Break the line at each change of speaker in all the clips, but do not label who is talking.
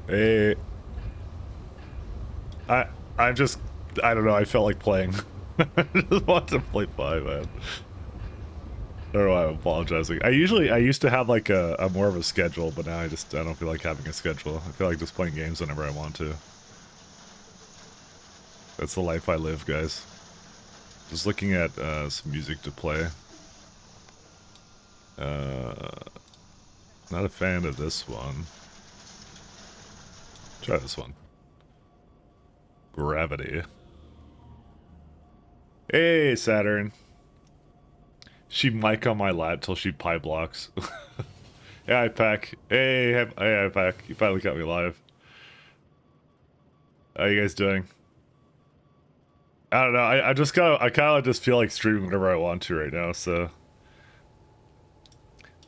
Hey, I I'm just I don't know. I felt like playing. I just want to play 5, man. I don't know why I'm apologizing. I used to have like a more of a schedule, but now I don't feel like having a schedule. I feel like just playing games whenever I want to. That's the life I live, guys. Just looking at some music to play. Uh, Not a fan of this one. Try this one. Gravity. Hey, Saturn. She mic on my lap till she Pyblocks. Yeah, iPack. Hey, iPack. You finally got me live. How you guys doing? I don't know. I kind of just feel like streaming whenever I want to right now. So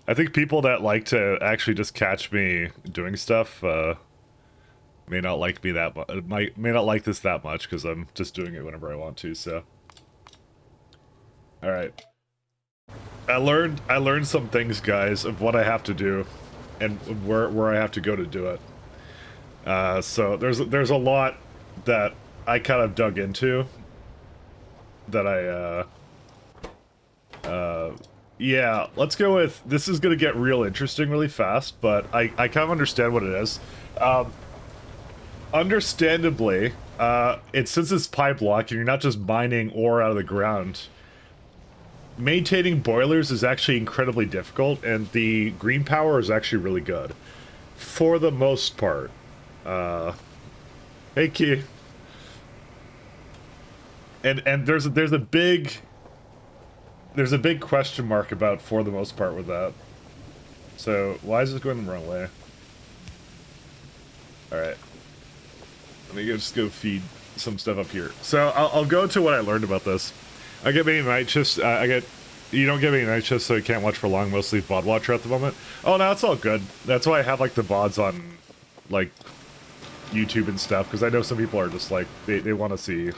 I think people that like to actually just catch me doing stuff may not like me that much. May not like this that much because I'm just doing it whenever I want to. So, all right. I learned some things, guys, of what I have to do, and where I have to go to do it. So there's a lot that I kind of dug into that yeah, let's go with, this is gonna get real interesting really fast, but I kind of understand what it is. Understandably, since it's Pyblock and you're not just mining ore out of the ground, maintaining boilers is actually incredibly difficult, and the green power is actually really good. For the most part. Hey, Key. And there's a big question mark about for the most part with that. So why is this going the wrong way? All right, let me just go feed some stuff up here. So I'll go to what I learned about this. I get many night shifts. You don't get many night shifts, so you can't watch for long. Mostly VOD watcher at the moment. Oh no, it's all good. That's why I have like the VODs on like YouTube and stuff, because I know some people are just like they want to see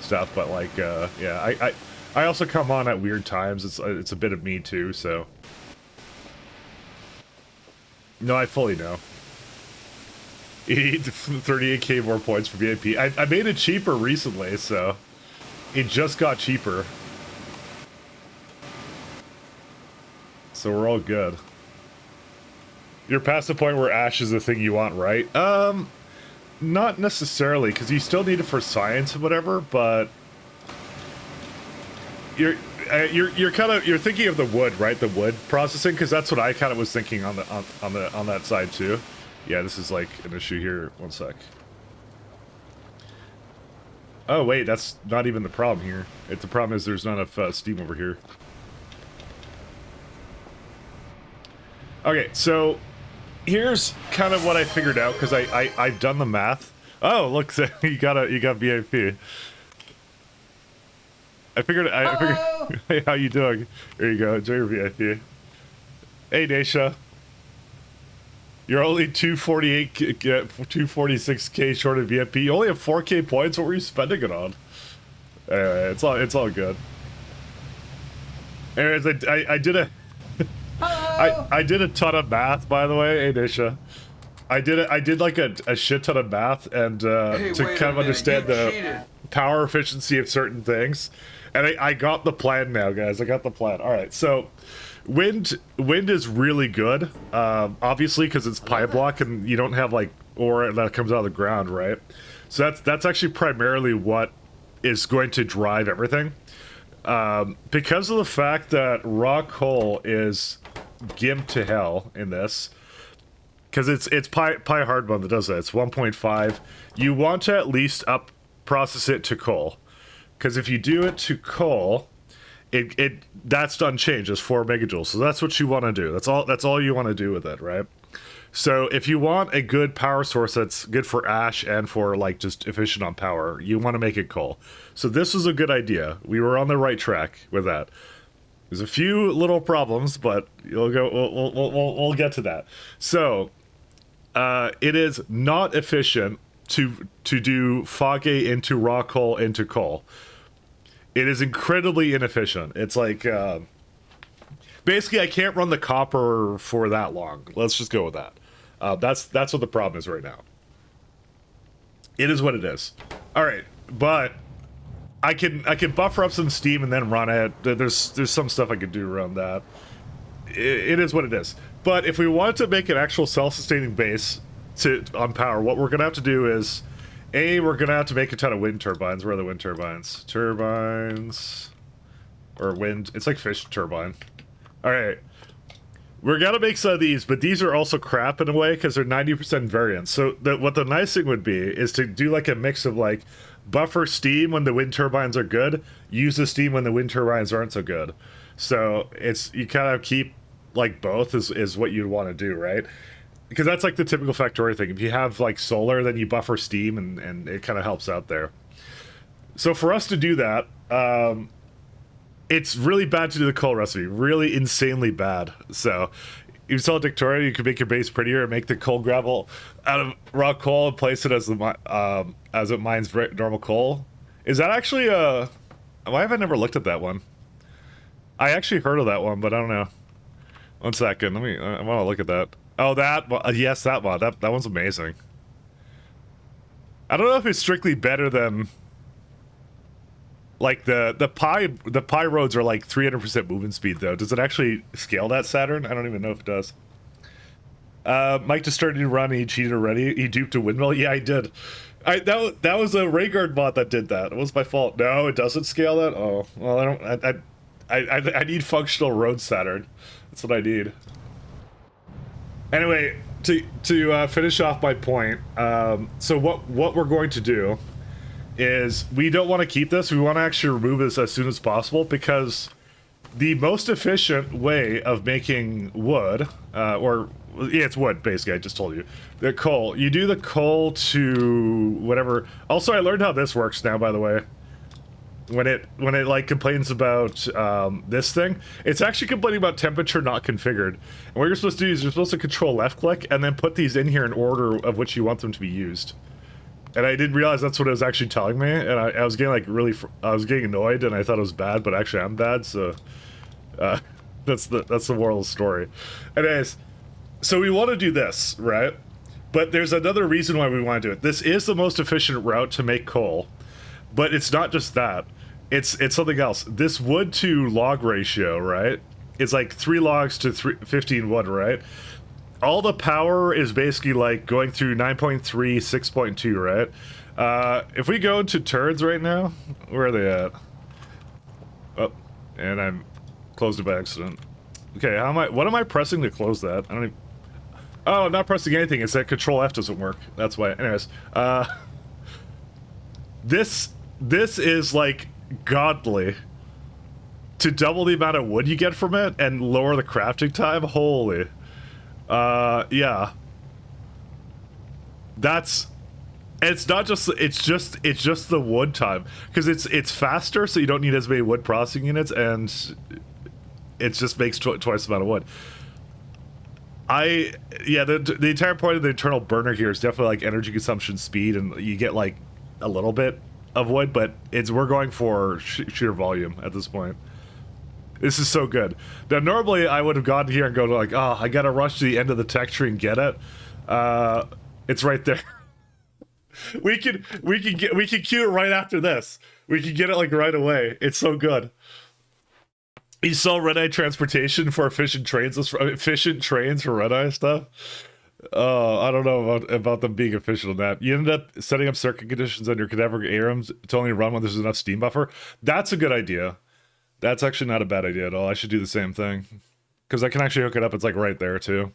stuff, but like yeah, I also come on at weird times. It's a bit of me too, so no, I fully know. 38k more points for VIP. I made it cheaper recently, so it just got cheaper, so we're all good. You're past the point where Ash is the thing you want, right? Not necessarily, because you still need it for science and whatever, but you're thinking of the wood, right? The wood processing, because that's what I kind of was thinking on that side too. Yeah, this is like an issue here. One sec. Oh wait, that's not even the problem here. The problem is there's not enough steam over here. Okay, so here's kind of what I figured out, because I've done the math. Oh, look, you got VIP. I figured. Hey, how you doing? There you go. Enjoy your VIP. Hey, Daisha. You're only 246k short of VIP. You only have 4k points. What were you spending it on? Anyway, it's all good. Anyways, I did a I did a ton of math, by the way. Hey, Daisha. I did like a shit ton of math, and
Hey,
to kind of understand the
cheated.
power efficiency of certain things. And I got the plan now, guys. I got the plan. All right, so wind is really good, obviously, because it's Pyblock and you don't have like ore that comes out of the ground, right? So that's actually primarily what is going to drive everything, because of the fact that raw coal is gimped to hell in this. Because it's Pi hard mode that does that. It's 1.5. You want to at least up process it to coal, because if you do it to coal, that's unchanged. It's 4 megajoules. So that's what you want to do. That's all you want to do with it, right? So if you want a good power source that's good for Ash and for like just efficient on power, you want to make it coal. So this was a good idea. We were on the right track with that. There's a few little problems, but we'll get to that. So it is not efficient to do Fage into raw coal into coal. It is incredibly inefficient. It's like basically I can't run the copper for that long. Let's just go with that. That's what the problem is right now. It is what it is. All right, but I can buffer up some steam and then run it. There's some stuff I could do around that. It is what it is. But if we wanted to make an actual self-sustaining base on power, what we're gonna have to do is, we're gonna have to make a ton of wind turbines. Where are the wind turbines? Turbines or wind? It's like fish turbine. All right. We're gonna make some of these, but these are also crap in a way because they're 90% variance. So what the nice thing would be is to do like a mix of like buffer steam when the wind turbines are good, use the steam when the wind turbines aren't so good. So you kind of keep like both is what you'd want to do, right? Because that's like the typical factory thing. If you have like solar, then you buffer steam and it kind of helps out there. So for us to do that, it's really bad to do the coal recipe, really insanely bad. So you saw Victoria, you can make your base prettier and make the coal gravel out of raw coal and place it as it mines normal coal. Is that actually why have I never looked at that one? I actually heard of that one, but I don't know. One second, I want to look at that. Oh, yes, that one. That one's amazing. I don't know if it's strictly better than like the pi roads are like 300% movement speed though. Does it actually scale that, Saturn? I don't even know if it does. Mike just started to run. He cheated already. He duped a windmill. Yeah, I did. That was a Rayguard bot that did that. It was my fault. No, it doesn't scale that. Oh well, I need functional road, Saturn. That's what I need. Anyway, to finish off my point. So what we're going to do is we don't want to keep this. We want to actually remove this as soon as possible because the most efficient way of making wood, it's wood basically. I just told you the coal. You do the coal to whatever. Also, I learned how this works now. By the way, when it like complains about this thing, it's actually complaining about temperature not configured. And what you're supposed to do is you're supposed to control left click and then put these in here in order of which you want them to be used. And I didn't realize that's what it was actually telling me, and I was getting like I was getting annoyed, and I thought it was bad, but actually I'm bad. So that's the moral of the story. Anyways, so we want to do this, right? But there's another reason why we want to do it. This is the most efficient route to make coal, but it's not just that. It's something else. This wood to log ratio, right? It's like 3 logs to 15 wood, right? All the power is basically like going through 9.3, 6.2, right? If we go into turns right now, where are they at? Oh, and I'm closed it by accident. Okay, what am I pressing to close that? I don't even, oh, I'm not pressing anything. It's that Control F doesn't work. That's why. Anyways, this is like godly. To double the amount of wood you get from it and lower the crafting time, holy. Yeah. It's not just, it's just the wood time. Because it's faster, so you don't need as many wood processing units, and it just makes twice the amount of wood. Yeah, the entire point of the internal burner here is definitely like energy consumption speed, and you get like a little bit of wood, but we're going for sheer volume at this point. This is so good. Now, normally I would have gone here and go like, oh, I gotta rush to the end of the tech tree and get it. It's right there. we can queue it right after this. We can get it like right away. It's so good. You saw Red Eye transportation for efficient trains for Red Eye stuff. I don't know about them being efficient on that. You ended up setting up circuit conditions on your cadaver ARMs to only run when there's enough steam buffer. That's a good idea. That's actually not a bad idea at all. I should do the same thing. Because I can actually hook it up. It's like right there too.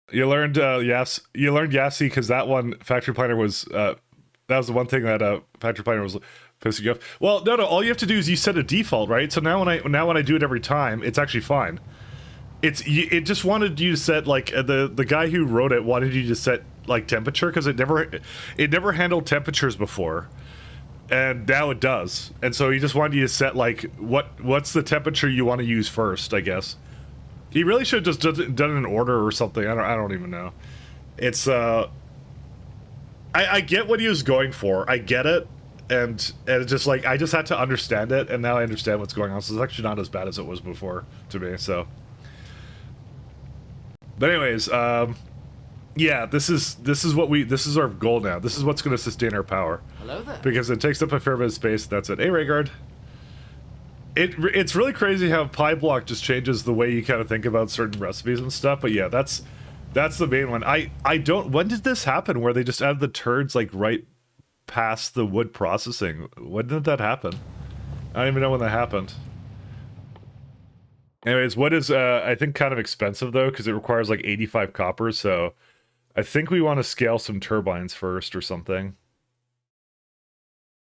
You learned Yassi because that one Factory Planner was that was the one thing that Factory Planner was pissing you off. Well, no, all you have to do is you set a default, right? So now when I do it every time, it's actually fine. It just wanted you to set like the guy who wrote it wanted you to set like temperature because it never handled temperatures before. And now it does. And so he just wanted you to set like what's the temperature you want to use first, I guess. He really should have just done it in order or something. I don't even know. It's I get what he was going for. I get it. And it's just like I just had to understand it, and now I understand what's going on. So it's actually not as bad as it was before to me. So but anyways, Yeah, this is our goal now. This is what's going to sustain our power.
Hello there.
Because it takes up a fair bit of space. That's it. Hey, Rhaegar. It's really crazy how Pyblock just changes the way you kind of think about certain recipes and stuff. But yeah, that's the main one. I don't. When did this happen? Where they just added the turds like right past the wood processing? When did that happen? I don't even know when that happened. Anyways, wood is I think kind of expensive though because it requires like 85 copper. So I think we want to scale some turbines first or something.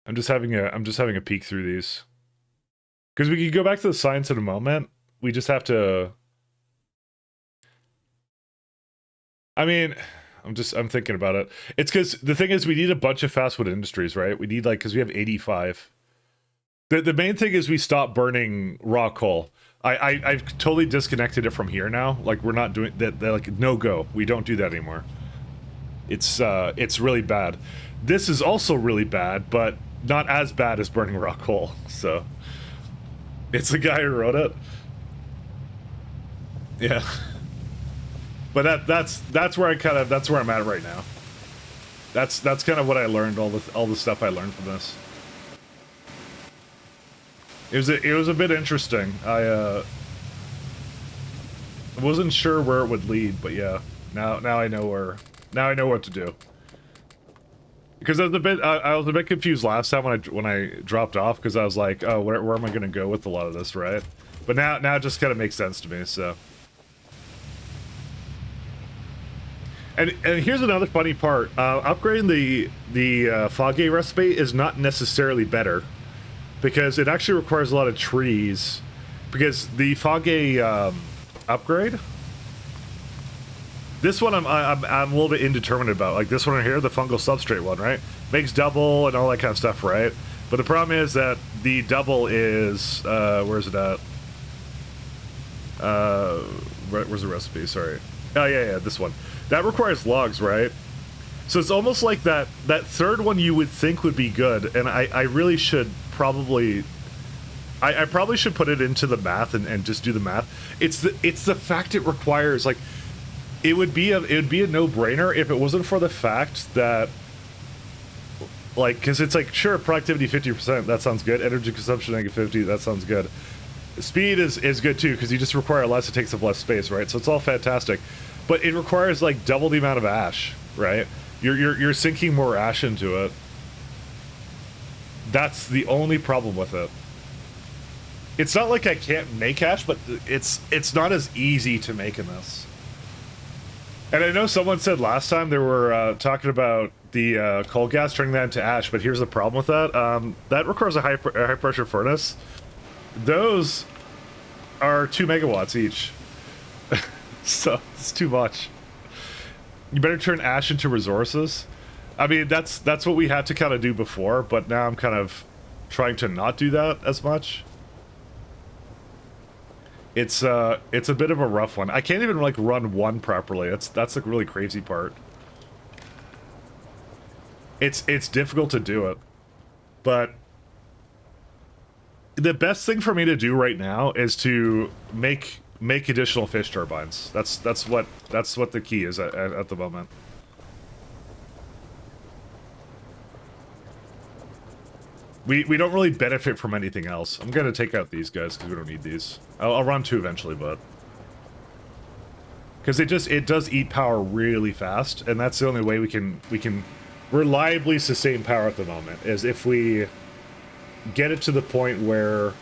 I'm just having a peek through these. Because we can go back to the science in a moment. We just have to... I mean, I'm thinking about it. It's because the thing is we need a bunch of fast food industries, right? We need like, because we have 85. The main thing is we stop burning raw coal. I've totally disconnected it from here now. Like we're not doing that. They're like, no go. We don't do that anymore. It's really bad. This is also really bad, but not as bad as burning raw coal. So it's the guy who wrote it. Yeah. But that's where that's where I'm at right now. That's kind of what I learned, all the stuff I learned from this. It was a bit interesting. I wasn't sure where it would lead, but yeah. Now I know what to do. Because I was a bit confused last time when I dropped off because I was like, oh, where am I going to go with a lot of this, right? But now it just kind of makes sense to me. So, and here's another funny part: upgrading the fog gate recipe is not necessarily better because it actually requires a lot of trees. Because the fog gate upgrade. This one I'm a little bit indeterminate about. Like this one right here, the fungal substrate one, right? Makes double and all that kind of stuff, right? But the problem is that the double is where's it at? Where's the recipe? Sorry. Oh yeah, this one. That requires logs, right? So it's almost like that third one you would think would be good, and I really should probably I probably should put it into the math and just do the math. It's the fact it requires like. It would be a no-brainer if it wasn't for the fact that, like, because it's like, sure, productivity 50%, that sounds good. Energy consumption -50, that sounds good. Speed is good too, because you just require less, it takes up less space, right? So it's all fantastic, but it requires like double the amount of ash, right? You're sinking more ash into it. That's the only problem with it. It's not like I can't make ash, but it's not as easy to make in this. And I know someone said last time they were talking about the coal gas, turning that into ash, but here's the problem with that. That requires a high pressure furnace. Those are 2 megawatts each. So it's too much. You better turn ash into resources. I mean, that's what we had to kind of do before, but now I'm kind of trying to not do that as much. It's a bit of a rough one. I can't even like run one properly. That's the really crazy part. It's difficult to do it, but the best thing for me to do right now is to make additional fish turbines. That's what the key is at the moment. We don't really benefit from anything else. I'm gonna take out these guys because we don't need these. I'll run 2 eventually, but because it does eat power really fast, and that's the only way we can reliably sustain power at the moment is if we get it to the point where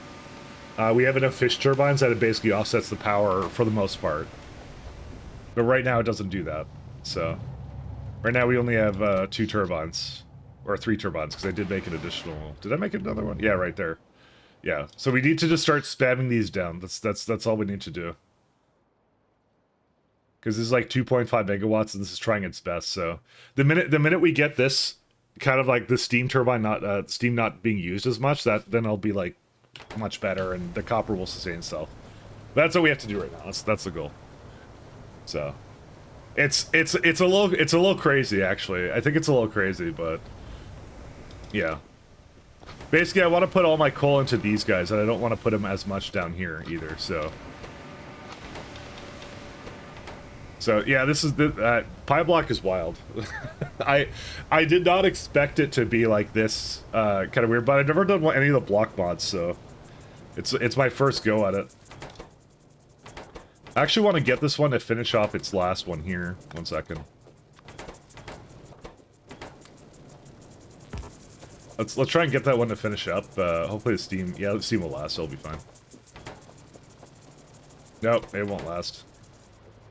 we have enough fish turbines that it basically offsets the power for the most part. But right now it doesn't do that. So right now we only have 2 turbines. Or 3 turbines, because I did make an additional... Did I make another one? Yeah, right there. Yeah, so we need to just start spamming these down. That's all we need to do. Because this is like 2.5 megawatts, and this is trying its best, so... The minute we get this, kind of like the steam turbine not being used as much, then I'll be like much better, and the copper will sustain itself. That's what we have to do right now. That's the goal. So... It's a little crazy, actually. I think it's a little crazy, but... Yeah. Basically, I want to put all my coal into these guys, and I don't want to put them as much down here, either, so... So yeah, this is the Pyblock is wild. I did not expect it to be like this kind of weird, but I've never done any of the block mods, so it's my first go at it. I actually want to get this one to finish off its last one here. 1 second. Let's try and get that one to finish up. Hopefully the Steam will last, so it'll be fine. Nope, it won't last.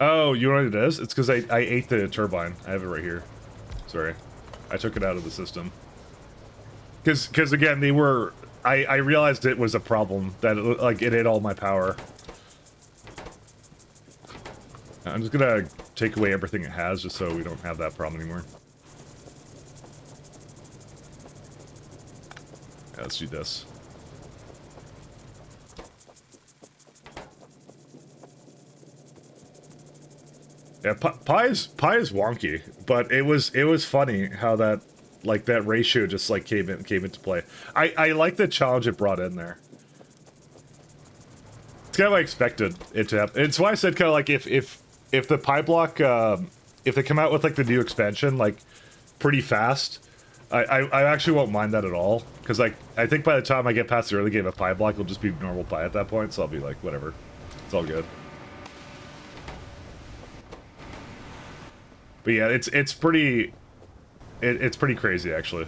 Oh, you know what it is? It's because I ate the turbine. I have it right here. Sorry. I took it out of the system. Because again, they were... I realized it was a problem, that like it ate all my power. I'm just gonna take away everything it has, just so we don't have that problem anymore. Yeah, let's do this. Yeah, pie is wonky, but it was funny how that that ratio just like came into play. I like the challenge it brought in there. It's kind of what I expected it to happen. It's why I said kind of like if the Pyblock if they come out with like the new expansion like pretty fast, I actually won't mind that at all, because like I think by the time I get past the early game of Pyblock, it'll just be normal pie at that point, so I'll be like whatever, it's all good. But yeah, it's pretty crazy actually,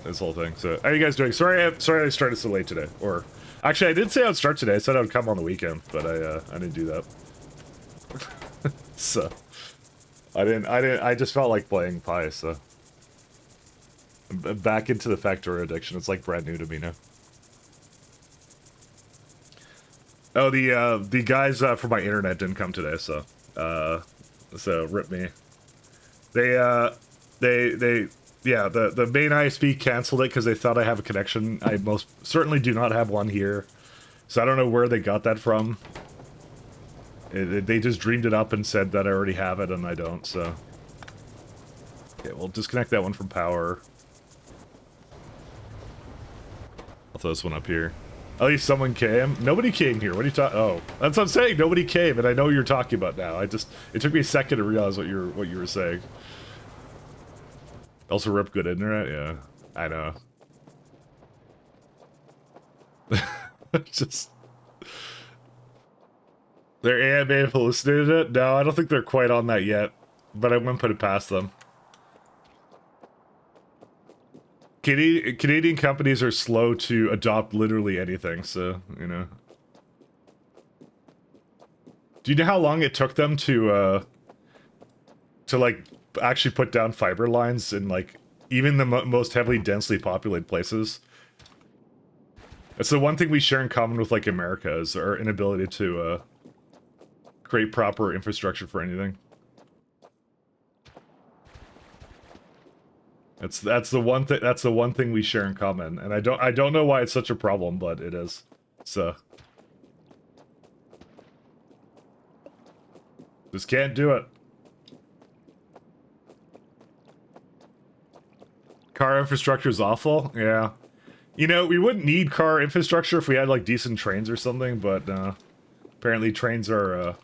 this whole thing. So how are you guys doing? Sorry I started so late today. Or actually I did say I'd start today. I said I would come on the weekend, but I didn't do that. So I just felt like playing pie, so I'm back into the Factorio addiction. It's like brand new to me now. Oh, the guys from my internet didn't come today, so rip me. Yeah, the main ISP canceled it because they thought I have a connection. I most certainly do not have one here, so I don't know where they got that from. They just dreamed it up and said that I already have it, and I don't, so... Okay, we'll disconnect that one from power. I'll throw this one up here. At least someone came. Nobody came here. What are you talking? Oh, that's what I'm saying. Nobody came, and I know what you're talking about now. It took me a second to realize what you were saying. Also, rip good internet. Yeah, I know. Just their AI may have hallucinated it. No, I don't think they're quite on that yet, but I wouldn't put it past them. Canadian companies are slow to adopt literally anything, so, you know. Do you know how long it took them to like, actually put down fiber lines in, like, even the most heavily densely populated places? It's the one thing we share in common with, like, America, is our inability to, create proper infrastructure for anything. That's the one thing we share in common, and I don't know why it's such a problem, but it is. So just can't do it. Car infrastructure is awful. Yeah, you know, we wouldn't need car infrastructure if we had like decent trains or something, but apparently trains are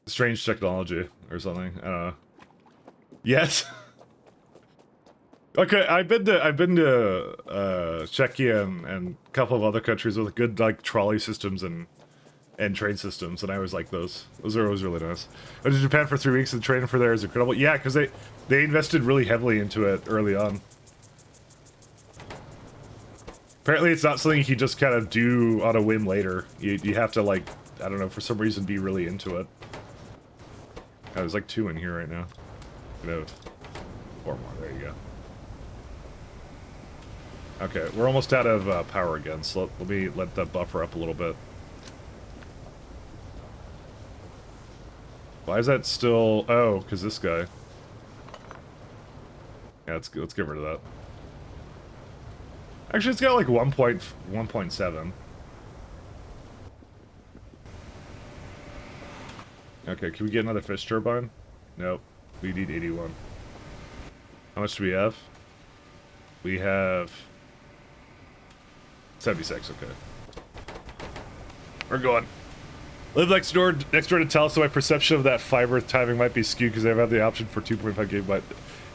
strange technology or something. I don't know. Yes. Okay, I've been to Czechia and a couple of other countries with good like trolley systems and train systems, and I always like those. Those are always really nice. I went to Japan for 3 weeks, and the training for there is incredible. Yeah, because they invested really heavily into it early on. Apparently, it's not something you can just kind of do on a whim later. You have to like, I don't know, for some reason be really into it. Oh, there's like 2 in here right now. You know, 4 more. There you go. Okay, we're almost out of power again, so let me let that buffer up a little bit. Why is that still... Oh, because this guy. Yeah, let's get rid of that. Actually, it's got like 1.7. Okay, can we get another fish turbine? Nope. We need 81. How much do we have? We have... 76, okay. We're going. Live next door to Tel, so my perception of that fiber timing might be skewed because they've had the option for 2.5 gigabyte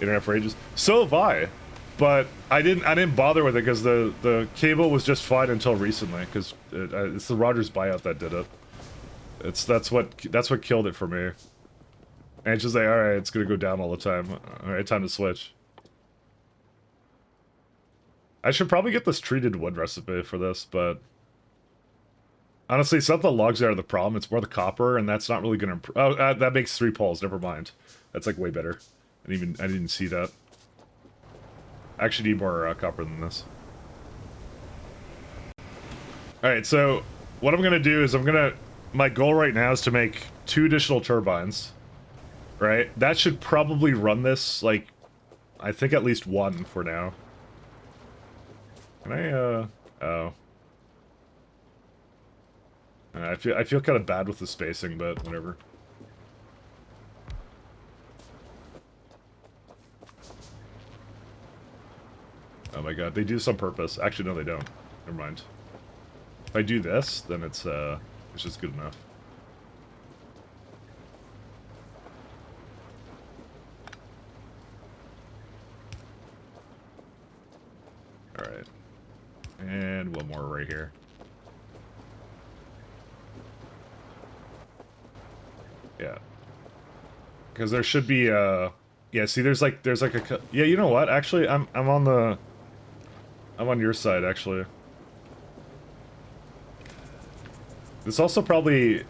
internet for ages. So have I, but I didn't bother with it because the cable was just fine until recently because it's the Rogers buyout that did it. That's what killed it for me. And it's just like, all right, it's gonna go down all the time. All right, time to switch. I should probably get this treated wood recipe for this, but honestly, it's not the logs that are the problem. It's more the copper, and that's not really gonna improve. Oh, that makes 3 poles. Never mind. That's like way better. I didn't see that. I actually need more copper than this. All right, so what I'm gonna do is my goal right now is to make 2 additional turbines. Right? That should probably run this, like, I think at least 1 for now. Can I, oh. I feel kind of bad with the spacing, but whatever. Oh my god, they do this on purpose. Actually, no, they don't. Never mind. If I do this, then it's just good enough. Alright. And one more right here. Yeah. Because there should be yeah, see there's like a yeah, you know what? Actually, I'm on your side actually. This also probably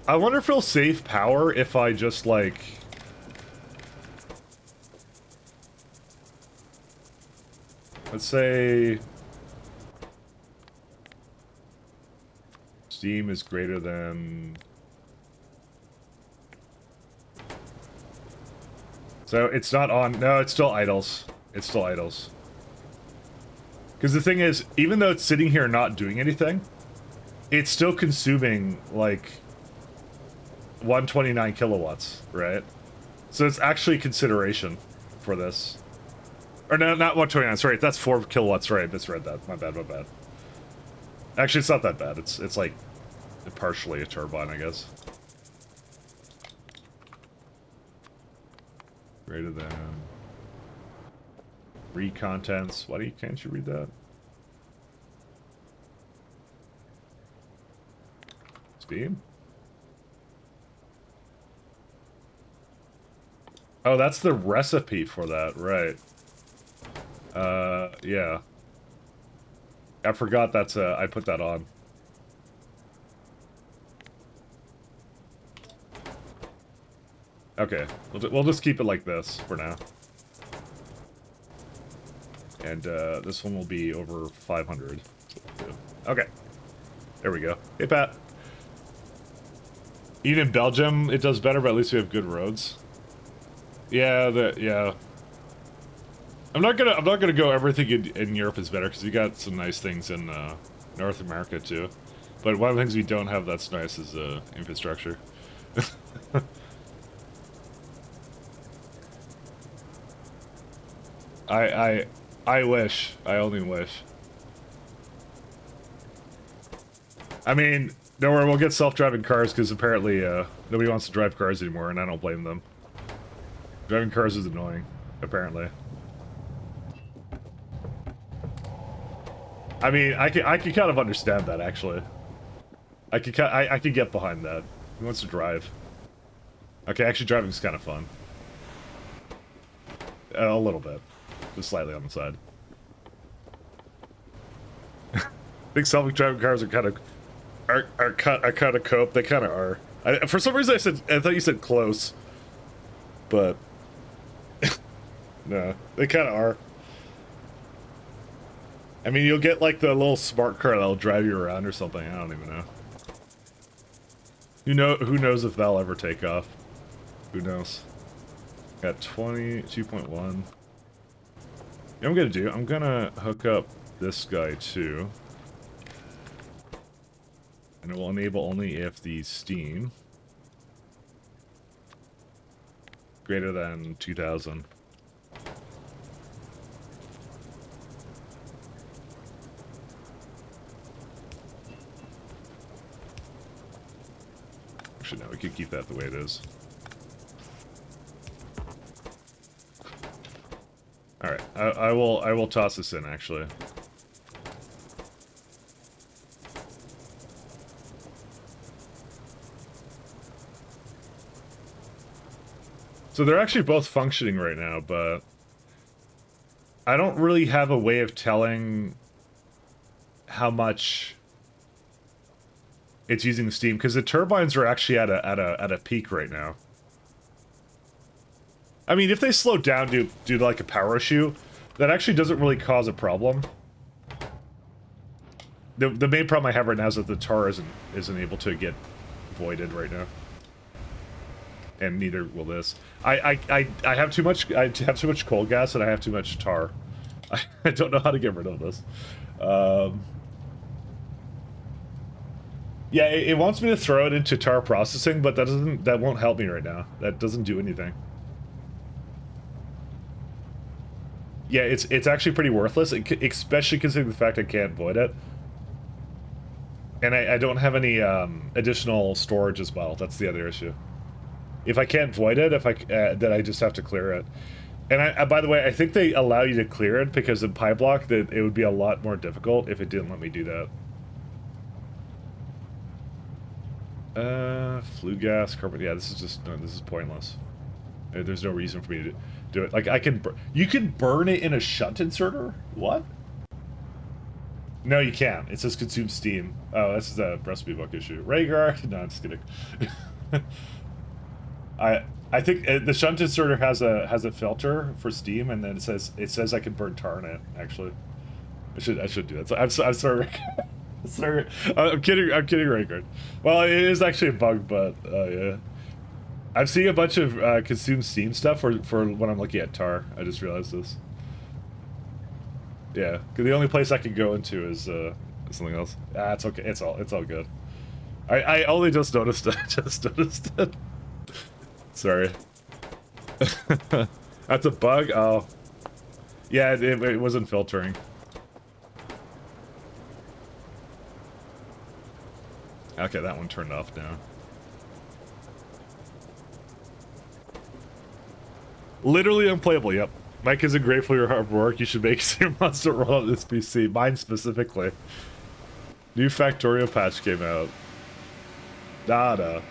I wonder if it'll save power if I just like let's say Steam is greater than... So it's not on... No, it's still idles. It's still idles. Because the thing is, even though it's sitting here not doing anything, it's still consuming, like, 129 kilowatts, right? So it's actually consideration for this. Or no, not 129, sorry, that's 4 kilowatts, right, I misread that. My bad, my bad. Actually, it's not that bad. It's like, partially a turbine, I guess. Greater than... Read contents. Why can't you read that? Speed? Oh, that's the recipe for that, right. Yeah. I forgot that's, I put that on. Okay, we'll just keep it like this for now. And, this one will be over 500. Okay. There we go. Hey, Pat. Even in Belgium, it does better, but at least we have good roads. Yeah, yeah. I'm not gonna go everything in Europe is better, because we got some nice things in, North America, too. But one of the things we don't have that's nice is, infrastructure. I wish. I only wish. I mean, don't worry, we'll get self-driving cars, because apparently, nobody wants to drive cars anymore, and I don't blame them. Driving cars is annoying, apparently. I mean, I can kind of understand that, actually. I could get behind that. Who wants to drive? Okay, actually driving's kind of fun. A little bit. Just slightly on the side. I think self-driving cars are kind of cope. They kind of are. For some reason I thought you said close. But no, they kind of are. I mean, you'll get like the little smart car that'll drive you around or something. I don't even know. Who knows if that'll ever take off? Who knows? Got 22.1. I'm gonna hook up this guy too. And it will enable only if the steam greater than 2000. Actually, no, we could keep that the way it is. Alright, I will toss this in, actually. So they're actually both functioning right now, but I don't really have a way of telling how much it's using steam, because the turbines are actually at a peak right now. I mean, if they slow down due to like a power issue, that actually doesn't really cause a problem. The main problem I have right now is that the tar isn't able to get voided right now, and neither will this. I have too much. I have too much coal gas, and I have too much tar. I don't know how to get rid of this. Yeah, it wants me to throw it into tar processing, but that won't help me right now. That doesn't do anything. Yeah, it's actually pretty worthless, especially considering the fact I can't void it. And I don't have any additional storage as well. That's the other issue. If I can't void it, then I just have to clear it. And by the way, I think they allow you to clear it because in Pyblock that it would be a lot more difficult if it didn't let me do that. Flue gas, carbon. Yeah, this is pointless. There's no reason for me to do it. Like you can burn it in a shunt inserter? What? No, you can't. It says consume steam. Oh, this is a recipe book issue. Rhaegar? No, I'm just kidding. I think the shunt inserter has a filter for steam, and then it says I can burn tar in it. Actually, I should do that. So I'm sorry. Sorry, I'm kidding, Rhaegar. Well, it is actually a bug, but yeah. I'm seeing a bunch of consume steam stuff for when I'm looking at tar. I just realized this. Yeah, because the only place I can go into is something else. Ah, it's okay. It's all good. I only just noticed it. Just noticed it. Sorry. That's a bug. Oh, yeah. It wasn't filtering. Okay, that one turned off now. Literally unplayable, yep. Mike isn't grateful for your hard work. You should make your monster roll on this PC. Mine specifically. New Factorio patch came out. Nada.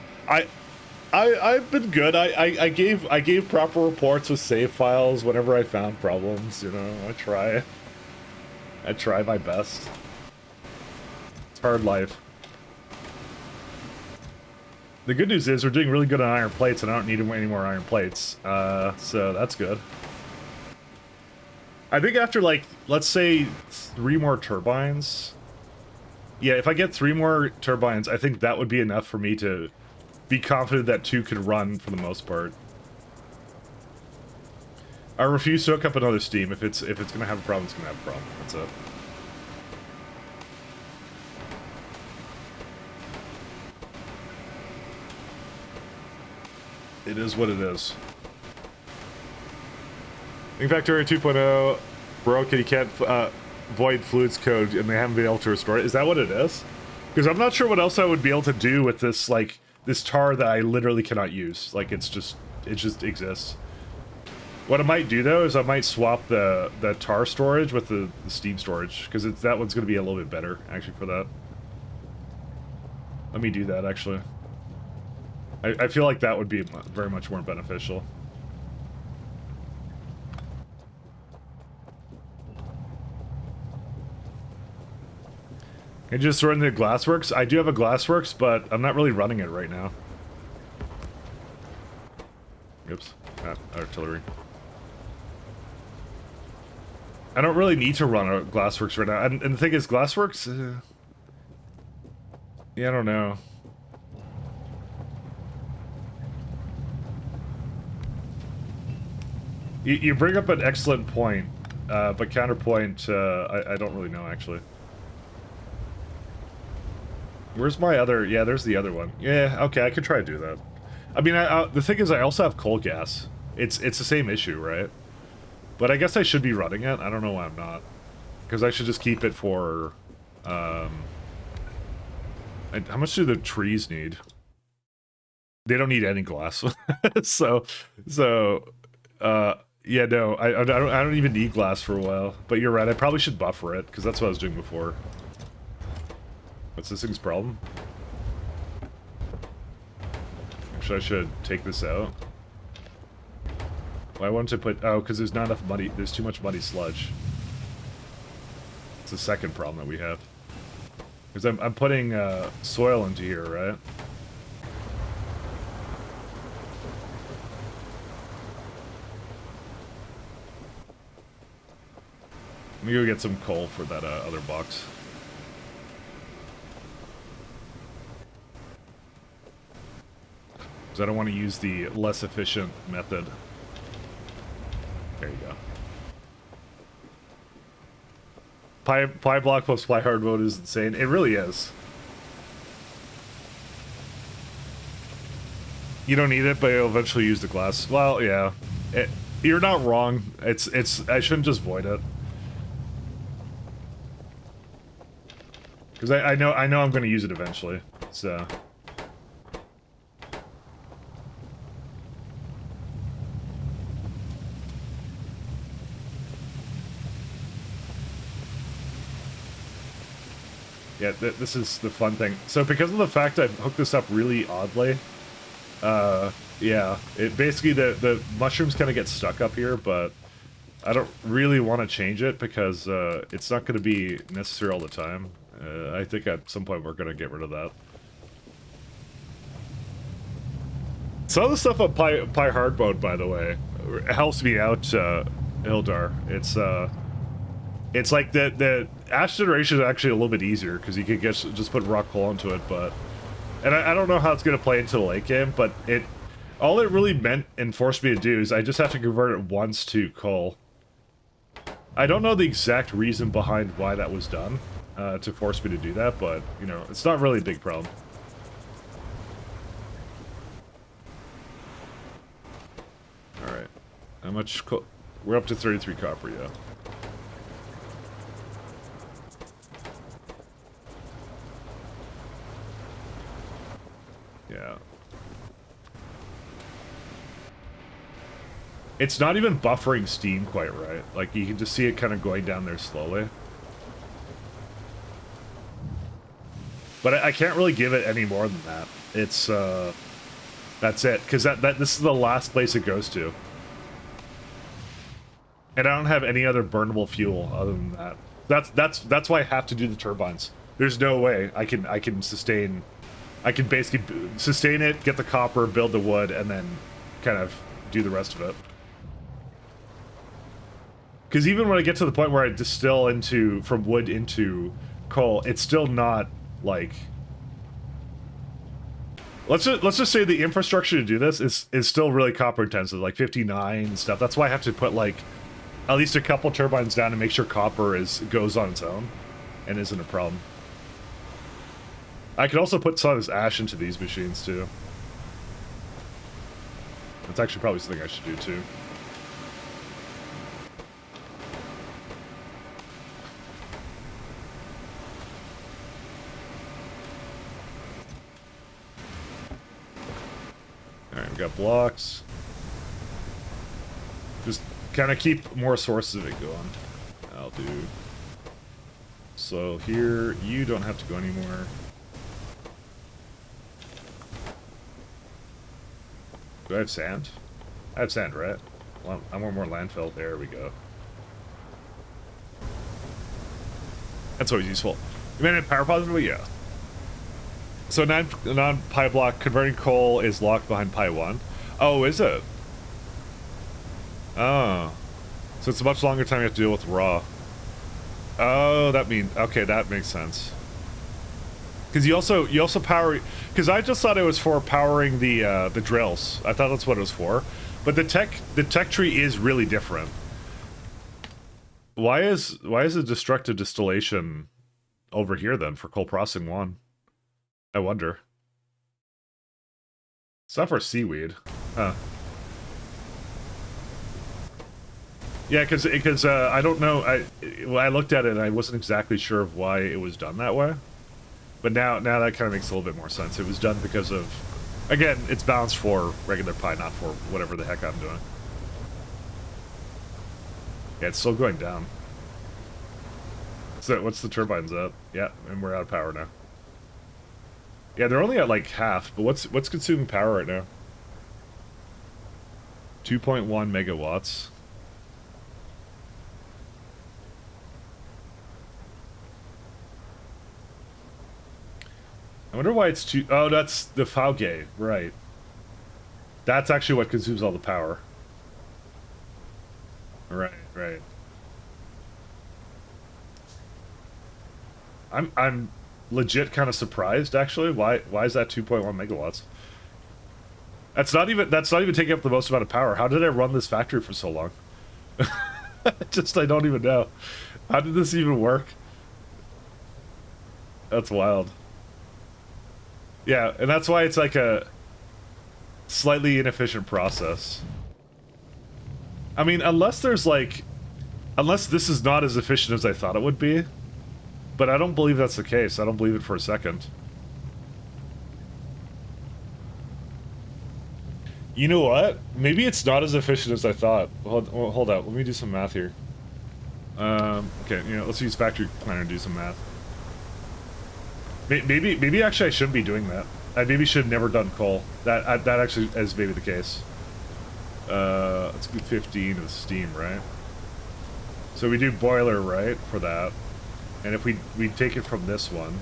I've been good. I gave proper reports with save files whenever I found problems, you know. I try my best. It's hard life. The good news is we're doing really good on iron plates, and I don't need any more iron plates. So that's good. I think after, like, let's say 3 more turbines. Yeah, if I get 3 more turbines, I think that would be enough for me to be confident that 2 could run for the most part. I refuse to hook up another steam. If it's gonna have a problem, it's gonna have a problem. That's it. It is what it is. In Factorio 2.0 broke and you can't void fluids code and they haven't been able to restore it. Is that what it is? Because I'm not sure what else I would be able to do with this, like, this tar that I literally cannot use. Like, it just exists. What I might do, though, is I might swap the tar storage with the steam storage, because that one's going to be a little bit better, actually, for that. Let me do that, actually. I feel like that would be very much more beneficial. And just run the Glassworks? I do have a Glassworks, but I'm not really running it right now. Oops. Artillery. I don't really need to run a Glassworks right now. And the thing is, Glassworks... yeah, I don't know. You bring up an excellent point, but counterpoint, I don't really know, actually. Where's my other... yeah, there's the other one. Yeah, okay, I could try to do that. I mean, the thing is, I also have coal gas. It's the same issue, right? But I guess I should be running it. I don't know why I'm not. Because I should just keep it for... how much do the trees need? They don't need any glass. so, yeah, no, I don't even need glass for a while. But you're right, I probably should buffer it, because that's what I was doing before. What's this thing's problem? Actually, I should take this out. Why won't I put... Oh, because there's not enough muddy... There's too much muddy sludge. It's the second problem that we have. Because I'm putting soil into here, right? Let me go get some coal for that other box. Because I don't want to use the less efficient method. There you go. Pyblock plus fly hard mode is insane. It really is. You don't need it, but you'll eventually use the glass. Well, yeah. You're not wrong. It's. I shouldn't just void it. Because I know I'm going to use it eventually. So. Yeah, this is the fun thing. So because of the fact I hooked this up really oddly, yeah, it basically the mushrooms kind of get stuck up here, but I don't really want to change it because it's not going to be necessary all the time. I think at some point we're going to get rid of that. Some of the stuff on Pi hard mode, by the way, helps me out, Ildar. It's like the ash generation is actually a little bit easier because you could just put rock coal into it, but and I don't know how it's gonna play into the late game, but all it really meant and forced me to do is I just have to convert it once to coal. I don't know the exact reason behind why that was done to force me to do that, but you know, it's not really a big problem. All right, how much coal? We're up to 33 copper, yeah. Yeah. It's not even buffering steam quite right. Like, you can just see it kind of going down there slowly. But I can't really give it any more than that. It's, that's it. Because this is the last place it goes to. And I don't have any other burnable fuel other than that. That's why I have to do the turbines. There's no way I can sustain... I can basically sustain it, get the copper, build the wood, and then kind of do the rest of it. Because even when I get to the point where I distill from wood into coal, it's still not, like... Let's just say the infrastructure to do this is still really copper intensive, like 59 and stuff. That's why I have to put, like, at least a couple turbines down to make sure copper goes on its own and isn't a problem. I could also put some of this ash into these machines, too. That's actually probably something I should do, too. Alright, we got blocks. Just kind of keep more sources of it going. I'll do. So here, you don't have to go anymore. Do I have sand? I have sand, right? Well, I want more landfill. There we go. That's always useful. You mean it power positively? Yeah. So non-Pyblock converting coal is locked behind Pi 1. Oh, is it? Oh. So it's a much longer time you have to deal with raw. Oh, okay, that makes sense. Because you also power, because I just thought it was for powering the drills. I thought that's what it was for, but the tech tree is really different. Why is the destructive distillation over here then for coal processing 1? I wonder. It's not for seaweed, huh? Yeah, because I don't know. I looked at it and I wasn't exactly sure of why it was done that way. But now that kind of makes a little bit more sense. It was done because of Again, it's balanced for regular Pi, not for whatever the heck I'm doing. Yeah, it's still going down. So what's the turbines at? Yeah, and we're out of power now. Yeah, they're only at like half, but what's consuming power right now? 2.1 megawatts. I wonder why it's two. Oh, that's the Fauge, right. That's actually what consumes all the power. Right, right. I'm legit kind of surprised actually. Why is that 2.1 megawatts? That's not even taking up the most amount of power. How did I run this factory for so long? Just I don't even know. How did this even work? That's wild. Yeah, and that's why it's like a slightly inefficient process. I mean, unless this is not as efficient as I thought it would be, but I don't believe that's the case. I don't believe it for a second. You know what? Maybe it's not as efficient as I thought. Hold out. Let me do some math here. Okay, let's use factory planner and do some math. Maybe actually I shouldn't be doing that. I maybe should have never done coal. That actually is maybe the case. Let's do 15 of steam, right? So we do boiler, right, for that. And if we take it from this one,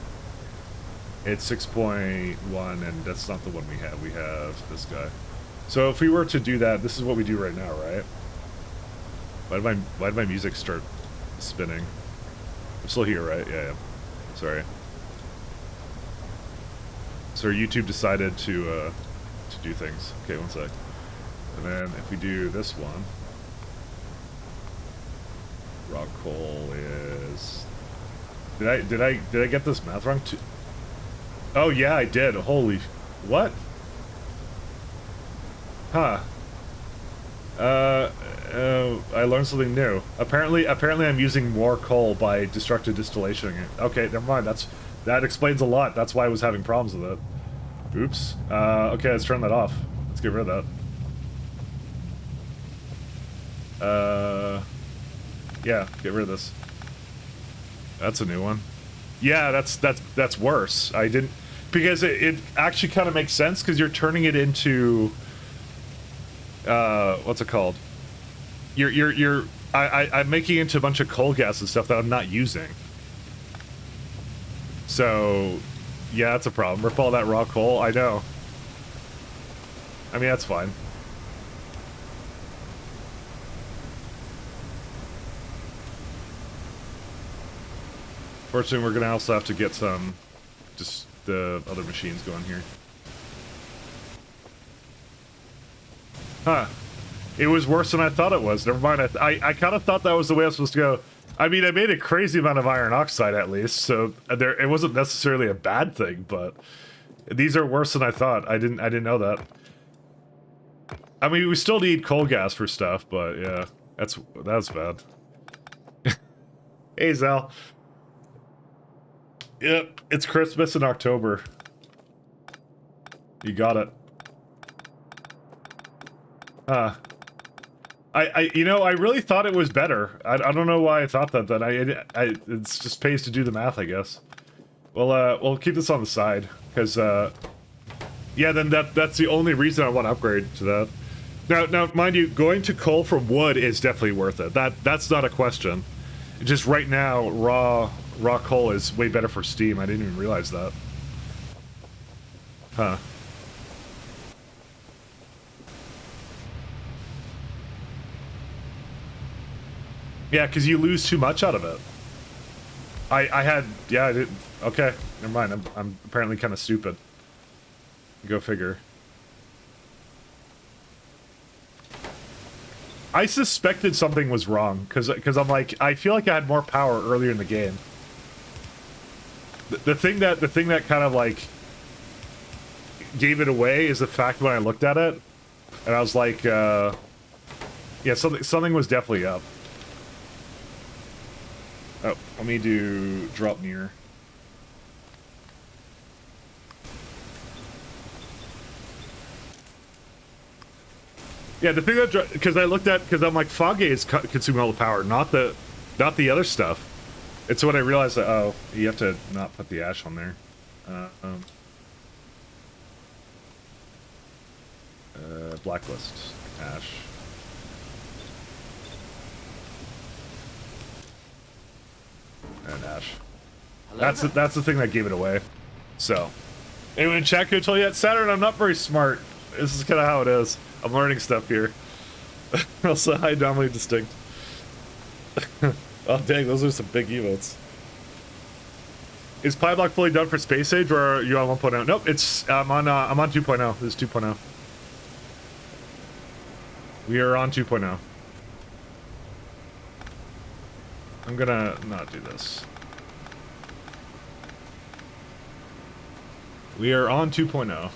it's 6.1, and that's not the one we have. We have this guy. So if we were to do that, this is what we do right now, right? Why did my music start spinning? I'm still here, right? Yeah. Sorry. So YouTube decided to do things. Okay, one sec. And then if we do this one, raw coal is. Did I get this math wrong? Oh yeah, I did. Holy, what? Huh. I learned something new. Apparently I'm using more coal by destructive distillation. Okay, never mind. That explains a lot. That's why I was having problems with it. Oops. Okay, let's turn that off. Let's get rid of that. Yeah, get rid of this. That's a new one. Yeah, that's worse. I didn't, because it actually kind of makes sense because you're turning it into what's it called? I'm making it into a bunch of coal gas and stuff that I'm not using. So, yeah, that's a problem. Rip all that raw coal. I know. I mean, that's fine. Fortunately, we're gonna also have to get some, just the other machines going here. Huh. It was worse than I thought it was. Never mind. I kind of thought that was the way I was supposed to go. I mean, I made a crazy amount of iron oxide at least, so it wasn't necessarily a bad thing, but these are worse than I thought. I didn't know that. I mean, we still need coal gas for stuff, but yeah, that's bad. Hey, Zal. Yep, it's Christmas in October. You got it. Huh. I really thought it was better. I don't know why I thought that. It's just pays to do the math, I guess. Well, we'll keep this on the side because, yeah, then that's the only reason I want to upgrade to that. Now, mind you, going to coal from wood is definitely worth it. That's not a question. Just right now, raw coal is way better for steam. I didn't even realize that. Huh. Yeah, because you lose too much out of it. I didn't. Okay, never mind. I'm apparently kind of stupid. Go figure. I suspected something was wrong because I'm like, I feel like I had more power earlier in the game. The thing that kind of like gave it away is the fact when I looked at it, and I was like, yeah, something was definitely up. Oh, let me do drop near. Yeah, the thing that, because I looked at, because I'm like, Foggy is consuming all the power, not the other stuff. It's when I realized that, oh, you have to not put the ash on there. Blacklist ash. And ash. That's the thing that gave it away. So, anyone in chat could tell you, Saturn, I'm not very smart. This is kind of how it is. I'm learning stuff here. Also, hi, Dominic Distinct. Oh, dang, those are some big emotes. Is Pyblock fully done for Space Age, or are you on 1.0? Nope, it's I'm on 2.0. This is 2.0. We are on 2.0. I'm gonna not do this. We are on 2.0.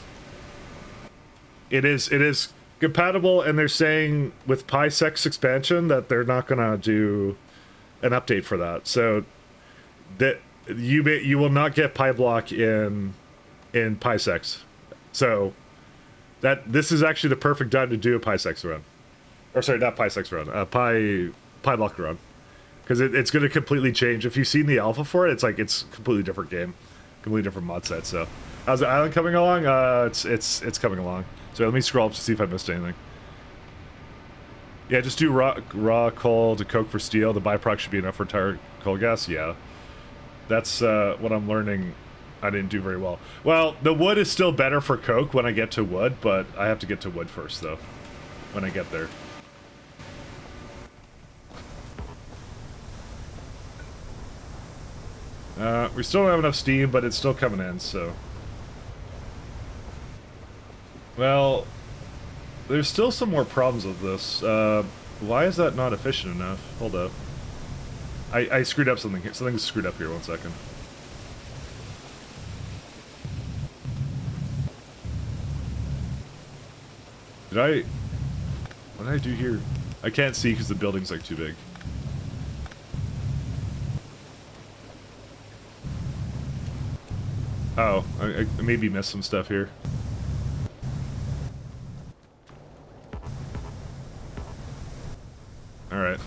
It is compatible, and they're saying with PySex expansion that they're not gonna do an update for that. So that you will not get Pyblock in PySex. So that this is actually the perfect time to do a PySex run. Or sorry, not PySex run, Pyblock run. Because it's going to completely change. If you've seen the alpha for it, it's like it's a completely different game, completely different mod set. So, how's the island coming along? It's coming along. So let me scroll up to see if I missed anything. Yeah, just do raw coal to coke for steel. The byproduct should be enough for entire coal gas. Yeah, that's what I'm learning. I didn't do very well. Well, the wood is still better for coke when I get to wood, but I have to get to wood first though. When I get there. We still don't have enough steam, but it's still coming in, so... Well, there's still some more problems with this. Why is that not efficient enough? Hold up. I screwed up something here. Something's screwed up here, 1 second. What did I do here? I can't see because the building's like too big. Oh, I maybe missed some stuff here. Alright.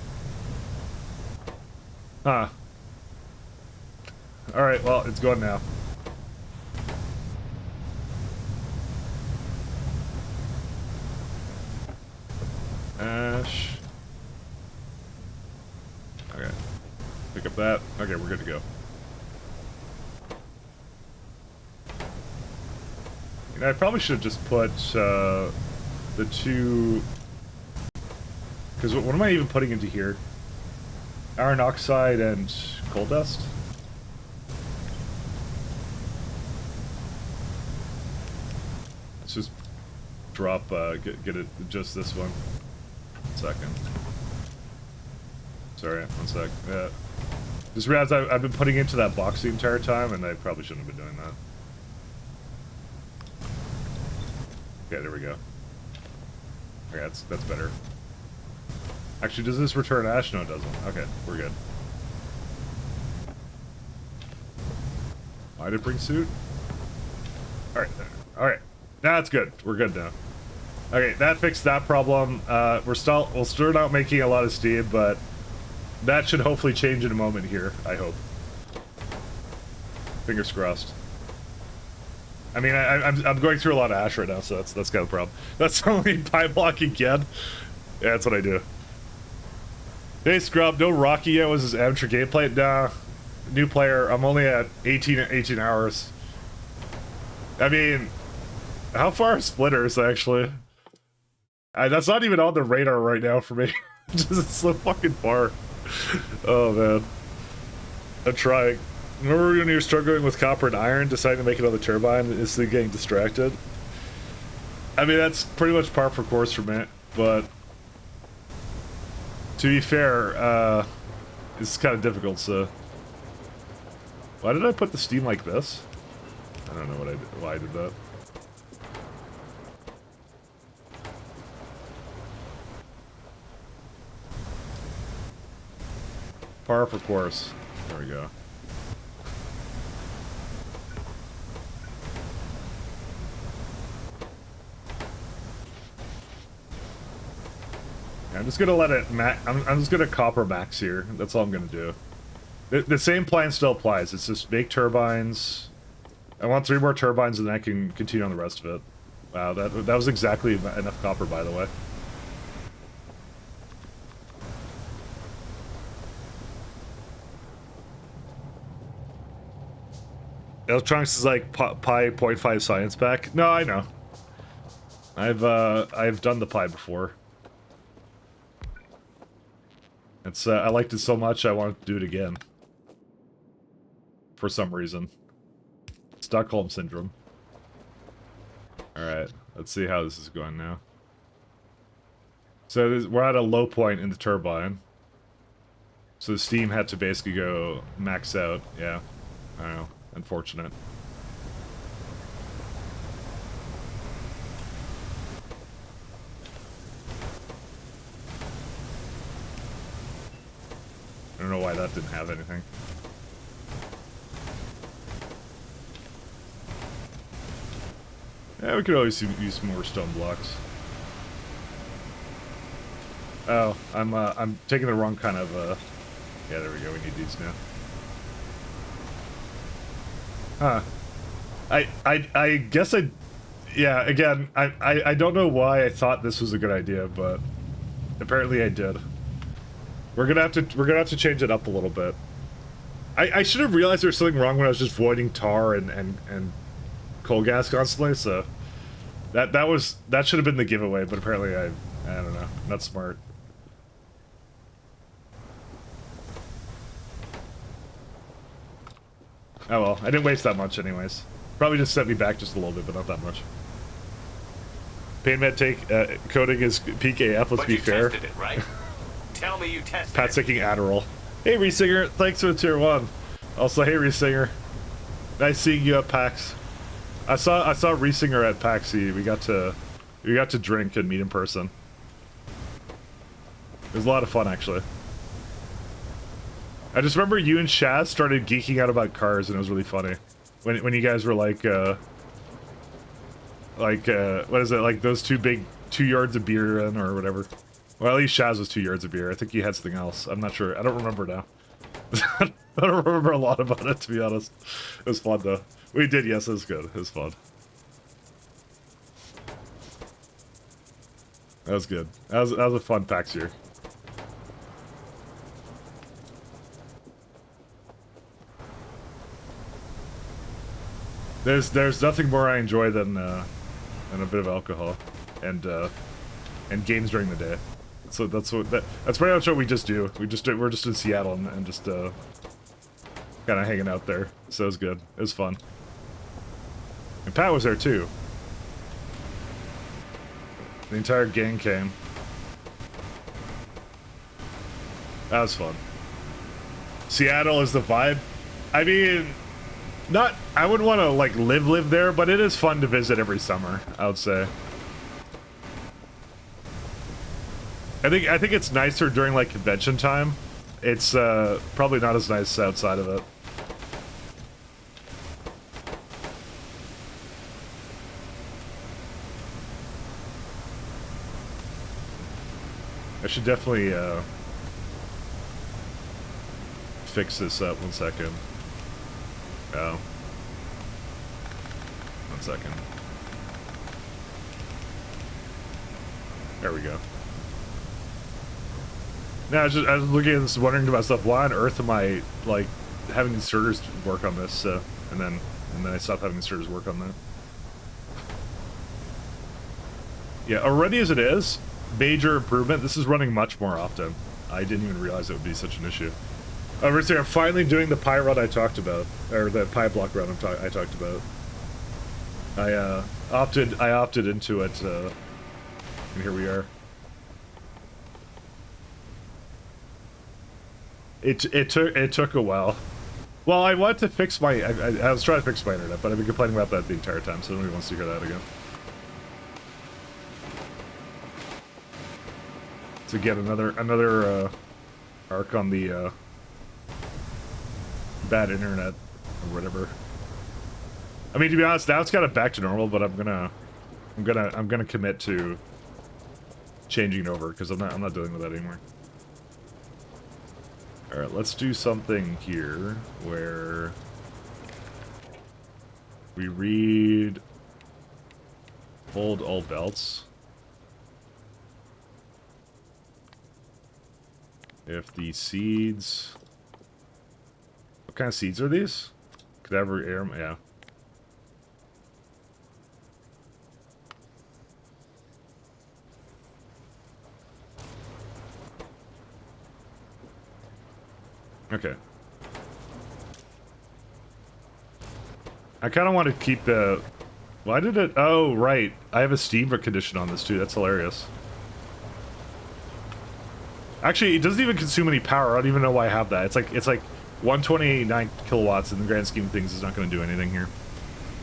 Huh. Alright, well, it's going now. Ash. Okay. Pick up that. Okay, we're good to go. You know, I probably should have just put the two... Because what am I even putting into here? Iron oxide and coal dust? Let's just drop, get it, just this one. 1 second. Sorry, 1 sec. Yeah. Just realized I've been putting into that box the entire time, and I probably shouldn't have been doing that. Okay, there we go. Okay, that's better. Actually, does this return ash? No, it doesn't. Okay, we're good. Why did it bring suit? Alright, alright. That's good. We're good now. Okay, that fixed that problem. We'll start out making a lot of steam, but that should hopefully change in a moment here, I hope. Fingers crossed. I mean, I'm going through a lot of ash right now, so that's kind of a problem. That's only Pyblock again. Yeah, that's what I do. Hey, Scrub, no Rocky yet was his amateur gameplay? Nah, new player. I'm only at 18 hours. I mean, how far are Splitters, actually? That's not even on the radar right now for me. It's so fucking far. Oh, man. I'm trying. Remember when you were struggling with copper and iron, deciding to make another turbine, and instantly getting distracted? I mean, that's pretty much par for course for me, but... To be fair, it's kind of difficult, so... Why did I put the steam like this? I don't know why I did that. Par for course. There we go. I'm just gonna let it I'm just gonna copper max here. That's all I'm gonna do. The same plan still applies. It's just make turbines. I want 3 more turbines and then I can continue on the rest of it. Wow, that was exactly enough copper, by the way. Electronics is like Pi 0.5 science back. No, I know. I've done the Pi before. It's I liked it so much I wanted to do it again. For some reason. Stockholm Syndrome. Alright, let's see how this is going now. So we're at a low point in the turbine. So the steam had to basically go max out. Yeah, I don't know. Unfortunate. I don't know why that didn't have anything. Yeah, we could always use more stone blocks. Oh, I'm taking the wrong kind of, yeah, there we go, we need these now. Huh. I guess yeah, again, I don't know why I thought this was a good idea, but apparently I did. We're gonna have to change it up a little bit. I should have realized there was something wrong when I was just voiding tar and coal gas constantly, so that should have been the giveaway, but apparently I don't know, not smart. Oh well, I didn't waste that much anyways. Probably just set me back just a little bit, but not that much. Pain med take coding is peak AF, let's be fair.
Tested it, right? Tell me you tested
Pat's taking Adderall. Hey Resinger, thanks for the tier 1. Also, hey Resinger. Nice seeing you at PAX. I saw Resinger at PAX. We got to drink and meet in person. It was a lot of fun actually. I just remember you and Shaz started geeking out about cars, and it was really funny. When you guys were like, what is it, like those 2 yards of beer in, or whatever. Well, at least Shaz was 2 yards of beer. I think he had something else. I'm not sure. I don't remember now. I don't remember a lot about it, to be honest. It was fun, though. We did, yes, it was good. It was fun. That was good. That was a fun PAX year. There's nothing more I enjoy than a bit of alcohol and games during the day. So that's pretty much what we just do. We're just in Seattle and just kind of hanging out there. So it was good. It was fun. And Pat was there too. The entire gang came. That was fun. Seattle is the vibe. I mean, I wouldn't want to like live there, but it is fun to visit every summer, I would say. I think it's nicer during like convention time. It's probably not as nice outside of it. I should definitely fix this up. 1 second. Oh. 1 second. There we go. Now I was looking at this, wondering to myself, why on earth am I like having the inserters work on this? And then I stopped having the inserters work on that. Yeah, already as it is, major improvement. This is running much more often. I didn't even realize it would be such an issue. I'm finally doing the Pi run I talked about, or the Pyblock run I talked about. I opted into it, and here we are. It took a while. Well, I wanted to fix my I was trying to fix my internet, but I've been complaining about that the entire time, so nobody wants to hear that again. To get another arc on the bad internet or whatever. I mean, to be honest, now it's kind of back to normal, but I'm gonna commit to changing it over because I'm not dealing with that anymore. All right, let's do something here where we read hold all belts. If the seeds, what kind of seeds are these? Cadaver air, yeah. Okay. I kind of want to keep the... Why did it... Oh, right. I have a Steam condition on this, too. That's hilarious. Actually, it doesn't even consume any power. I don't even know why I have that. It's like 129 kilowatts in the grand scheme of things is not going to do anything here.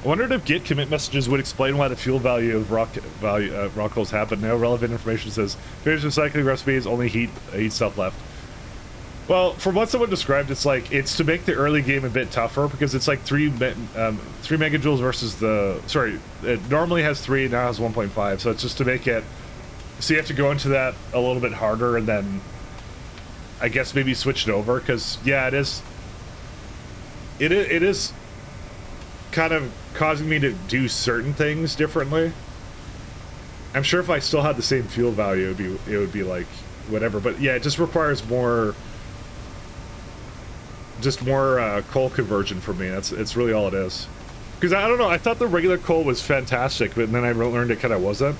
I wondered if Git commit messages would explain why the fuel value of rock holes happen. No relevant information says finish recycling recipes, only heat stuff left. Well, from what someone described, it's like it's to make the early game a bit tougher because it's like 3 megajoules versus the... Sorry, it normally has 3, now has 1.5, so it's just to make it... So you have to go into that a little bit harder and then I guess maybe switch it over because, yeah, it is kind of causing me to do certain things differently. I'm sure if I still had the same fuel value, it would be like whatever, but yeah, it just requires more coal conversion for me. It's really all it is. Because I don't know, I thought the regular coal was fantastic, but then I learned it kind of wasn't.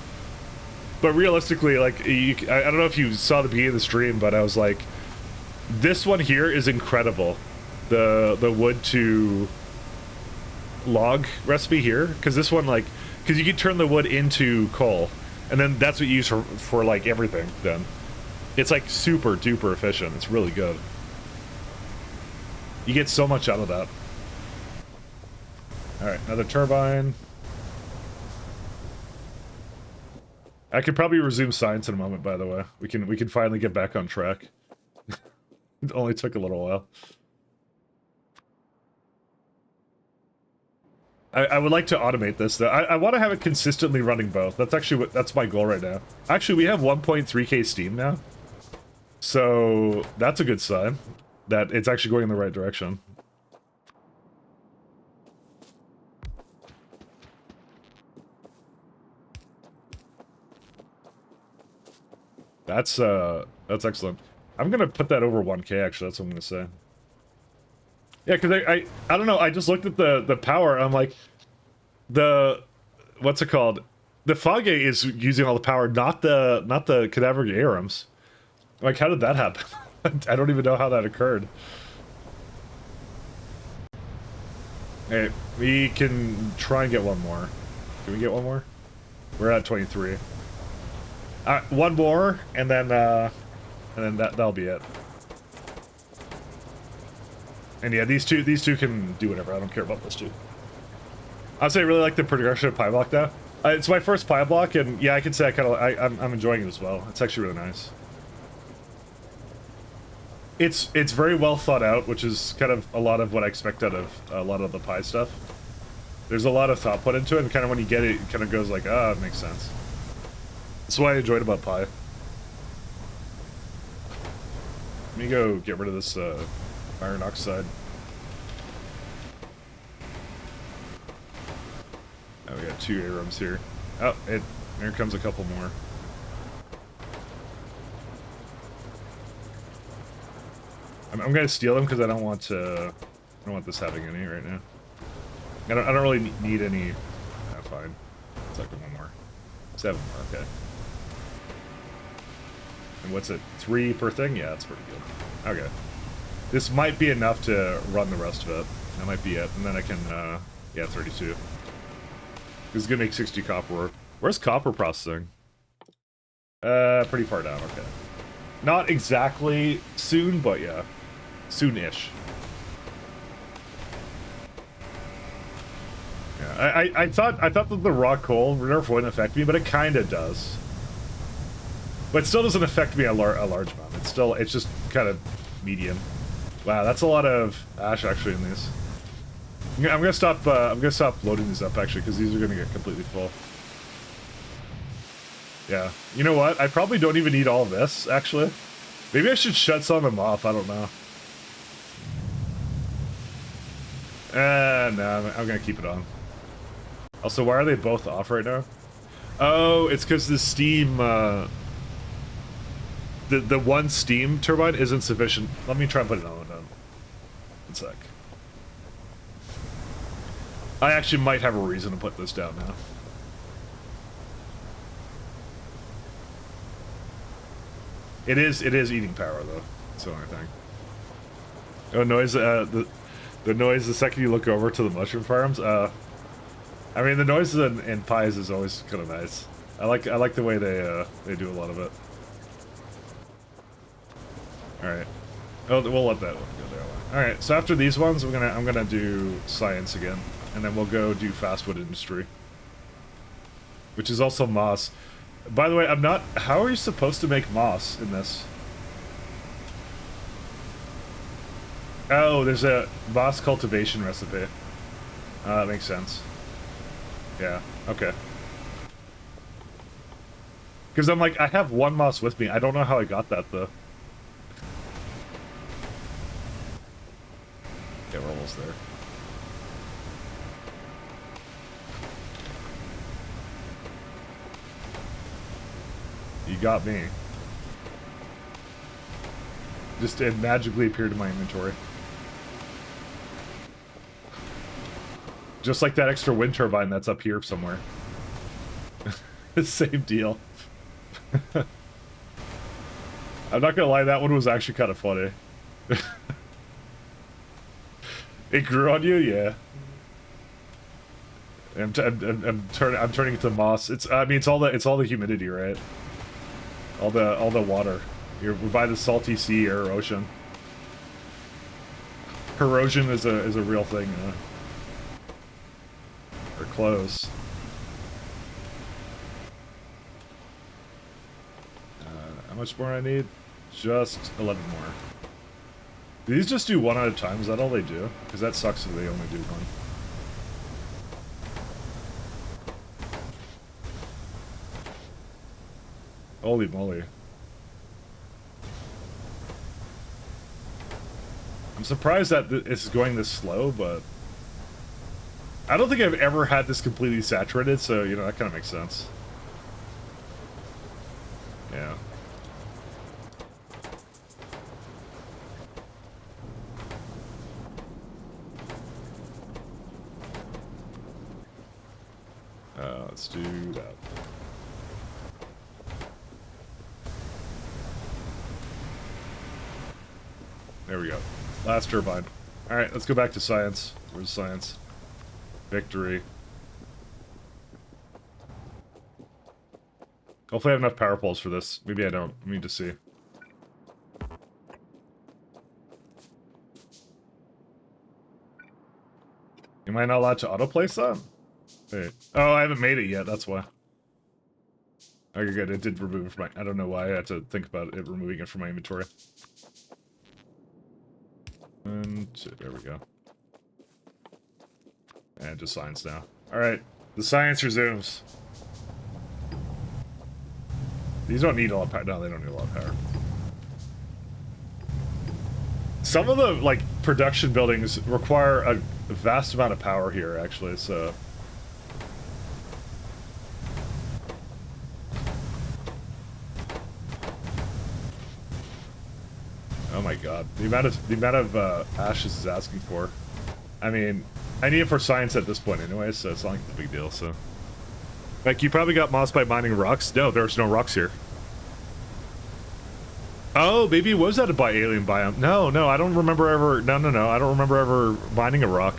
But realistically, like, I don't know if you saw the beginning of the stream, but I was like, this one here is incredible. The wood to log recipe here, because this one, like, because you can turn the wood into coal, and then that's what you use for like everything. Then it's like super duper efficient. It's really good. You get so much out of that. All right, another turbine. I could probably resume science in a moment, by the way. We can finally get back on track. It only took a little while. I would like to automate this, though. I want to have it consistently running both. That's actually that's my goal right now. Actually, we have 1.3k Steam now. So that's a good sign that it's actually going in the right direction. That's excellent. I'm gonna put that over 1k, actually. That's what I'm gonna say. Yeah, because I don't know. I just looked at the power. And I'm like, what's it called? The Fage is using all the power, not the Cadaver Arams. Like, how did that happen? I don't even know how that occurred. Hey, we can try and get one more. Can we get one more? We're at 23. One more, and then that'll be it. And yeah, these two can do whatever. I don't care about those two. I'd say I really like the progression of Pyblock though. It's my first Pyblock, and yeah, I can say I'm enjoying it as well. It's actually really nice. It's very well thought out, which is kind of a lot of what I expect out of a lot of the Py stuff. There's a lot of thought put into it, and kind of when you get it, it kind of goes like, ah, it makes sense. That's what I enjoyed about Pi. Let me go get rid of this iron oxide. Oh, we got 2 Arams here. Oh, here comes a couple more. I'm gonna steal them because I don't want this having any right now. I don't really need any. Fine. It's like 1 more. 7 more. Okay. And what's it? 3 per thing? Yeah, that's pretty good. Okay. This might be enough to run the rest of it. That might be it. And then I can, yeah, 32. This is gonna make 60 copper ore. Where's copper processing? Pretty far down, okay. Not exactly soon, but yeah. Soon-ish. Yeah, I thought that the raw coal nerf wouldn't affect me, but it kinda does. But it still doesn't affect me a large amount. It's just kind of medium. Wow, that's a lot of ash actually in these. I'm gonna stop loading these up actually because these are gonna get completely full. Yeah. You know what? I probably don't even need all of this, actually. Maybe I should shut some of them off. I don't know. No, I'm gonna keep it on. Also, why are they both off right now? Oh, it's because the steam, the one steam turbine isn't sufficient. Let me try and put it on. One sec. I actually might have a reason to put this down now. It is eating power though. That's the only thing. Oh, noise! The noise the second you look over to the mushroom farms. I mean the noises in pies is always kind of nice. I like the way they do a lot of it. All right. Oh, we'll let that one go there. All right. So after these ones, I'm gonna do science again, and then we'll go do fast wood industry, which is also moss. By the way, I'm not... How are you supposed to make moss in this? Oh, there's a moss cultivation recipe. That makes sense. Yeah, okay. Because I'm like, I have one moss with me. I don't know how I got that, though. Okay, we're almost there. You got me. Just it magically appeared in my inventory. Just like that extra wind turbine that's up here somewhere. Same deal. I'm not gonna lie, that one was actually kind of funny. It grew on you, yeah. I'm turning into moss. I mean it's all the humidity, right? All the water. We're by the salty sea or ocean. Corrosion is a real thing. Or close. How much more I need? Just 11 more. Do these just do one at a time? Is that all they do? Because that sucks if they only do one. Holy moly. I'm surprised that it's going this slow, but... I don't think I've ever had this completely saturated, so, you know, that kind of makes sense. Yeah. Let's do that. There we go. Last turbine. Alright, let's go back to science. Where's science? Victory. Hopefully I have enough power poles for this. Maybe I don't. I need to see. Am I not allowed to auto-place that? Wait. Oh, I haven't made it yet, that's why. Okay, good. It did remove it from my... I don't know why I had to think about it removing it from my inventory. And there we go. And just science now. Alright, the science resumes. These don't need a lot of power. No, they don't need a lot of power. Some of the, like, production buildings require a vast amount of power here, actually, so... Oh my god. The amount of ashes is asking for. I mean, I need it for science at this point anyway, so it's not like a big deal, so... Like, you probably got moss by mining rocks? No, there's no rocks here. Oh, maybe it was out of by alien biome. No, I don't remember ever... No, I don't remember ever mining a rock.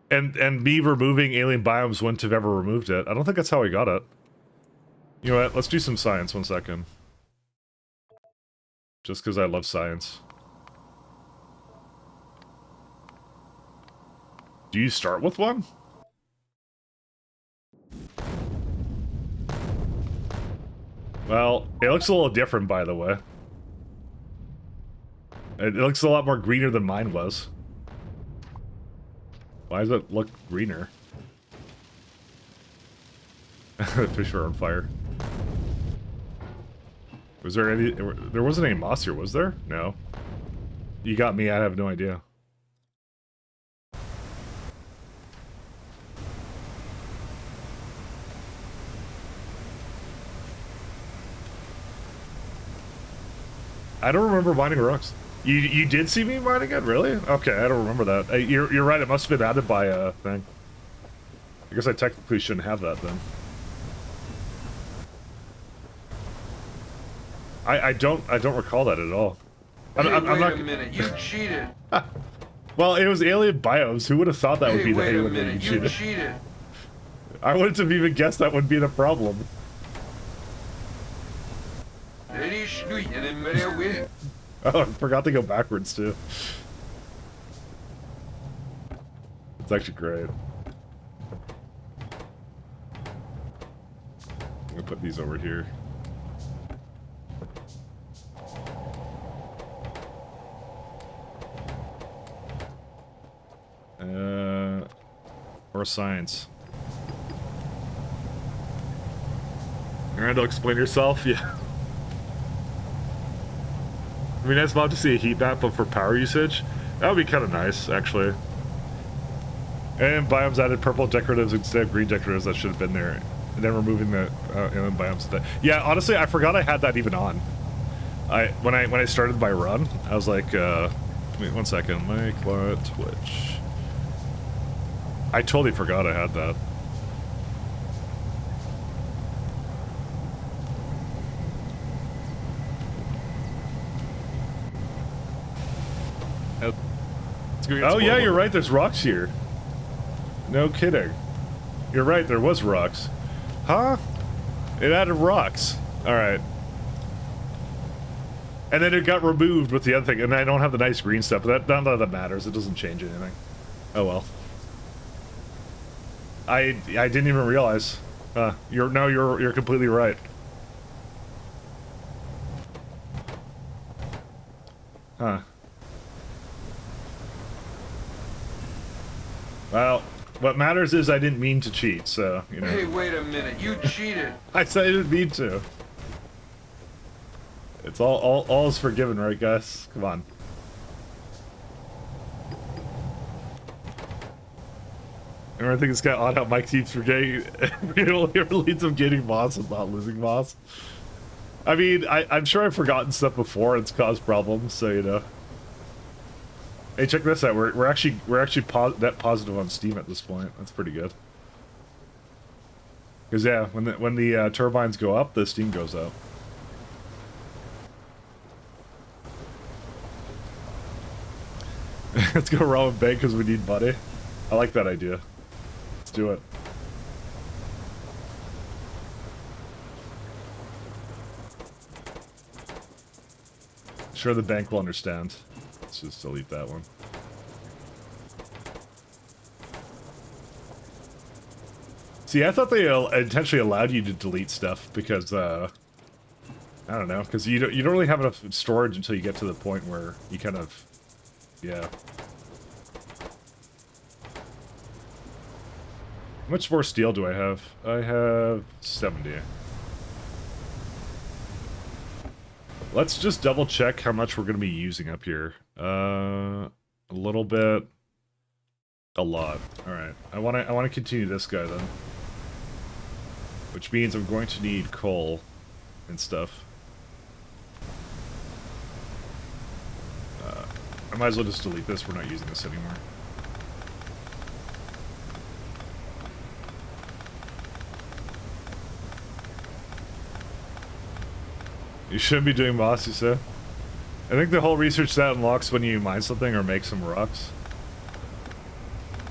And me removing alien biomes wouldn't have ever removed it. I don't think that's how I got it. You know what? Let's do some science, 1 second. Just because I love science. Do you start with one? Well, it looks a little different, by the way. It looks a lot more greener than mine was. Why does it look greener? The fish are on fire. Was there any... There wasn't any moss here, was there? No. You got me, I have no idea. I don't remember mining rocks. You did see me mining it? Really? Okay, I don't remember that. You're right, it must have been added by a thing. I guess I technically shouldn't have that then. I don't recall that at all.
Hey,
I'm
wait
not...
a minute, you cheated.
Well, it was alien biomes. Who would have thought that would be the
Wait a
alien
minute,
that you
you
cheated?
cheated.
I wouldn't have even guessed that would be the problem. Oh, I forgot to go backwards too. It's actually great. I'm gonna put these over here. Or science. Randall, explain yourself? Yeah. I mean, I'd love to see a heat map, but for power usage, that would be kind of nice, actually. And biomes added purple decoratives instead of green decoratives that should have been there. And then removing the alien biomes. Yeah, honestly, I forgot I had that even on. When I started my run, I was like, wait 1 second, Mike, what, Twitch? I totally forgot I had that. Oh yeah, you're right, there's rocks here. No kidding. You're right, there was rocks. Huh? It added rocks. Alright. And then it got removed with the other thing, and I don't have the nice green stuff, but none of that matters, it doesn't change anything. Oh well. I didn't even realize. You're completely right. Huh. Well, what matters is I didn't mean to cheat, so, you know.
Hey, wait a minute, you cheated.
I said I didn't mean to. It's all is forgiven, right, guys? Come on. Remember, I think it's kind of odd how Mike keeps forgetting. It only leads him getting moss and not losing moss. I mean, I'm sure I've forgotten stuff before. It's caused problems, so you know. Hey, check this out. We're actually net positive on Steam at this point. That's pretty good. Because yeah, when the turbines go up, the Steam goes up. Let's go rob a bank because we need money. I like that idea. Let's do it. Sure, the bank will understand. Let's just delete that one. See, I thought they intentionally allowed you to delete stuff because, I don't know, because you don't really have enough storage until you get to the point where you kind of, yeah. How much more steel do I have? I have 70. Let's just double check how much we're going to be using up here. A little bit. A lot. Alright. I wanna continue this guy then. Which means I'm going to need coal and stuff. I might as well just delete this. We're not using this anymore. You shouldn't be doing moss, you said? I think the whole research that unlocks when you mine something or make some rocks.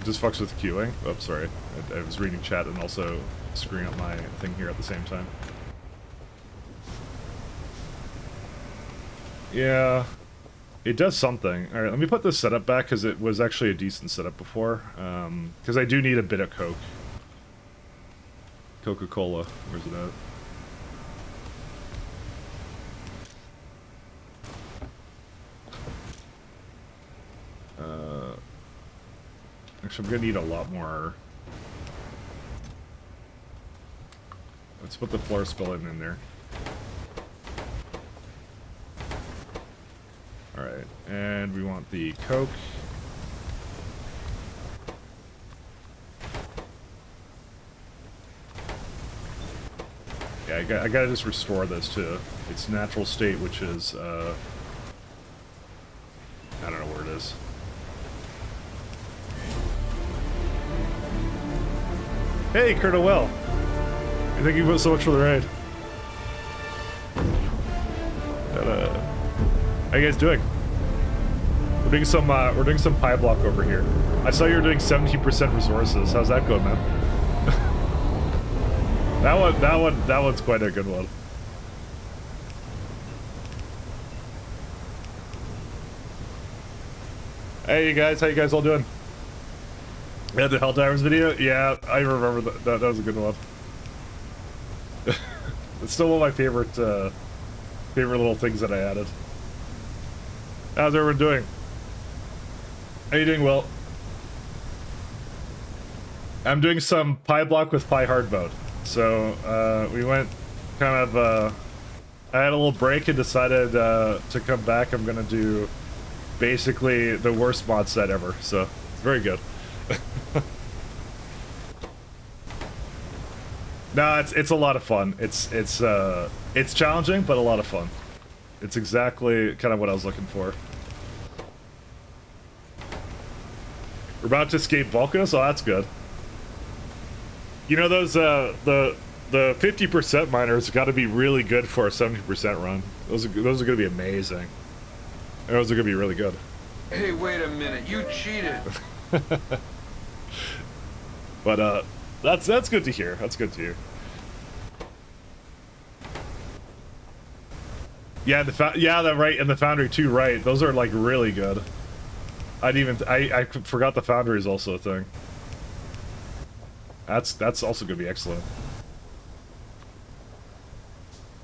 It just fucks with queuing. Oh, sorry. I was reading chat and also screwing up my thing here at the same time. Yeah. It does something. Alright, let me put this setup back because it was actually a decent setup before. Because I do need a bit of Coke. Coca-Cola. Where's it at? Actually, I'm gonna need a lot more. Let's put the floor spilling in there. Alright, and we want the Coke. Yeah, I gotta just restore this to its natural state, which is, I don't know where it is. Hey, Colonel Well! Thank you so much for the raid. How you guys doing? We're doing some Pyblock over here. I saw you were doing 17% resources. How's that going, man? that one's quite a good one. Hey, you guys, how you guys all doing? We had the Helldivers video? Yeah, I remember that was a good one. It's still one of my favorite little things that I added. How's everyone doing? How you doing, Will? I'm doing some Pyblock with PyHard mode. So, we went kind of, I had a little break and decided to come back. I'm gonna do basically the worst mod set ever, so it's very good. No, it's a lot of fun. It's challenging, but a lot of fun. It's exactly kind of what I was looking for. We're about to escape Vulcanus? Oh, that's good. You know, those, the 50% miners got to be really good for a 70% run. Those are going to be amazing. Those are going to be really good.
Hey, wait a minute. You cheated.
But, that's good to hear. That's good to hear. Yeah, that right, and the Foundry too, right. Those are, like, really good. I forgot the Foundry is also a thing. That's also gonna be excellent.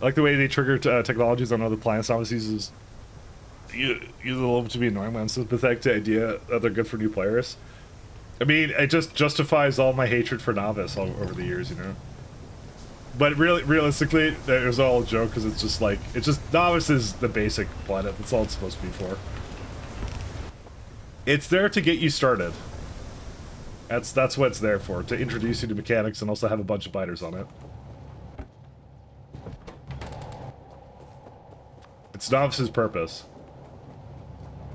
I like the way they trigger technologies on other planets. Obviously, uses a little to be annoying, but I'm sympathetic to the idea that they're good for new players. I mean, it just justifies all my hatred for Novice over the years, you know. But really, realistically, it was all a joke because it's just Novice is the basic planet. That's all it's supposed to be for. It's there to get you started. That's what it's there for, to introduce you to mechanics and also have a bunch of biters on it. It's Novice's purpose.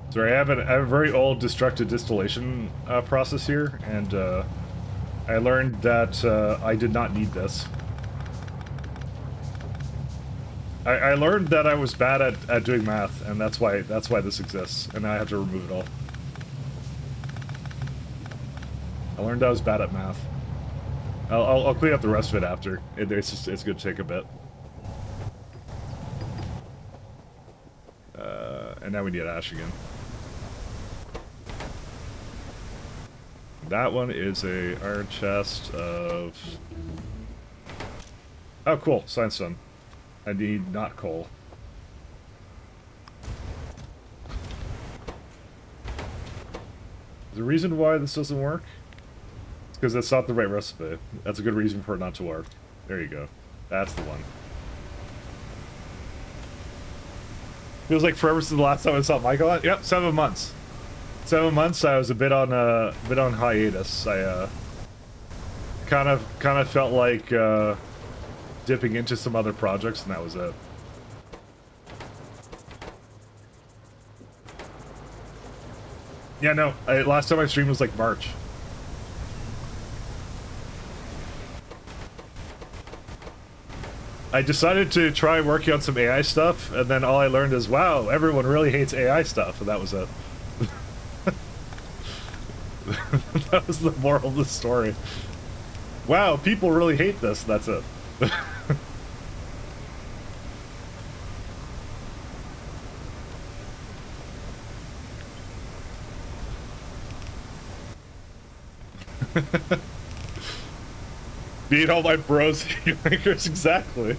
So I have a very old destructive distillation process here, and I learned that I did not need this. I learned that I was bad at doing math, and that's why this exists, and now I have to remove it all. I learned I was bad at math. I'll clean up the rest of it after. It's gonna take a bit. And now we need ash again. That one is a iron chest of... Oh, cool. Sandstone. I need not coal. The reason why this doesn't work? It's because that's not the right recipe. That's a good reason for it not to work. There you go. That's the one. Feels like forever since the last time I saw Michael on. Yep, 7 months. 7 months. I was a bit on hiatus. I kind of felt like dipping into some other projects, and that was it. Yeah, no. Last time I streamed was like March. I decided to try working on some AI stuff, and then all I learned is, wow, everyone really hates AI stuff, and that was it. That was the moral of the story. Wow, people really hate this, that's it. Beat all my bros makers, exactly.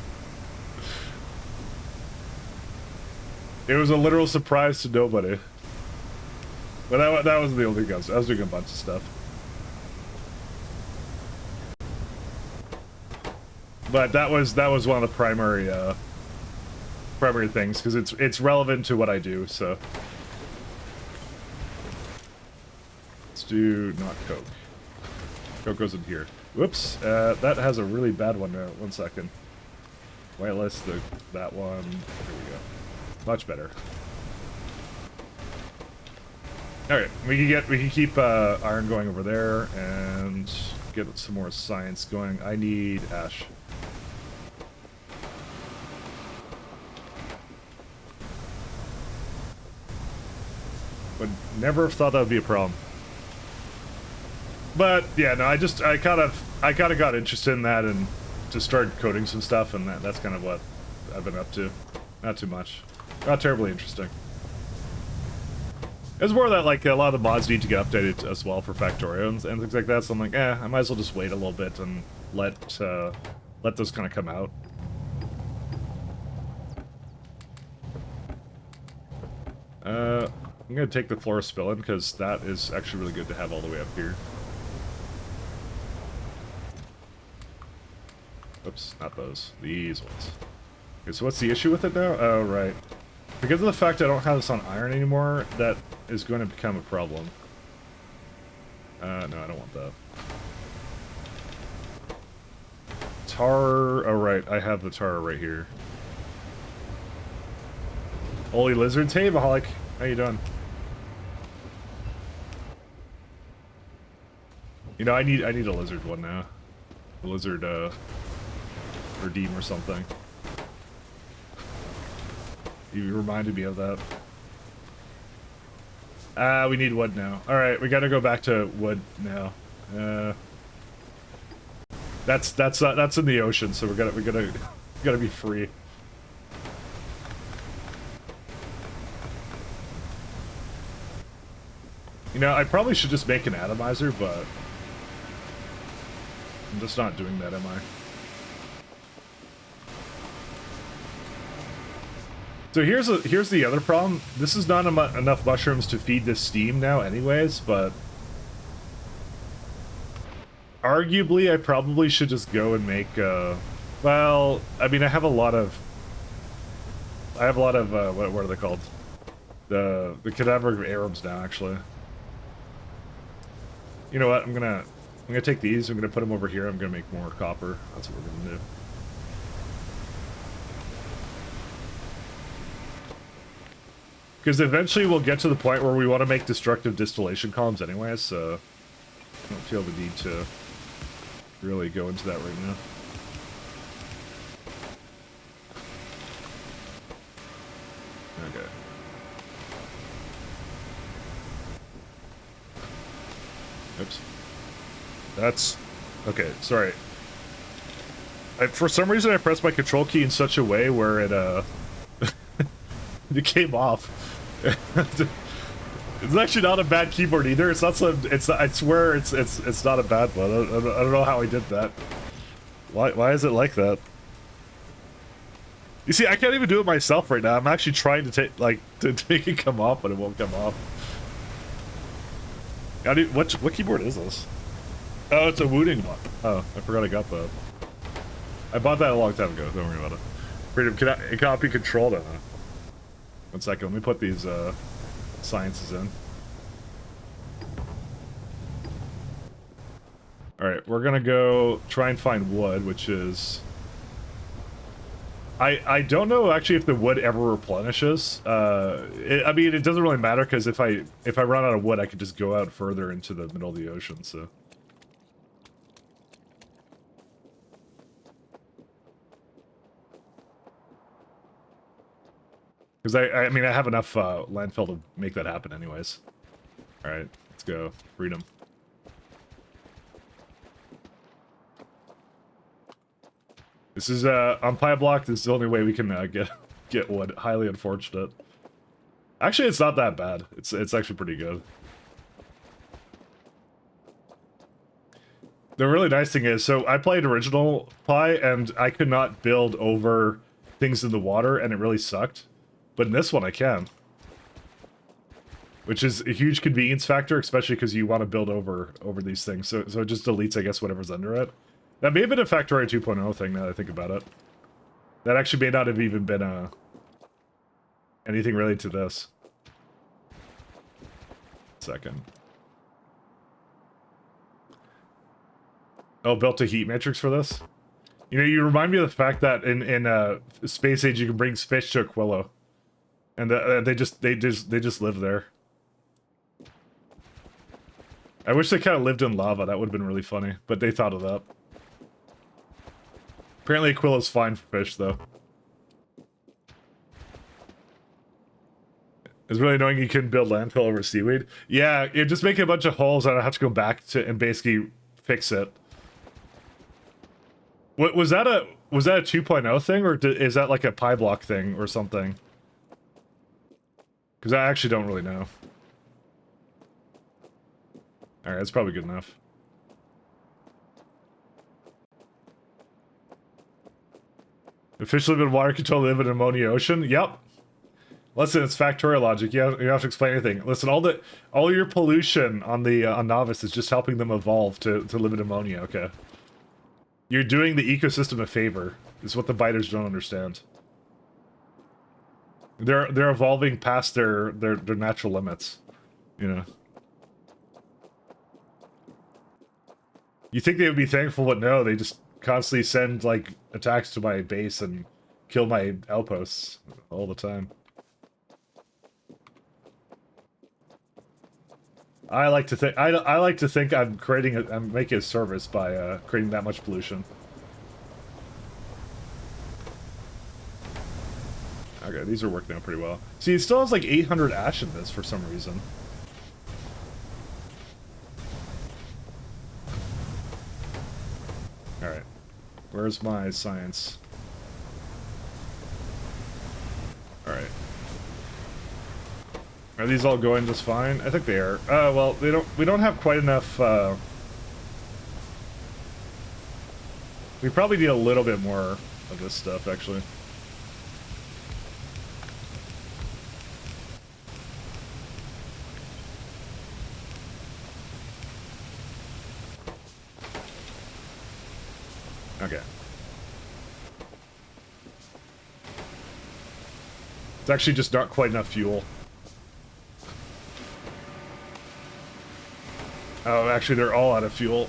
It was a literal surprise to nobody. But that wasn't the only thing I was doing a bunch of stuff. But that was one of the primary primary things because it's relevant to what I do. So let's do not Coke. Coke goes in here. Whoops, that has a really bad one now. 1 second. Whitelist that one. There we go. Much better. All right, we can keep iron going over there and get some more science going. I need ash. Would never have thought that would be a problem. But yeah, no, I kind of got interested in that and just started coding some stuff, and that's kind of what I've been up to. Not too much. Not terribly interesting. It's more that like a lot of the mods need to get updated as well for Factorio and things like that. So I'm like, I might as well just wait a little bit and let those kind of come out. I'm gonna take the Florispillin because that is actually really good to have all the way up here. Oops, not those. These ones. Okay, so what's the issue with it now? Oh, right. Because of the fact I don't have this on iron anymore, that is going to become a problem. No, I don't want that. Tar... Oh, right. I have the tar right here. Holy lizards. Hey, Mahalik. How you doing? You know, I need a lizard one now. A lizard, redeem or something. You reminded me of that. We need wood now. Alright, we gotta go back to wood now. That's in the ocean, so we gotta be free. You know, I probably should just make an atomizer, but I'm just not doing that, am I? So here's the other problem. This is not enough mushrooms to feed this steam now anyways, but arguably I probably should just go and make well, I mean I have a lot of what are they called? The cadaver Arabs now actually. You know what? I'm gonna take these, I'm gonna put them over here, I'm gonna make more copper. That's what we're gonna do. Because eventually we'll get to the point where we want to make destructive distillation columns anyway, so I don't feel the need to really go into that right now. Okay. Oops. That's... Okay, sorry. For some reason I pressed my control key in such a way where it, it came off. It's actually not a bad keyboard either. It's not some. It's. I swear, it's not a bad one. I don't know how I did that. Why is it like that? You see, I can't even do it myself right now. I'm actually trying to to make it come off, but it won't come off. What keyboard is this? Oh, it's a Wooting one. Oh, I forgot I got that. I bought that a long time ago. Don't worry about it. Freedom, it cannot be controlled. 1 second, let me put these sciences in. Alright, we're gonna go try and find wood, which is... I don't know actually if the wood ever replenishes. I mean, it doesn't really matter because if I run out of wood, I could just go out further into the middle of the ocean, so... Because I mean, I have enough landfill to make that happen anyways. Alright, let's go. Freedom. This is, on Pyblock, this is the only way we can get wood. Highly unfortunate. Actually, it's not that bad. It's actually pretty good. The really nice thing is, so I played original Pi, and I could not build over things in the water, and it really sucked. But in this one, I can. Which is a huge convenience factor, especially because you want to build over these things. So it just deletes, I guess, whatever's under it. That may have been a Factorio 2.0 thing, now that I think about it. That actually may not have even been anything related to this. Second. Oh, built a heat matrix for this? You know, you remind me of the fact that in Space Age you can bring fish to Aquilo. And they just live there. I wish they kind of lived in lava. That would have been really funny. But they thought of that. Apparently Aquilo's fine for fish, though. It's really annoying you couldn't build landfill over seaweed. Yeah, you just make a bunch of holes and I have to go back to and basically fix it. What was that a 2.0 thing, or is that like a Pyblock thing or something? Because I actually don't really know. Alright, that's probably good enough. Officially been water control live in an ammonia ocean? Yep. Listen, it's factorial logic. You don't have to explain anything. Listen, all your pollution on the on Novice is just helping them evolve to live in ammonia, okay? You're doing the ecosystem a favor. Is what the biters don't understand. They're evolving past their natural limits, you know. You think they would be thankful, but no, they just constantly send like attacks to my base and kill my outposts all the time. I like to think I'm making a service by creating that much pollution. Okay, these are working out pretty well. See, it still has like 800 ash in this for some reason. Alright. Where's my science? Alright. Are these all going just fine? I think they are. Well, we don't have quite enough, we probably need a little bit more of this stuff, actually. Okay. It's actually just not quite enough fuel. Oh, actually, they're all out of fuel.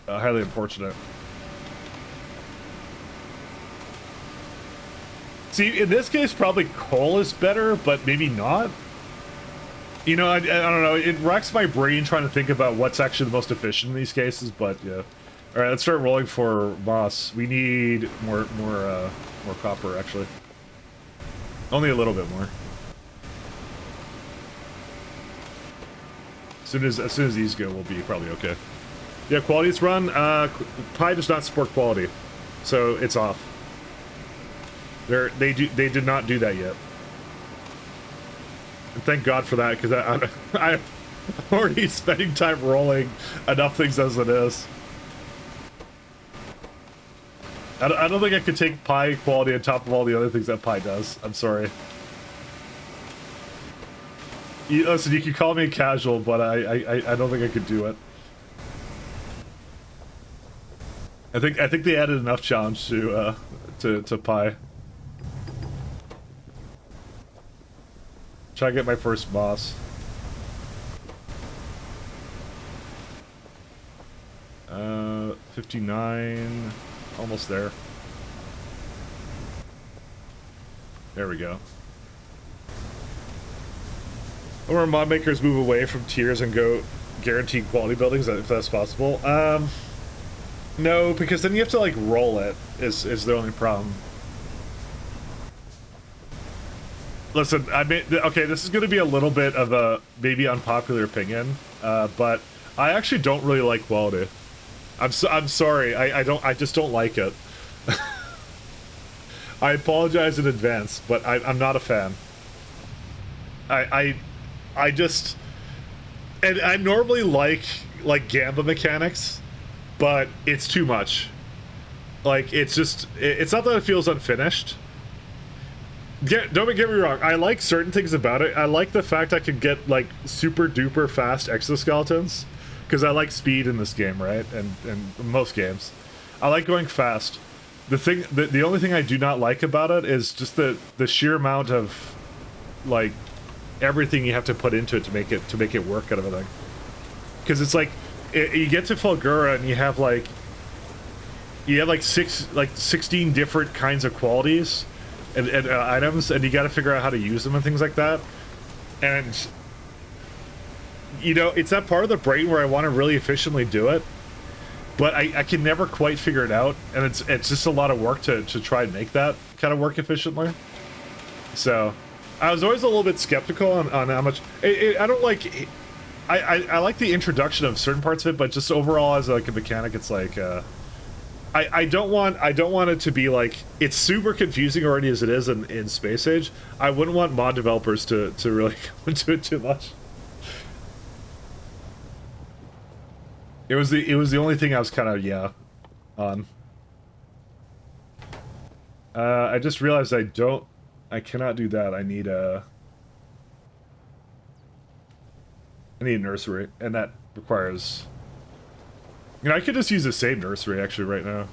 Highly unfortunate. See, in this case, probably coal is better, but maybe not. You know, I don't know. It wrecks my brain trying to think about what's actually the most efficient in these cases, but yeah. All right, let's start rolling for moss. We need more copper, actually. Only a little bit more. As soon as these go, we'll be probably okay. Yeah, quality's run. Pi does not support quality, so it's off. They did not do that yet. And thank God for that, because I'm already spending time rolling enough things as it is. I don't think I could take Pi quality on top of all the other things that Pi does. I'm sorry. Listen, you can call me casual, but I don't think I could do it. I think they added enough challenge to Pi. Try to get my first boss. 59, almost there. There we go. Or mod makers move away from tiers and go guaranteed quality buildings if that's possible. No, because then you have to like roll it is the only problem. Listen, I mean, okay, this is going to be a little bit of a maybe unpopular opinion, but I actually don't really like quality. I'm sorry, I just don't like it. I apologize in advance, but I'm not a fan. I just, and I normally like Gamba mechanics, but it's too much. Like, it's just, it's not that it feels unfinished. Don't get me wrong, I like certain things about it. I like the fact I could get, like, super duper fast exoskeletons, because I like speed in this game, right? And in most games. I like going fast. The only thing I do not like about it is just the sheer amount of like everything you have to put into it to make it work and everything. Because it's like you get to Fulgura and you have like 16 different kinds of qualities and items, and you got to figure out how to use them and things like that. And you know, it's that part of the brain where I want to really efficiently do it, but I can never quite figure it out, and it's just a lot of work to try and make that kind of work efficiently. So I was always a little bit skeptical on how much I don't like. I like the introduction of certain parts of it, but just overall as like a mechanic, it's like I don't want it to be like it's super confusing already as it is in Space Age. I wouldn't want mod developers to really go into it too much. It was the only thing I was kind of on. I just realized I cannot do that. I need a nursery, and that requires. You know, I could just use the same nursery actually right now.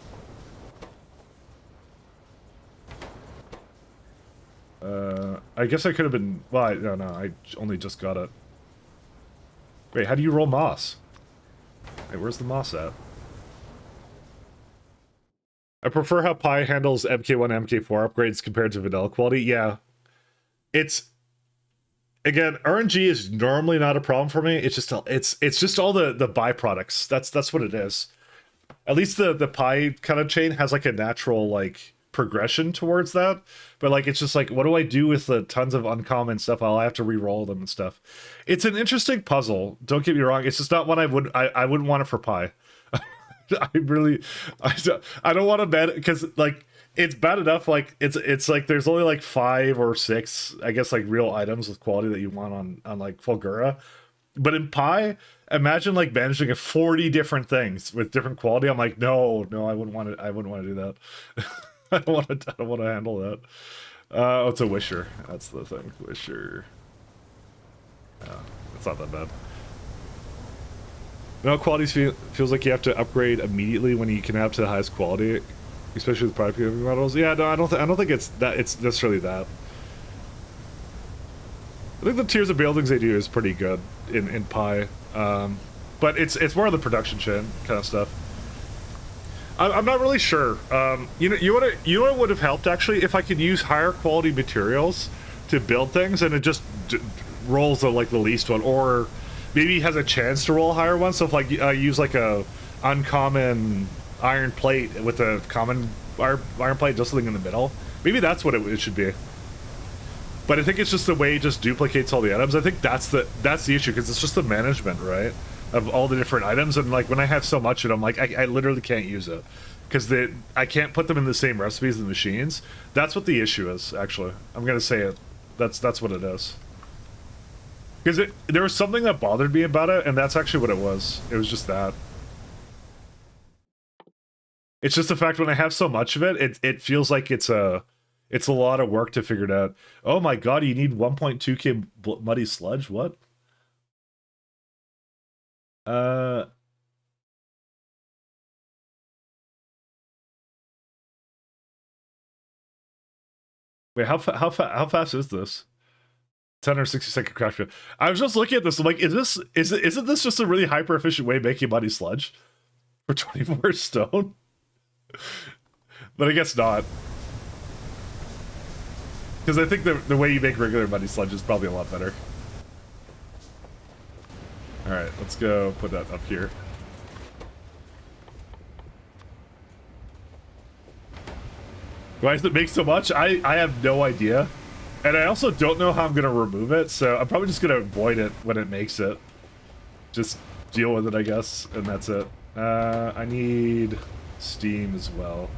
I guess I could have been. Well, no, I only just got it. Wait, how do you roll moss? Wait, where's the moss at? I prefer how Pi handles MK1, MK4 upgrades compared to vanilla quality. Yeah, it's. Again, RNG is normally not a problem for me. It's just all the byproducts. That's what it is. At least the Pi kind of chain has like a natural like progression towards that. But like it's just like, what do I do with the tons of uncommon stuff? I'll have to re-roll them and stuff. It's an interesting puzzle. Don't get me wrong. It's just not what I wouldn't want it for Pi. I don't want to bet because like. It's bad enough, like, it's like there's only like 5 or 6, I guess, like, real items with quality that you want on like, Fulgura. But in Pi, imagine, like, managing 40 different things with different quality. I'm like, no, I wouldn't want to do that. I don't want to handle that. Oh, it's a Wisher. That's the thing. Wisher. It's not that bad. No, quality feels like you have to upgrade immediately when you can have to the highest quality. Especially with product models. Yeah, no, I don't think it's necessarily that. I think the tiers of buildings they do is pretty good in Pi. But it's more of the production chain kind of stuff. I'm not really sure. You know what would have helped actually if I could use higher quality materials to build things, and it just rolls the least one, or maybe has a chance to roll a higher one. So if like I use like a uncommon iron plate with a common iron plate, just something in the middle. Maybe that's what it should be. But I think it's just the way it just duplicates all the items. I think that's the issue, because it's just the management, right, of all the different items. And like when I have so much of it, I'm like I literally can't use it because I can't put them in the same recipes as the machines. That's what the issue is. Actually, I'm gonna say it. That's what it is. Because there was something that bothered me about it, and that's actually what it was. It was just that. It's just the fact when I have so much of it, it feels like it's a lot of work to figure it out. Oh my god, you need 1.2k muddy sludge? What? Wait, how fast is this? 10 or 60 second crash. I was just looking at this. I'm like, isn't this just a really hyper efficient way of making muddy sludge for 24 stone? But I guess not. Because I think the way you make regular muddy sludge is probably a lot better. Alright, let's go put that up here. Why does it make so much? I have no idea. And I also don't know how I'm going to remove it, so I'm probably just going to avoid it when it makes it. Just deal with it, I guess, and that's it. I need steam as well.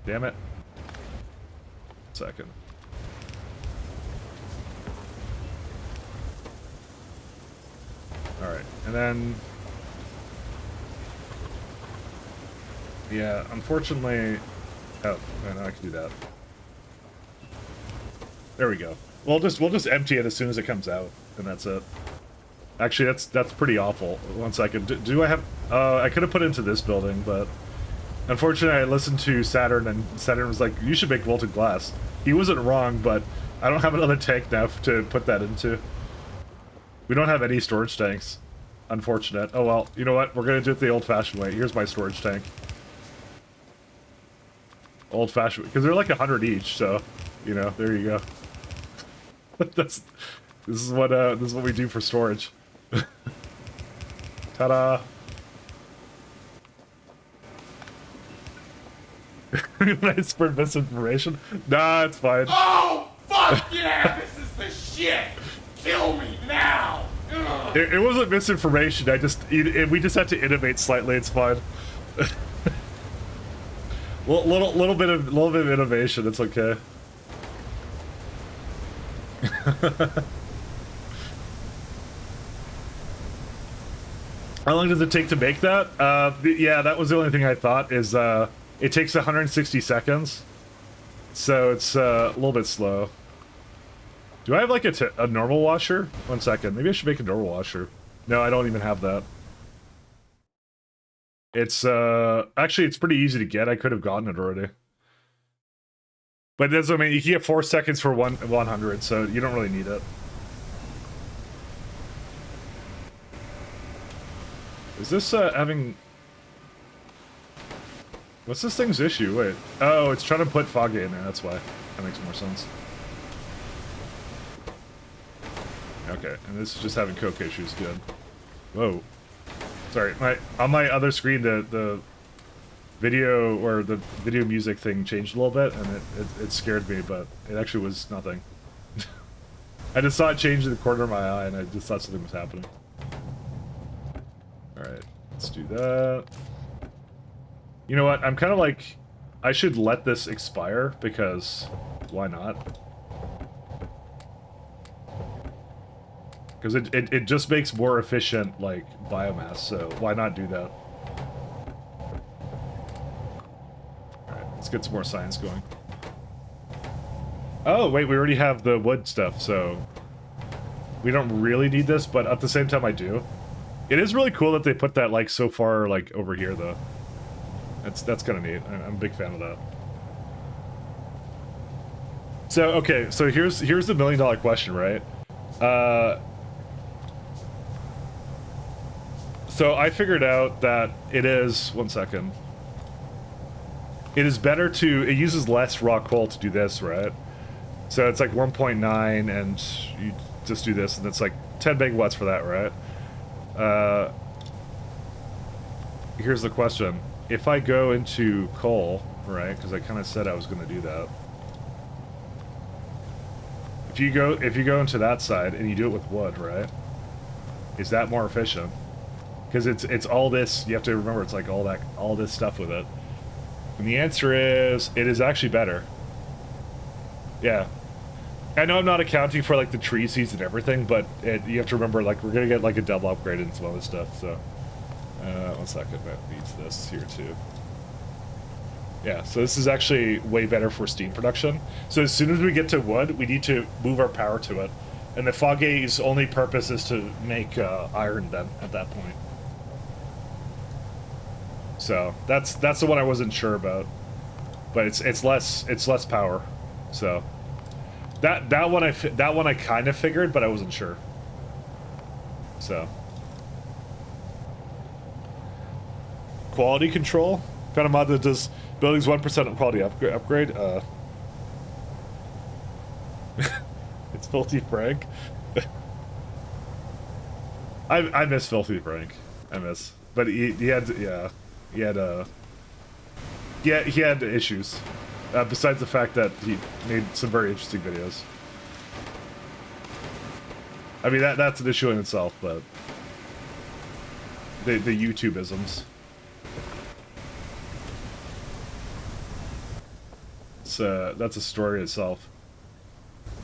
Damn it. Second. Alright, and then... yeah, unfortunately... oh, no, I can do that. There we go. We'll just empty it as soon as it comes out, and that's it. Actually, that's pretty awful. 1 second. Do I have... I could have put it into this building, but... Unfortunately, I listened to Saturn, and Saturn was like, you should make molten glass. He wasn't wrong, but I don't have another tank now to put that into. We don't have any storage tanks. Unfortunate. Oh well, you know what? We're gonna do it the old-fashioned way. Here's my storage tank. Old-fashioned, because they're like 100 each, so, you know, there you go. This is what we do for storage. Ta-da! I spread misinformation? Nah, it's fine.
Oh, fuck yeah! This is the shit! Kill me now!
It wasn't misinformation. We just had to innovate slightly. It's fine. little bit of innovation. It's okay. How long does it take to make that? Yeah, that was the only thing I thought. Is it takes 160 seconds, so it's a little bit slow. Do I have like a normal washer? 1 second. Maybe I should make a normal washer. No, I don't even have that. It's actually it's pretty easy to get. I could have gotten it already. But that's, I mean, you can get 4 seconds for 100, so you don't really need it. Is this having... What's this thing's issue? Wait. Oh, it's trying to put Foggy in there, that's why. That makes more sense. Okay, and this is just having coke issues. Good. Whoa. Sorry, on my other screen, the video or the video music thing changed a little bit, and it scared me, but it actually was nothing. I just saw it change in the corner of my eye, and I just thought something was happening. All right, let's do that. You know what? I'm kind of like, I should let this expire because why not? Because it just makes more efficient, like, biomass, so why not do that? Alright, let's get some more science going. Oh, wait, we already have the wood stuff, so... We don't really need this, but at the same time I do. It is really cool that they put that, like, so far, like, over here, though. That's kind of neat. I'm a big fan of that. So, okay, so here's the $1 million question, right? So I figured out that it is, 1 second. It is better to, it uses less raw coal to do this, right? So it's like 1.9 and you just do this and it's like 10 megawatts for that, right? Here's the question. If I go into coal, right, because I kind of said I was going to do that. If you go into that side and you do it with wood, right? Is that more efficient? Because it's all this, you have to remember it's like all this stuff with it. And the answer is, it is actually better. Yeah. I know I'm not accounting for like the tree seeds and everything, but you have to remember like we're gonna get like a double upgrade and some other stuff, so. 1 second, that beats this here too. Yeah, so this is actually way better for steam production. So as soon as we get to wood, we need to move our power to it. And the Foggy's only purpose is to make iron then, at that point. So that's the one I wasn't sure about, but it's less power. So that one I kind of figured, but I wasn't sure. So quality control, found a mod that does buildings 1% quality upgrade. It's Filthy Frank. I miss Filthy Frank. But he had, yeah. He had issues. Besides the fact that he made some very interesting videos. I mean, that's an issue in itself, but the YouTube-isms. That's a story itself.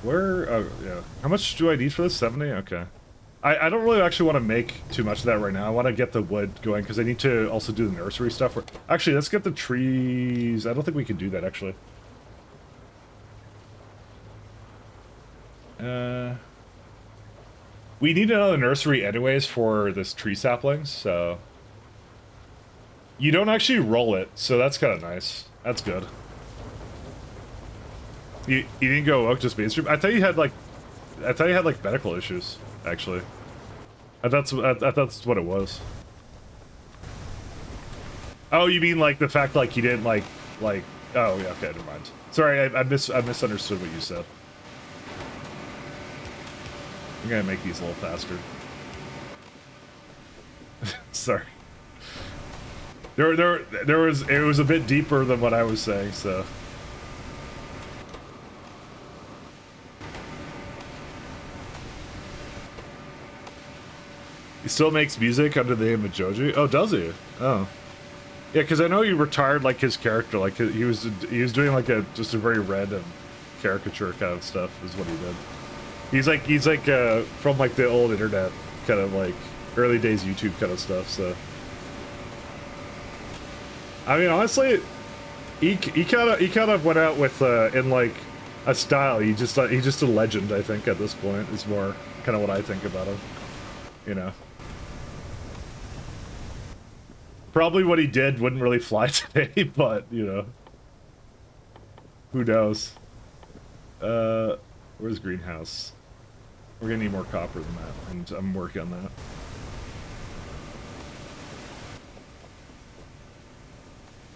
Where? Oh, yeah. How much do I need for this? 70? Okay. I don't really actually want to make too much of that right now. I want to get the wood going, because I need to also do the nursery stuff. Actually, let's get the trees. I don't think we can do that, actually. We need another nursery anyways for this tree saplings, so... You don't actually roll it, so that's kind of nice. That's good. You didn't go oak just mainstream? I thought you had like medical issues, actually. I thought that's what it was. Oh, you mean like the fact like you didn't like oh yeah, okay, never mind. Sorry, I misunderstood what you said. I'm gonna make these a little faster. Sorry. It was a bit deeper than what I was saying, so. He still makes music under the name of Joji? Oh, does he? Oh. Yeah, because I know he retired like his character, like he was doing like just a very random caricature kind of stuff is what he did. He's like from like the old internet kind of like early days YouTube kind of stuff, so. I mean, honestly, he kind of went out with in like a style. He's just a legend. I think at this point is more kind of what I think about him. You know, probably what he did wouldn't really fly today, but you know, who knows? Where's greenhouse? We're gonna need more copper than that, and I'm working on that.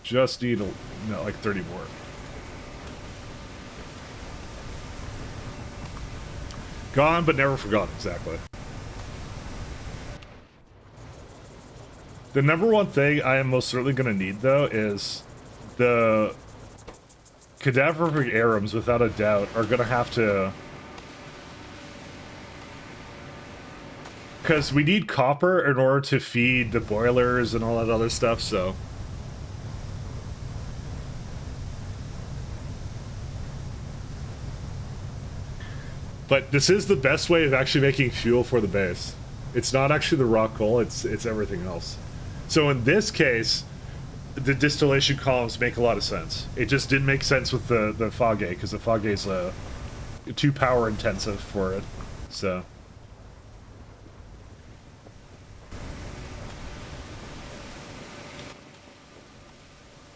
Just need like 30 more. Gone but never forgotten, exactly. The number one thing I am most certainly going to need, though, is the cadaveric arums, without a doubt, are going to have to... Because we need copper in order to feed the boilers and all that other stuff, so... But this is the best way of actually making fuel for the base. It's not actually the rock coal, it's everything else. So in this case, the distillation columns make a lot of sense. It just didn't make sense with the Fogate, because the Fogate's too power intensive for it, so...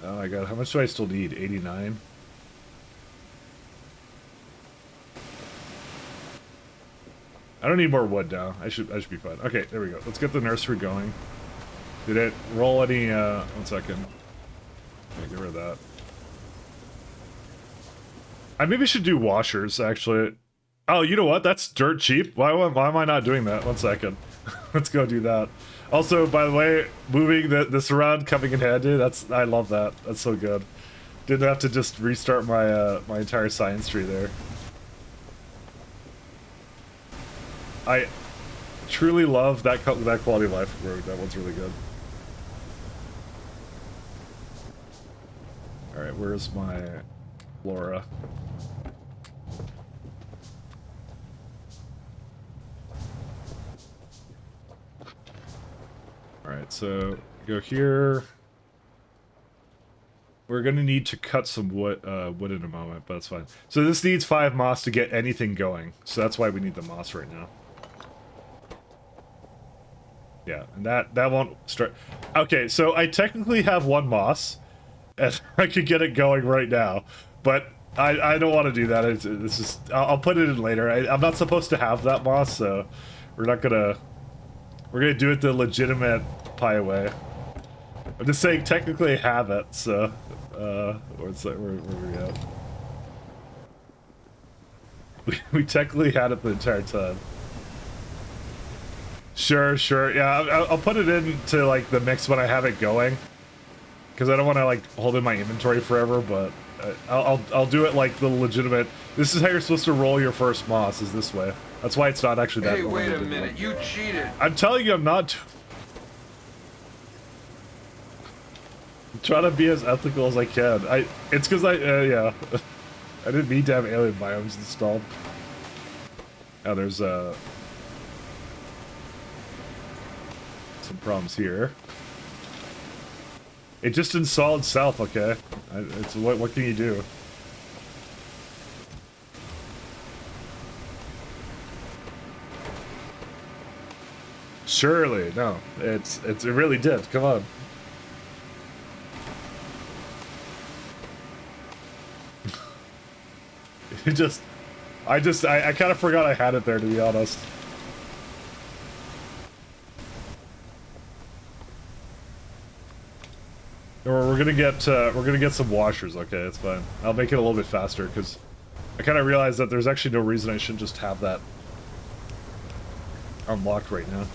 Oh my god, how much do I still need? 89? I don't need more wood now. I should be fine. Okay, there we go. Let's get the nursery going. Did it roll any, 1 second. Okay, get rid of that. I maybe should do washers, actually. Oh, you know what? That's dirt cheap. Why am I not doing that? 1 second. Let's go do that. Also, by the way, moving this around, coming in handy, I love that. That's so good. Didn't have to just restart my, my entire science tree there. I truly love that quality of life road. That one's really good. All right, where's my flora? All right, so go here. We're gonna need to cut some wood in a moment, but that's fine. So this needs 5 moss to get anything going. So that's why we need the moss right now. Yeah, and that won't start. Okay, so I technically have 1 moss, and I could get it going right now, but I don't want to do that. It's just I'll put it in later. I'm not supposed to have that moss, so we're gonna do it the legitimate pie way. I'm just saying technically I have it, so where's that? Where are we at? We technically had it the entire time. Sure, yeah, I'll put it into, like, the mix when I have it going. Because I don't want to, like, hold in my inventory forever, but I'll do it, like, the legitimate... This is how you're supposed to roll your first moss, is this way. That's why it's not actually that...
Hey, wait a minute, you cheated!
I'm telling you, I'm not... I'm trying to be as ethical as I can. It's because yeah. I didn't need to have alien biomes installed. Oh, there's, some problems here. It just installed itself, okay? It's what can you do? Surely, no. It really did. Come on. It just, I kind of forgot I had it there, to be honest. We're gonna get some washers. Okay, it's fine. I'll make it a little bit faster because I kind of realized that there's actually no reason I shouldn't just have that unlocked right now.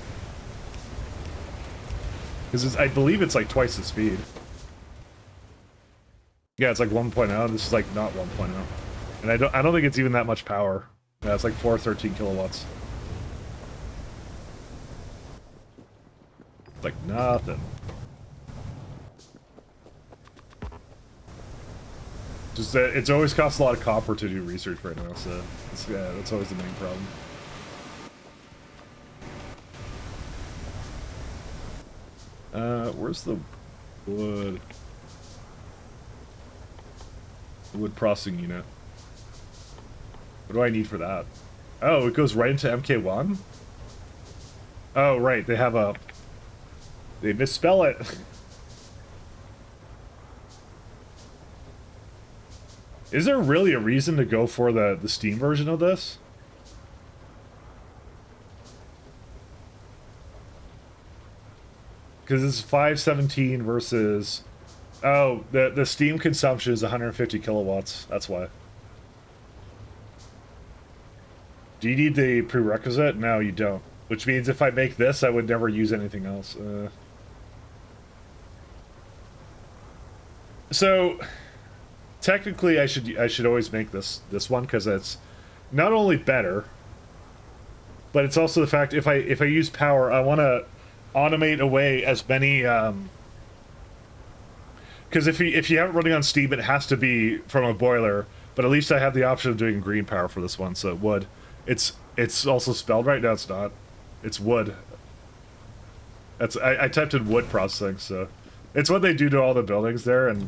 Because I believe it's like twice the speed. Yeah, it's like 1.0. This is like not 1.0, and I don't think it's even that much power. Yeah, it's like 413 kilowatts. It's like nothing. Just that it's always cost a lot of copper to do research right now, so yeah, that's always the main problem. Where's the wood? Wood processing unit. What do I need for that? Oh, it goes right into MK1? Oh, right, they have a... They misspell it. Is there really a reason to go for the Steam version of this? Because it's 517 versus... Oh, the Steam consumption is 150 kilowatts. That's why. Do you need the prerequisite? No, you don't. Which means if I make this, I would never use anything else. So... Technically, I should always make this one because it's not only better, but it's also the fact if I use power, I want to automate away as many. Because if you have it running on Steam, it has to be from a boiler. But at least I have the option of doing green power for this one, so it would. It's also spelled right now. It's not. It's wood. I typed in wood processing, so it's what they do to all the buildings there, and.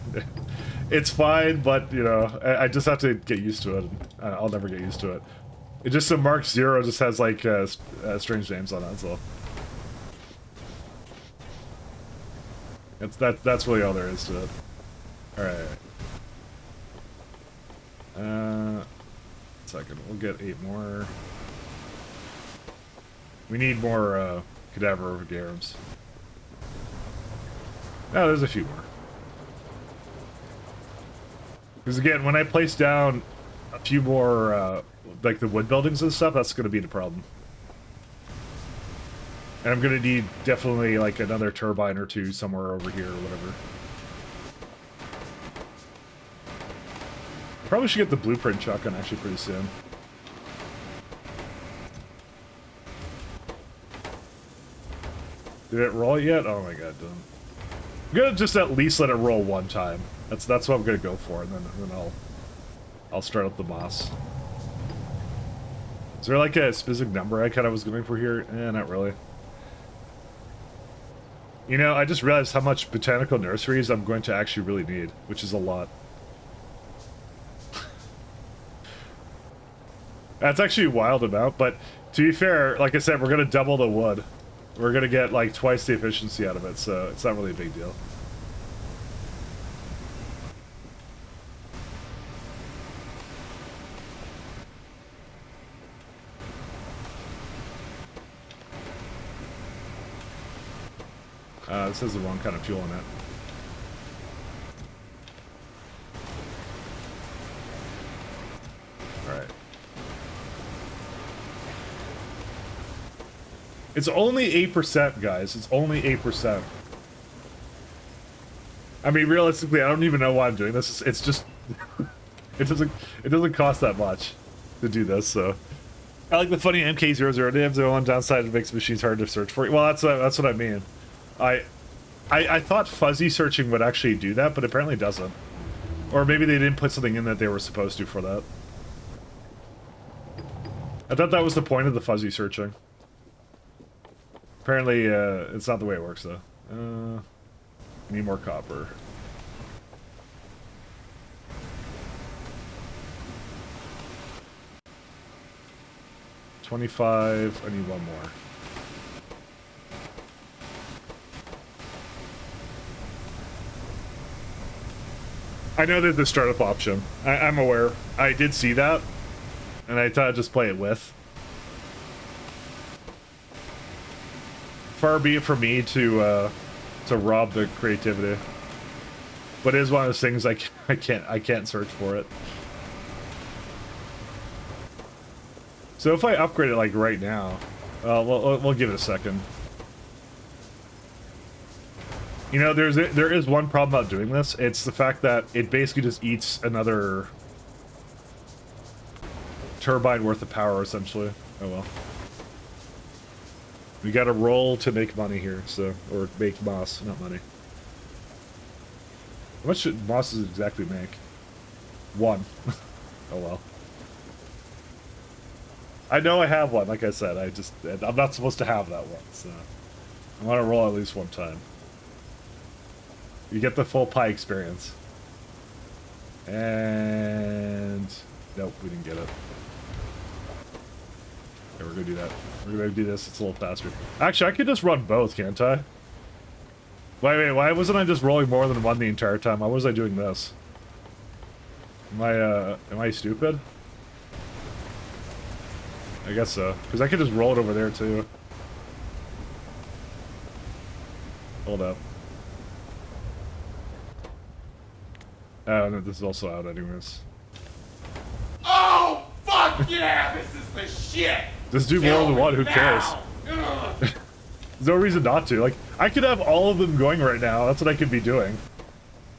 It's fine, but, you know, I just have to get used to it. I'll never get used to it. It just, so Mark Zero just has, like, strange names on it, so. That's really all there is to it. Alright. Second, we'll get 8 more. We need more, cadaver garums. Oh, there's a few more. Because again, when I place down a few more, like the wood buildings and stuff, that's going to be the problem. And I'm going to need definitely like another turbine or two somewhere over here or whatever. Probably should get the blueprint shotgun actually pretty soon. Did it roll yet? Oh my god, done. I'm going to just at least let it roll one time. That's what I'm gonna go for, and then I'll start up the boss. Is there like a specific number I kind of was going for here? Not really. You know, I just realized how much botanical nurseries I'm going to actually really need, which is a lot. That's actually a wild amount, but to be fair, like I said, we're gonna double the wood. We're gonna get like twice the efficiency out of it, so it's not really a big deal. This has the wrong kind of fuel in it. Alright. It's only 8%, guys. It's only 8%. I mean, realistically, I don't even know why I'm doing this. It's just... it doesn't cost that much to do this, so... I like the funny MK00. They have their own downside. It makes machines hard to search for. Well, that's what I mean. I thought fuzzy searching would actually do that, but apparently it doesn't. Or maybe they didn't put something in that they were supposed to for that. I thought that was the point of the fuzzy searching. Apparently, it's not the way it works, though. Need more copper. $25. I need one more. I know there's the startup option. I'm aware. I did see that, and I thought I'd just play it with. Far be it from me to rob the creativity, but it is one of those things I can't search for it. So if I upgrade it like right now, we'll give it a second. You know, there is one problem about doing this. It's the fact that it basically just eats another turbine worth of power, essentially. Oh well. We gotta roll to make money here, so, or make moss, not money. How much should mosses exactly make? 1. Oh well. I know I have one, like I said, I'm not supposed to have that one, so I want to roll at least one time. You get the full pie experience. And nope, we didn't get it. Okay, we're gonna do that. We're gonna do this, it's a little faster. Actually, I could just run both, can't I? Wait, why wasn't I just rolling more than one the entire time? Why was I doing this? Am I stupid? I guess so, because I could just roll it over there too. Hold up. Oh, no, this is also out anyways.
Oh, fuck yeah! This is the shit!
Just do more than one, who cares? There's no reason not to. Like, I could have all of them going right now. That's what I could be doing.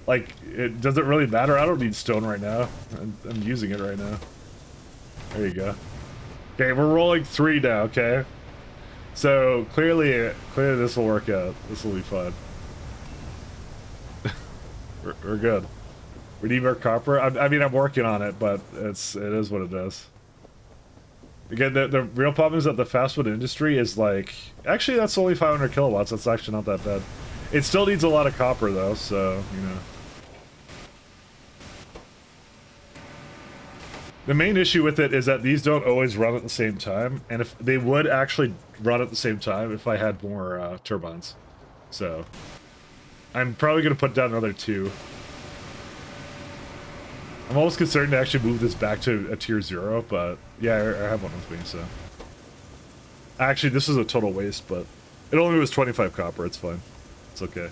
Like, it doesn't really matter. I don't need stone right now. I'm using it right now. There you go. Okay, we're rolling 3 now, okay? So, clearly this will work out. This will be fun. we're good. We need more copper. I mean, I'm working on it, but it is what it is. Again, the real problem is that the fast food industry is like... Actually, that's only 500 kilowatts. That's actually not that bad. It still needs a lot of copper, though, so, you know. The main issue with it is that these don't always run at the same time, and if they would actually run at the same time if I had more turbines. So, I'm probably going to put down another 2. I'm almost concerned to actually move this back to a tier 0, but yeah, I have one with me, so. Actually, this is a total waste, but it only was 25 copper, it's fine. It's okay.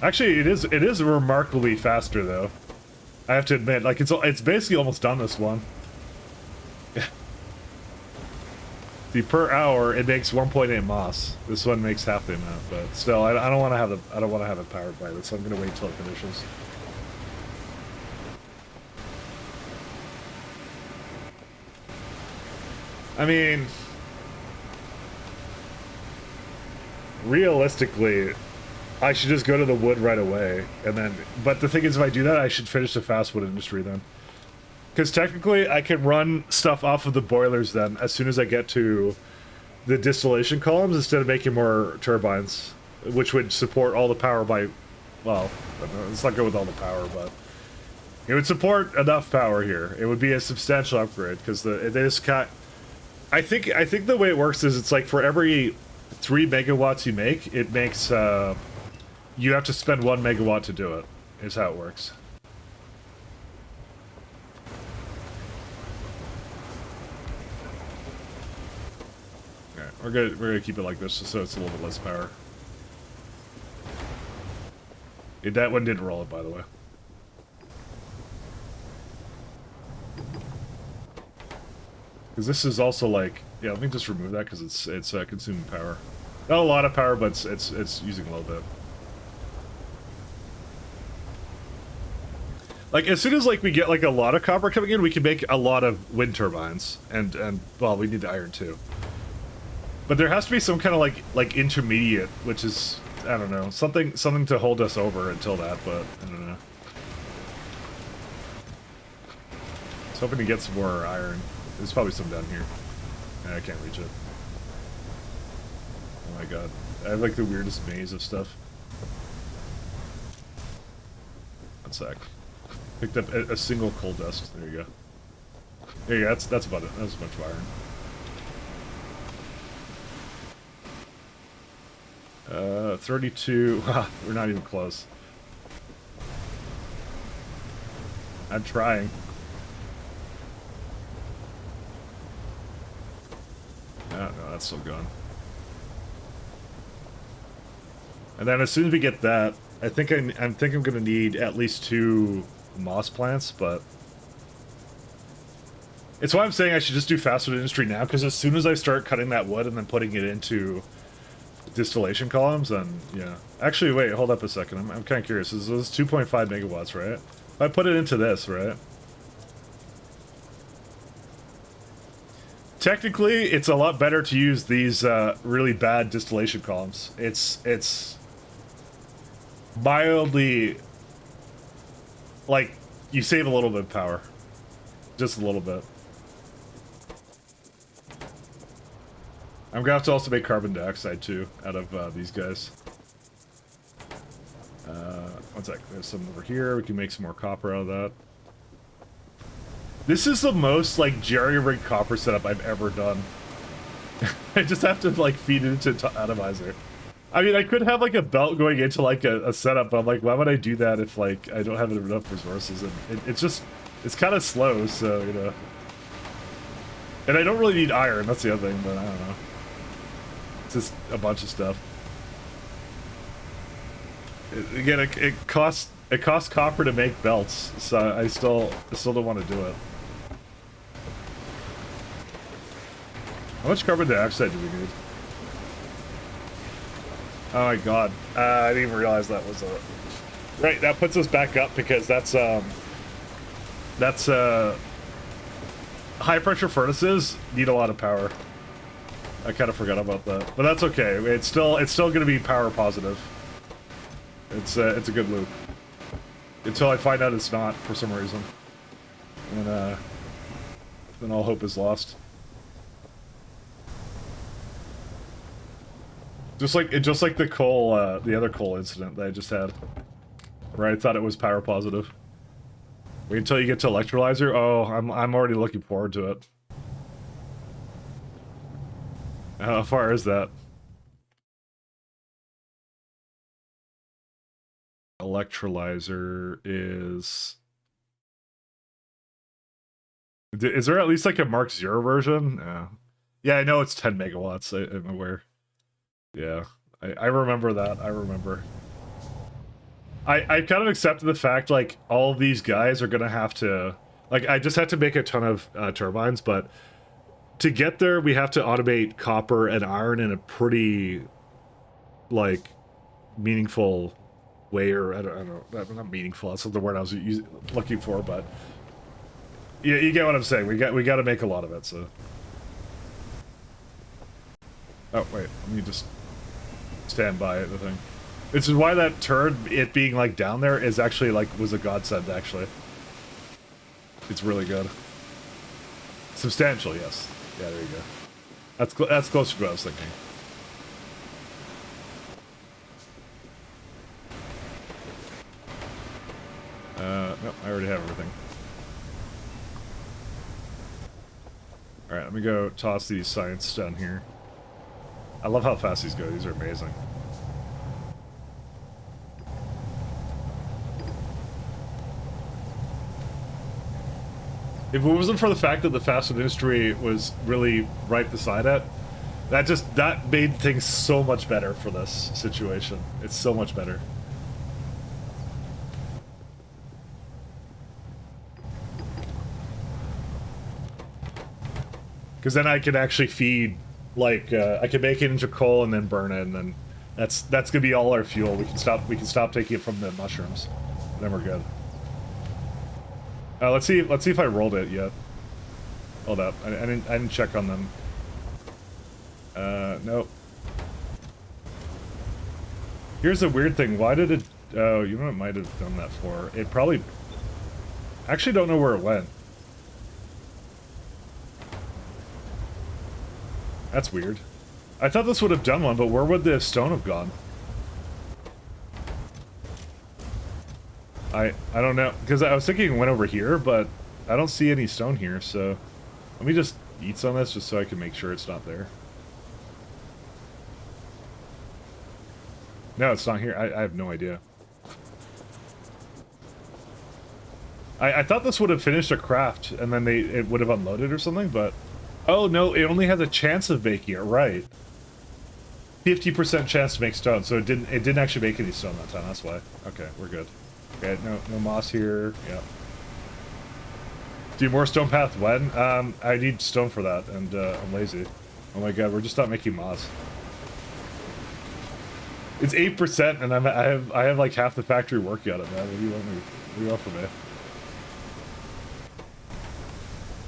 Actually, it is remarkably faster, though. I have to admit, like, it's basically almost done, this one. The per hour, it makes 1.8 moss. This one makes half the amount, but still, I don't want to have it powered by this, so I'm gonna wait till it finishes. I mean, realistically, I should just go to the wood right away, and then... But the thing is, if I do that, I should finish the fast wood industry then. Because technically, I can run stuff off of the boilers then, as soon as I get to the distillation columns, instead of making more turbines, which would support all the power by... Well, let's not go with all the power, but... It would support enough power here. It would be a substantial upgrade, because they just got... I think the way it works is it's like for every 3 megawatts you make, it makes... you have to spend 1 megawatt to do it, is how it works. Alright, we're gonna keep it like this just so it's a little bit less power. That one didn't roll it, by the way. Because this is also like... Yeah, let me just remove that because it's consuming power. Not a lot of power, but it's using a little bit. Like, as soon as, like, we get, like, a lot of copper coming in, we can make a lot of wind turbines. And well, we need the iron, too. But there has to be some kind of, like intermediate, which is, I don't know, something to hold us over until that, but I don't know. I was hoping to get some more iron. There's probably some down here. I can't reach it. Oh my god. I have, like, the weirdest maze of stuff. One sec. Picked up a single coal dust. There you go. There you go. That's about it. That's a bunch of 32. We're not even close. I'm trying. No, that's still gone. And then as soon as we get that, I think I'm gonna need at least 2 moss plants, but it's why I'm saying I should just do fast food industry now, because as soon as I start cutting that wood and then putting it into distillation columns, then yeah. Actually, wait, hold up a second. I'm kind of curious. This is 2.5 megawatts, right? If I put it into this, right? Technically, it's a lot better to use these really bad distillation columns. It's mildly, like, you save a little bit of power. Just a little bit. I'm gonna have to also make carbon dioxide too, out of these guys. One sec, there's some over here. We can make some more copper out of that. This is the most, like, jerry-rigged copper setup I've ever done. I just have to, like, feed it into atomizer. I mean, I could have, like, a belt going into, like, a setup, but I'm like, why would I do that if, like, I don't have enough resources? And it's just, it's kind of slow, so, you know. And I don't really need iron, that's the other thing, but I don't know. It's just a bunch of stuff. Again, it costs copper to make belts, so I still don't want to do it. How much carbon dioxide do we need? Oh my god, I didn't even realize that was a... Right, that puts us back up because that's high pressure furnaces need a lot of power. I kind of forgot about that, but that's okay. It's still going to be power positive. It's a good loop. Until I find out it's not for some reason, and then all hope is lost. Just like the coal, the other coal incident that I just had, where I thought it was power positive. Wait until you get to electrolyzer. Oh, I'm already looking forward to it. How far is that? Electrolyzer is... Is there at least like a Mark 0 version? Yeah, I know it's 10 megawatts. I'm aware. Yeah, I remember that. I remember. I kind of accepted the fact, like, all of these guys are gonna have to... Like, I just had to make a ton of turbines, but to get there, we have to automate copper and iron in a pretty, like, meaningful way, or I don't know, not meaningful, that's not the word I was looking for, but you get what I'm saying. We got to make a lot of it, so. Oh wait, let me just stand by the thing. This is why that turd, it being like down there, is actually like was a godsend. Actually, it's really good. Substantial, yes. Yeah, there you go. That's closer to what I was thinking. Nope, I already have everything. Alright, let me go toss these science down here. I love how fast these go, these are amazing. If it wasn't for the fact that the fast food industry was really right beside it, that made things so much better for this situation. It's so much better. Because then I can actually feed, like, I can make it into coal and then burn it, and then that's gonna be all our fuel. We can stop taking it from the mushrooms. Then we're good. Let's see if I rolled it yet. Hold up, I didn't check on them. Nope. Here's the weird thing. Why did it? Oh, you know what it might have done that for? It probably. Actually, don't know where it went. That's weird. I thought this would have done one, but where would the stone have gone? I don't know, because I was thinking it went over here, but I don't see any stone here, so let me just eat some of this just so I can make sure it's not there. No, it's not here. I have no idea. I thought this would have finished a craft, and then it would have unloaded or something, but... Oh, no, it only has a chance of making it, right. 50% chance to make stone, so it didn't actually make any stone that time, that's why. Okay, we're good. Okay, no moss here, yeah. Do more stone path when? I need stone for that, and I'm lazy. Oh my god, we're just not making moss. It's 8%, and I have like half the factory working on it, man. What do you want from me?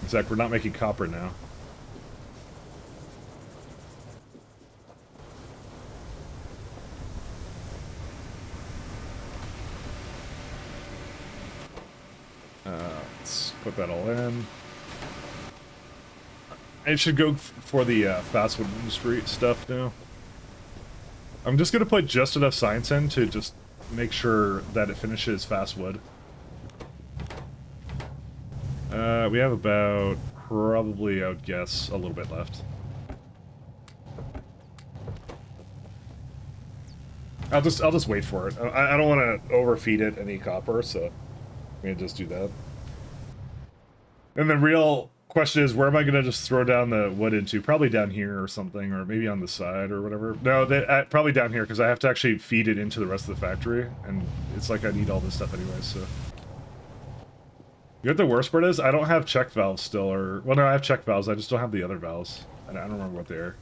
Zach, we're not making copper now. Let's put that all in. I should go for the fast food industry stuff now. I'm just gonna put just enough science in to just make sure that it finishes fast wood. We have about, probably, I would guess, a little bit left. I'll just wait for it. I don't want to overfeed it any copper, so I'm gonna just do that. And the real question is, where am I gonna just throw down the wood into? Probably down here or something, or maybe on the side or whatever. No, probably down here, because I have to actually feed it into the rest of the factory, and it's like I need all this stuff anyway, so... You know what the worst part is? I don't have check valves still, or... Well, no, I have check valves, I just don't have the other valves. I don't remember what they are.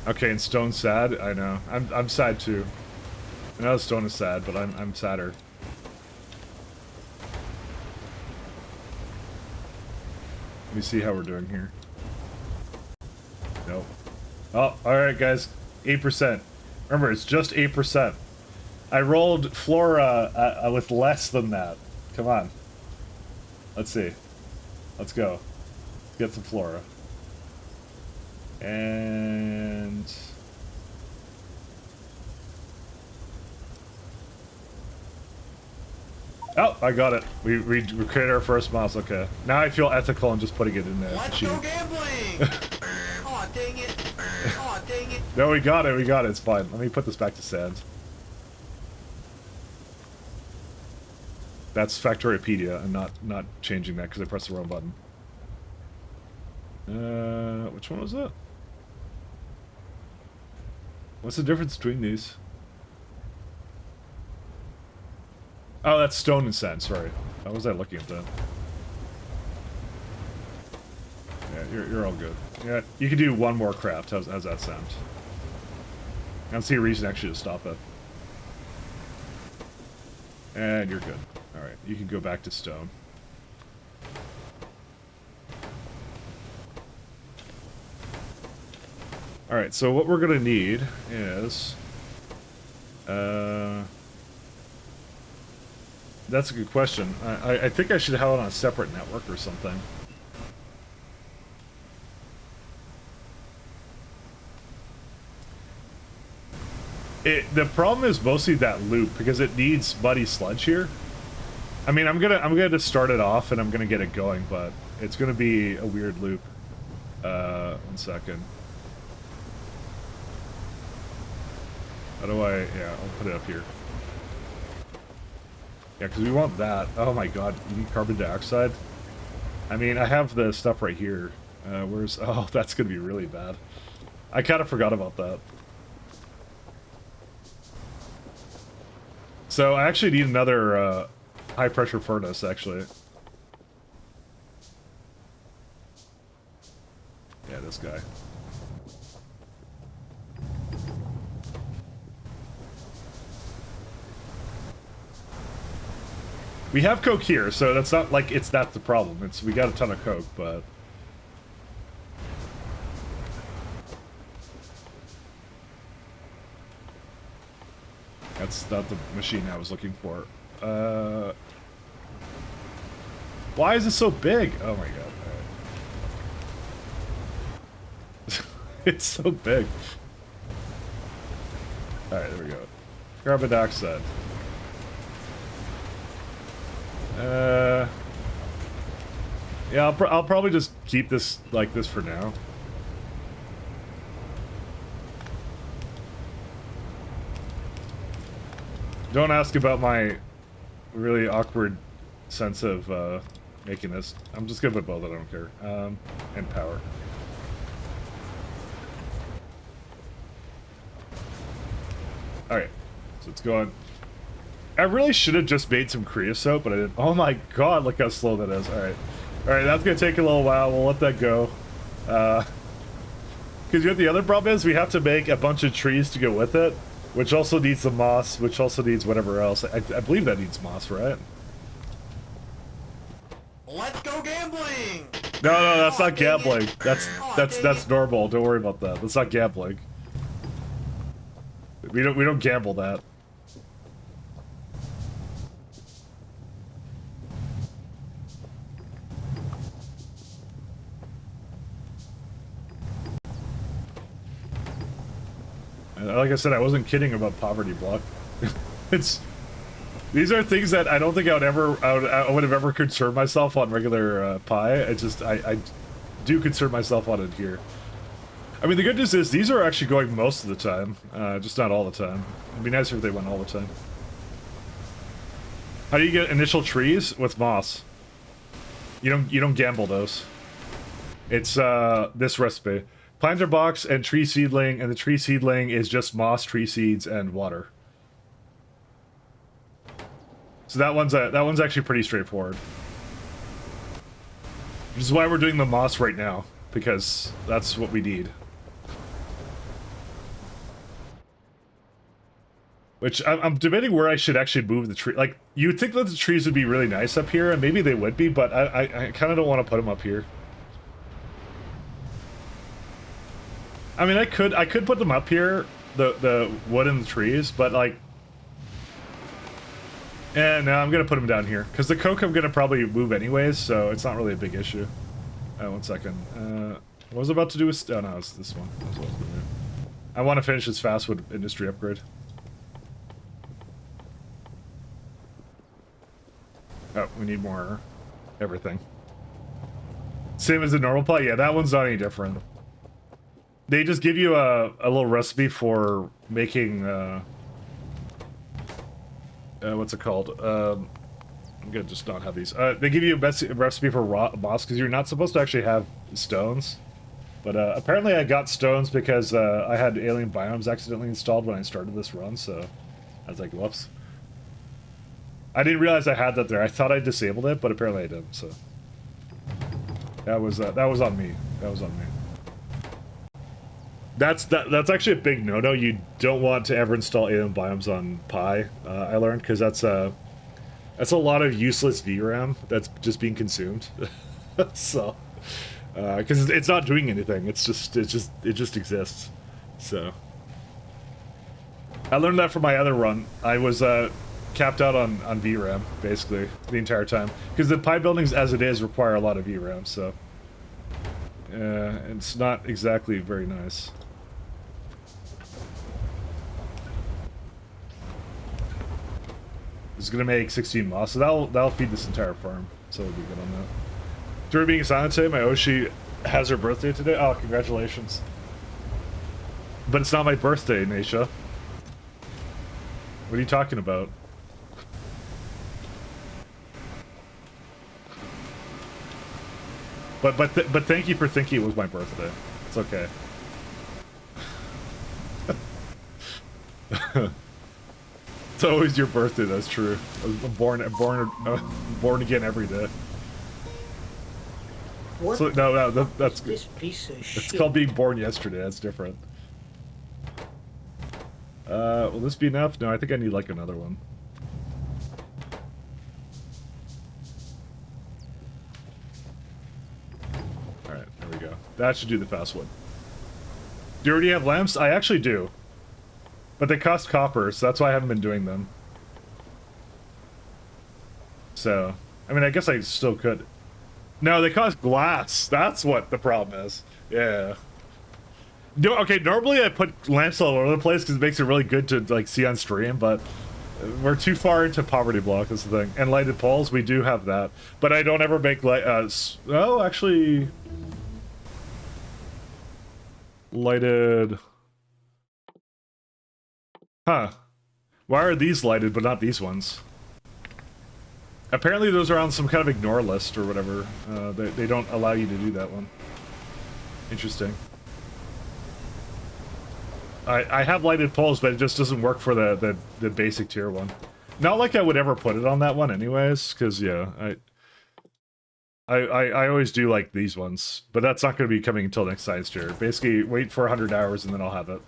Okay, and stone's sad? I know. I'm sad too. I know stone is sad, but I'm sadder. Let me see how we're doing here. Nope. Oh, alright guys. 8%. Remember, it's just 8%. I rolled flora with less than that. Come on. Let's see. Let's go. Let's get some flora. And... Oh, I got it. We created our first mouse. Okay. Now I feel ethical and just putting it in the machine.
Let's go gambling! Aw, dang it. Aw, dang it.
No, we got it. We got it. It's fine. Let me put this back to sand. That's Factoripedia. I'm not changing that because I pressed the wrong button. Which one was that? What's the difference between these? Oh, that's stone and sand, sorry. How was I looking at that? Yeah, you're all good. Yeah, you can do one more craft. How's that sound? I don't see a reason actually to stop it. And you're good. Alright, you can go back to stone. Alright, so what we're gonna need is... That's a good question. I think I should have it on a separate network or something. The problem is mostly that loop, because it needs muddy sludge here. I mean, I'm gonna just start it off and I'm gonna get it going, but it's gonna be a weird loop. 1 second. How do I... Yeah, I'll put it up here. Yeah, because we want that. Oh my god, you need carbon dioxide? I mean, I have the stuff right here. Where's... Oh, that's gonna be really bad. I kind of forgot about that. So, I actually need another high-pressure furnace, actually. Yeah, this guy. We have coke here, so that's not like that's the problem. We got a ton of coke, but that's not the machine I was looking for. Why is it so big? Oh my god. It's so big. Alright, there we go. Carbon dioxide. Yeah, I'll probably just keep this like this for now. Don't ask about my really awkward sense of making this. I'm just gonna put both, I don't care. And power. Alright, so it's going. I really should have just made some creosote, but I didn't. Oh my god, look how slow that is. Alright. Alright, that's gonna take a little while. We'll let that go. Because you know what the other problem is? We have to make a bunch of trees to go with it, which also needs the moss, which also needs whatever else. I believe that needs moss, right?
Let's go gambling!
No, that's not gambling. That's normal. Don't worry about that. That's not gambling. We don't gamble that. Like I said, I wasn't kidding about poverty block. These are things that I don't think I would have ever concerned myself on regular Pi. I do concern myself on it here. I mean, the good news is these are actually going most of the time, just not all the time. It'd be nicer if they went all the time. How do you get initial trees? With moss. You don't gamble those. It's this recipe. Planter box and tree seedling, and the tree seedling is just moss, tree seeds, and water. So that one's actually pretty straightforward. Which is why we're doing the moss right now, because that's what we need. Which I'm debating where I should actually move the tree. Like, you'd think that the trees would be really nice up here, and maybe they would be, but I kind of don't want to put them up here. I mean, I could put them up here, the wood and the trees, but like, no, I'm gonna put them down here because the coke I'm gonna probably move anyways, so it's not really a big issue. 1 second. What was I about to do with? Oh no, it's this one. That's what I was gonna do. I want to finish this fast wood industry upgrade. Oh, we need more everything. Same as the normal pie? Yeah, that one's not any different. They just give you a little recipe for making, what's it called? I'm gonna just not have these. They give you a recipe for raw moss, because you're not supposed to actually have stones. But apparently I got stones because I had alien biomes accidentally installed when I started this run, so I was like, whoops. I didn't realize I had that there. I thought I disabled it, but apparently I didn't, so. That was on me. That was on me. That's actually a big no-no. You don't want to ever install alien biomes on Pi. I learned, because that's a lot of useless VRAM that's just being consumed. So, because it's not doing anything. It just exists. So, I learned that from my other run. I was capped out on VRAM basically the entire time, because the Pi buildings as it is require a lot of VRAM. So, it's not exactly very nice. It's gonna make 16 moss, so that'll feed this entire farm. So it'll be good on that. During being silent today, my Oshi has her birthday today. Oh, congratulations! But it's not my birthday, Naisha. What are you talking about? But thank you for thinking it was my birthday. It's okay. It's always your birthday. That's true. I'm born again every day.
What?
So, no, that's good.
This piece of shit.
It's called being born yesterday. That's different. Will this be enough? No, I think I need like another one. Alright, there we go. That should do the fast one. Do you already have lamps? I actually do. But they cost copper, so that's why I haven't been doing them. So, I mean, I guess I still could. No, they cost glass. That's what the problem is. Yeah. No, okay, normally I put lamps all over the place because it makes it really good to like see on stream, but we're too far into poverty block is the thing. And lighted poles, we do have that, but I don't ever make light. Oh, actually, lighted. Huh? Why are these lighted but not these ones? Apparently, those are on some kind of ignore list or whatever. They don't allow you to do that one. Interesting. I have lighted poles, but it just doesn't work for the basic tier one. Not like I would ever put it on that one anyways, because yeah, I always do like these ones, but that's not going to be coming until next science tier. Basically, wait for 100 hours and then I'll have it.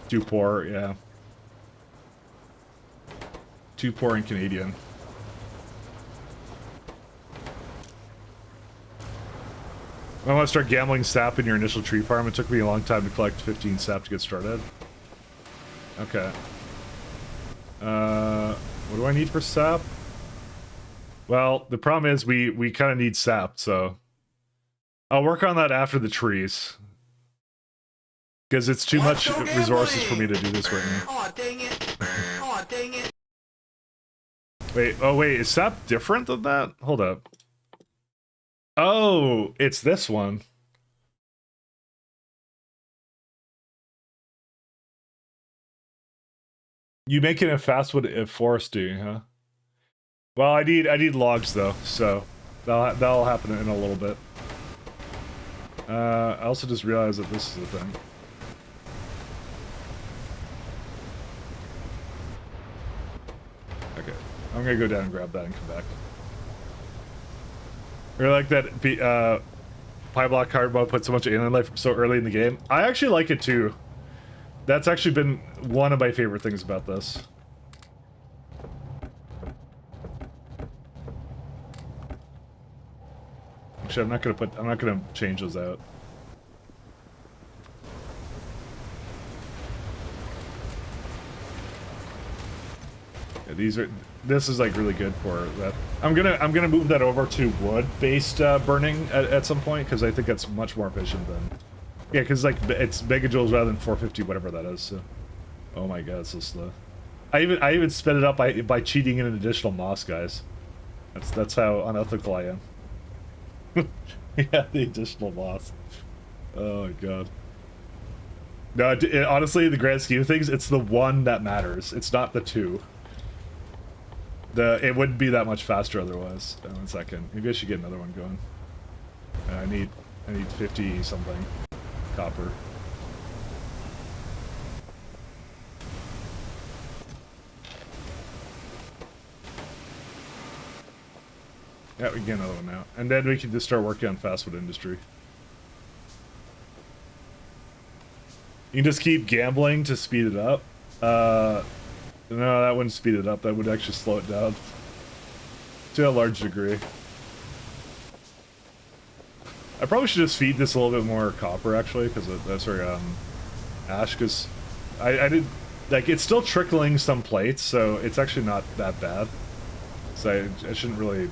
Too poor, yeah. Too poor and Canadian. I want to start gambling sap in your initial tree farm. It took me a long time to collect 15 sap to get started. Okay. What do I need for sap? Well, the problem is we kind of need sap, so I'll work on that after the trees. Because it's too much resources for me to do this right now.
Aw, dang it. Aw, dang it.
Wait, oh wait, is sap different than that? Hold up. Oh, it's this one. You make it a fastwood foresty, huh? Well, I need logs though, so that'll happen in a little bit. I also just realized that this is a thing. Okay, I'm gonna go down and grab that and come back. Or like that Pyblock card mode put so much alien life so early in the game. I actually like it too. That's actually been one of my favorite things about this. Actually, I'm not gonna change those out. Yeah, this is like really good for that. I'm gonna move that over to wood-based burning at some point because I think that's much more efficient than. Yeah, because like it's megajoules rather than 450, whatever that is. So, oh my god, it's so slow. I even sped it up by cheating in an additional moss, guys. That's how unethical I am. Yeah, the additional moss. Oh my god. No, honestly, in the grand scheme of things, it's the one that matters. It's not the two. It wouldn't be that much faster otherwise. 1 second. Maybe I should get another one going. I need 50 something copper. Yeah, we can get another one now. And then we can just start working on fast food industry. You can just keep gambling to speed it up. No, that wouldn't speed it up. That would actually slow it down. To a large degree. I probably should just feed this a little bit more copper, actually, because that's where, ash, because I did, like, it's still trickling some plates, so it's actually not that bad. So I shouldn't really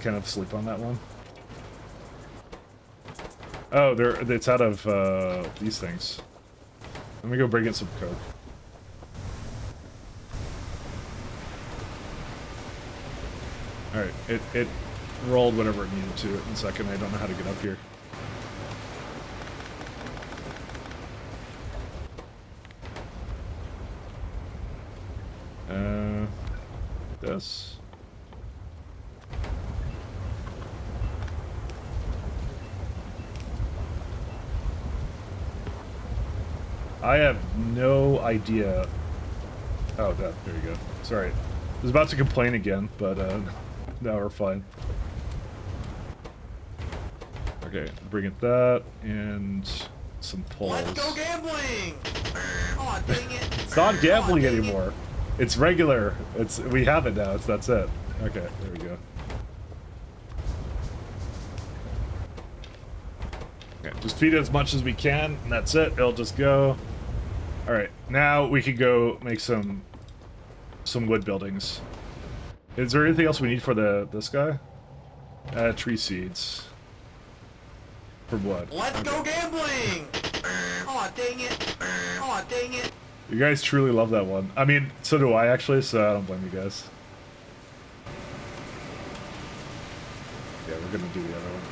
kind of sleep on that one. Oh, it's out of, these things. Let me go bring in some coke. Alright, it rolled whatever it needed to in a second. I don't know how to get up here. This. I have no idea. Oh, there you go. Sorry. I was about to complain again, but now we're fine. Okay, bring it that and some poles.
Let's go gambling! Aw, dang it.
It's not gambling anymore. It's regular. We have it now. That's it. Okay, there we go. Okay, just feed it as much as we can, and that's it. It'll just go. All right, now we can go make some wood buildings. Is there anything else we need for this guy? Tree seeds. From what?
Let's go gambling! Aw, dang it. Aw, dang it.
You guys truly love that one. I mean, so do I actually, so I don't blame you guys. Yeah, we're gonna do the other one.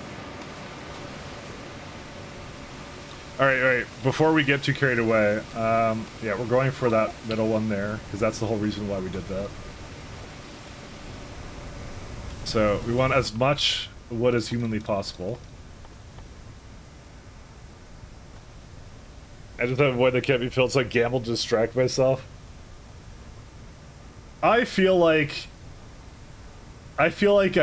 Alright, before we get too carried away, yeah, we're going for that middle one there, because that's the whole reason why we did that. So, we want as much wood as humanly possible. I just have a void that can't be filled, so I gamble to distract myself. I feel like I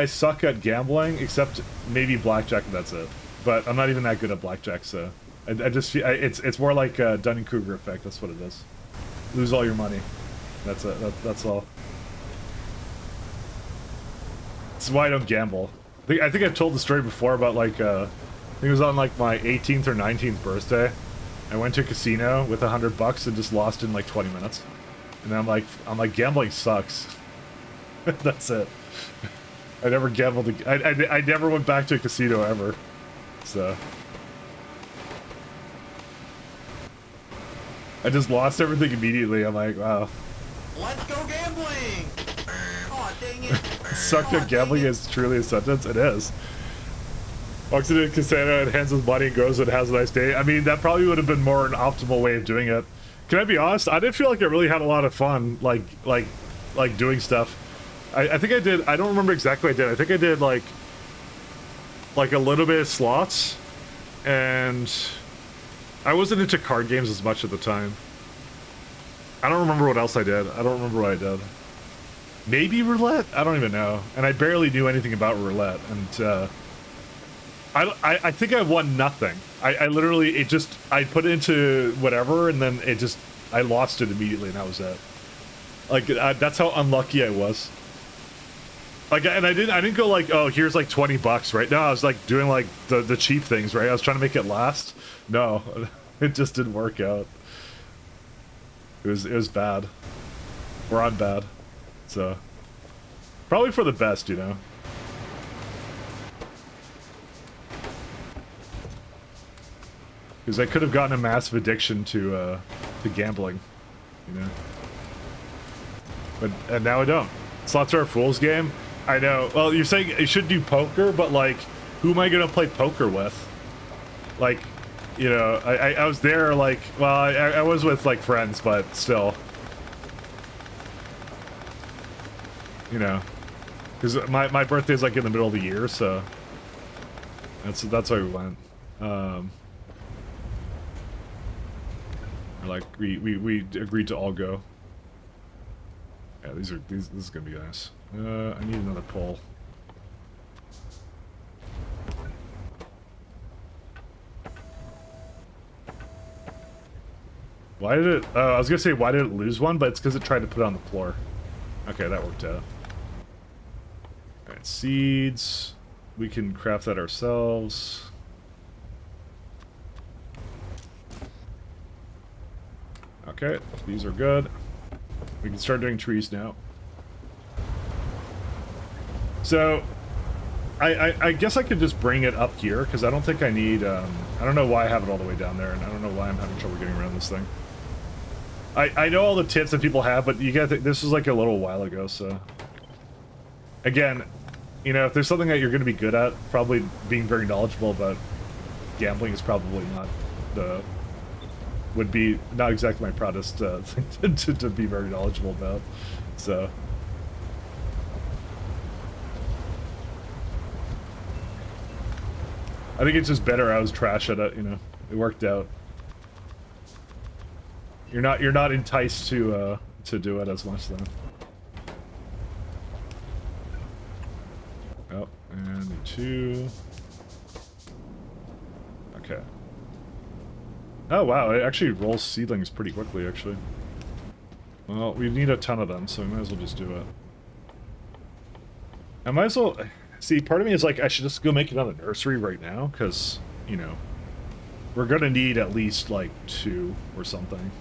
suck at gambling, except maybe blackjack, and that's it. But I'm not even that good at blackjack, so I just feel it's more like a Dunning-Kruger effect. That's what it is. Lose all your money. That's it. That's all. That's why I don't gamble. I think I've told the story before about like I think it was on like my 18th or 19th birthday. I went to a casino with $100 and just lost in like 20 minutes. And I'm like gambling sucks. That's it. I never gambled. I never went back to a casino ever. So I just lost everything immediately. I'm like, wow.
Let's go gambling! Aw, dang it.
Sucked at gambling is truly a sentence. It is. Walks into a casino and hands his money and goes and has a nice day. I mean, that probably would have been more an optimal way of doing it. Can I be honest? I didn't feel like I really had a lot of fun, like doing stuff. I think I did. I don't remember exactly what I did. I think I did like a little bit of slots, and I wasn't into card games as much at the time. I don't remember what else I did. I don't remember what I did. Maybe roulette? I don't even know. And I barely knew anything about roulette. And I think I won nothing. I literally, I put it into whatever, and then I lost it immediately, and that was it. Like, that's how unlucky I was. Like, and I didn't go like, oh, here's like $20, right? No, I was like doing like the cheap things, right? I was trying to make it last. No, it just didn't work out. It was bad. Or I'm bad. So, probably for the best, you know? Because I could have gotten a massive addiction to gambling, you know? And now I don't. Slots are a fool's game? I know. Well, you're saying I should do poker, but like, who am I gonna play poker with? Like, you know, I was there like, well, I was with like friends, but still. You know, because my birthday is like in the middle of the year, so that's why we went. Like we agreed to all go. Yeah, this is gonna be nice. I need another pole. Why did it? I was gonna say why did it lose one, but it's because it tried to put it on the floor. Okay, that worked out. Alright, seeds. We can craft that ourselves. Okay, these are good. We can start doing trees now. So, I guess I could just bring it up here, because I don't think I need, I don't know why I have it all the way down there, and I don't know why I'm having trouble getting around this thing. I know all the tips that people have, but you gotta think, this was like a little while ago, so... Again, you know, if there's something that you're gonna be good at, probably being very knowledgeable about gambling is probably not the... would be not exactly my proudest thing to be very knowledgeable about, so... I think it's just better I was trash at it, you know. It worked out. You're not enticed to do it as much then. Oh, and 2. Okay. Oh wow, it actually rolls seedlings pretty quickly actually. Well, we need a ton of them, so we might as well just do it. I might as well... See, part of me is like, I should just go make another nursery right now, because, you know, we're gonna need at least, like, 2 or something.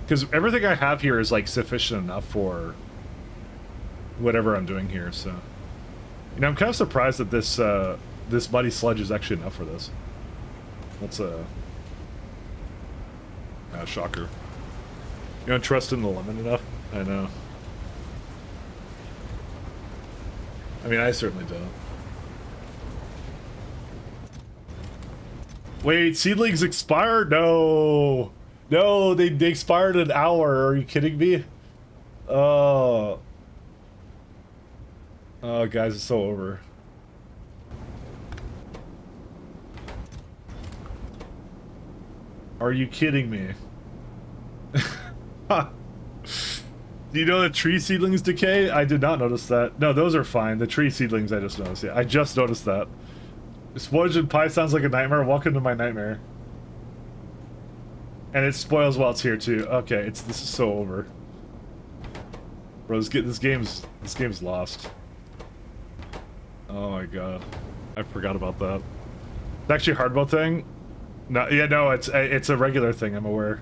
Because everything I have here is, like, sufficient enough for whatever I'm doing here, so... You know, I'm kind of surprised that this this muddy sludge is actually enough for this. That's a shocker. You don't trust in the lemon enough? I know. I mean, I certainly don't. Wait, seedlings expire? No. No, they expired in an hour. Are you kidding me? Oh. Oh, guys, it's so over. Are you kidding me? Do you know that tree seedlings decay? I did not notice that. No, those are fine. The tree seedlings I just noticed. Yeah, I just noticed that. Spoilage and pie sounds like a nightmare. Welcome to my nightmare. And it spoils while it's here too. Okay, this is so over. Bro, this game's lost. Oh my god. I forgot about that. It's actually a hard mode thing? No, yeah, no, it's a regular thing, I'm aware.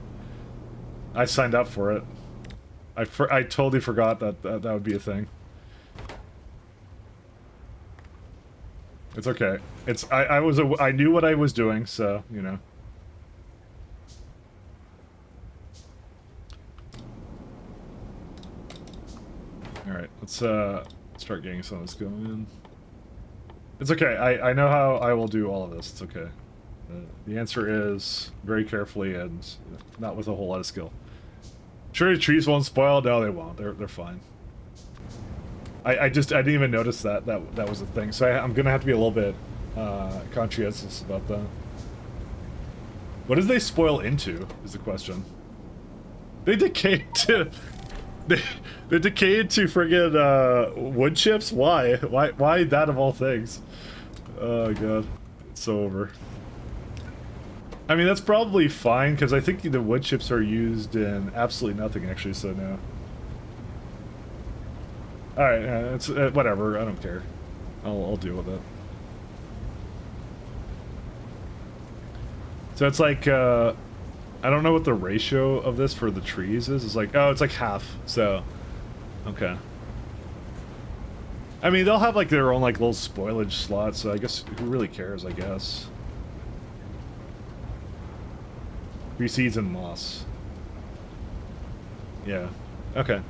I signed up for it. I totally forgot that would be a thing. It's okay. I knew what I was doing, so, you know. Alright, let's start getting some of this going. It's okay. I know how I will do all of this. It's okay. The answer is very carefully and not with a whole lot of skill. Sure, the trees won't spoil. No, they won't. They're fine. I didn't even notice that was a thing. So I'm gonna have to be a little bit conscientious about that. What does they spoil into? Is the question. They decay to. They decay into friggin' wood chips. Why? Why that of all things? Oh god, it's so over. I mean, that's probably fine, because I think the wood chips are used in absolutely nothing, actually, so no. Alright, it's whatever, I don't care. I'll deal with it. So it's like, I don't know what the ratio of this for the trees is. It's like, oh, it's like half, so, okay. I mean, they'll have, like, their own, like, little spoilage slots, so I guess who really cares, I guess. Tree seeds and moss. Yeah. Okay.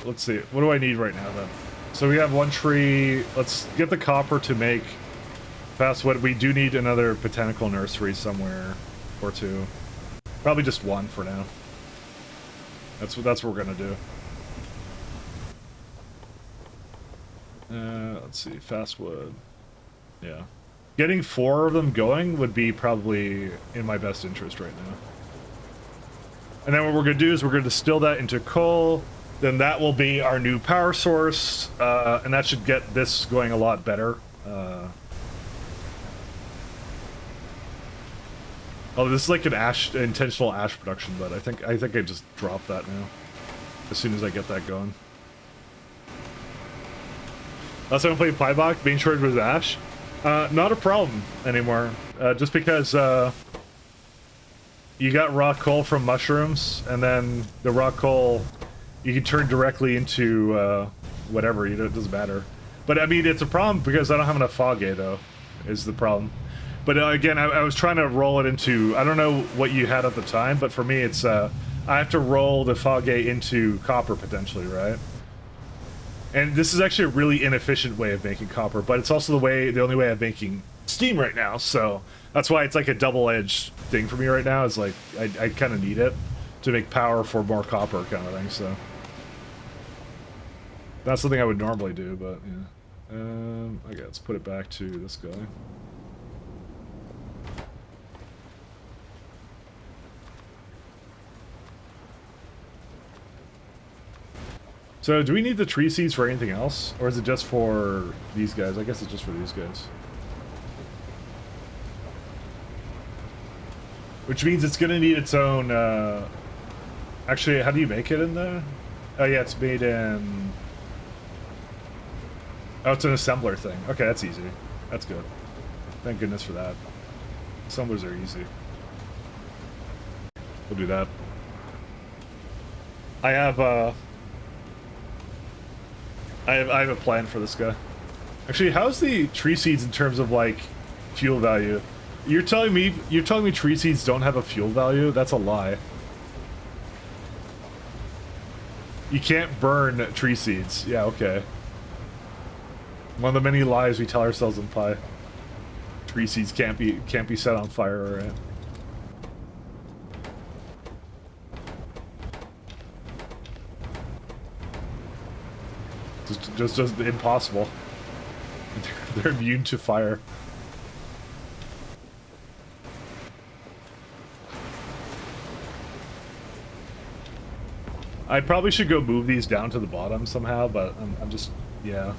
Let's see. What do I need right now, then? So we have one tree. Let's get the copper to make fast wood. We do need another botanical nursery somewhere, or two. Probably just one for now. That's what we're gonna do. Let's see, fast wood. Yeah. Getting 4 of them going would be probably in my best interest right now. And then what we're going to do is we're going to distill that into coal. Then that will be our new power source. And that should get this going a lot better. Oh, this is like an intentional ash production, but I think I just dropped that now. As soon as I get that going. Last time I played Pyblock, being shorted with ash. Not a problem anymore. Just because you got raw coal from mushrooms, and then the raw coal you can turn directly into whatever. You know, it doesn't matter. But I mean, it's a problem because I don't have enough foggy, though, is the problem. But again, I was trying to roll it into. I don't know what you had at the time, but for me, it's I have to roll the foggy into copper potentially, right? And this is actually a really inefficient way of making copper, but it's also the only way of making steam right now, so that's why it's like a double-edged thing for me right now, is like, I kind of need it to make power for more copper kind of thing, so. That's something I would normally do, but, yeah. Okay, let's put it back to this guy. So, do we need the tree seeds for anything else? Or is it just for these guys? I guess it's just for these guys. Which means it's gonna need its own, Actually, how do you make it in there? Oh yeah, it's made in... Oh, it's an assembler thing. Okay, that's easy. That's good. Thank goodness for that. Sumblers are easy. We'll do that. I have a plan for this guy. Actually, how's the tree seeds in terms of like fuel value? You're telling me tree seeds don't have a fuel value? That's a lie. You can't burn tree seeds. Yeah, okay. One of the many lies we tell ourselves in Pi. Tree seeds can't be set on fire, right? Just impossible. They're immune to fire. I probably should go move these down to the bottom somehow, but I'm just, yeah.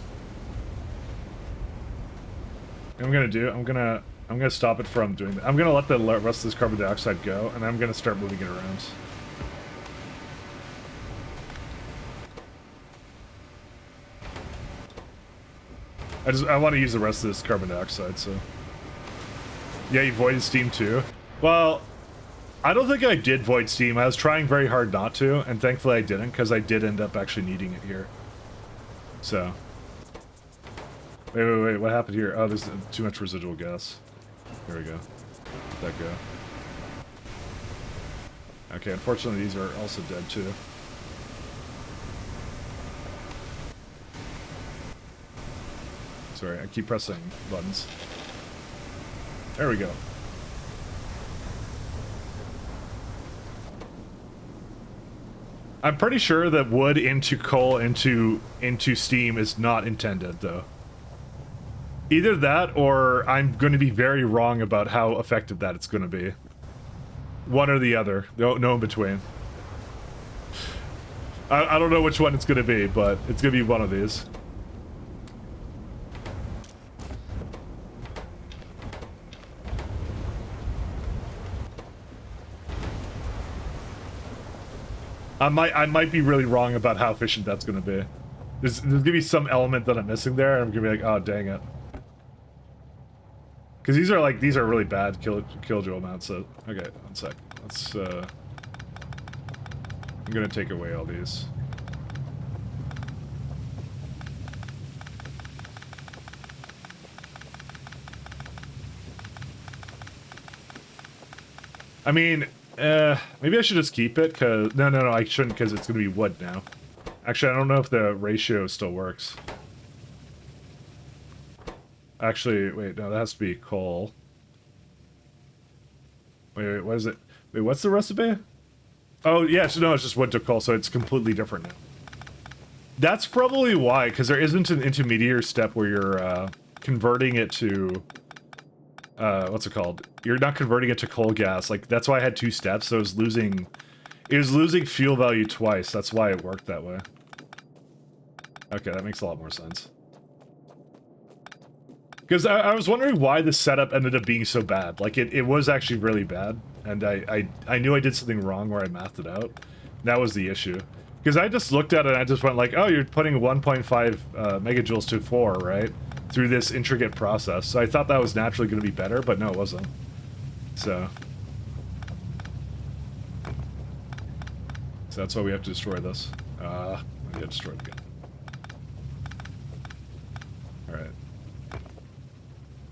I'm gonna stop it from doing that. I'm gonna let the rest of this carbon dioxide go, and I'm gonna start moving it around. I want to use the rest of this carbon dioxide, so. Yeah, you voided steam too? Well, I don't think I did void steam. I was trying very hard not to, and thankfully I didn't, because I did end up actually needing it here. So. Wait, what happened here? Oh, there's too much residual gas. There we go. Let that go. Okay, unfortunately these are also dead too. Sorry, I keep pressing buttons. There we go. I'm pretty sure that wood into coal into steam is not intended, though. Either that, or I'm going to be very wrong about how effective that it's going to be. One or the other. No in between. I don't know which one it's going to be, but it's going to be one of these. I might be really wrong about how efficient that's going to be. There's going to be some element that I'm missing there, and I'm going to be like, oh, dang it. Because these are really bad kilojoule amounts, so... Okay, one sec. Let's, I'm going to take away all these. I mean... maybe I should just keep it, cause... No, I shouldn't, because it's gonna be wood now. Actually, I don't know if the ratio still works. Actually, wait, no, that has to be coal. Wait, what is it? Wait, what's the recipe? Oh, yeah, so no, it's just wood to coal, so it's completely different now. That's probably why, because there isn't an intermediate step where you're, converting it to... what's it called? You're not converting it to coal gas. Like, that's why I had two steps, so it was losing fuel value twice. That's why it worked that way. Okay, that makes a lot more sense. Because I was wondering why the setup ended up being so bad. Like, it was actually really bad, and I knew I did something wrong where I mathed it out. That was the issue. Because I just looked at it and I just went like, oh, you're putting 1.5 megajoules to 4, right? Through this intricate process. So I thought that was naturally going to be better, but no, it wasn't. So that's why we have to destroy this. Yeah, destroy it again. Alright.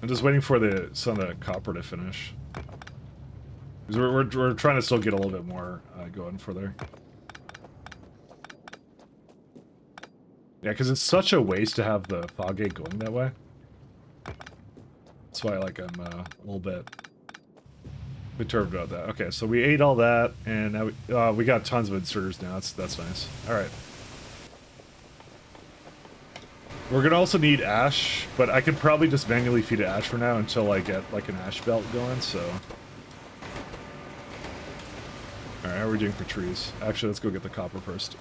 I'm just waiting for some of the copper to finish. Because we're trying to still get a little bit more going for there. Yeah, because it's such a waste to have the fog gate going that way. That's why, like, I'm a little bit perturbed about that. Okay, so we ate all that, and now we got tons of inserters now. That's nice. All right. We're gonna also need ash, but I could probably just manually feed it ash for now until I get like an ash belt going. So. All right, how are we doing for trees? Actually, let's go get the copper first.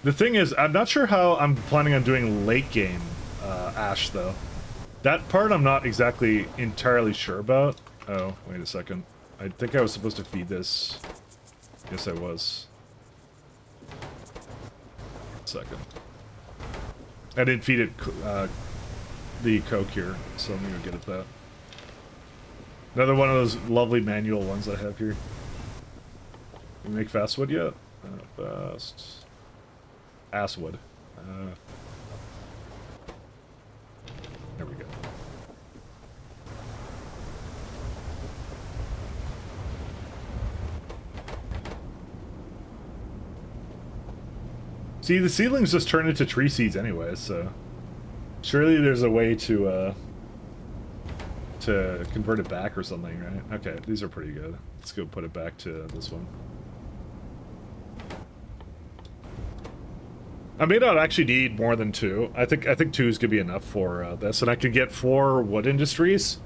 The thing is, I'm not sure how I'm planning on doing late game ash, though. That part I'm not exactly entirely sure about. Oh, wait a second. I think I was supposed to feed this. Yes, I was. Second. I didn't feed it the coke here, so I'm gonna get at that. Another one of those lovely manual ones I have here. Can we make fast wood yet? Fast. Ass wood. There we go. See, the seedlings just turn into tree seeds anyway, so surely there's a way to convert it back or something, right? Okay, these are pretty good. Let's go put it back to this one. I may not actually need more than 2. I think 2 is gonna be enough for this, and I can get 4 wood industries,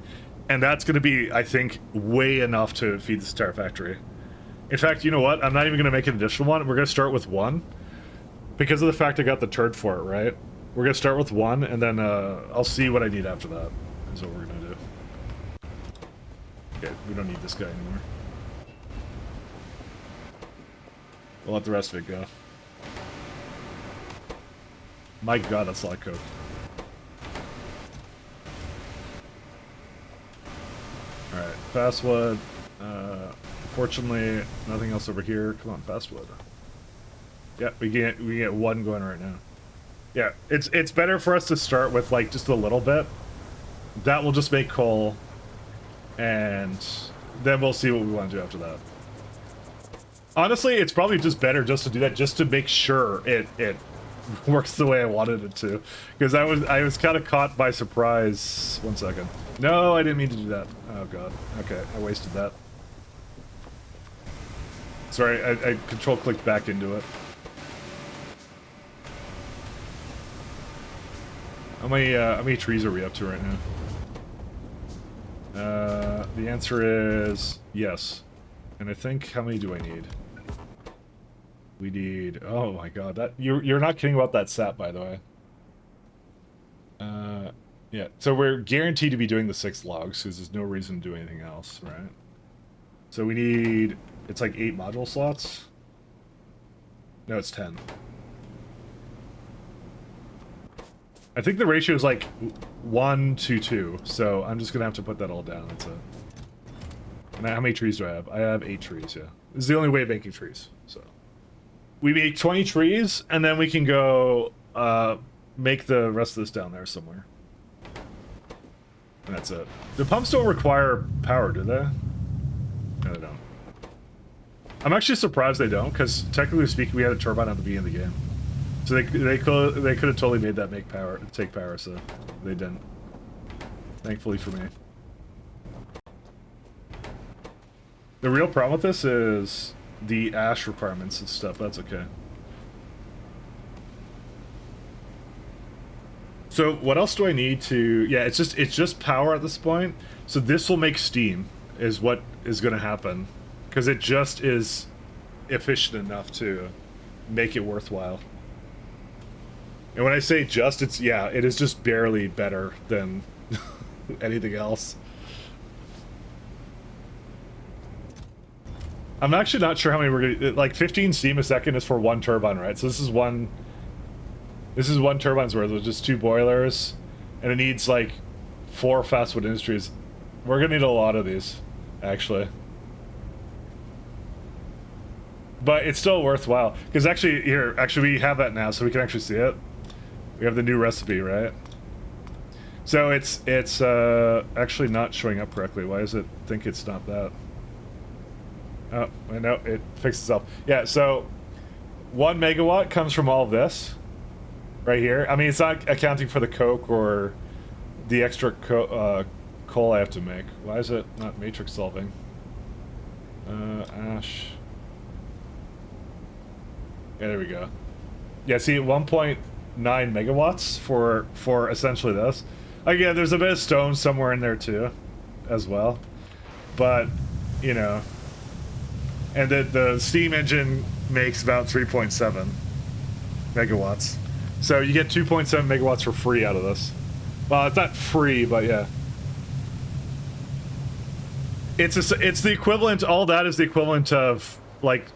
and that's gonna be, I think, way enough to feed this entire factory. In fact, you know what? I'm not even gonna make an additional one. We're gonna start with 1. Because of the fact I got the turd for it, right? We're gonna start with 1, and then I'll see what I need after that. Is what we're gonna do. Okay, we don't need this guy anymore. We'll let the rest of it go. My god, that's a lot of coke. Alright, fast wood. Fortunately, nothing else over here. Come on, fast wood. Yeah, we get 1 going right now. Yeah, it's better for us to start with like just a little bit. That will just make coal, and then we'll see what we want to do after that. Honestly, it's probably just better just to do that, just to make sure it works the way I wanted it to. Because I was kind of caught by surprise. 1 second. No, I didn't mean to do that. Oh god. Okay, I wasted that. Sorry, I control-clicked back into it. How many trees are we up to right now? The answer is yes. And I think, how many do I need? We need, oh my god, that you're not kidding about that sap, by the way. Yeah, so we're guaranteed to be doing the 6 logs because there's no reason to do anything else, right? So we need, it's like 8 module slots. No, it's 10. I think the ratio is like 1 to 2, so I'm just gonna have to put that all down. That's it. And how many trees do I have? I have 8 trees, yeah. This is the only way of making trees, so. We make 20 trees, and then we can go make the rest of this down there somewhere. And that's it. The pumps don't require power, do they? No, they don't. I'm actually surprised they don't, because technically speaking, we had a turbine at the beginning of the game. So they could have totally made that take power, so they didn't. Thankfully for me. The real problem with this is the ash requirements and stuff. That's okay. So what else do I need to? Yeah, it's just power at this point. So this will make steam, is what is going to happen, because it just is efficient enough to make it worthwhile. And when I say just, it's, yeah, it is just barely better than anything else. I'm actually not sure how many we're gonna, like 15 steam a second is for 1 turbine, right? So this is one turbine's worth with just 2 boilers, and it needs like 4 fast food industries. We're gonna need a lot of these, actually. But it's still worthwhile, because actually, we have that now, so we can actually see it. We have the new recipe, right? So it's actually not showing up correctly. Why does it think it's not that? Oh, no, it fixed itself. Yeah, so 1 megawatt comes from all of this right here. I mean, it's not accounting for the coke or the extra coal I have to make. Why is it not matrix solving? Ash. Yeah, there we go. Yeah, see, 1.9 megawatts for essentially this. Again, there's a bit of stone somewhere in there too, as well. But, you know, and the steam engine makes about 3.7 megawatts. So you get 2.7 megawatts for free out of this. Well, it's not free, but yeah. It's the equivalent, all that is the equivalent of, like,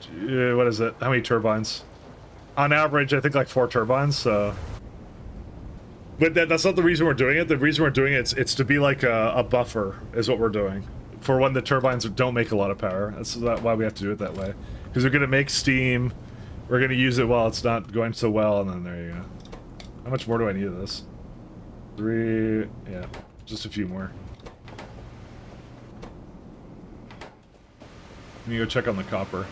what is it? How many turbines? On average, I think like 4 turbines, so... But that's not the reason we're doing it. The reason we're doing it, it's to be like a buffer, is what we're doing. For when the turbines don't make a lot of power. That's why we have to do it that way. Because we're going to make steam, we're going to use it while it's not going so well, and then there you go. How much more do I need of this? 3, yeah, just a few more. Let me go check on the copper.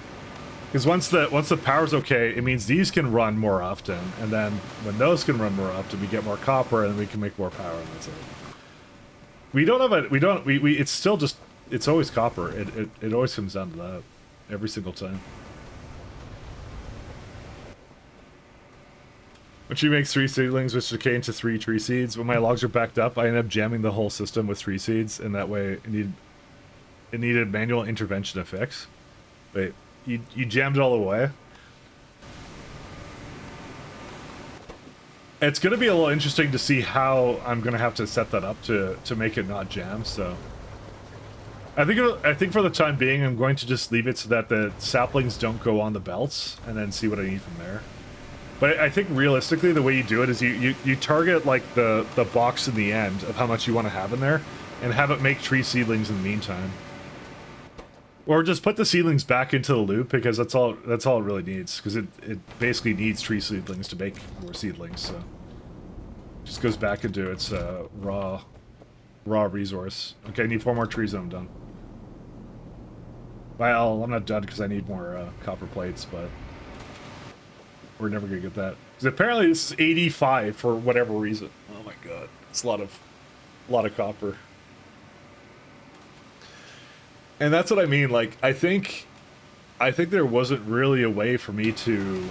Because once the power's okay, it means these can run more often, and then when those can run more often, we get more copper, and we can make more power, and that's it. We don't have a, it's still just, it's always copper. It always comes down to that, every single time. When she makes 3 seedlings, which decay into 3 tree seeds, when my logs are backed up, I end up jamming the whole system with 3 seeds, and that way it needed manual intervention to fix. Wait. You jammed it all the way? It's going to be a little interesting to see how I'm going to have to set that up to make it not jam, so... I think for the time being, I'm going to just leave it so that the saplings don't go on the belts, and then see what I need from there. But I think realistically, the way you do it is you target, like, the box in the end of how much you want to have in there, and have it make tree seedlings in the meantime. Or just put the seedlings back into the loop, because that's all it really needs. Because it basically needs tree seedlings to make more seedlings, so... Just goes back into its raw resource. Okay, I need 4 more trees and I'm done. Well, I'm not done because I need more copper plates, but... We're never gonna get that. Because apparently this is 85 for whatever reason. Oh my god. It's a lot of copper. And that's what I mean, like, I think there wasn't really a way for me to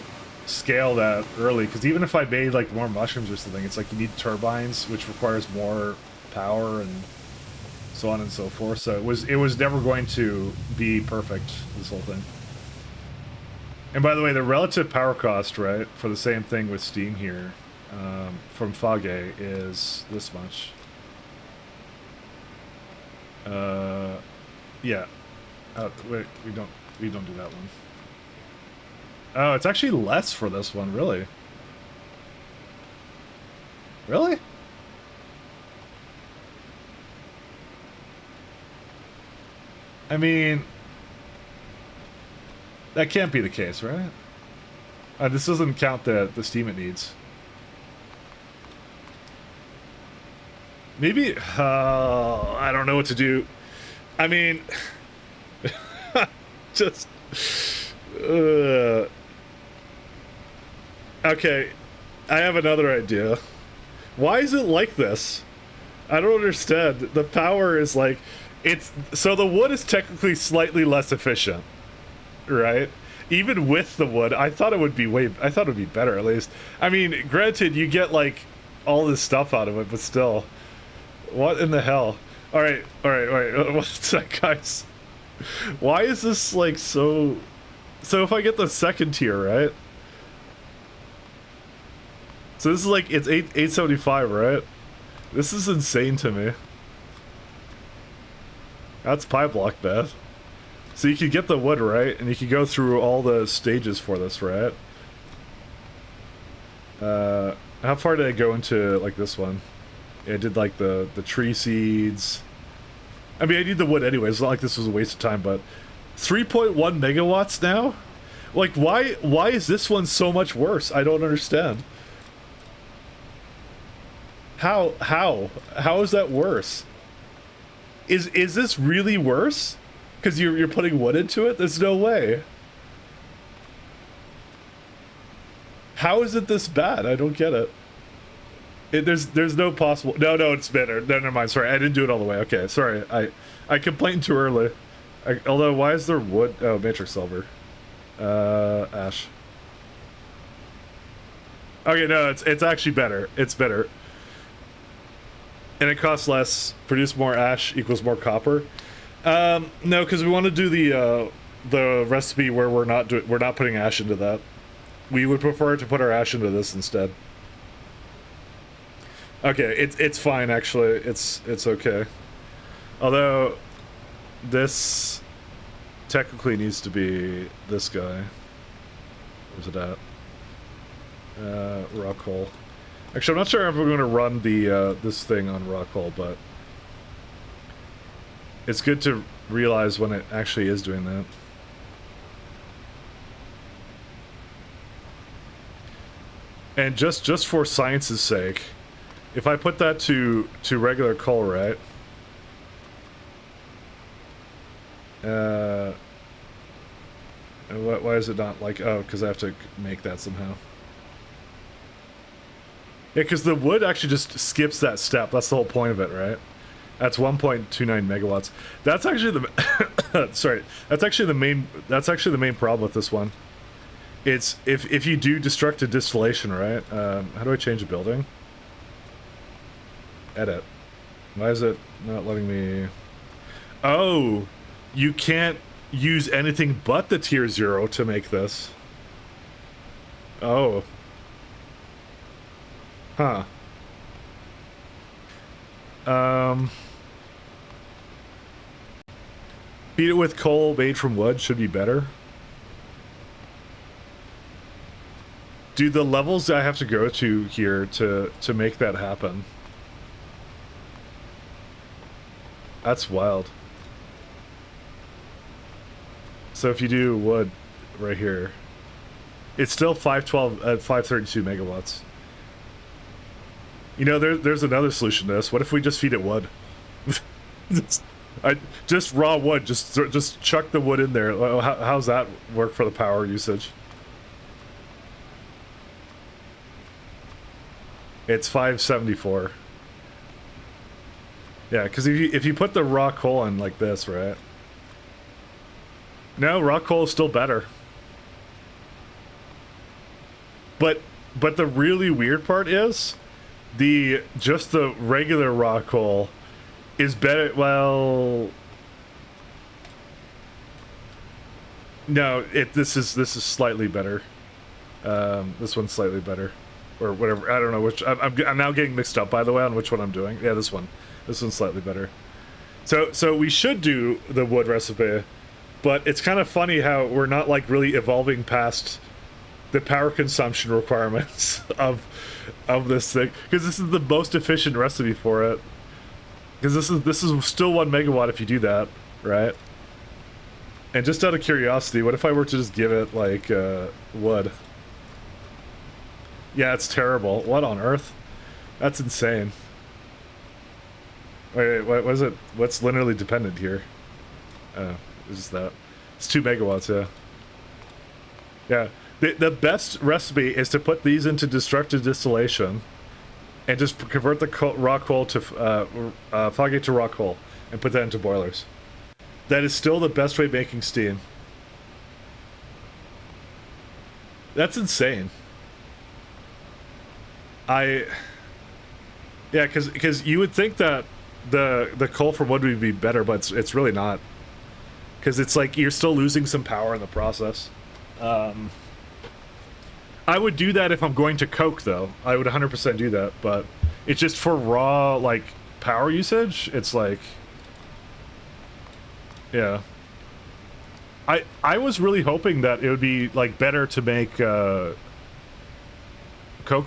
scale that early, because even if I made, like, more mushrooms or something, it's like you need turbines, which requires more power and so on and so forth, so it was never going to be perfect, this whole thing. And by the way, the relative power cost, right, for the same thing with Steam here, from Fage is this much. Yeah. Wait, we don't do that one. Oh, it's actually less for this one, really. Really? I mean, that can't be the case, right? This doesn't count the steam it needs. Maybe, I don't know what to do. I mean, just, okay, I have another idea. Why is it like this? I don't understand. The power is like, so the wood is technically slightly less efficient, right? Even with the wood, I thought it would be better at least. I mean, granted, you get like all this stuff out of it, but still, what in the hell? All right, what's that, guys? Why is this like so if I get the second tier, right? So this is like, it's 875, right? This is insane to me. That's Pyblock, Beth. So you could get the wood, right? And you could go through all the stages for this, right? How far did I go into, like, this one? Yeah, I did, like, the tree seeds. I mean, I need the wood anyway. It's not like this was a waste of time, but... 3.1 megawatts now? Like, why is this one so much worse? I don't understand. How is that worse? Is this really worse? Because you're putting wood into it? There's no way. How is it this bad? I don't get it. There's no possible... No, it's better. No, never mind. Sorry, I didn't do it all the way. Okay, sorry. I complained too early. Although, why is there wood? Oh, matrix silver. Ash. Okay, no, it's actually better. It's better. And it costs less. Produce more ash equals more copper. No, because we want to do the recipe where we're not putting ash into that. We would prefer to put our ash into this instead. Okay, it's fine actually. It's okay. Although this technically needs to be this guy. Where's it at? Rock hole. Actually, I'm not sure if we're going to run the this thing on Rockall, but it's good to realize when it actually is doing that. And just for science's sake, if I put that to regular coal, right? Why is it not like, oh, because I have to make that somehow. Yeah, because the wood actually just skips that step. That's the whole point of it, right? That's 1.29 megawatts. That's actually the sorry. That's actually the main problem with this one. It's if you do destructive distillation, right? How do I change a building? Edit. Why is it not letting me? Oh, you can't use anything but the tier 0 to make this. Oh. Huh. Feed it with coal made from wood should be better. Do the levels I have to go to here to make that happen? That's wild. So if you do wood right here, it's still 512 at 532 megawatts. You know, there's another solution to this. What if we just feed it wood? Just raw wood. Just chuck the wood in there. How's that work for the power usage? It's 574. Yeah, because if you put the raw coal in like this, right? No, raw coal is still better. But the really weird part is just the regular raw coal is better. Well, no, this is slightly better. This one's slightly better, or whatever. I don't know which. I'm now getting mixed up, by the way, on which one I'm doing. Yeah, this one. This one's slightly better. So we should do the wood recipe, but it's kind of funny how we're not like really evolving past the power consumption requirements of this thing, because this is the most efficient recipe for it. Because this is still 1 megawatt if you do that, right? And just out of curiosity, what if I were to just give it like wood? Yeah, it's terrible. What on earth? That's insane. Wait, what is it? What's linearly dependent here? Oh, it's just that. It's 2 megawatts, yeah. Yeah. The best recipe is to put these into destructive distillation and just convert the raw coal to fogate to raw coal and put that into boilers. That is still the best way of making steam. That's insane. Yeah, because you would think that the coal from wood would be better, but it's really not. Because it's like you're still losing some power in the process. I would do that if I'm going to coke, though. I would 100% do that, but it's just for raw, like, power usage. It's like, yeah. I was really hoping that it would be like better to make coke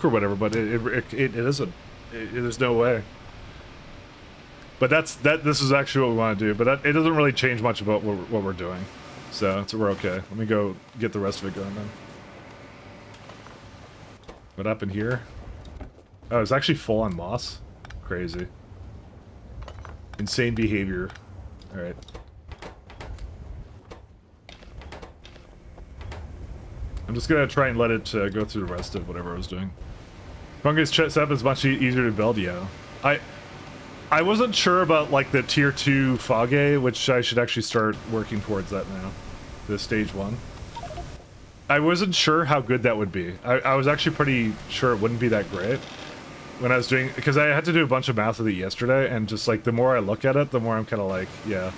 or whatever, but it isn't. There's no way. But this is actually what we want to do. But it doesn't really change much about what we're doing. So we're okay. Let me go get the rest of it going then. What happened here? Oh, it's actually full on moss. Crazy. Insane behavior. Alright. I'm just gonna try and let it go through the rest of whatever I was doing. Fungus setup is much easier to build, yeah. I wasn't sure about like the tier 2 Fogge, which I should actually start working towards that now. The stage 1. I wasn't sure how good that would be. I was actually pretty sure it wouldn't be that great when I was doing, because I had to do a bunch of math with it yesterday, and just like the more I look at it, the more I'm kind of like, yeah.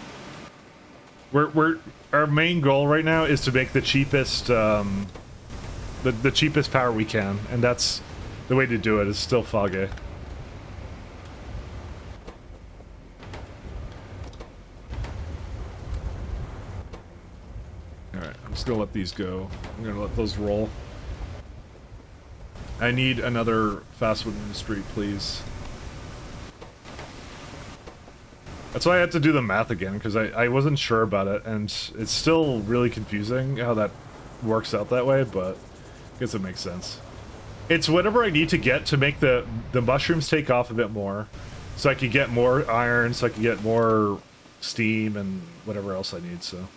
Our main goal right now is to make the cheapest the cheapest power we can, and that's the way to do it. Is still Fogge. Alright, I'm just gonna let these go. I'm gonna let those roll. I need another fast food industry, please. That's why I had to do the math again, because I wasn't sure about it, and it's still really confusing how that works out that way, but I guess it makes sense. It's whatever I need to get to make the mushrooms take off a bit more, so I can get more iron, so I can get more steam, and whatever else I need, so.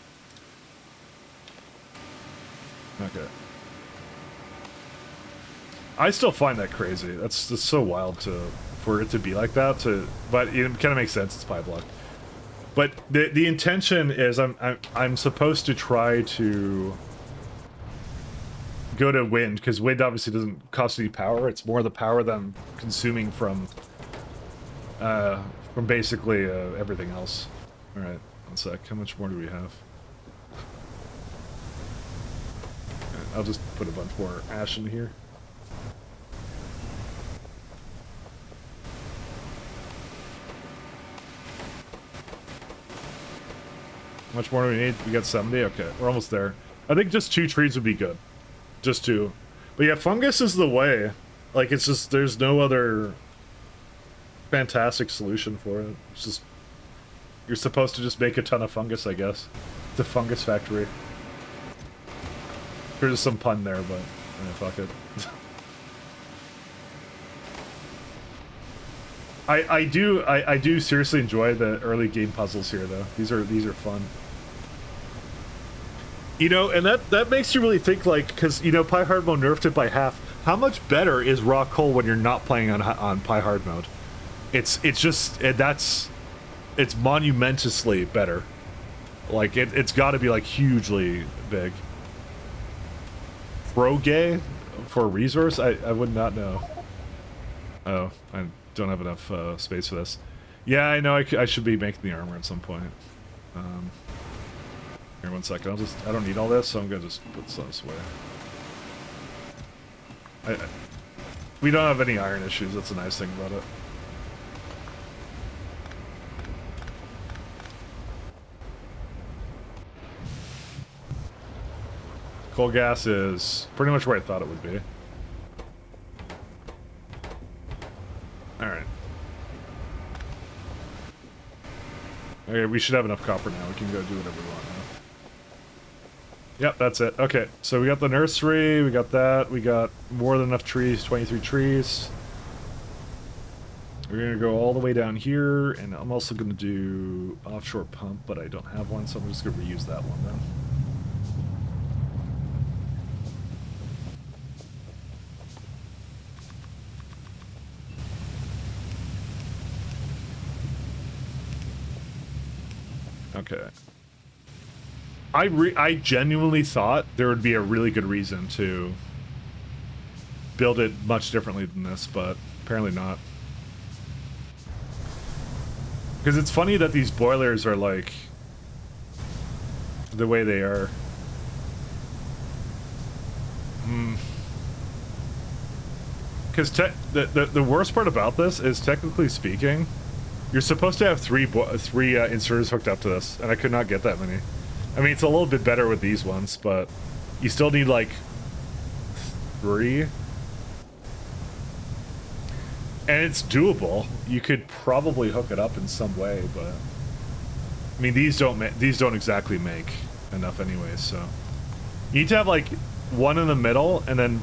Okay. I still find that crazy. That's just so wild for it to be like that. But it kind of makes sense. It's Pyblock. But the intention is I'm supposed to try to go to wind, because wind obviously doesn't cost any power. It's more the power that I'm consuming from basically everything else. All right, one sec. How much more do we have? I'll just put a bunch more ash in here. How much more do we need? We got 70? Okay, we're almost there. I think just 2 trees would be good. Just 2. But yeah, fungus is the way. Like, it's just, there's no other fantastic solution for it. It's just, you're supposed to just make a ton of fungus, I guess. It's a fungus factory. There's some pun there, but fuck it. I do seriously enjoy the early game puzzles here, though. These are fun. You know, and that makes you really think, like, because, you know, Pi Hard mode nerfed it by half. How much better is raw coal when you're not playing on Pi Hard mode? It's monumentously better. Like, it's got to be, like, hugely big. Pro-gay for a resource? I would not know. Oh, I don't have enough space for this. Yeah, I know I should be making the armor at some point. Here, one second. I don't need all this, so I'm gonna just put some this away. We don't have any iron issues. That's a nice thing about it. Coal gas is pretty much where I thought it would be. Alright. Okay, we should have enough copper now. We can go do whatever we want now. Yep, that's it. Okay, so we got the nursery, we got that, we got more than enough trees, 23 trees. We're gonna go all the way down here, and I'm also gonna do offshore pump, but I don't have one, so I'm just gonna reuse that one then. Okay. I genuinely thought there would be a really good reason to build it much differently than this, but apparently not. Because it's funny that these boilers are like the way they are. Because the worst part about this is, technically speaking, you're supposed to have three inserters hooked up to this, and I could not get that many. I mean, it's a little bit better with these ones, but you still need, like, 3. And it's doable. You could probably hook it up in some way, but I mean, these don't exactly make enough anyways, so you need to have, like, one in the middle, and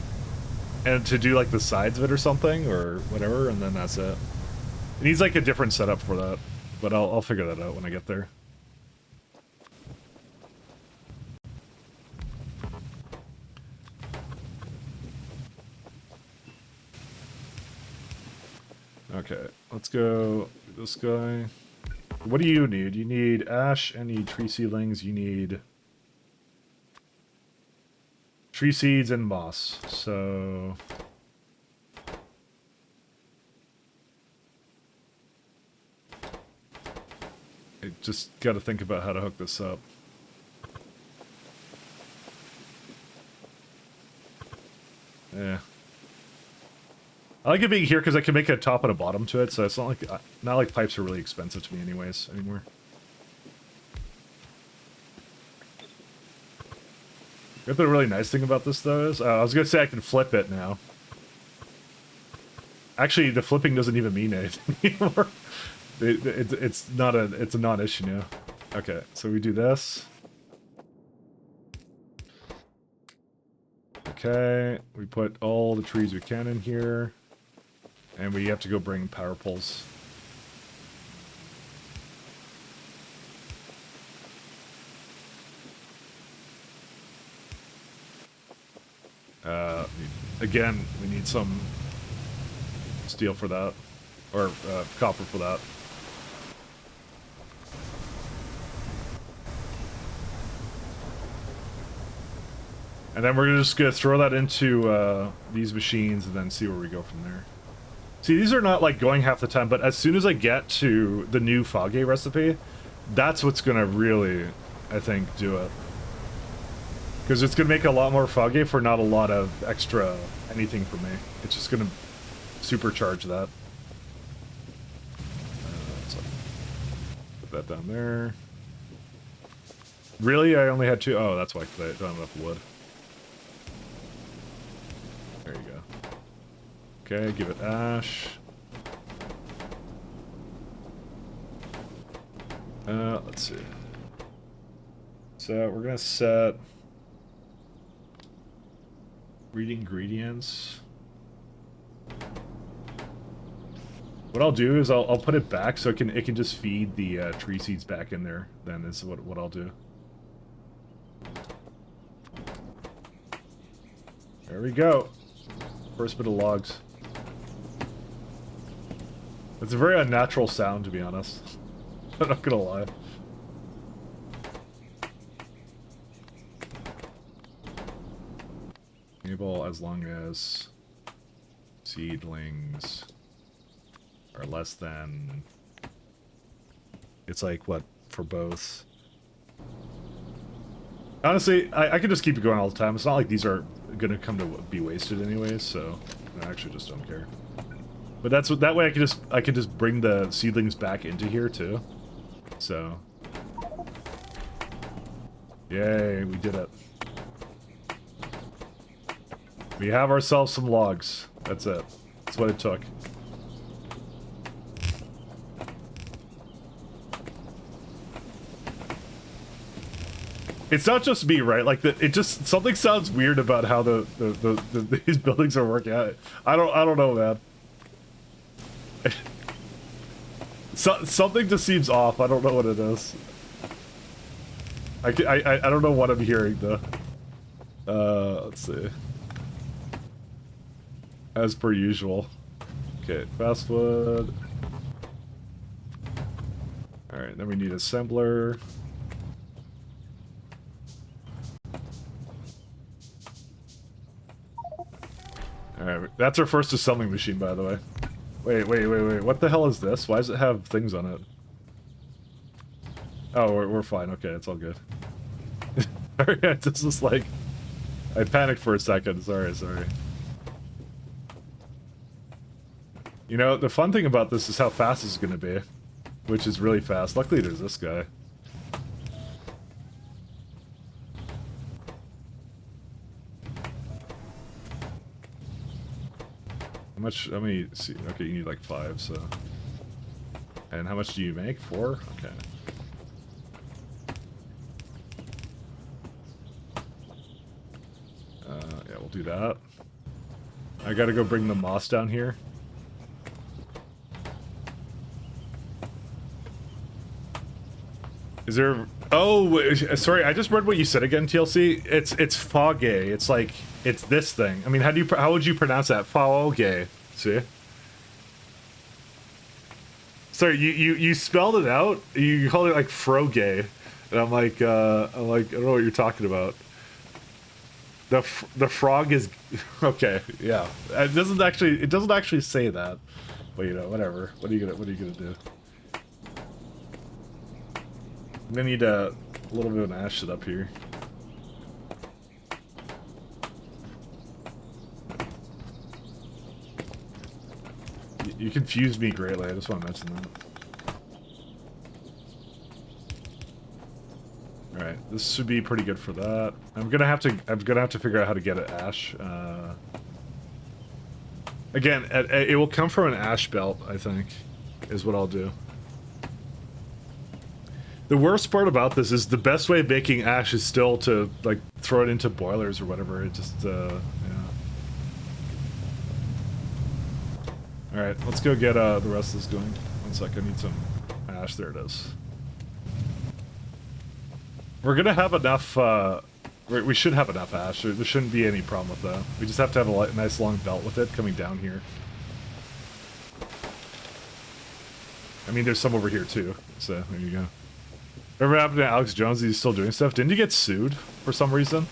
to do, like, the sides of it or something, or whatever, and then that's it. It needs, like, a different setup for that, but I'll figure that out when I get there. Okay, let's go this guy. What do you need? You need ash, and you need tree seedlings, you need tree seeds and moss, so I just gotta think about how to hook this up. Yeah. I like it being here because I can make a top and a bottom to it, so it's not like pipes are really expensive to me anyways anymore. The really nice thing about this though is, I was gonna say I can flip it now, Actually, the flipping doesn't even mean anything anymore. It's a non-issue now. Okay, so we do this. Okay, we put all the trees we can in here. And we have to go bring power poles. Again, we need some steel for that. Or copper for that. And then we're just gonna throw that into these machines and then see where we go from there. See, these are not like going half the time, but as soon as I get to the new Foggy recipe, that's what's gonna really, I think, do it. Because it's gonna make a lot more Foggy for not a lot of extra anything for me. It's just gonna supercharge that. So put that down there. Really? I only had 2? Oh, that's why, 'cause I don't have enough wood. There you go. Okay, give it ash. Let's see. So we're gonna set read ingredients. What I'll do is I'll put it back so it can just feed the tree seeds back in there. Then is what I'll do. There we go. First bit of logs. It's a very unnatural sound, to be honest. I'm not gonna lie. Enable as long as seedlings are less than... It's like, what, for both? Honestly, I could just keep it going all the time. It's not like these are gonna come to be wasted anyways, so I actually just don't care. But that's what, that way I can just bring the seedlings back into here too. So, yay, we did it. We have ourselves some logs. That's it. That's what it took. It's not just me, right? Like it just something sounds weird about how these buildings are working out. I don't know, man. Something just seems off. I don't know what it is. I don't know what I'm hearing though. Let's see. As per usual. Okay, fast wood. All right, then we need assembler. Alright, that's our first assembling machine, by the way. Wait. What the hell is this? Why does it have things on it? Oh, we're fine. Okay, it's all good. Alright, this is like... I panicked for a second. Sorry. You know, the fun thing about this is how fast it's gonna be. Which is really fast. Luckily, there's this guy. How many, see, okay, you need like 5, so. And how much do you make? 4? Okay. Yeah, we'll do that. I gotta go bring the moss down here. Is there, oh, sorry, I just read what you said again, TLC. It's foggy. It's like, it's this thing. I mean, how would you pronounce that? Foggy. See? Sorry, you spelled it out. You called it like froge, and I'm like, I don't know what you're talking about. The frog is okay. Yeah, it doesn't actually say that, but you know, whatever. What are you gonna do? I'm gonna need a little bit of an ash up here. You confused me greatly. I just want to mention that. All right, this should be pretty good for that. I'm gonna have to figure out how to get it ash. Again, it will come from an ash belt, I think, is what I'll do. The worst part about this is the best way of making ash is still to, like, throw it into boilers or whatever. It just, yeah. Alright, let's go get, the rest of this going. One sec, I need some ash. There it is. We're gonna have enough, we should have enough ash. There shouldn't be any problem with that. We just have to have a nice long belt with it coming down here. I mean, there's some over here too, so there you go. Whatever happened to Alex Jones? He's still doing stuff. Didn't he get sued for some reason?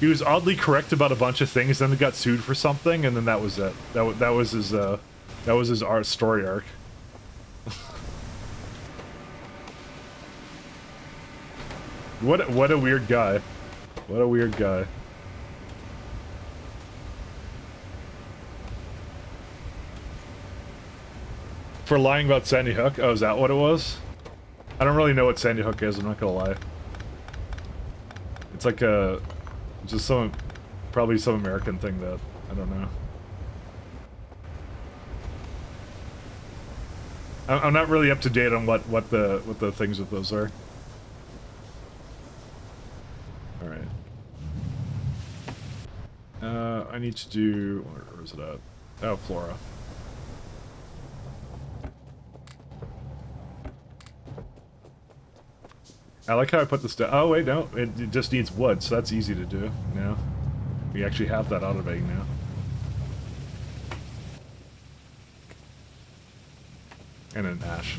He was oddly correct about a bunch of things, then he got sued for something, and then that was it. That was his art story arc. What a weird guy. What a weird guy. For lying about Sandy Hook? Oh, is that what it was? I don't really know what Sandy Hook is, I'm not gonna lie. It's like a... just some... probably some American thing that... I don't know. I'm not really up to date on what the things with those are. Alright. I need to do... where is it at? Oh, Flora. I like how I put this down. Oh, wait, no. It just needs wood, so that's easy to do now. We actually have that automating now. And an ash.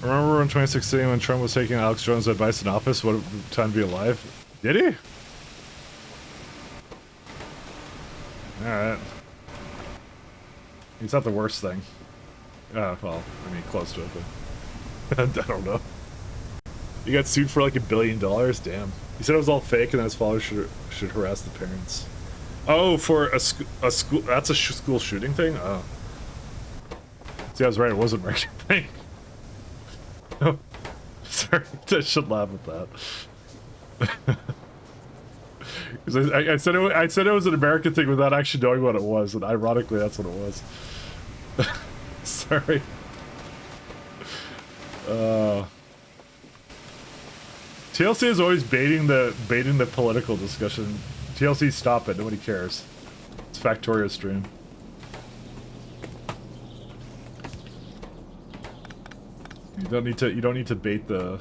Remember in 2016 when Trump was taking Alex Jones' advice in office? What a time to be alive. Did he? Alright. It's not the worst thing. Well, I mean, close to it, but... I don't know. You got sued for like $1 billion? Damn. He said it was all fake and that his father should harass the parents. Oh, for a school... That's a school shooting thing? Oh. See, I was right. It wasn't a regular thing. Oh. Sorry. I should laugh at that. I said it was an American thing without actually knowing what it was, and ironically that's what it was. Sorry. TLC is always baiting the political discussion. TLC, stop it. Nobody cares. It's Factorio stream. You don't need to bait the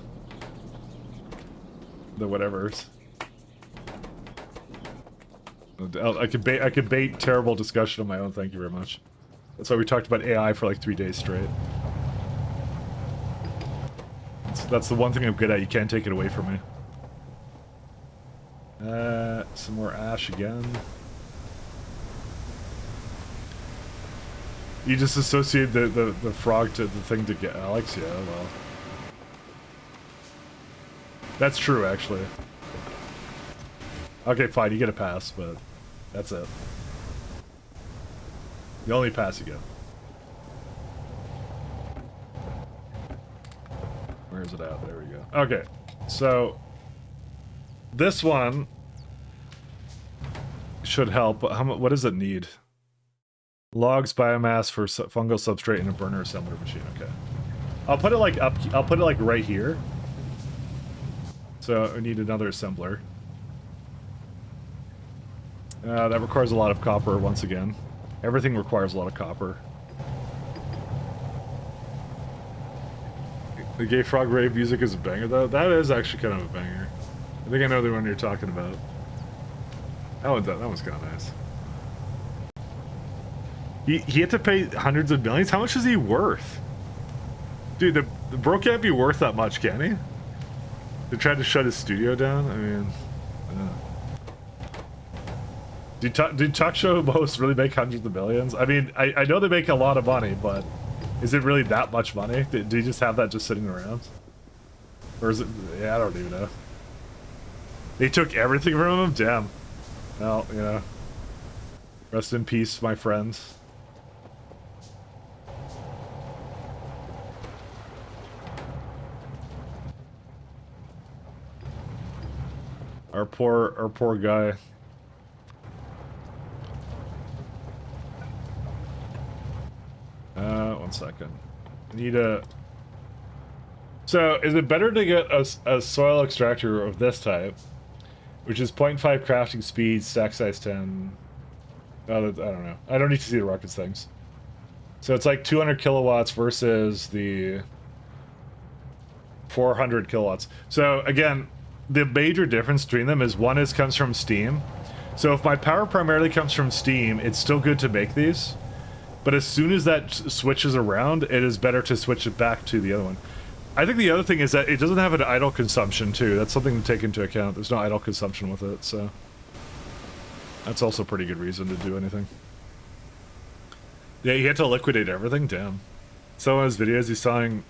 whatevers. I could bait terrible discussion on my own. Thank you very much. That's why we talked about AI for like 3 days straight. That's the one thing I'm good at. You can't take it away from me. Some more ash again. You just associate the frog to the thing to get Alex? Yeah, well. That's true, actually. Okay, fine, you get a pass, but that's it. The only pass you get. Where is it at? There we go. Okay, so this one should help. What does it need? Logs, biomass for fungal substrate, and a burner assembler machine. Okay, I'll put it like up. I'll put it like right here. So I need another assembler. That requires a lot of copper once again. Everything requires a lot of copper. The Gay Frog Rave music is a banger, though. That is actually kind of a banger. I think I know the one you're talking about. That one's kind of nice. He had to pay hundreds of millions? How much is he worth? Dude, the bro can't be worth that much, can he? They tried to shut his studio down? I mean... Do talk show hosts really make hundreds of millions? I mean, I know they make a lot of money, but is it really that much money? Do you just have that just sitting around? Or is it... Yeah, I don't even know. They took everything from him? Damn. Well, you know. Rest in peace, my friends. Our poor guy. 1 second. Need a... So, is it better to get a soil extractor of this type, which is 0.5 crafting speed, stack size 10... Oh, I don't know. I don't need to see the rockets things. So it's like 200 kilowatts versus the 400 kilowatts. So again, the major difference between them is one comes from Steam. So if my power primarily comes from Steam, it's still good to make these. But as soon as that switches around, it is better to switch it back to the other one. I think the other thing is that it doesn't have an idle consumption too. That's something to take into account. There's no idle consumption with it, so... That's also a pretty good reason to do anything. Yeah, he had to liquidate everything? Damn. So in his videos, he's selling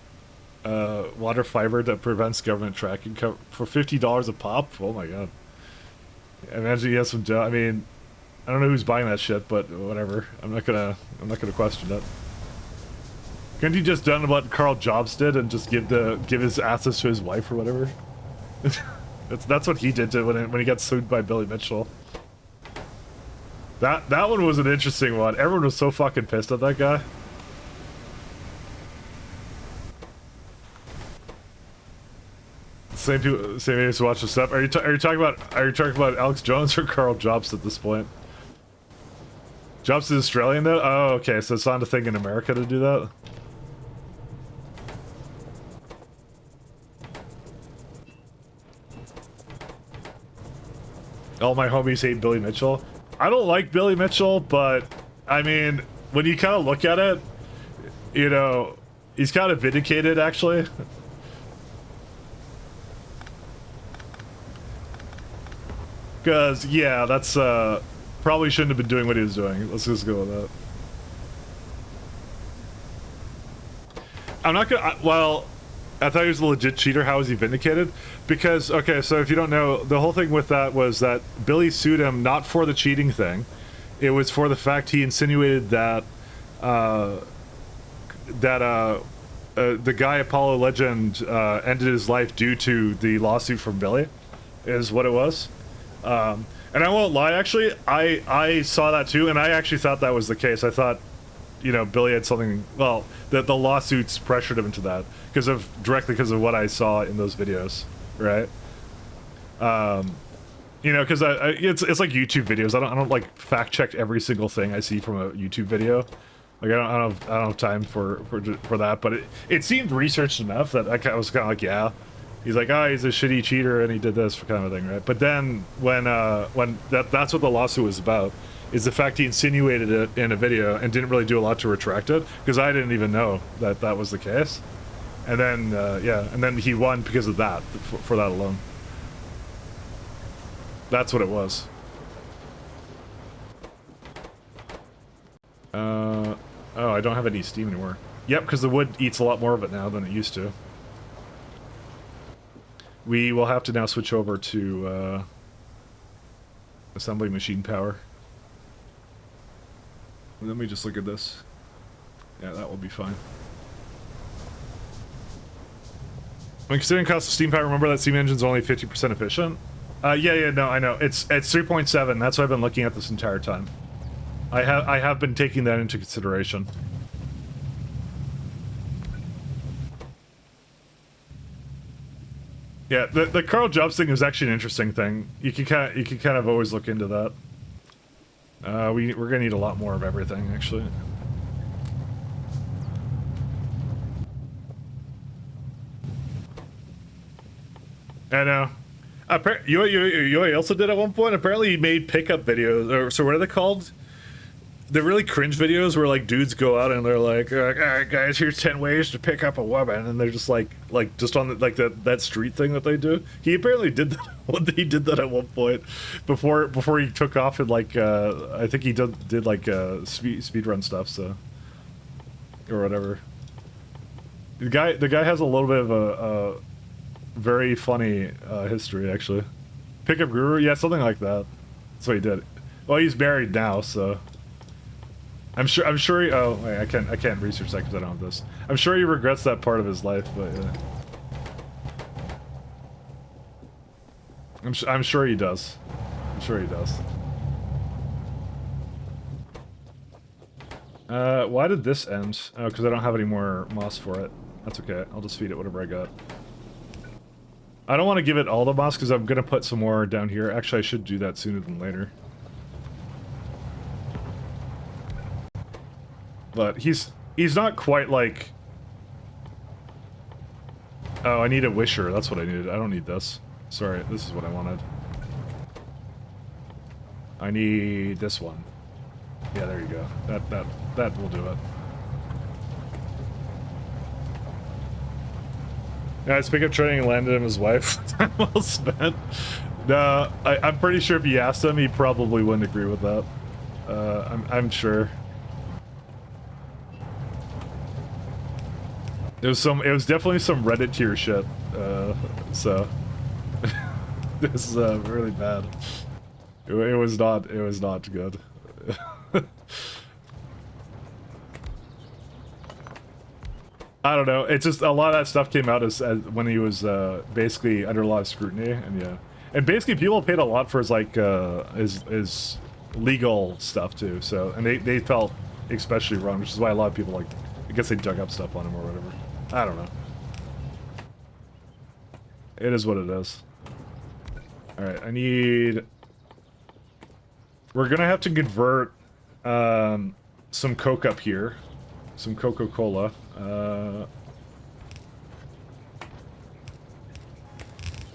water fiber that prevents government tracking for $50 a pop? Oh my god. I imagine he has some I mean, I don't know who's buying that shit, but whatever. I'm not gonna question that. Couldn't he just done what Carl Jobs did and just give his assets to his wife or whatever? that's what he did to when he got sued by Billy Mitchell. That one was an interesting one. Everyone was so fucking pissed at that guy. Same idiots who watch the stuff. Are you talking about Alex Jones or Carl Jobs at this point? Jobs is Australian though? Oh, okay, so it's not a thing in America to do that? All my homies hate Billy Mitchell. I don't like Billy Mitchell, but I mean, when you kind of look at it, you know, he's kind of vindicated actually. Because, yeah, that's, probably shouldn't have been doing what he was doing. Let's just go with that. I'm not gonna, well, I thought he was a legit cheater. How was he vindicated? Because, okay, so if you don't know, the whole thing with that was that Billy sued him not for the cheating thing. It was for the fact he insinuated that, the guy Apollo Legend, ended his life due to the lawsuit from Billy, is what it was. And I won't lie, actually, I saw that too, and I actually thought that was the case. I thought, you know, Billy had something, well, that the lawsuits pressured him into that directly because of what I saw in those videos, right? You know, because it's like YouTube videos. I don't like fact check every single thing I see from a YouTube video. Like I don't have time for that. But it seemed researched enough that I was kind of like, yeah. He's like, oh, he's a shitty cheater and he did this kind of thing, right? But then when that's what the lawsuit was about, is the fact he insinuated it in a video and didn't really do a lot to retract it, because I didn't even know that that was the case. And then, yeah, and then he won because of that, for that alone. That's what it was. Oh, I don't have any steam anymore. Yep, because the wood eats a lot more of it now than it used to. We will have to now switch over to assembly machine power. Let me just look at this. Yeah, that will be fine. When considering cost of steam power, remember that steam engine's only 50% efficient? Yeah, no, I know. It's 3.7. That's what I've been looking at this entire time. I have been taking that into consideration. Yeah, the Carl Jobs thing is actually an interesting thing. You can kind of always look into that. We're gonna need a lot more of everything, actually. I know. You know what he also did at one point? Apparently he made pickup videos, or so what are they called? They're really cringe videos where like dudes go out and they're like, all right guys, here's 10 ways to pick up a woman, and they're just like just on the, like that street thing that they do. He apparently did that. He did that at one point before he took off and like I think he did like speed run stuff, so or whatever. The guy has a little bit of a very funny history actually. Pickup guru, yeah, something like that. That's what he did. Well, he's married now, so. I'm sure he, oh wait, I can't research that because I don't have this. I'm sure he regrets that part of his life, but yeah. I'm sure he does. I'm sure he does. Why did this end? Oh, because I don't have any more moss for it. That's okay. I'll just feed it whatever I got. I don't want to give it all the moss because I'm going to put some more down here. Actually, I should do that sooner than later. But he's not quite like... Oh, I need a wisher. That's what I needed. I don't need this. Sorry, this is what I wanted. I need this one. Yeah, there you go. That will do it. Yeah, speaking of training, landed him his wife. Time well spent. No, I'm pretty sure if you asked him, he probably wouldn't agree with that. I'm sure. It was definitely some Reddit tier shit. So this is really bad. It was not good. I don't know. It's just a lot of that stuff came out as when he was basically under a lot of scrutiny, and yeah, and basically people paid a lot for his like his legal stuff too. So and they felt especially wrong, which is why a lot of people like I guess they dug up stuff on him or whatever. I don't know. It is what it is. All right, I need. We're gonna have to convert some Coke up here, some Coca-Cola.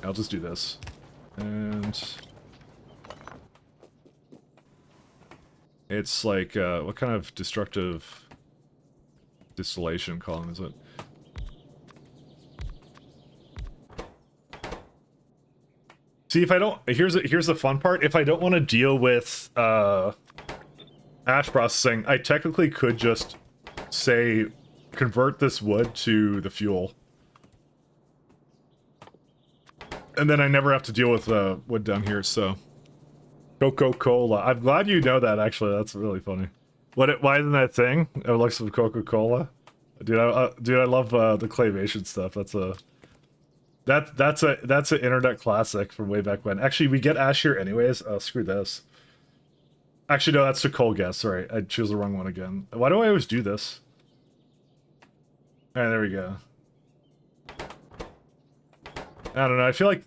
I'll just do this, and it's like what kind of destructive distillation column is it? See, if I don't, here's the fun part. If I don't want to deal with ash processing, I technically could just say convert this wood to the fuel, and then I never have to deal with wood down here. So, Coca-Cola. I'm glad you know that. Actually, that's really funny. Why isn't that thing? It looks like Coca-Cola. Dude, I love the claymation stuff. That's an internet classic from way back when. Actually, we get ash here anyways. Oh, screw this. Actually, no, that's the coal gas. Sorry, I chose the wrong one again. Why do I always do this? Alright, there we go. I don't know, I feel like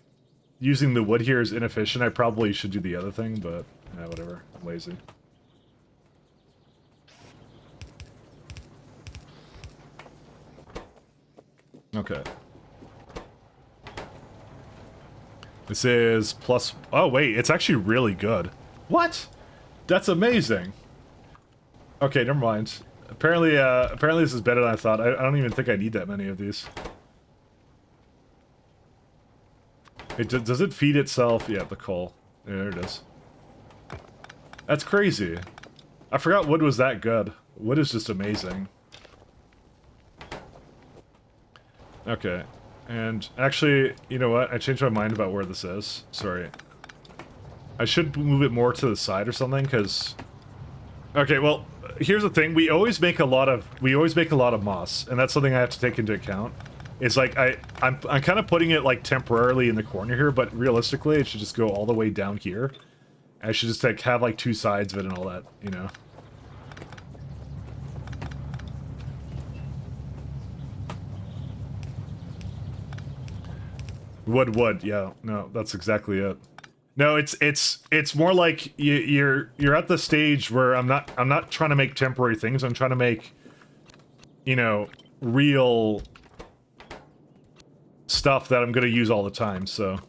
using the wood here is inefficient. I probably should do the other thing, but yeah, whatever. I'm lazy. Okay. This is plus... Oh, wait, it's actually really good. What? That's amazing. Okay, never mind. Apparently this is better than I thought. I don't even think I need that many of these. Does it feed itself? Yeah, the coal. Yeah, there it is. That's crazy. I forgot wood was that good. Wood is just amazing. Okay. And actually, you know what? I changed my mind about where this is. Sorry. I should move it more to the side or something, because... Okay, well, here's the thing. We always make a lot of moss, and that's something I have to take into account. It's like, I'm kind of putting it, like, temporarily in the corner here, but realistically, it should just go all the way down here. I should just, like, have, like, two sides of it and all that, you know? Wood, yeah. No, that's exactly it. No, it's more like you're at the stage where I'm not trying to make temporary things. I'm trying to make, you know, real stuff that I'm gonna use all the time. So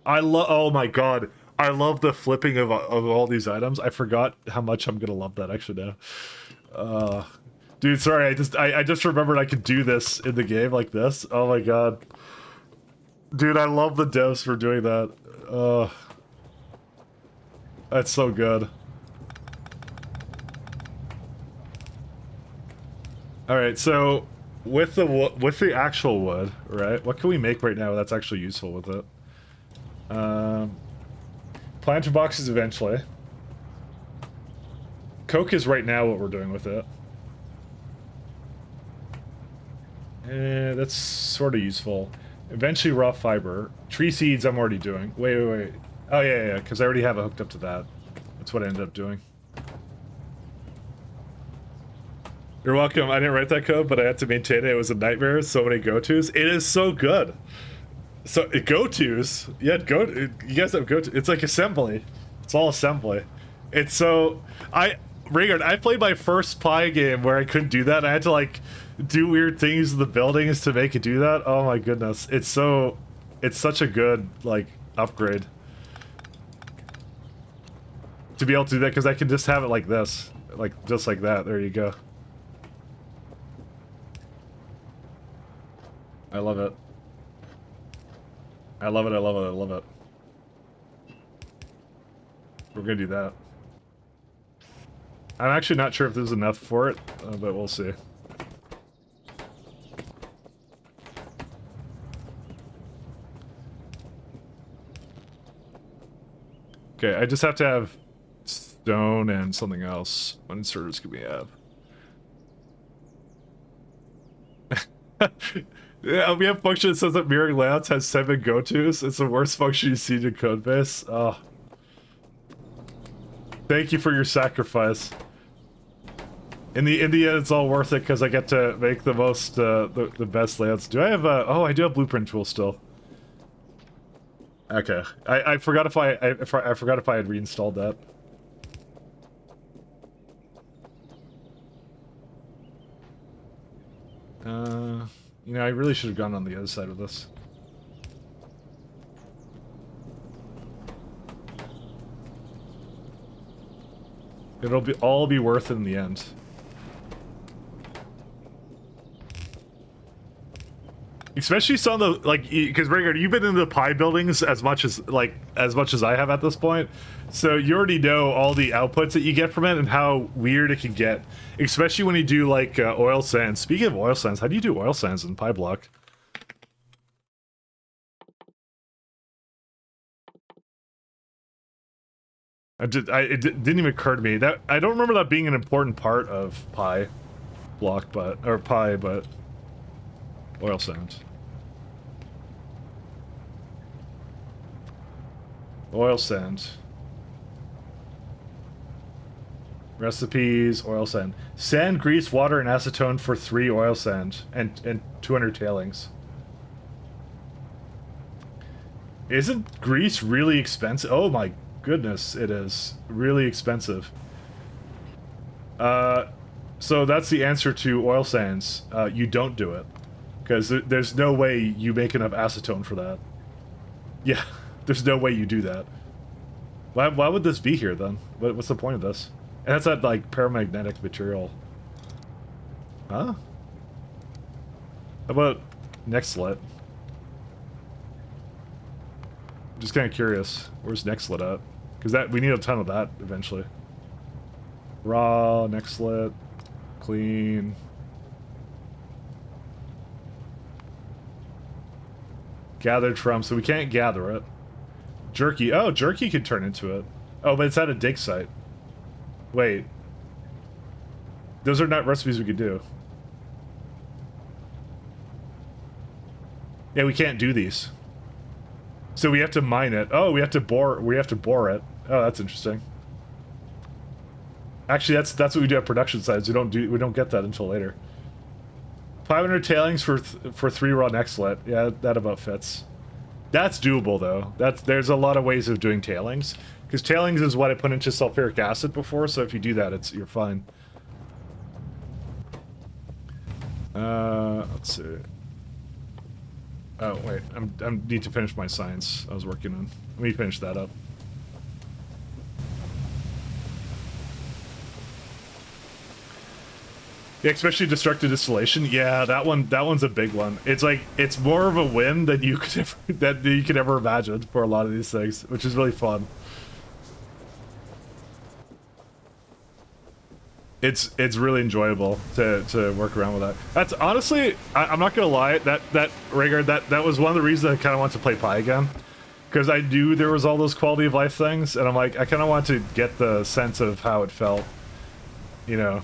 oh my god, I love the flipping of all these items. I forgot how much I'm gonna love that actually now. Dude, sorry, I just remembered I could do this in the game like this. Oh my god. Dude, I love the devs for doing that. That's so good. All right, so with the actual wood, right? What can we make right now that's actually useful with it? Planter boxes eventually. Coke is right now what we're doing with it. That's sort of useful. Eventually raw fiber. Tree seeds I'm already doing. Wait. Oh, yeah, because I already have it hooked up to that. That's what I ended up doing. You're welcome. I didn't write that code, but I had to maintain it. It was a nightmare. So many go-tos. It is so good. So go-tos. Yeah, you guys have go-to. It's like assembly. It's all assembly. It's so Rhaegar, I played my first Pi game where I couldn't do that. I had to like do weird things in the buildings to make it do that. Oh my goodness. It's such a good like upgrade to be able to do that, because I can just have it like this, like just like that. There you go. I love it. I love it, I love it, I love it. We're gonna do that. I'm actually not sure if there's enough for it, but we'll see. Okay, I just have to have stone and something else. What inserters can we have? Yeah, we have function that says that mirroring layouts has 7 go-tos. It's the worst function you see in codebase. Oh. Thank you for your sacrifice. In the end, it's all worth it because I get to make the most, the best layouts. Do I have oh, I do have blueprint tool still. Okay, I forgot if I forgot if I had reinstalled that. You know, I really should have gone on the other side of this. It'll all be worth it in the end. Especially some of the, like, because Rhaegar, you've been in the Pi buildings as much as I have at this point, so you already know all the outputs that you get from it and how weird it can get, especially when you do like oil sands. Speaking of oil sands, how do you do oil sands in Pyblock? It didn't even occur to me that I don't remember that being an important part of Pi block, but oil sands. Oil sand. Recipes, oil sand. Sand, grease, water, and acetone for 3 oil sand and 200 tailings. Isn't grease really expensive? Oh my goodness, it is really expensive. So that's the answer to oil sands. You don't do it. Because there's no way you make enough acetone for that. Yeah, there's no way you do that. Why would this be here, then? What's the point of this? And that's that, like, paramagnetic material. Huh? How about Nextlet? I'm just kind of curious. Where's Nextlet at? Because we need a ton of that, eventually. Raw, Nextlet, clean... Gathered from, so we can't gather it. Jerky. Oh, jerky can turn into it. Oh, but it's at a dig site. Wait. Those are not recipes we could do. Yeah, we can't do these. So we have to mine it. Oh, we have to bore it. Oh, that's interesting. Actually, that's what we do at production sites. We don't get that until later. 500 tailings for 3 raw Nextlet. Yeah, that about fits. That's doable though. There's a lot of ways of doing tailings, because tailings is what I put into sulfuric acid before. So if you do that, you're fine. Let's see. Oh wait, I need to finish my science I was working on. Let me finish that up. Yeah, especially destructive distillation. Yeah, that one's a big one. It's like it's more of a win than you could ever imagine for a lot of these things, which is really fun. It's really enjoyable to work around with that. That's honestly, I'm not gonna lie, that Rhaegar, that was one of the reasons I kind of want to play Pi again, because I knew there was all those quality of life things, and I'm like, I kind of want to get the sense of how it felt, you know.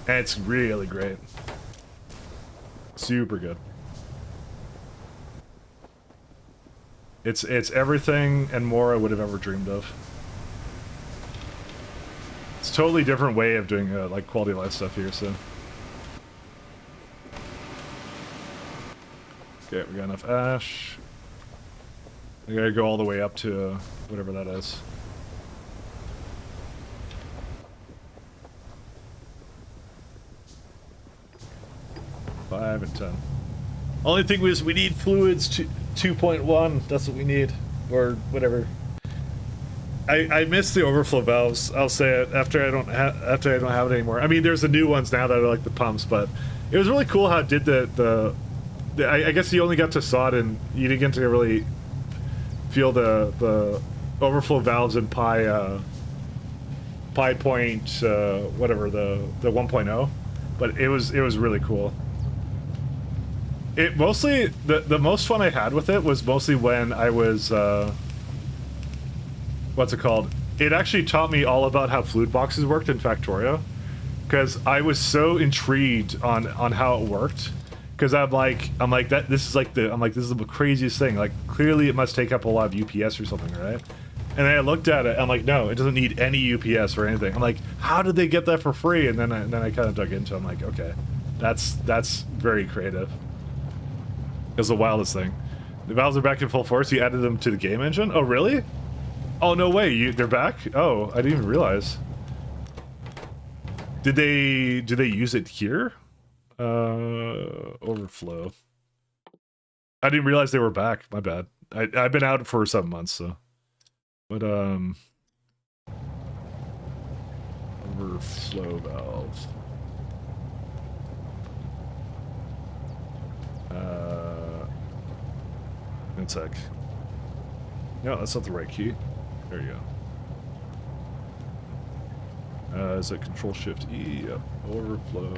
And it's really great. Super good. It's everything and more I would have ever dreamed of. Let's totally different way of doing like quality of life stuff here. So okay, we got enough ash. We gotta go all the way up to whatever that is. Five and 10. Only thing is we need fluids 2.1. That's what we need, or whatever. I miss the overflow valves. I'll say it after I don't have it anymore. I mean, there's the new ones now that are like the pumps, but it was really cool how it did I guess you only got to saw it and you didn't get to really feel the overflow valves in Pi point whatever the 1.0, but it was really cool. It mostly the most fun I had with it was mostly when I was what's it called? It actually taught me all about how fluid boxes worked in Factorio, because I was so intrigued on how it worked. Because I'm like this is the craziest thing. Like clearly it must take up a lot of UPS or something, right? And then I looked at it. I'm like, no, it doesn't need any UPS or anything. I'm like, how did they get that for free? And then I kind of dug into it. I'm like, okay, that's very creative. It's the wildest thing. The valves are back in full force. You added them to the game engine. Oh really? Oh no way! They're back? Oh, I didn't even realize. Did they use it here? Overflow. I didn't realize they were back. My bad. I've been out for 7 months, so. But overflow valve. One sec. No, that's not the right key. There you go. Is it Control-Shift-E? Yep. Overflow.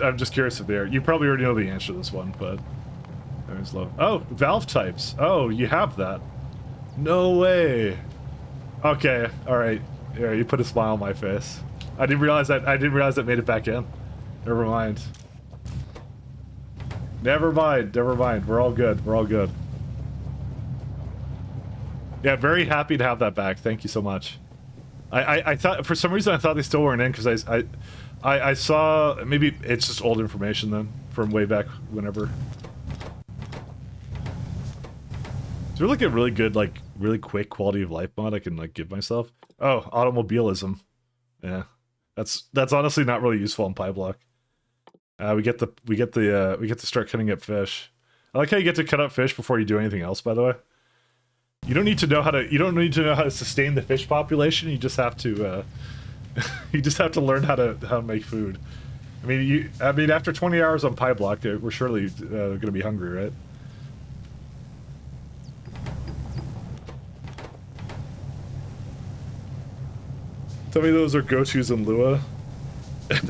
I'm just curious if they are. You probably already know the answer to this one, but I always love. Oh, valve types. Oh, you have that. No way. Okay, all right. Yeah, you put a smile on my face. I didn't realize that. I didn't realize that made it back in. Never mind. Never mind. Never mind. We're all good. We're all good. Yeah, very happy to have that back. Thank you so much. I thought for some reason I thought they still weren't in because I saw maybe it's just old information then from way back whenever. Is there like a really good like really quick quality of life mod I can like give myself? Oh, automobilism. Yeah, that's honestly not really useful in Pyblock. We get to start cutting up fish. I like how you get to cut up fish before you do anything else. By the way. You don't need to know how to sustain the fish population. You just have to you just have to learn how to make food. I mean, after 20 hours on Pyblock, we're surely going to be hungry, right? Tell me those are go-tos in Lua.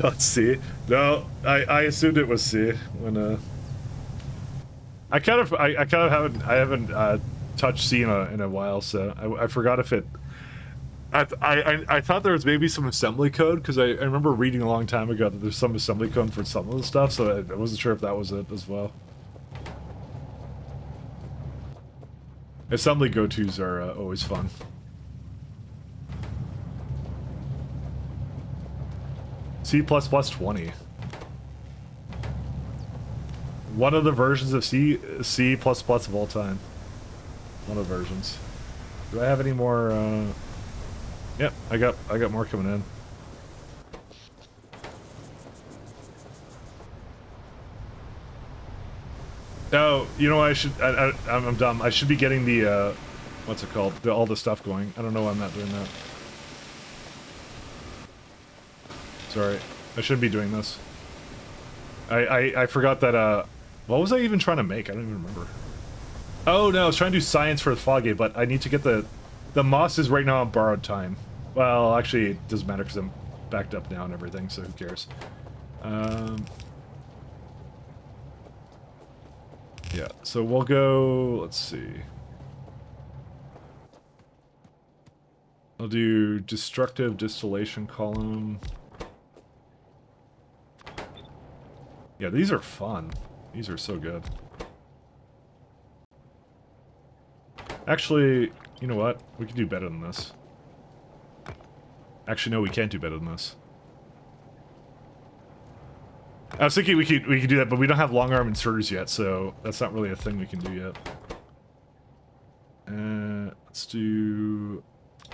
Not C. No, I assumed it was C when I kind of haven't touched C in a while, so I forgot if it. I thought there was maybe some assembly code because I remember reading a long time ago that there's some assembly code for some of the stuff, so I wasn't sure if that was it as well. Assembly go-tos are always fun. C++ 20. One of the versions of C++ of all time. One of the versions. Do I have any more? Yep, I got more coming in. Oh, you know what, I'm dumb. I should be getting the what's it called? All the stuff going. I don't know why I'm not doing that. Sorry, I shouldn't be doing this. I forgot that. What was I even trying to make? I don't even remember. Oh no, I was trying to do science for the Foggy, but I need to get the moss is right now on borrowed time. Well, actually, it doesn't matter because I'm backed up now and everything, so who cares? Yeah, so we'll go. Let's see. I'll do destructive distillation column. Yeah, these are fun. These are so good. Actually, you know what? We could do better than this. Actually, no, we can't do better than this. I was thinking we could do that, but we don't have long arm inserters yet, so that's not really a thing we can do yet. Let's do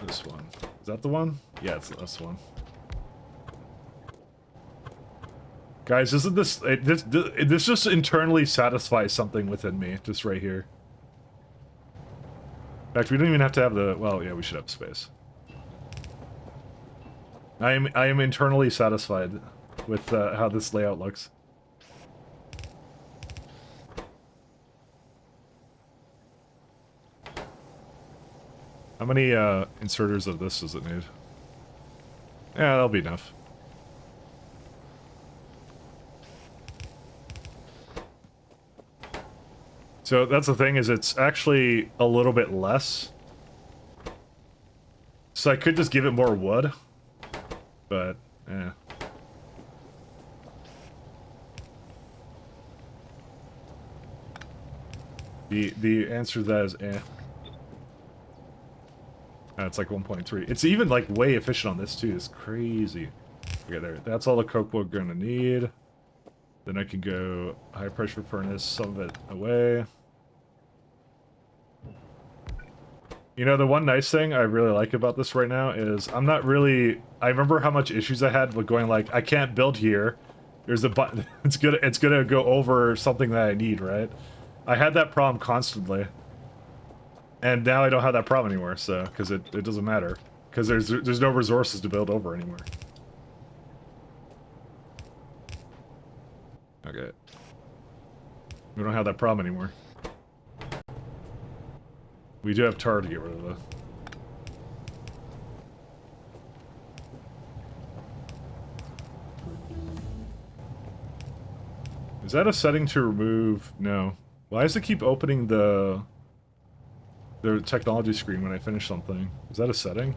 this one. Is that the one? Yeah, it's this one. Guys, isn't this this just internally satisfies something within me, just right here. In fact, we don't even have to have the, well, yeah, we should have space. I am internally satisfied with how this layout looks. How many inserters of this does it need? Yeah, that'll be enough. So that's the thing, is it's actually a little bit less. So I could just give it more wood, but eh. The answer to that is eh. It's like 1.3. It's even like way efficient on this too. It's crazy. Okay, there. That's all the coke we're gonna need. Then I can go high pressure furnace some of it away. You know, the one nice thing I really like about this right now is I'm not really... I remember how much issues I had with going like, I can't build here. There's a button. It's gonna go over something that I need, right? I had that problem constantly. And now I don't have that problem anymore, so... Because it doesn't matter. Because there's no resources to build over anymore. Okay. We don't have that problem anymore. We do have tar to get rid of, though. Is that a setting to remove? No. Why does it keep opening the technology screen when I finish something? Is that a setting?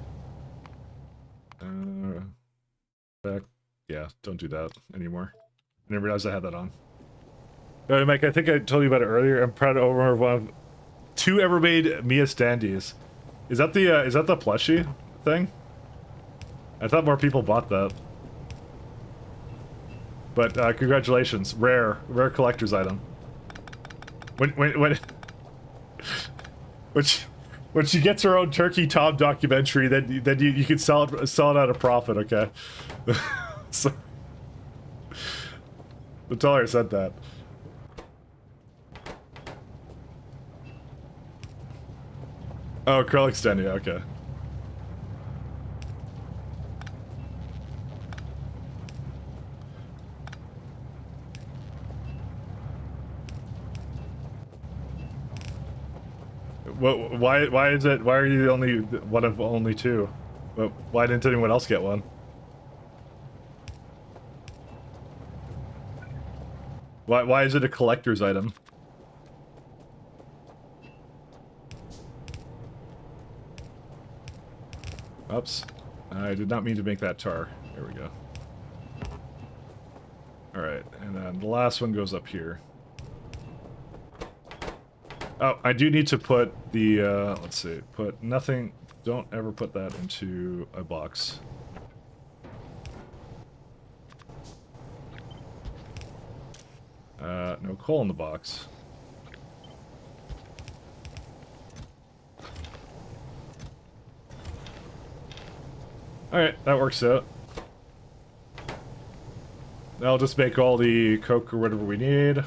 Back. Yeah, don't do that anymore. I didn't realize I had that on. Mike, I think I told you about it earlier. I'm proud to over one of 2 ever made Mia standees. Is that the plushie thing? I thought more people bought that. But congratulations, rare collector's item. When she gets her own Turkey Tom documentary, then you can sell it at a profit, okay? So, don't tell her I said that. Oh, acrylic standee, okay. Why is it? Why are you the only one of only 2? Why didn't anyone else get one? Why is it a collector's item? Oops. I did not mean to make that tar. There we go. Alright, and then the last one goes up here. Oh, I do need to put the, let's see, put nothing, don't ever put that into a box. No coal in the box. Alright, that works out. I'll just make all the coke or whatever we need.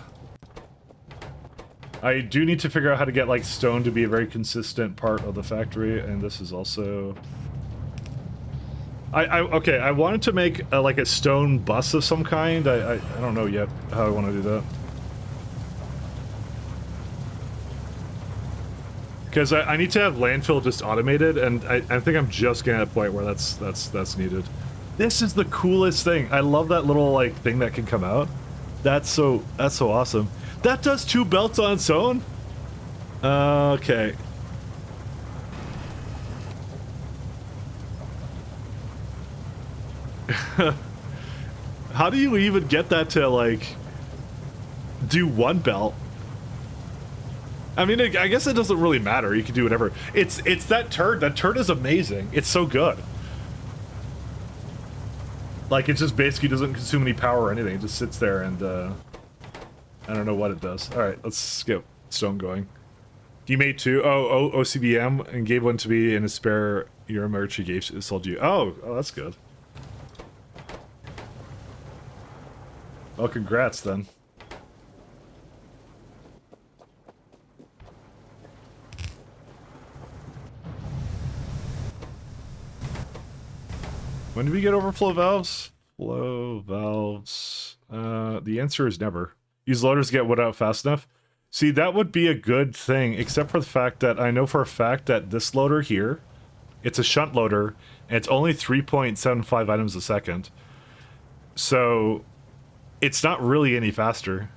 I do need to figure out how to get, like, stone to be a very consistent part of the factory, and this is also... Okay, I wanted to make, like, a stone bus of some kind. I don't know yet how I want to do that. Because I need to have landfill just automated, and I think I'm just getting at a point where that's needed. This is the coolest thing. I love that little, like, thing that can come out. That's so awesome. That does 2 belts on its own? Okay. How do you even get that to, like, do 1 belt? I mean, I guess it doesn't really matter. You can do whatever. It's that turd. That turd is amazing. It's so good. Like, it just basically doesn't consume any power or anything. It just sits there and, I don't know what it does. Alright, let's get stone going. He made two. Oh, OCBM, and gave one to me in a spare Euro merch he sold you. Oh, that's good. Well, congrats then. When do we get overflow valves? Flow valves. The answer is never. Use loaders to get wood out fast enough. See, that would be a good thing, except for the fact that I know for a fact that this loader here, it's a shunt loader, and it's only 3.75 items a second. So, it's not really any faster.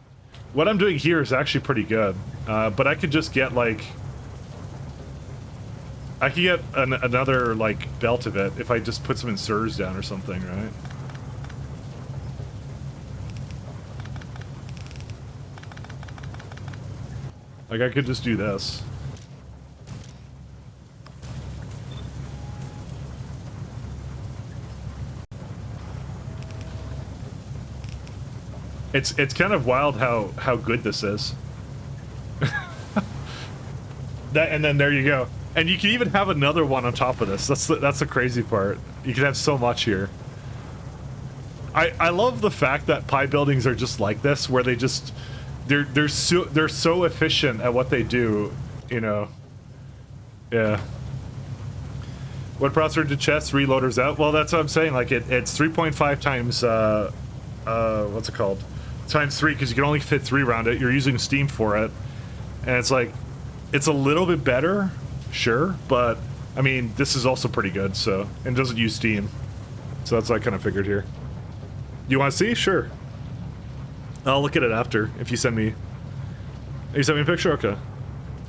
What I'm doing here is actually pretty good, but I could just get, like... I could get another, like, belt of it if I just put some inserters down or something, right? Like, I could just do this. It's kind of wild how good this is. And then there you go. And you can even have another one on top of this. That's the crazy part. You can have so much here. I love the fact that pie buildings are just like this, where they just they're so efficient at what they do, you know. Yeah. What processor into chest? 3 loaders out? Well, that's what I'm saying. Like it's 3.5 times what's it called? Times 3, because you can only fit 3 around it. You're using Steam for it, and it's like it's a little bit better, sure, but I mean this is also pretty good. So, and it doesn't use Steam, so that's what I kind of figured here. You want to see? Sure. I'll look at it after if you send me. You send me a picture? Okay.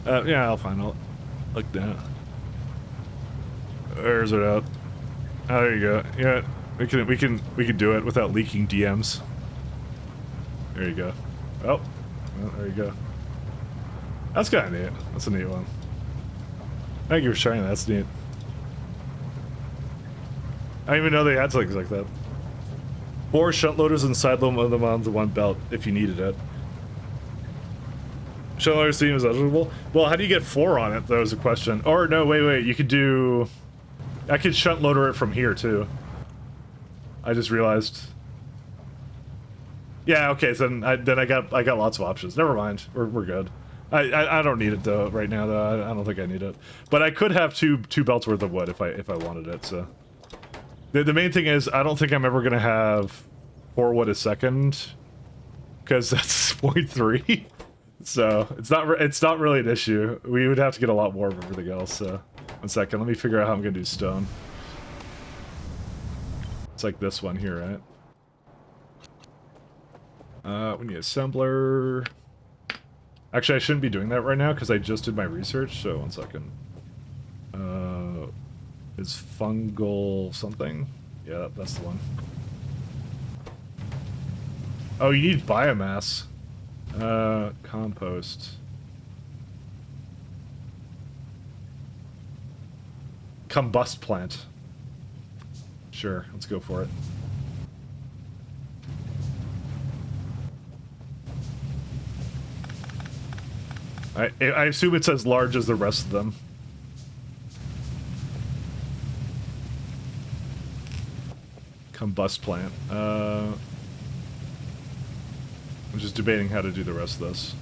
Yeah, I'll find out. Look down. Where's it at? Oh, there you go. Yeah, we can do it without leaking DMs. There you go. Oh, well, there you go. That's kind of neat. That's a neat one. Thank you for sharing that. That's neat. I didn't even know they had things like that. 4 shunt loaders and side load them on the one belt if you needed it. Shunt loader Steam is eligible. Well, how do you get 4 on it? That was a question. Or no, wait. You could do. I could shunt loader it from here too. I just realized. Yeah. Okay. So then I got lots of options. Never mind. We're good. I don't need it though right now though. I don't think I need it. But I could have two belts worth of wood if I wanted it. So. The main thing is, I don't think I'm ever gonna have 4 wood a second, because that's 0.3. So it's not really an issue. We would have to get a lot more of everything else. So 1 second, let me figure out how I'm gonna do stone. It's like this one here, right? We need assembler. Actually, I shouldn't be doing that right now because I just did my research. So 1 second. Is fungal something? Yeah, that's the one. Oh, you need biomass. Compost. Combust plant. Sure, let's go for it. I assume it's as large as the rest of them. Combust plant. I'm just debating how to do the rest of this.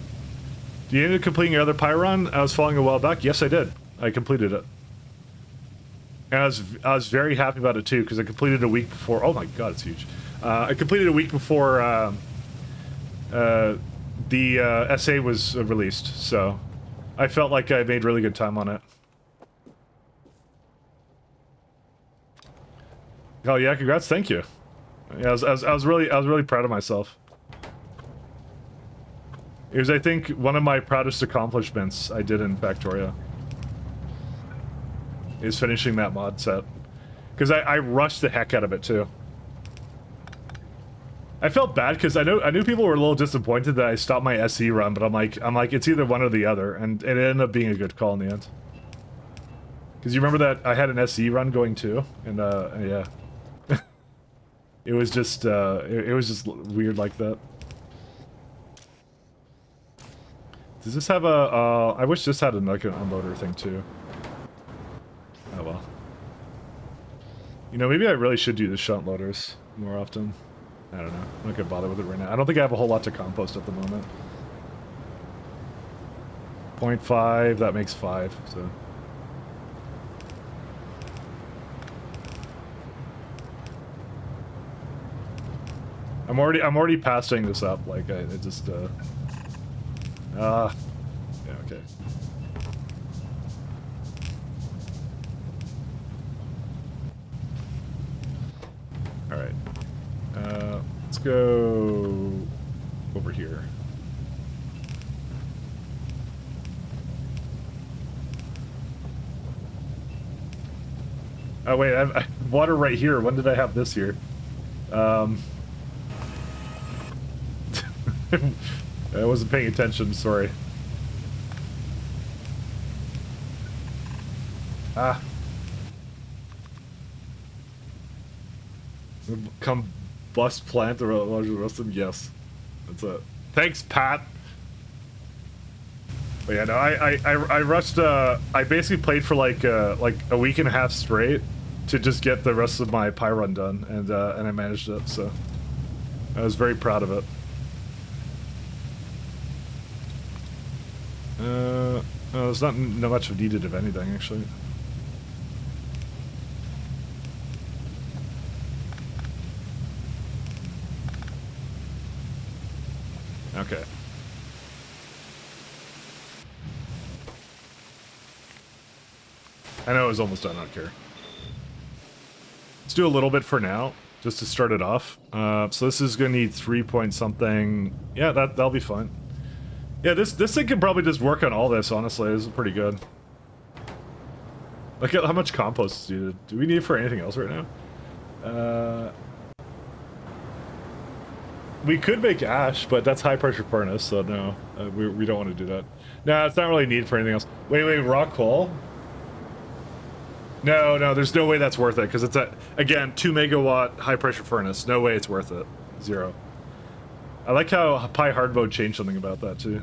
Do you end up completing your other Pyron? I was following a while back. Yes, I did. I completed it. And I was very happy about it too, because I completed a week before. Oh my god, it's huge. I completed a week before the essay was released, so I felt like I made really good time on it. Oh yeah, congrats! Thank you. Yeah, I was really proud of myself. It was, I think, one of my proudest accomplishments I did in Factoria. Is finishing that mod set, because I rushed the heck out of it too. I felt bad because I knew people were a little disappointed that I stopped my SE run, but I'm like it's either one or the other, and it ended up being a good call in the end. Because you remember that I had an SE run going too, and yeah. It was just it was just weird like that. Does this have a I wish this had like an unloader thing too. Oh well. You know, maybe I really should do the shunt loaders more often. I don't know. I'm not gonna bother with it right now. I don't think I have a whole lot to compost at the moment. 0.5, that makes 5, so. I'm already passing this up, like I just yeah, okay. Alright. Let's go over here. Oh wait, I have water right here. When did I have this here? I wasn't paying attention, sorry. Ah. Combust plant or roast them? Yes. That's it. Thanks, Pat. But yeah, no, I rushed, I basically played for like a week and a half straight to just get the rest of my pie run done, and I managed it, so I was very proud of it. No, there's not much needed of anything, actually. Okay. I know it was almost done, I don't care. Let's do a little bit for now, just to start it off. So this is gonna need 3 point something. Yeah, that'll be fine. Yeah, this thing could probably just work on all this, honestly. This is pretty good. Look at how much compost is needed. Do we need it for anything else right now? We could make ash, but that's high pressure furnace, so no. We don't want to do that. No, it's not really needed for anything else. Wait, raw coal? No, there's no way that's worth it, because it's again, 2 megawatt high pressure furnace. No way it's worth it. 0. I like how Pi hard mode changed something about that too.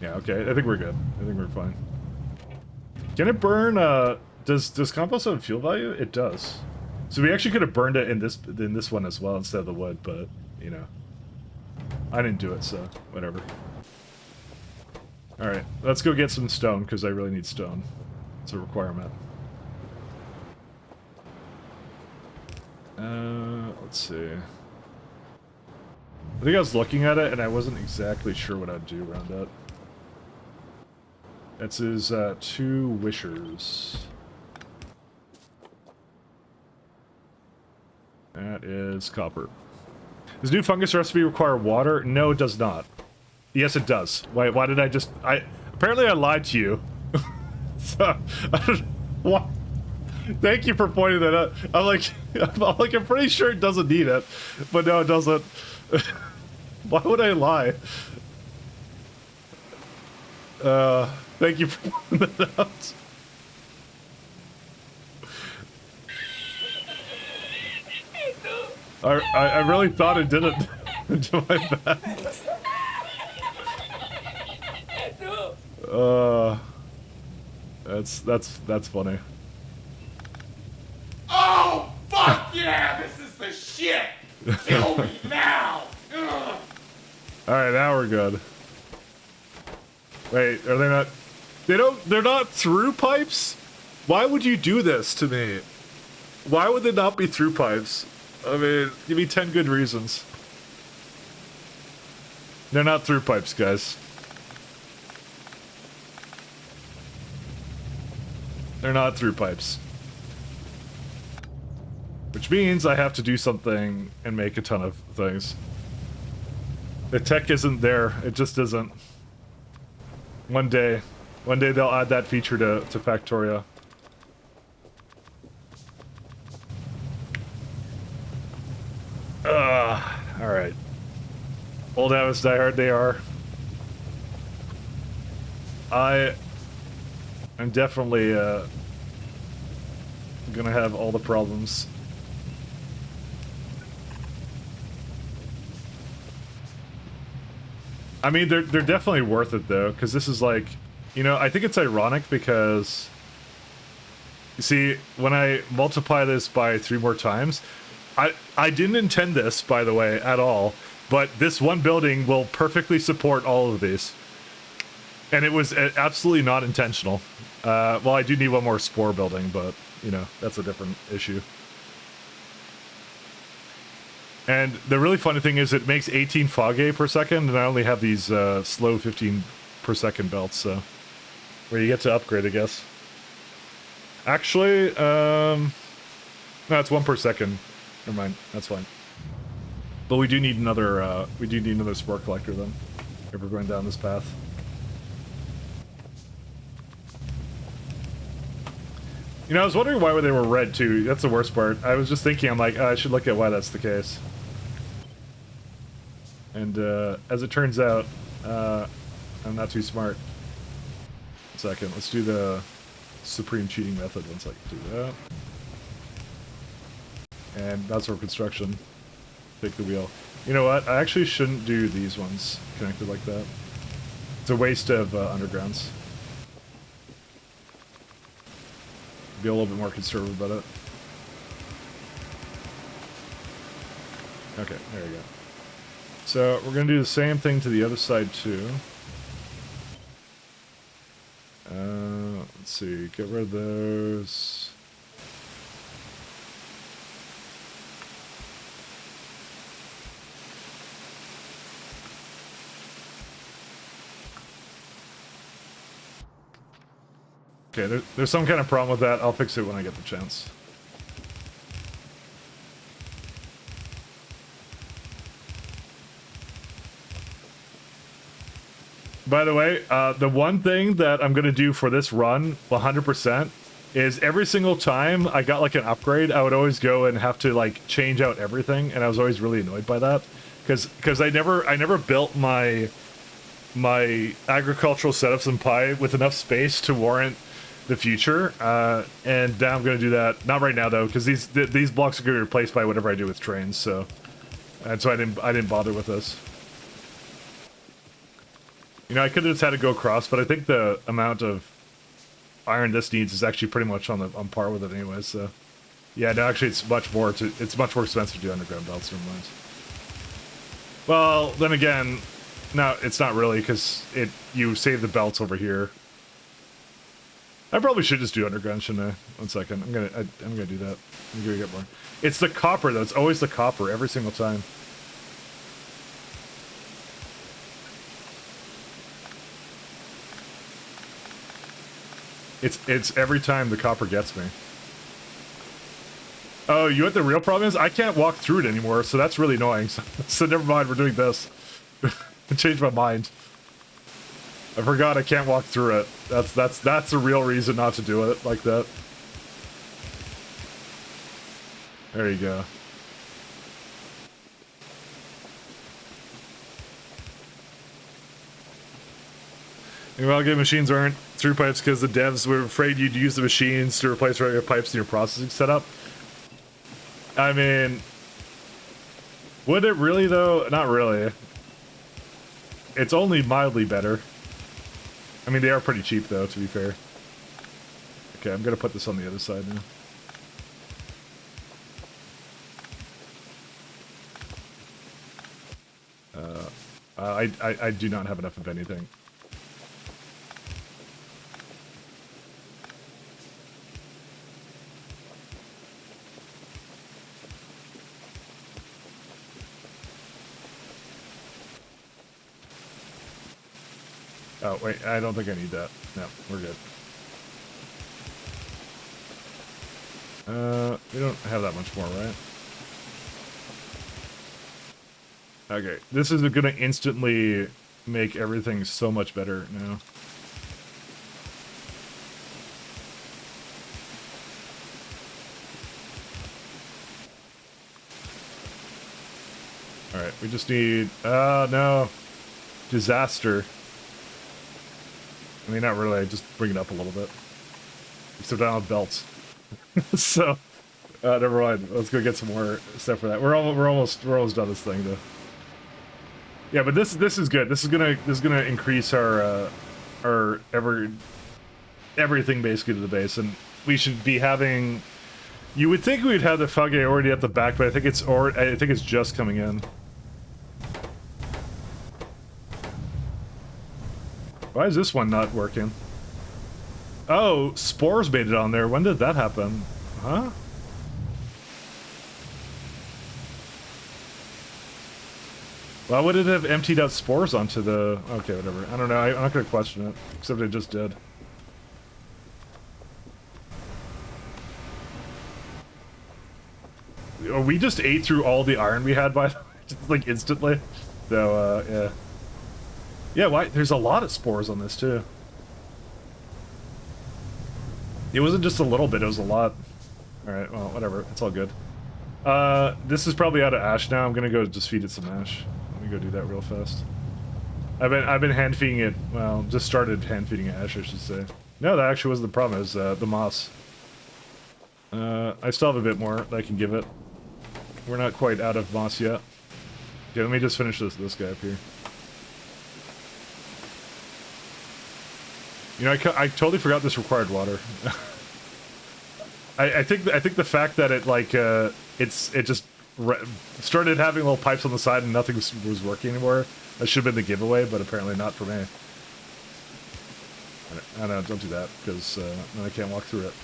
Yeah, okay, I think we're good. I think we're fine. Can it burn, does compost have fuel value? It does. So we actually could have burned it in this one as well instead of the wood, but, you know. I didn't do it, so whatever. Alright, let's go get some stone, because I really need stone. It's a requirement. Let's see. I think I was looking at it, and I wasn't exactly sure what I'd do around it. That's his, 2 wishers. That is copper. Does new fungus recipe require water? No, it does not. Yes, it does. Why did I just... Apparently I lied to you. So, I don't know. What? Thank you for pointing that out. I'm pretty sure it doesn't need it. But no, it doesn't. Why would I lie? Thank you for pointing that out. I really thought it didn't do my best. That's funny.
Oh, fuck yeah, this is the shit! Kill me now! Ugh.
Alright, now we're good. Wait, are they not... They're not through pipes? Why would you do this to me? Why would they not be through pipes? I mean, give me 10 good reasons. They're not through pipes, guys. They're not through pipes. Which means I have to do something and make a ton of things. The tech isn't there. It just isn't. One day they'll add that feature to Factoria. Alright. Old habits die hard, they are. I'm definitely, gonna have all the problems I mean, they're definitely worth it though, because this is like, you know, I think it's ironic because, you see, when I multiply this by 3 more times, I didn't intend this, by the way, at all, but this one building will perfectly support all of these. And it was absolutely not intentional. Well, I do need one more spore building, but, you know, that's a different issue. And the really funny thing is it makes 18 Foggy per second, and I only have these slow 15 per second belts, so... Where you get to upgrade, I guess. Actually, no, it's 1 per second. Never mind, that's fine. But we do need another, spore collector then, if we're going down this path. You know, I was wondering why they were red too. That's the worst part. I was just thinking, I'm like, I should look at why that's the case. And as it turns out, I'm not too smart. 1 second, let's do the supreme cheating method. 1 second, do that. And that's our construction. Take the wheel. You know what? I actually shouldn't do these ones connected like that. It's a waste of undergrounds. Be a little bit more conservative about it. Okay, there we go. So we're gonna do the same thing to the other side too. Let's see, get rid of those. Okay, there's some kind of problem with that. I'll fix it when I get the chance. By the way, the one thing that I'm going to do for this run, 100%, is every single time I got like an upgrade, I would always go and have to like change out everything, and I was always really annoyed by that. Because I never built my agricultural setups in Pi with enough space to warrant the future, and now I'm going to do that. Not right now though, because these blocks are going to be replaced by whatever I do with trains. So, and so I didn't bother with this. You know, I could have just had to go across, but I think the amount of iron this needs is actually pretty much on par with it anyway. So, yeah, no, actually, it's much more expensive to do underground belts. Never mind. Well, then again, no, it's not really, because you save the belts over here. I probably should just do underground, shouldn't I? 1 second, I'm gonna do that. I'm gonna get more. It's the copper though. It's always the copper every single time. It's every time the copper gets me. Oh, you know what the real problem is? I can't walk through it anymore, so that's really annoying. So never mind, we're doing this. I changed my mind. I forgot I can't walk through it. That's the real reason not to do it like that. There you go. And well, good machines aren't through pipes because the devs were afraid you'd use the machines to replace regular pipes in your processing setup. I mean, would it really though? Not really. It's only mildly better. I mean, they are pretty cheap though, to be fair. Okay, I'm gonna put this on the other side now. I do not have enough of anything. Oh, wait, I don't think I need that. No, we're good. We don't have that much more, right? Okay, this is gonna instantly make everything so much better now. Alright, we just need... no. Disaster. I mean, not really, just bring it up a little bit. Except I don't have belts. So, never mind. Let's go get some more stuff for that. We're almost done this thing, though. Yeah, but this is good. This is gonna increase our everything basically to the base, and we should be having. You would think we'd have the fungi already at the back, but I think it's just coming in. Why is this one not working? Oh, spores made it on there. When did that happen? Huh? Why would it have emptied out spores onto the... Okay, whatever. I don't know. I'm not going to question it. Except it just did. We just ate through all the iron we had by just like instantly. So, yeah. Yeah, why? There's a lot of spores on this, too. It wasn't just a little bit, it was a lot. Alright, well, whatever. It's all good. This is probably out of ash now. I'm gonna go just feed it some ash. Let me go do that real fast. I've been hand feeding it, well, just started hand feeding ash, I should say. No, that actually wasn't the problem, it was the moss. I still have a bit more that I can give it. We're not quite out of moss yet. Okay, let me just finish this guy up here. You know, I totally forgot this required water. I think the fact that it like it just started having little pipes on the side and nothing was working anymore. That should have been the giveaway, but apparently not for me. I don't know, don't do that because then I can't walk through it.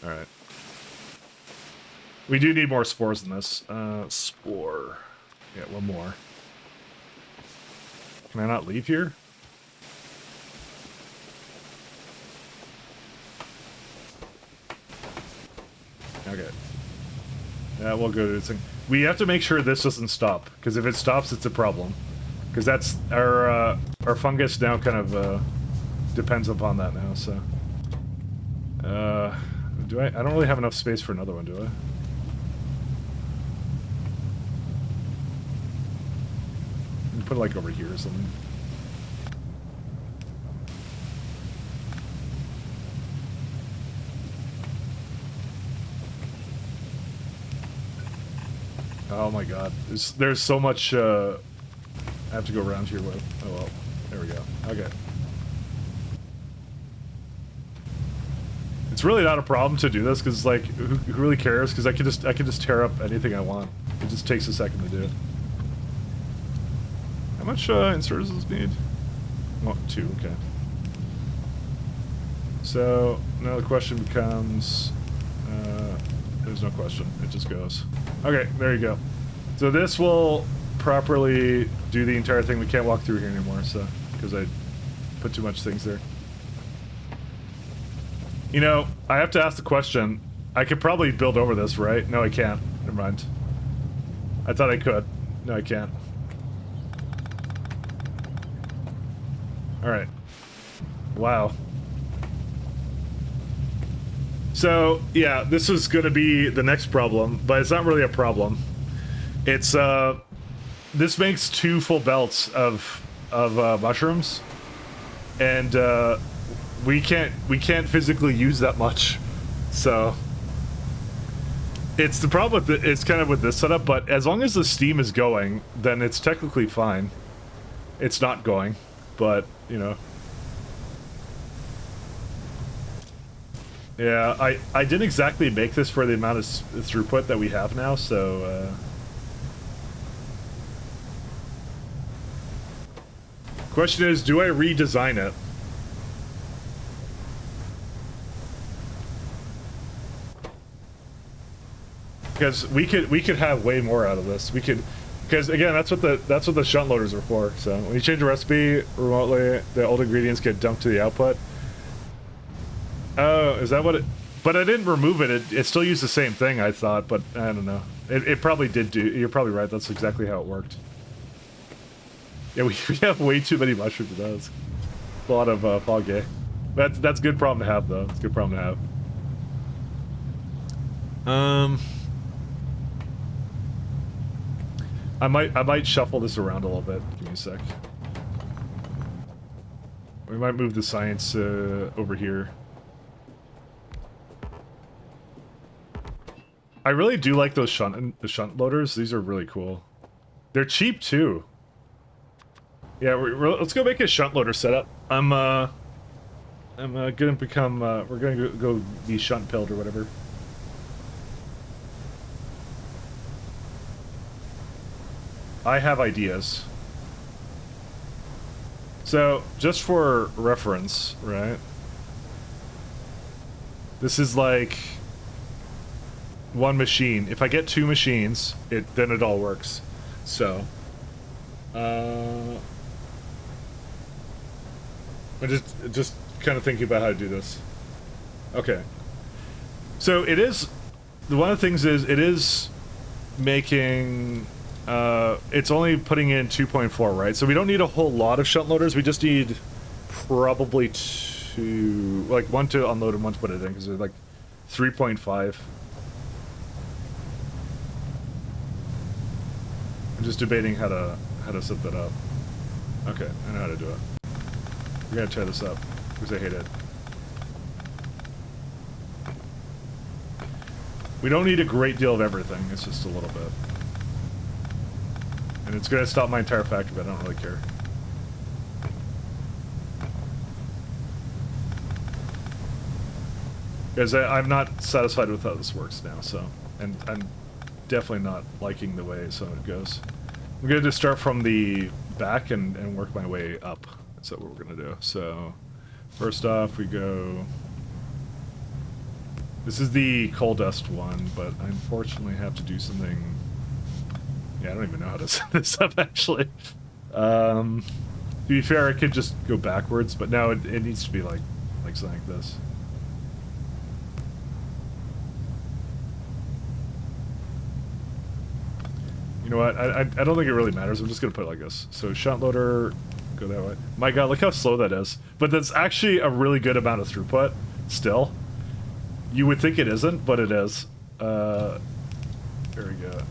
All right. We do need more spores in this. Spore. Yeah, one more. Can I not leave here? Okay. Yeah, we'll go to this thing. We have to make sure this doesn't stop, because if it stops, it's a problem. Because that's our fungus now kind of depends upon that now. So, do I? I don't really have enough space for another one, do I? Put it like over here or something. Oh my god. There's so much I have to go around here with. Oh well. There we go. Okay. It's really not a problem to do this because like who really cares? Because I can just tear up anything I want. It just takes a second to do. How much inserters does this need? Oh, 2, okay. So, now the question becomes... there's no question, it just goes. Okay, there you go. So this will properly do the entire thing. We can't walk through here anymore, so... because I put too much things there. You know, I have to ask the question. I could probably build over this, right? No, I can't. Never mind. I thought I could. No, I can't. Alright. Wow. So, yeah, this is gonna be the next problem, but it's not really a problem. It's, this makes 2 full belts of mushrooms, and, we can't physically use that much, so... It's the problem with it's kind of with this setup, but as long as the steam is going, then it's technically fine. It's not going. But, you know. Yeah, I didn't exactly make this for the amount of throughput that we have now, so, Question is, do I redesign it? Because we could have way more out of this. We could... Because again, that's what the shunt loaders are for. So when you change a recipe remotely, the old ingredients get dumped to the output. Oh, is that what it? But I didn't remove it. It still used the same thing, I thought. But I don't know. It probably did do. You're probably right. That's exactly how it worked. Yeah, we have way too many mushrooms. That's a lot of fog gay. That's a good problem to have, though. It's a good problem to have. I might shuffle this around a little bit. Give me a sec. We might move the science over here. I really do like those the shunt loaders. These are really cool. They're cheap too. Yeah, let's go make a shunt loader setup. I'm gonna become we're gonna go be shunt pilled or whatever. I have ideas. So, just for reference, right? This is like one machine. If I get 2 machines, then it all works. So, I'm just kind of thinking about how to do this. Okay. So it is, one of the things is, it is making, it's only putting in 2.4, right? So we don't need a whole lot of shunt loaders, we just need probably 2, like 1 to unload and 1 to put it in, because they're like 3.5. I'm just debating how to set that up. Okay, I know how to do it. We're gonna tear this up, because I hate it. We don't need a great deal of everything, it's just a little bit. And it's gonna stop my entire factory, but I don't really care. Because I'm not satisfied with how this works now, so... And I'm definitely not liking the way some of it goes. I'm gonna just start from the back and work my way up. That's what we're gonna do. So, first off, we go... This is the coal dust one, but I unfortunately have to do something... Yeah, I don't even know how to set this up, actually. To be fair, I could just go backwards, but no, it needs to be like something like this. You know what? I don't think it really matters. I'm just gonna put it like this. So shunt loader, go that way. My God, look how slow that is. But that's actually a really good amount of throughput. Still, you would think it isn't, but it is. There we go.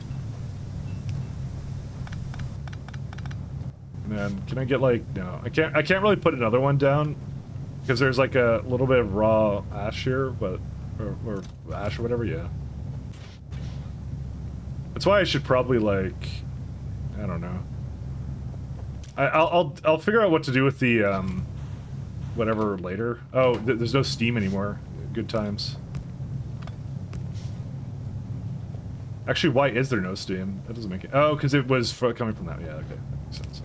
And then can I get like no? I can't really put another one down because there's like a little bit of raw ash here, but or ash or whatever. Yeah. That's why I should probably, like, I don't know. I'll figure out what to do with the, whatever later. Oh, there's no steam anymore. Good times. Actually, why is there no steam? That doesn't make it... Oh, because it was coming from that. Yeah, okay. That makes sense.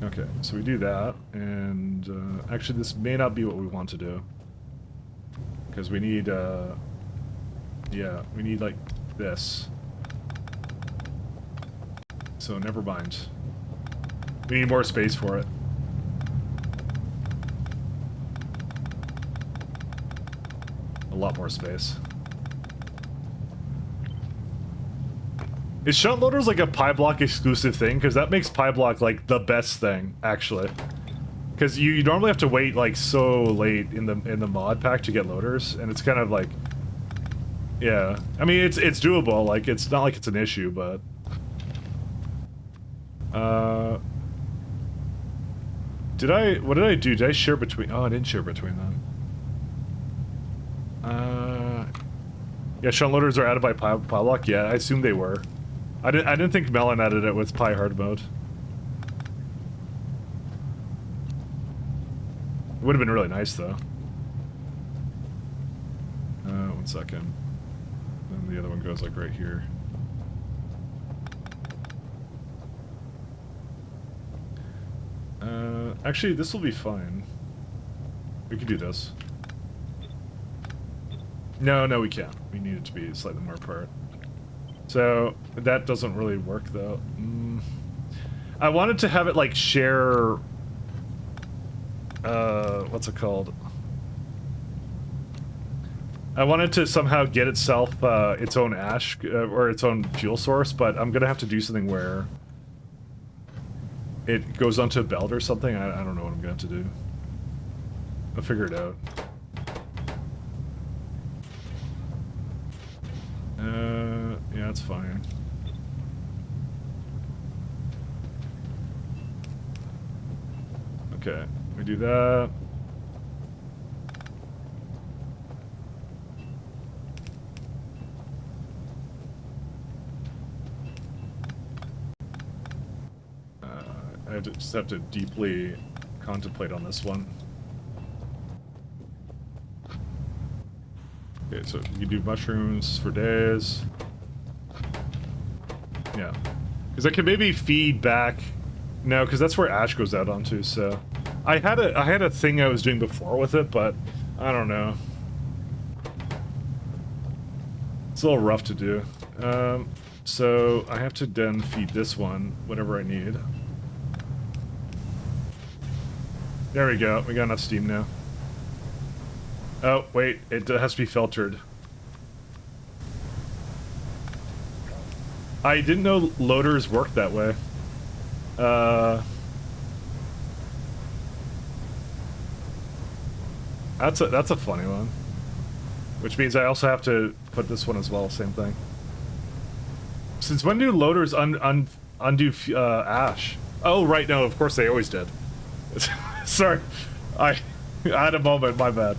Okay, so we do that, and, actually this may not be what we want to do. Because we need, yeah, we need, like, this. So, never mind. We need more space for it. A lot more space. Is shunt loaders like a Pyblock exclusive thing? Because that makes Pyblock, like, the best thing, actually. Because you normally have to wait like so late in the mod pack to get loaders, and it's kind of like, yeah. I mean, it's doable. Like it's not like it's an issue, but what did I do? Did I share between? Oh, I didn't share between them. Yeah, shunt loaders are added by Pyblock. Yeah, I assume they were. I didn't think Melon added it with Pi hard mode. It would have been really nice, though. 1 second. Then the other one goes, like, right here. Actually, this will be fine. We can do this. No, we can't. We need it to be slightly more apart. So, that doesn't really work, though. I wanted to have it, like, share... what's it called? I wanted to somehow get itself, its own ash, or its own fuel source, but I'm gonna have to do something where it goes onto a belt or something. I don't know what I'm gonna have to do. I'll figure it out. Yeah, that's fine. Okay, we do that. just have to deeply contemplate on this one. Okay, so you do mushrooms for days. Yeah. Because I can maybe feed back... No, because that's where ash goes out onto, so... I had a thing I was doing before with it, but I don't know. It's a little rough to do. So I have to then feed this one whatever I need. There we go. We got enough steam now. Oh, wait. It has to be filtered. I didn't know loaders worked that way. That's a funny one. Which means I also have to put this one as well, same thing. Since when do loaders undo ash? Oh, right, no, of course they always did. Sorry, I had a moment, my bad.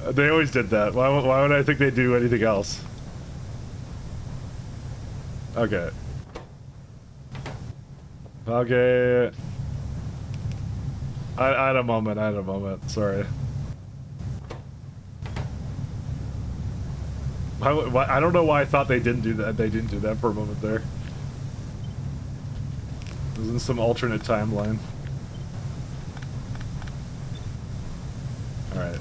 They always did that. Why would I think they'd do anything else? Okay. Okay. I had a moment, sorry. I don't know why I thought they didn't do that. They didn't do that for a moment there. It was in some alternate timeline. Alright.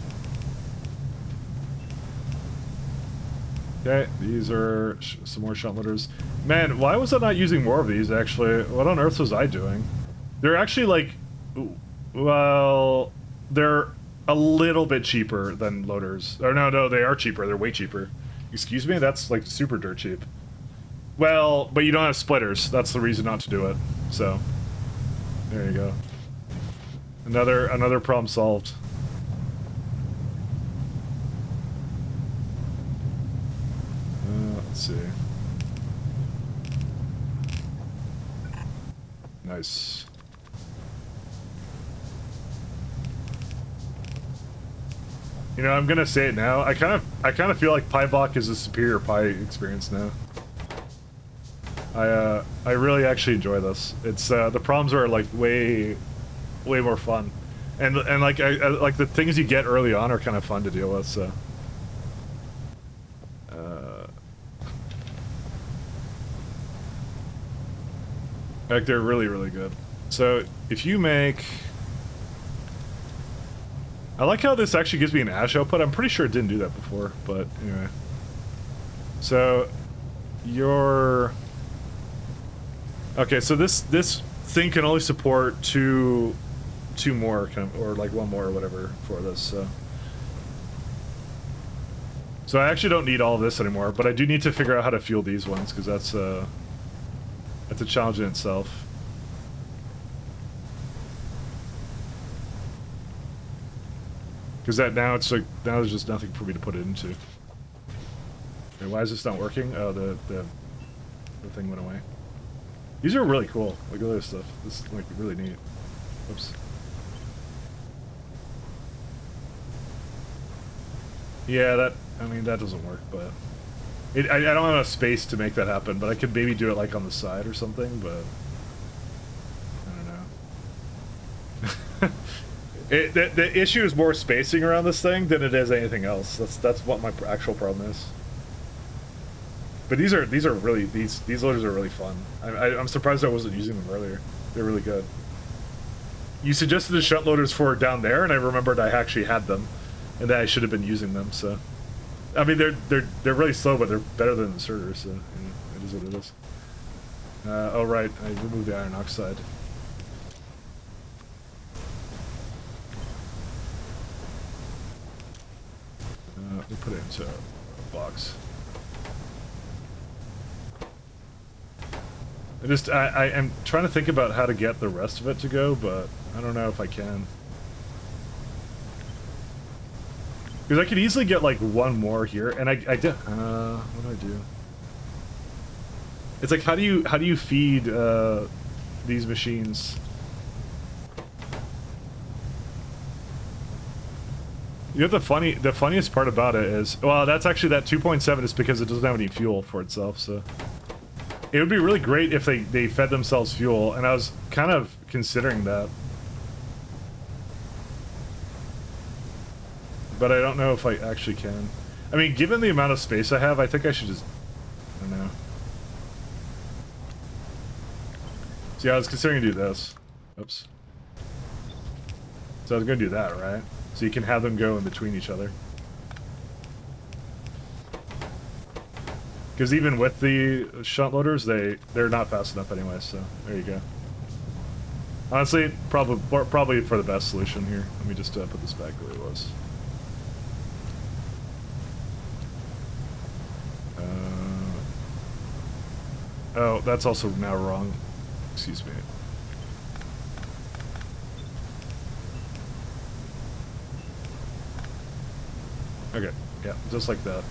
Okay, these are some more shunt loaders. Man, why was I not using more of these, actually? What on earth was I doing? They're actually, like... Well... They're a little bit cheaper than loaders. Or no, they are cheaper. They're way cheaper. Excuse me? That's, like, super dirt cheap. Well, but you don't have splitters. That's the reason not to do it. So, there you go. Another problem solved. Let's see. Nice. You know, I'm gonna say it now. I kind of feel like Pyblock is a superior pie experience now. I really actually enjoy this. It's the problems are like way more fun, and like like the things you get early on are kind of fun to deal with. So. Like they're really good. So if you make, I like how this actually gives me an ash output. I'm pretty sure it didn't do that before, but anyway. So your okay. So this thing can only support two more, kind of, or like one more or whatever for this. So I actually don't need all of this anymore, but I do need to figure out how to fuel these ones because that's a challenge in itself. Because now it's like, now there's just nothing for me to put it into. Okay, why is this not working? Oh, the thing went away. These are really cool. Look at this stuff. This is like really neat. Oops. Yeah, I mean, that doesn't work, but... I don't have enough space to make that happen, but I could maybe do it like on the side or something, but I don't know. The issue is more spacing around this thing than it is anything else. That's what my actual problem is. But these loaders are really fun. I'm surprised I wasn't using them earlier. They're really good. You suggested the shunt loaders for down there, and I remembered I actually had them, and that I should have been using them. So. I mean, they're really slow, but they're better than the inserters, so yeah, it is what it is. Oh right, I removed the iron oxide. Let me put it into a box. I am trying to think about how to get the rest of it to go, but I don't know if I can. Because I could easily get like one more here, and I did. What do I do? It's like how do you feed these machines? You know the funniest part about it is, well, that's actually that 2.7 is because it doesn't have any fuel for itself. So It would be really great if they fed themselves fuel, and I was kind of considering that. But I don't know if I actually can. I mean, given the amount of space I have, I think I should just... I don't know. So yeah, I was considering to do this. Oops. So I was going to do that, right? So you can have them go in between each other. Because even with the shunt loaders, they're not fast enough anyway, so there you go. Honestly, probably for the best solution here. Let me just put this back the way it was. Oh, that's also now wrong. Excuse me. Okay, yeah, just like that.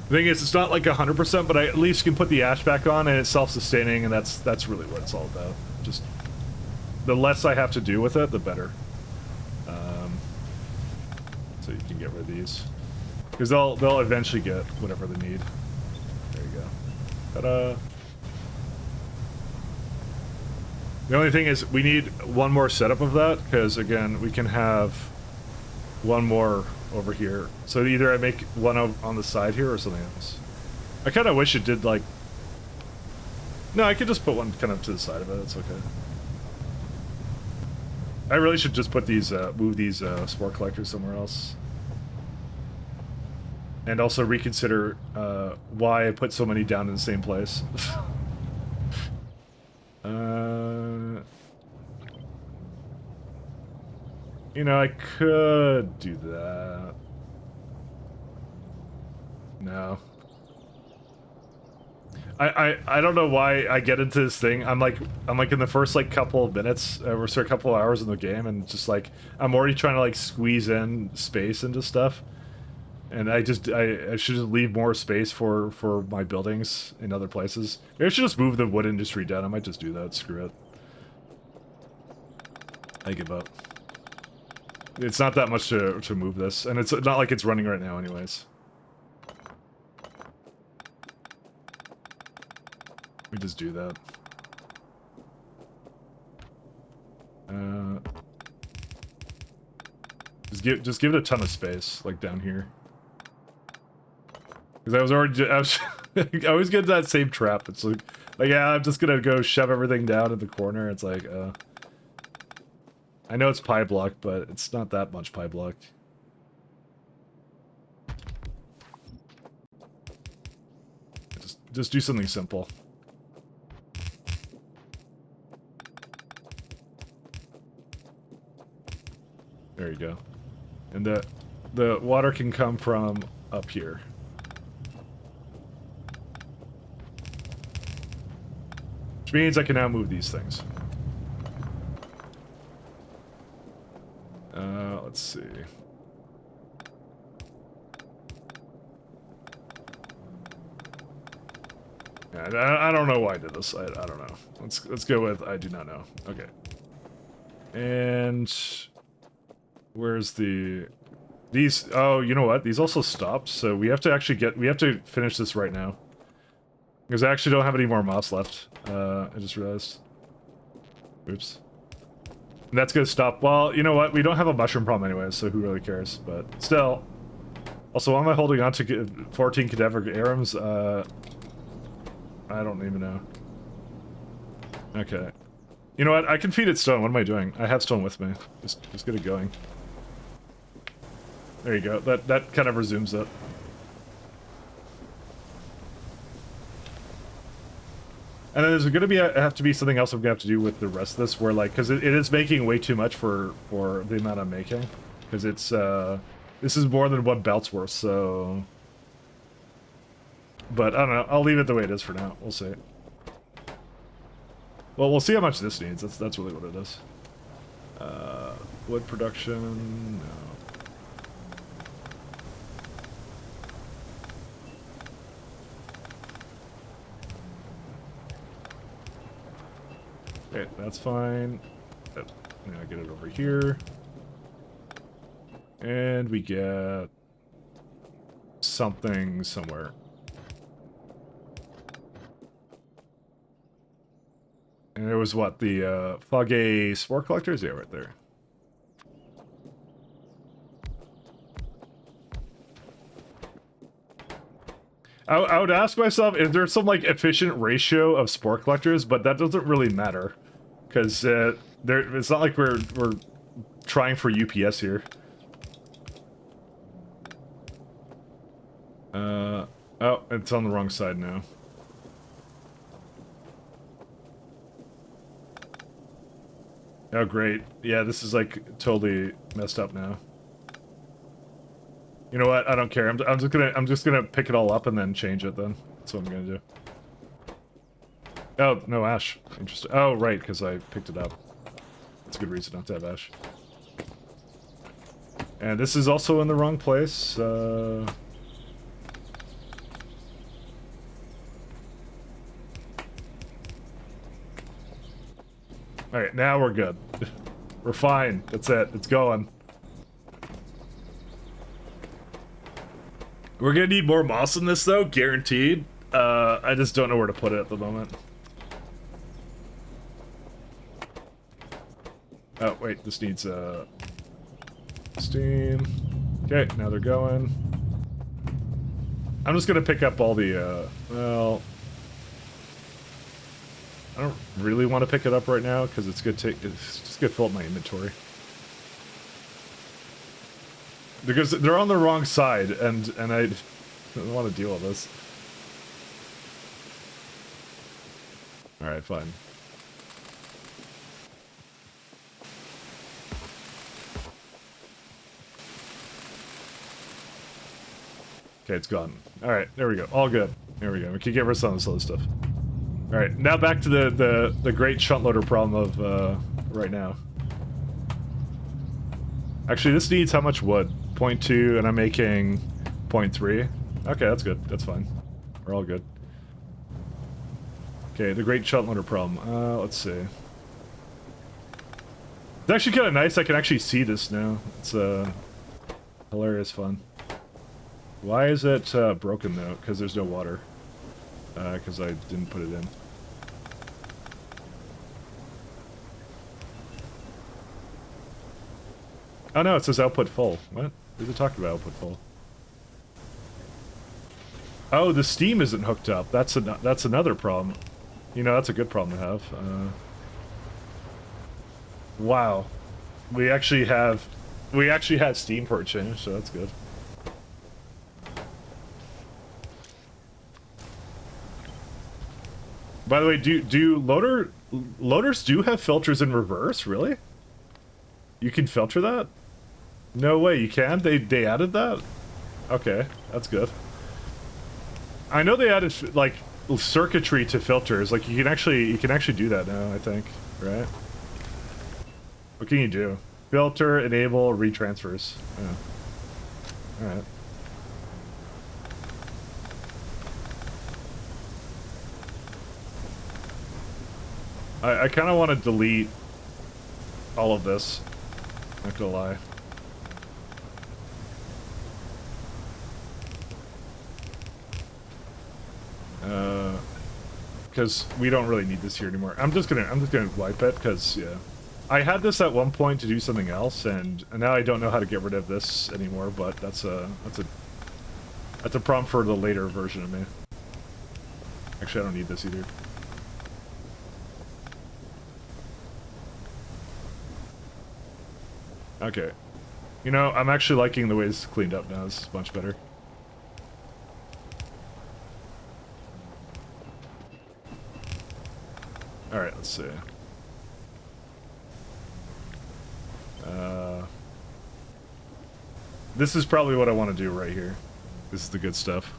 The thing is, it's not like 100%, but I at least can put the ash back on, and it's self-sustaining, and that's really what it's all about. Just the less I have to do with it, the better. So you can get rid of these, because they'll eventually get whatever they need. There you go. Ta-da! The only thing is, we need one more setup of that, because again, we can have one more over here. So either I make one on the side here or something else. I kind of wish it did like... No, I could just put one kind of to the side of it. It's okay. I really should just put these, move these spore collectors somewhere else. And also reconsider why I put so many down in the same place. You know, I could do that. No. I don't know why I get into this thing. I'm like in the first like couple of minutes or a couple of hours in the game, and just like I'm already trying to like squeeze in space into stuff, and I should just leave more space for my buildings in other places. Maybe I should just move the wood industry down. I might just do that. Screw it. I give up. It's not that much to move this, and it's not like it's running right now anyways. We just do that. Just give it a ton of space, like down here. Because I always get that same trap. It's like yeah, I'm just gonna go shove everything down in the corner. It's like, I know it's Pyblock, but it's not that much Pyblock. Just do something simple. There you go. And the water can come from up here. Which means I can now move these things. Let's see. Yeah, I don't know why I did this. I don't know. Let's go with I do not know. Okay. And where's these? Oh, you know what? These also stopped. So we have to finish this right now. Because I actually don't have any more moss left. I just realized. Oops. And that's gonna stop. Well, you know what? We don't have a mushroom problem anyway, so who really cares? But still. Also, why am I holding on to 14 cadaver arums? I don't even know. Okay. You know what? I can feed it stone. What am I doing? I have stone with me. Just get it going. There you go. That kind of resumes it. And then there's going to have to be something else I'm going to have to do with the rest of this, where like, because it is making way too much for the amount I'm making, because it's this is more than what belt's worth. So, but I don't know. I'll leave it the way it is for now. We'll see. Well, we'll see how much this needs. That's really what it is. Wood production. No. Okay, that's fine. Now get it over here. And we get something somewhere. And it was what, the Foggy Spore Collectors? Yeah, right there. I would ask myself, is there some, like, efficient ratio of Spore Collectors? But that doesn't really matter. Because it's not like we're trying for UPS here. Oh, it's on the wrong side now. Oh, great. Yeah, this is, like, totally messed up now. You know what? I don't care. I'm just gonna pick it all up and then change it then. That's what I'm gonna do. Oh, no ash. Interesting. Oh, right, because I picked it up. That's a good reason not to have ash. And this is also in the wrong place. Alright, now we're good. We're fine. That's it. It's going. We're gonna need more moss in this, though, guaranteed. I just don't know where to put it at the moment. Oh, wait, this needs, steam. Okay, now they're going. I'm just gonna pick up all the, well... I don't really want to pick it up right now, because it's good to it's just good to fill up my inventory. Because they're on the wrong side, and I don't want to deal with this. Alright, fine. Okay, it's gone. Alright, there we go. All good. There we go. We can get rid of some of this other stuff. Alright, now back to the great shunt loader problem of, right now. Actually, this needs how much wood? 0.2, and I'm making 0.3. Okay, that's good. That's fine. We're all good. Okay, the great shunt loader problem. Let's see. It's actually kind of nice. I can actually see this now. It's, hilarious fun. Why is it, broken, though? Because there's no water. Because I didn't put it in. Oh no, it says output full. What? Who's it talking about output full? Oh, the steam isn't hooked up. That's another problem. You know, that's a good problem to have. Wow. We actually had steam for a change, so that's good. By the way, do loaders do have filters in reverse? Really? You can filter that? No way, you can? They added that? Okay, that's good. I know they added like circuitry to filters. Like you can actually do that now, I think, right? What can you do? Filter, enable, retransfers. Yeah. All right. I kind of want to delete all of this. Not gonna lie. Because we don't really need this here anymore. I'm just gonna wipe it because yeah, I had this at one point to do something else, and now I don't know how to get rid of this anymore. But that's a problem for the later version of me. Actually, I don't need this either. Okay. You know, I'm actually liking the way it's cleaned up now. This is much better. Alright, let's see. This is probably what I want to do right here. This is the good stuff.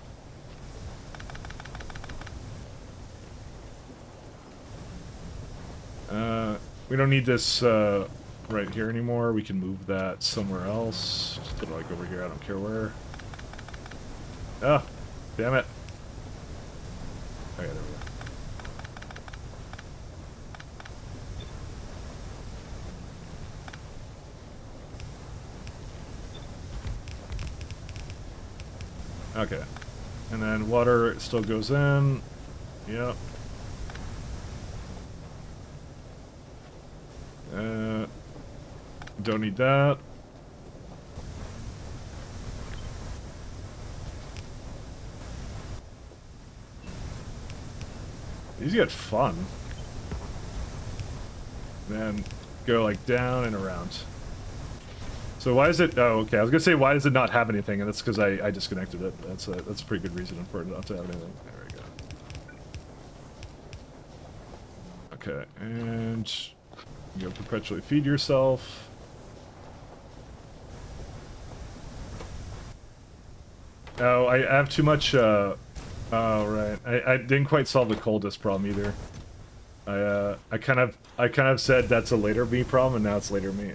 We don't need this, right here anymore. We can move that somewhere else. Just put it like over here. I don't care where. Oh, damn it. Okay, there we go. Okay. And then water still goes in. Yep. Don't need that. These get fun. Then go like down and around. So why is it? Oh, okay. I was gonna say why does it not have anything, and that's because I disconnected it. That's a pretty good reason for it not to have anything. There we go. Okay, and you go perpetually feed yourself. Oh, I have too much. Oh, right. I didn't quite solve the coldest problem either. I kind of said that's a later me problem, and now it's later me.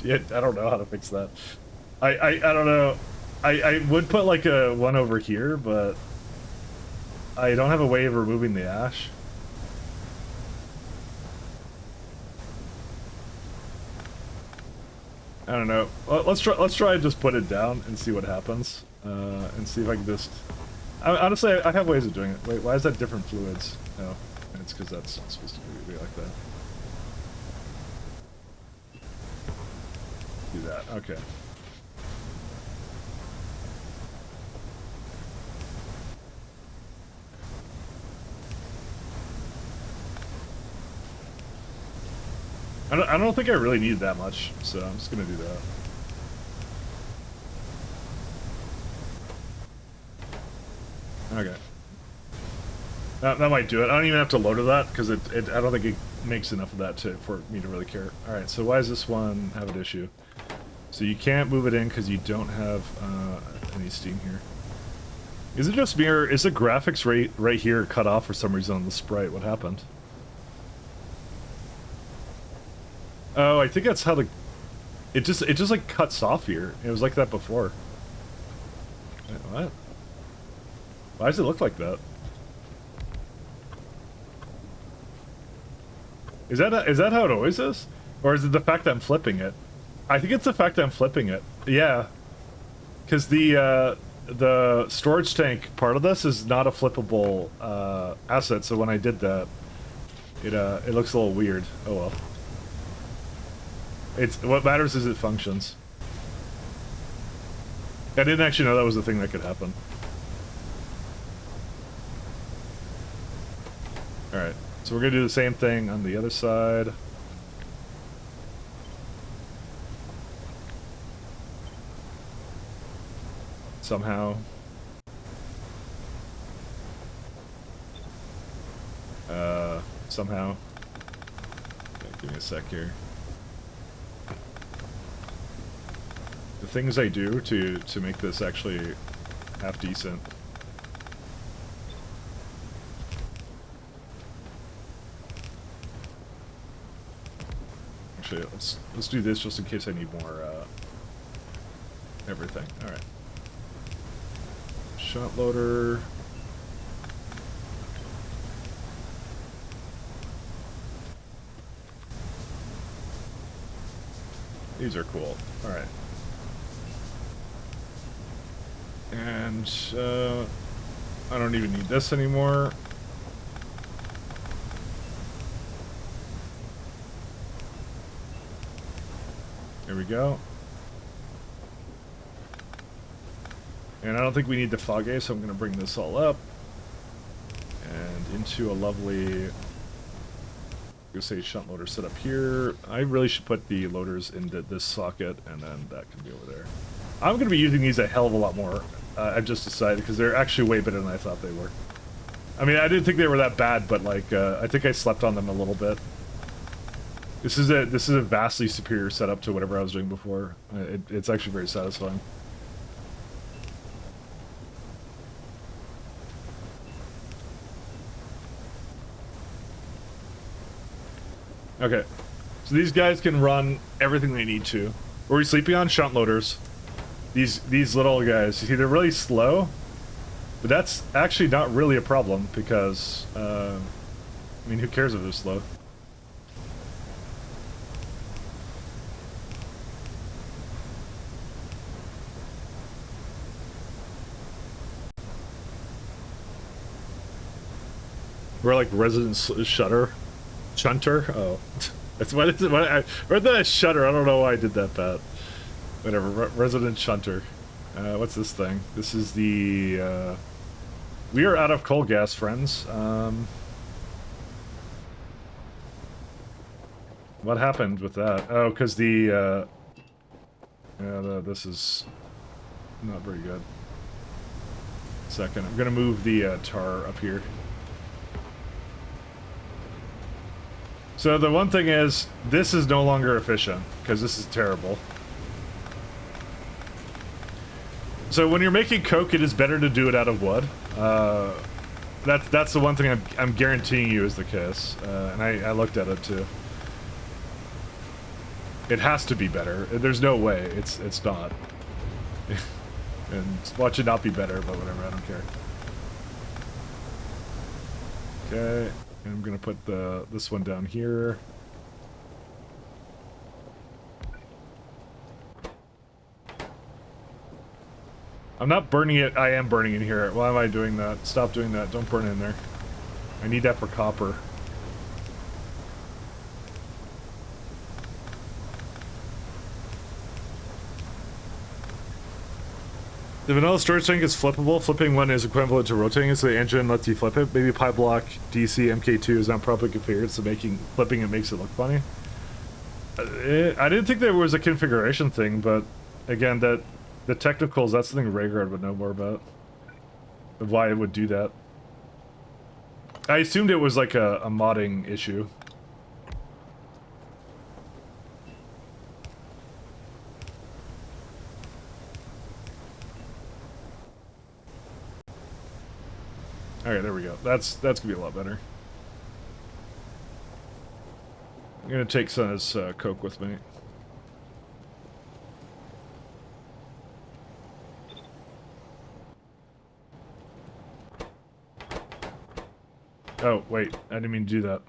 Yeah, I don't know how to fix that. I don't know. I would put like a one over here, but I don't have a way of removing the ash. I don't know. Let's try and just put it down and see what happens, and see if I can just. Honestly, I have ways of doing it. Wait, why is that different fluids? Oh, it's because that's supposed to be like that. Do that. Okay. I don't think I really need that much, so I'm just gonna do that. Okay. That might do it. I don't even have to load to that because I don't think it makes enough of that for me to really care. All right. So why does this one have an issue? So you can't move it in because you don't have any steam here. Is it just me, or is the graphics right here cut off for some reason on the sprite? What happened? Oh, I think that's how the it just like cuts off here. It was like that before. Wait, what? Why does it look like that? Is that how it always is? Or is it the fact that I'm flipping it? I think it's the fact that I'm flipping it. Yeah. Because the storage tank part of this is not a flippable asset, so when I did that, it looks a little weird. Oh well. What matters is it functions. I didn't actually know that was a thing that could happen. Alright, so we're gonna do the same thing on the other side. Somehow. Somehow. Okay, give me a sec here. The things I do to make this actually half decent. Actually, let's do this just in case I need more everything. All right. Shot loader. These are cool. All right. And I don't even need this anymore. There we go. And I don't think we need the foggy, so I'm going to bring this all up. And into a lovely, say, shunt loader set up here. I really should put the loaders into this socket, and then that can be over there. I'm going to be using these a hell of a lot more. I've just decided, because they're actually way better than I thought they were. I mean, I didn't think they were that bad, but like, I think I slept on them a little bit. This is a vastly superior setup to whatever I was doing before. It's actually very satisfying. Okay, so these guys can run everything they need to. What are we sleeping on? Shunt loaders. These little guys. You see, they're really slow, but that's actually not really a problem because, I mean, who cares if they're slow? We're like resident shunter. Oh, that's what is it? What I read that as shutter. I don't know why I did that, Pat. Whatever. Resident shunter. What's this thing? This is the. We are out of coal gas, friends. What happened with that? Oh, because the. Yeah, this is not very good. Second, I'm gonna move the tar up here. So the one thing is, this is no longer efficient, because this is terrible. So when you're making coke, it is better to do it out of wood. That's the one thing I'm guaranteeing you is the case. And I looked at it too. It has to be better. There's no way. It's not. And watch it not be better, but whatever, I don't care. Okay, and I'm gonna put this one down here. I'm not burning it, I am burning it here. Why am I doing that? Stop doing that, don't burn it in there. I need that for copper. The vanilla storage tank is flippable. Flipping one is equivalent to rotating it, so the engine lets you flip it. Maybe Pyblock DC MK2 is not properly configured, so flipping it makes it look funny. I didn't think there was a configuration thing, but again, the technicals, that's something Rhaegar would know more about. Of why it would do that. I assumed it was like a modding issue. Alright, there we go. That's gonna be a lot better. I'm gonna take some of this coke with me. Oh, wait. I didn't mean to do that.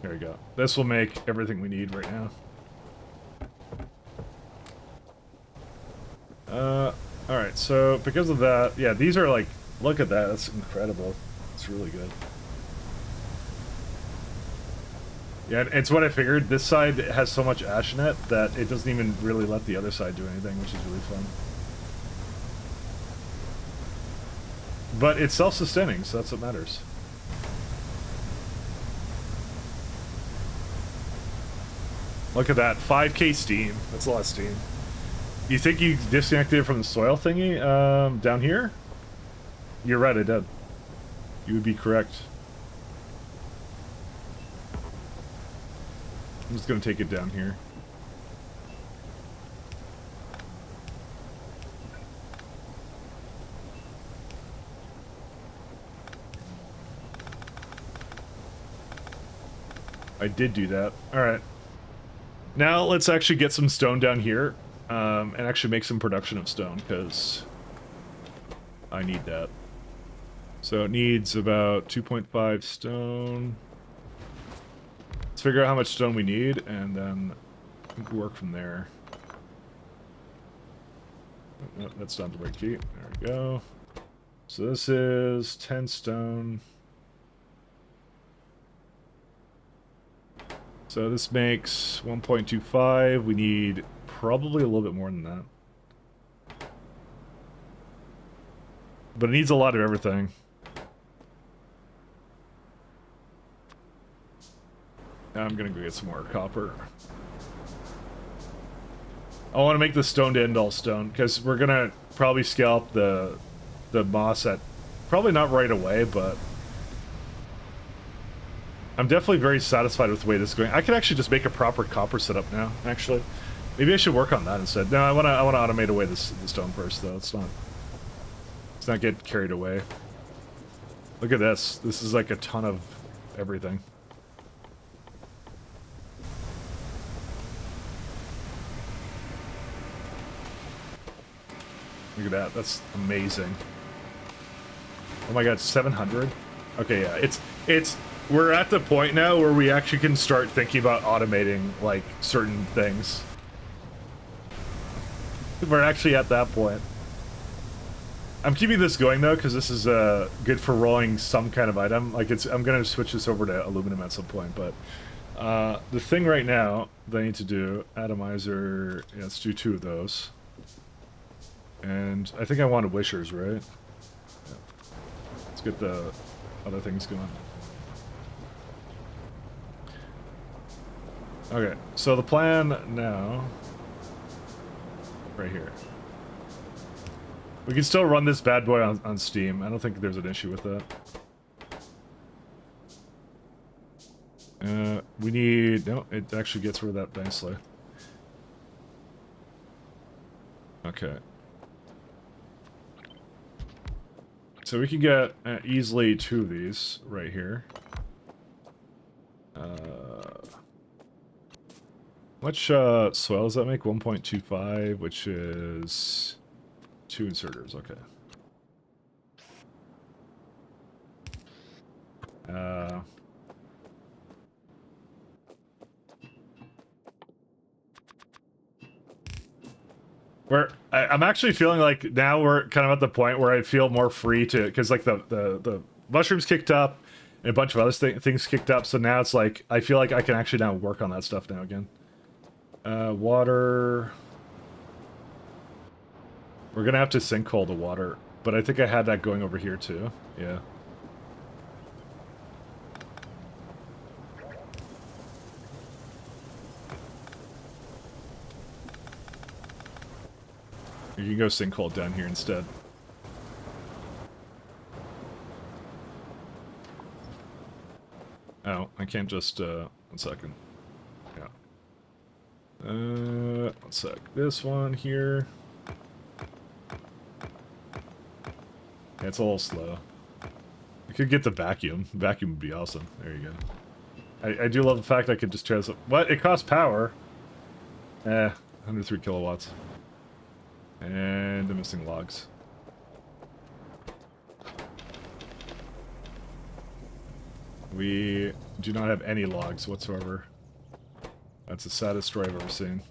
There we go. This will make everything we need right now. Alright, so because of that, yeah, these are like, look at that, that's incredible. It's really good. Yeah, it's what I figured. This side has so much ash in it that it doesn't even really let the other side do anything, which is really fun. But it's self-sustaining, so that's what matters. Look at that, 5k steam. That's a lot of steam. You think you disconnected it from the soil thingy, down here? You're right, I did. You would be correct. I'm just gonna take it down here. I did do that. Alright. Now let's actually get some stone down here. And actually make some production of stone, because I need that. So it needs about 2.5 stone. Let's figure out how much stone we need, and then we can work from there. Oh, that's not the right key. There we go. So this is 10 stone. So this makes 1.25. We need probably a little bit more than that. But it needs a lot of everything. Now I'm gonna go get some more copper. I want to make the stone to end all stone, because we're gonna probably scale up the moss at, probably not right away, but I'm definitely very satisfied with the way this is going. I could actually just make a proper copper setup now, actually. Maybe I should work on that instead. No, I wanna automate away the stone first, though. Let's not get carried away. Look at this. This is like a ton of everything. Look at that. That's amazing. Oh my god, 700? Okay, yeah. It's we're at the point now where we actually can start thinking about automating like certain things. We're actually at that point. I'm keeping this going though, because this is good for rolling some kind of item. Like I'm gonna switch this over to aluminum at some point, but the thing right now that I need to do, atomizer, yeah, let's do 2 of those. And I think I wanted wishers, right? Yeah. Let's get the other things going. Okay, so the plan now, right here. We can still run this bad boy on Steam. I don't think there's an issue with that. We need... No, it actually gets rid of that nicely. Okay. So we can get easily 2 of these right here. Much soil does that make? 1.25, which is 2 inserters, okay. I'm actually feeling like now we're kind of at the point where I feel more free to, because like the mushrooms kicked up and a bunch of other things kicked up, so now it's like I feel like I can actually now work on that stuff now again. Water. We're gonna have to sinkhole the water, but I think I had that going over here too. Yeah. You can go sinkhole down here instead. Oh, I can't just, 1 second. Yeah. 1 sec. This one here. Yeah, it's a little slow. I could get the vacuum. Vacuum would be awesome. There you go. I do love the fact I could just try this. What? It costs power. 103 kilowatts. And the missing logs. We do not have any logs whatsoever. That's the saddest story I've ever seen.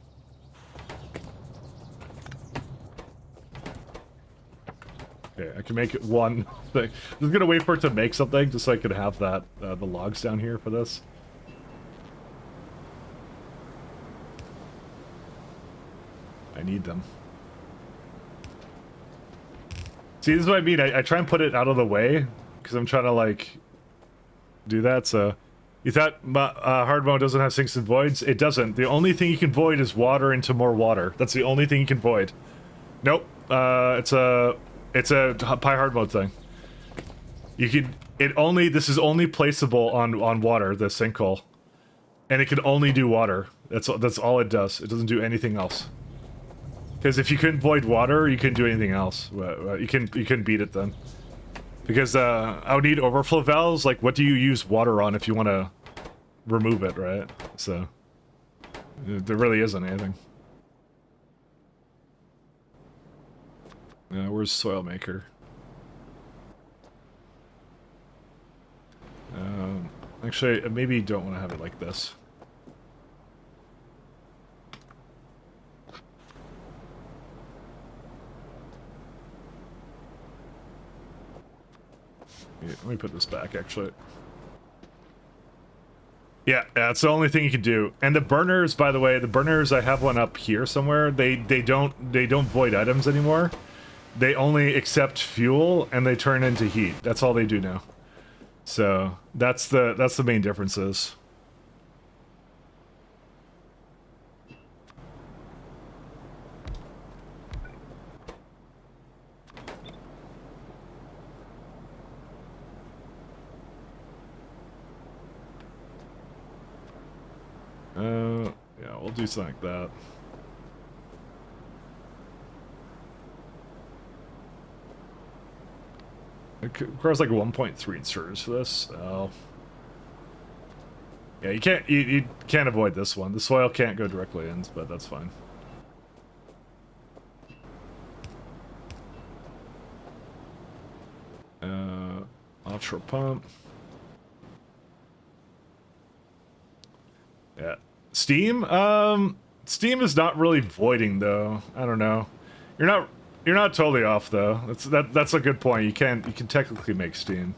Okay, I can make it 1 thing. I'm just gonna wait for it to make something, just so I could have that, the logs down here for this. I need them. See, this is what I mean. I try and put it out of the way, because I'm trying to, like, do that, so... You thought hard mode doesn't have sinks and voids? It doesn't. The only thing you can void is water into more water. That's the only thing you can void. Nope. It's a Pi hard mode thing. You can... This is only placeable on water, the sinkhole. And it can only do water. That's all it does. It doesn't do anything else. Because if you couldn't void water, you couldn't do anything else. You couldn't beat it then. Because I would need overflow valves. Like, what do you use water on if you want to remove it, right? So there really isn't anything. Where's soil maker? Actually, maybe you don't want to have it like this. Let me put this back, actually. Yeah, that's the only thing you can do. And the burners, by the way, the burners, I have one up here somewhere. They don't void items anymore. They only accept fuel and they turn into heat. That's all they do now. So that's the main differences. Yeah, we'll do something like that. It requires like 1.3 inserters for this. Oh. Yeah, you can't avoid this one. The soil can't go directly in, but that's fine. Offshore pump. Yeah. Steam? Steam is not really voiding, though. I don't know. You're not totally off though. That's a good point. You can technically make steam.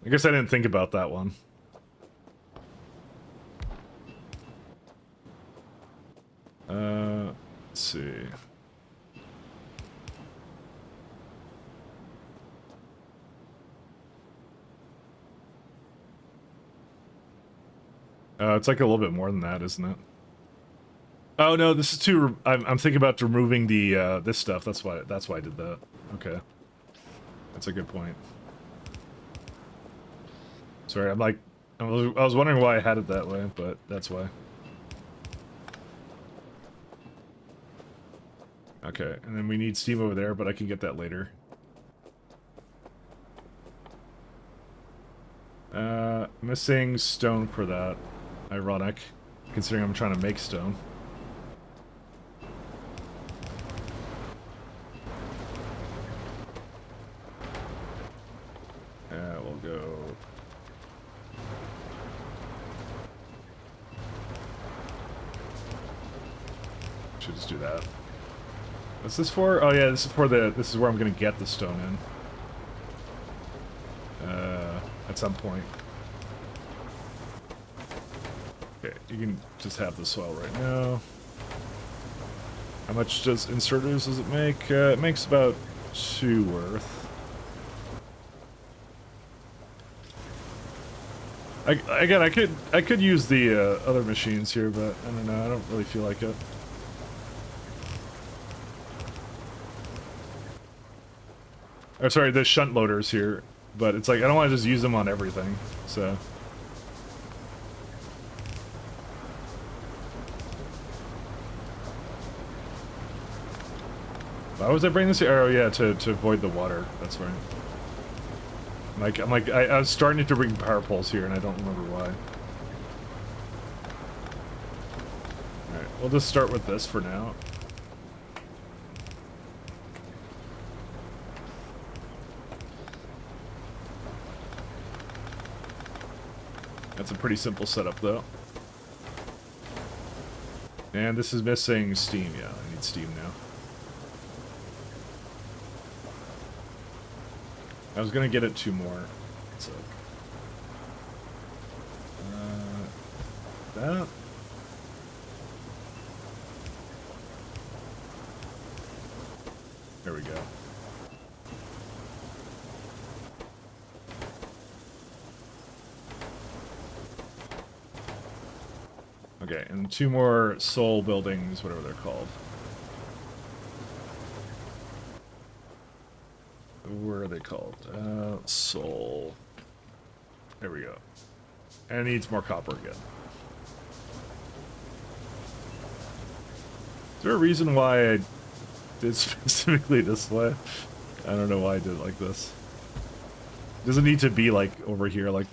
I guess I didn't think about that one. Let's see. It's like a little bit more than that, isn't it? Oh no, this is too. I'm thinking about removing the this stuff. That's why I did that. Okay, that's a good point. Sorry, I'm like, I was wondering why I had it that way, but that's why. Okay, and then we need steam over there, but I can get that later. Missing stone for that. Ironic, considering I'm trying to make stone. We'll go... Should just do that. What's this for? Oh yeah, this is for the... This is where I'm gonna get the stone in. At some point. Okay, you can just have the soil right now. How much does inserters does it make? It makes about 2 worth. Again, I could use the other machines here, but I don't know. I don't really feel like it. Or sorry, the shunt loaders here, but it's like I don't want to just use them on everything. So. Why was I bringing this here? Oh yeah, to avoid the water. That's right. I was starting to bring power poles here, and I don't remember why. Alright, we'll just start with this for now. That's a pretty simple setup, though. And this is missing steam. Yeah, I need steam now. I was gonna get it 2 more. So, that. There we go. Okay, and 2 more soul buildings, whatever they're called. Where are they called? Soul. There we go. And it needs more copper again. Is there a reason why I did specifically this way? I don't know why I did it like this. It doesn't need to be like over here, like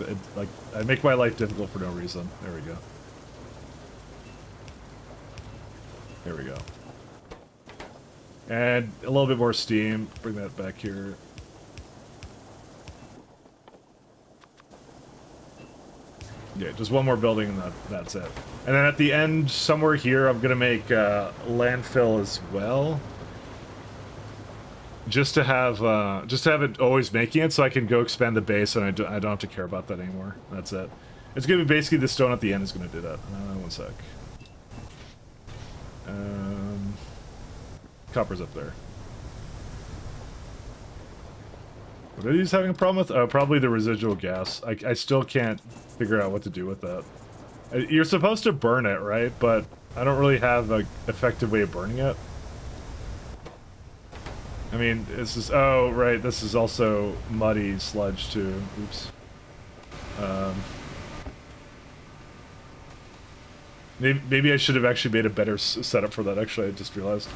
I make my life difficult for no reason. There we go. There we go. And a little bit more steam. Bring that back here. Yeah, just 1 more building and that's it. And then at the end, somewhere here, I'm gonna make landfill as well. Just to have it always making it, so I can go expand the base, and I don't have to care about that anymore. That's it. It's gonna be basically the stone at the end is gonna do that. 1 sec. Copper's up there. What are these having a problem with? Oh, probably the residual gas. I still can't figure out what to do with that. You're supposed to burn it, right? But I don't really have an effective way of burning it. I mean, this is... Oh, right, this is also muddy sludge, too. Oops. Maybe I should have actually made a better setup for that, actually, I just realized.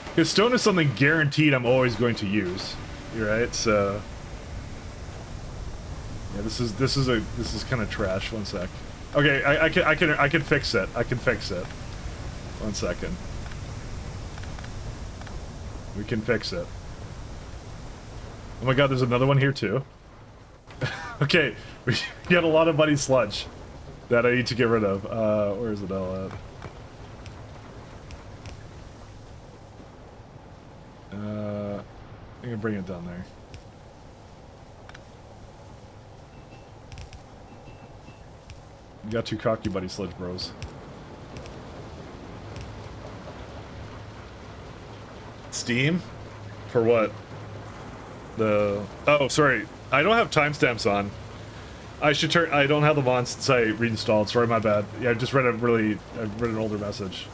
Because stone is something guaranteed I'm always going to use. You're right, so... Yeah, this is kind of trash. 1 sec. Okay, I can fix it. I can fix it. 1 second. We can fix it. Oh my god, there's another one here too. Okay, we got a lot of muddy sludge that I need to get rid of. Where is it all at? I'm gonna bring it down there. You got too cocky, buddy, sludge bros. Steam? For what? Oh, sorry. I don't have timestamps on. I should turn. I don't have them on since I reinstalled. Sorry, my bad. Yeah, I just read an older message.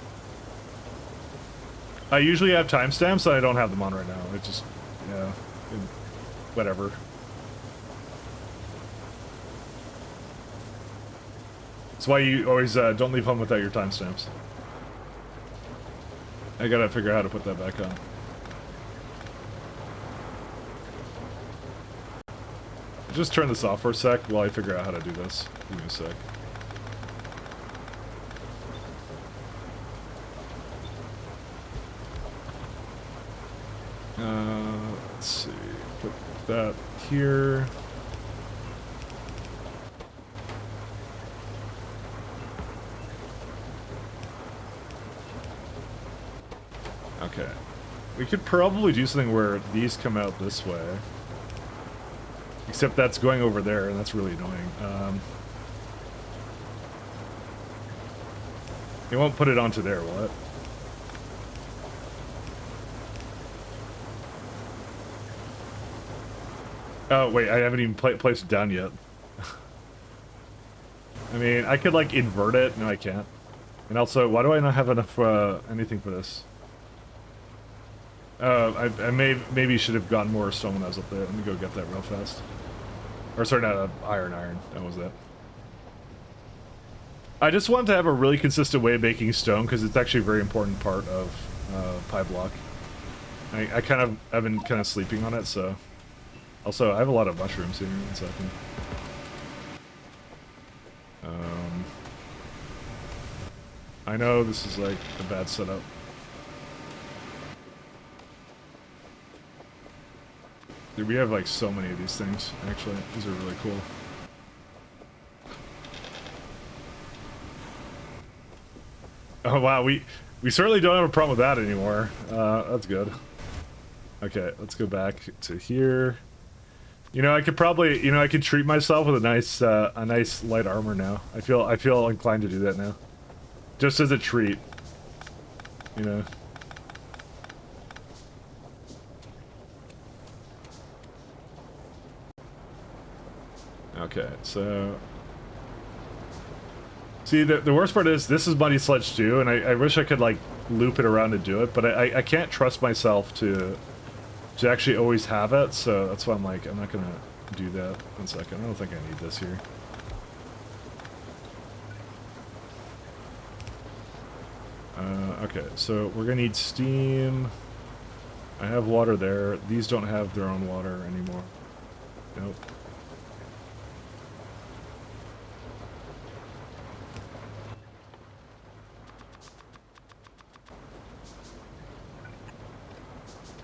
I usually have timestamps, and I don't have them on right now. It just, yeah, whatever. That's why you always don't leave home without your timestamps. I gotta figure out how to put that back on. Just turn this off for a sec while I figure out how to do this. Give me a sec. Let's see. Put that here. Okay. We could probably do something where these come out this way. Except that's going over there, and that's really annoying. It won't put it onto there, will it? Oh, wait, I haven't even placed it down yet. I mean, I could, like, invert it. No, I can't. And also, why do I not have enough, anything for this? I maybe should have gotten more stone when I was up there. Let me go get that real fast. Or sorry, not iron. That was it. I just wanted to have a really consistent way of making stone because it's actually a very important part of Pyblock. I kind of have been kind of sleeping on it, so. Also, I have a lot of mushrooms here. 1 second. I know this is like a bad setup. Dude, we have like so many of these things, actually. These are really cool. Oh wow, we certainly don't have a problem with that anymore. That's good. Okay, let's go back to here. You know, I could probably, I could treat myself with a nice light armor now. I feel inclined to do that now. Just as a treat. You know. Okay, so... See, the worst part is, this is Muddy Sledge too, and I wish I could, like, loop it around to do it, but I can't trust myself to actually always have it, so that's why I'm like, I'm not gonna do that. 1 second, I don't think I need this here. Okay, so we're gonna need steam. I have water there. These don't have their own water anymore. Nope.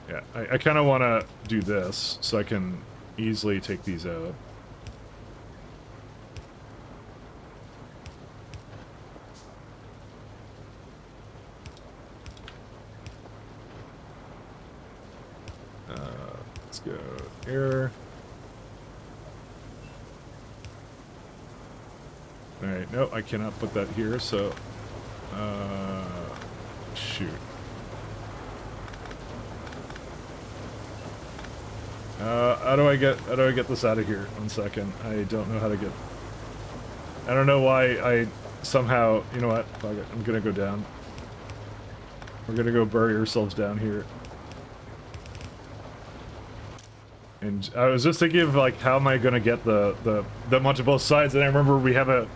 Yeah, I kind of want to do this so I can easily take these out. Let's go here. Alright, no, I cannot put that here, so... shoot. How do I get this out of here? 1 second. I don't know how to get... I don't know why I somehow... You know what? Fuck it. I'm gonna go down. We're gonna go bury ourselves down here. And I was just thinking of, like, how am I gonna get the onto both sides, and I remember we have a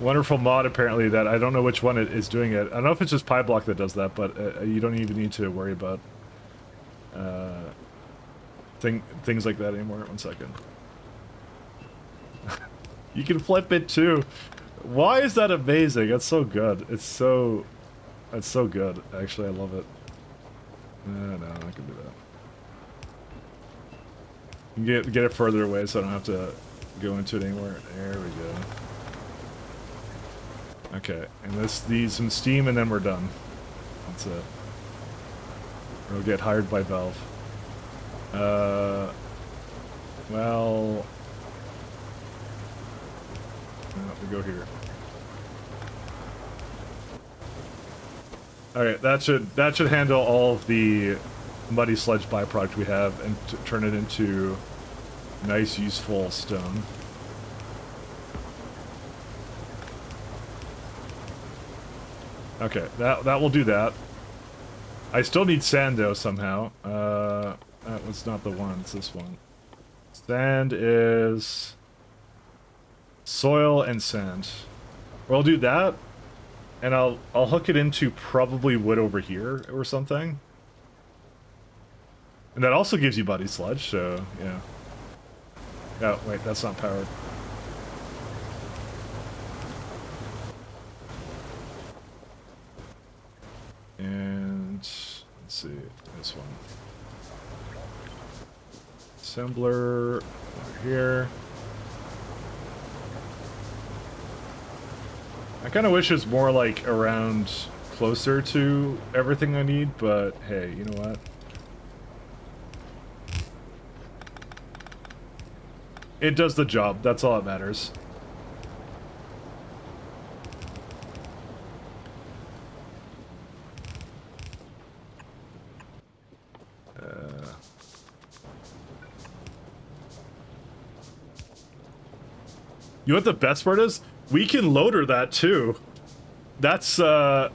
wonderful mod, apparently, that I don't know which one is doing it. I don't know if it's just Pyblock that does that, but you don't even need to worry about... things like that anymore. 1 second. You can flip it too. Why is that amazing? That's so good. That's so good. Actually, I love it. No, I'm not gonna do Get it further away so I don't have to go into it anymore. There we go. Okay, and this needs some steam and then we're done. That's it. We'll get hired by Valve. Well... we go here. Alright, that should handle all of the muddy sludge byproduct we have and turn it into nice, useful stone. Okay, that will do that. I still need sand though somehow. That was not the one, it's this one. Sand is soil and sand. Well, I'll do that, and I'll hook it into probably wood over here or something. And that also gives you muddy sludge, so yeah. Oh wait, that's not powered. And let's see, this one. Assembler over here. I kind of wish it's more like around closer to everything I need, but hey, you know what? It does the job, that's all that matters. You know what the best part is? We can loader that too. That's gonna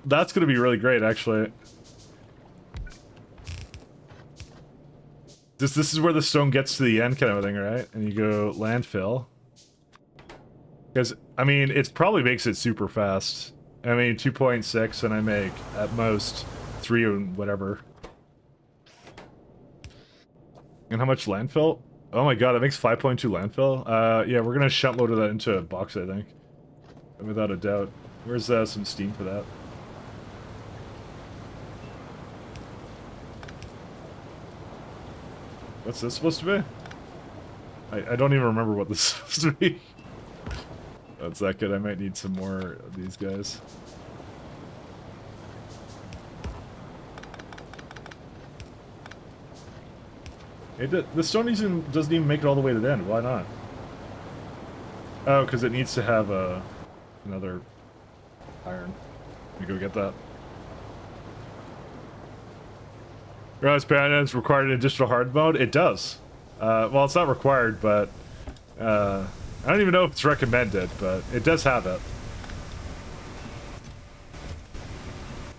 be really great, actually. This is where the stone gets to the end kind of thing, right? And you go landfill. Because, I mean, it probably makes it super fast. I mean, 2.6 and I make, at most, 3 and whatever. And how much landfill? Oh my god, it makes 5.2 landfill? Yeah, we're gonna shunt loader that into a box, I think. Without a doubt. Where's some steam for that? What's this supposed to be? I don't even remember what this is supposed to be. That's that good. I might need some more of these guys. The stone doesn't even make it all the way to the end. Why not? Oh, because it needs to have another iron. Let me go get that. Realize Panda is required in additional hard mode? It does. Well, it's not required, but I don't even know if it's recommended, but it does have it.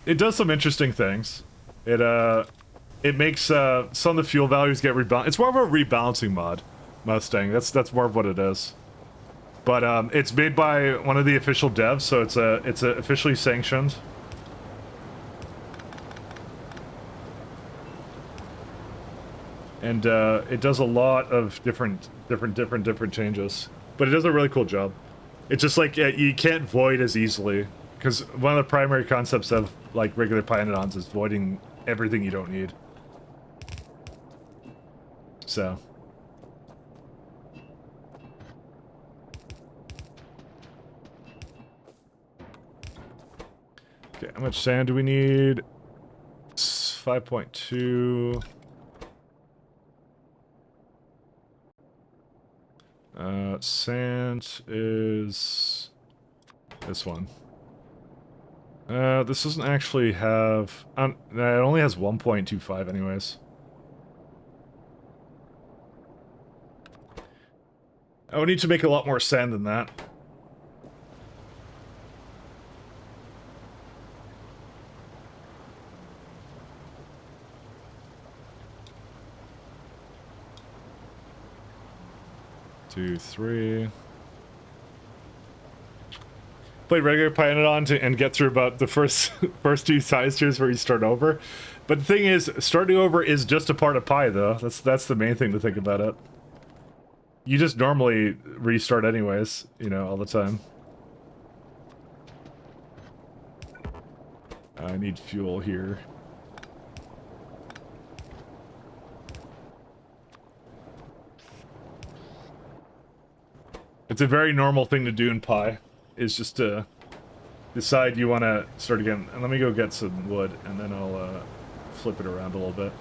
It does some interesting things. It makes some of the fuel values get rebalanced. It's more of a rebalancing mod, Mustang. That's more of what it is. But it's made by one of the official devs, so it's officially sanctioned. And it does a lot of different changes. But it does a really cool job. It's just like you can't void as easily, because one of the primary concepts of like regular Pyanodons is voiding everything you don't need. So. Okay, how much sand do we need? 5.2. Sand is this one. This doesn't actually have... it only has 1.25 anyways. I would need to make a lot more sand than that. Two, three. Play regular Pyanodon and get through about the first two size tiers where you start over. But the thing is, starting over is just a part of Pi, though. That's the main thing to think about it. You just normally restart anyways, you know, all the time. I need fuel here. It's a very normal thing to do in Pi, is just to decide you want to start again. And let me go get some wood, and then I'll flip it around a little bit.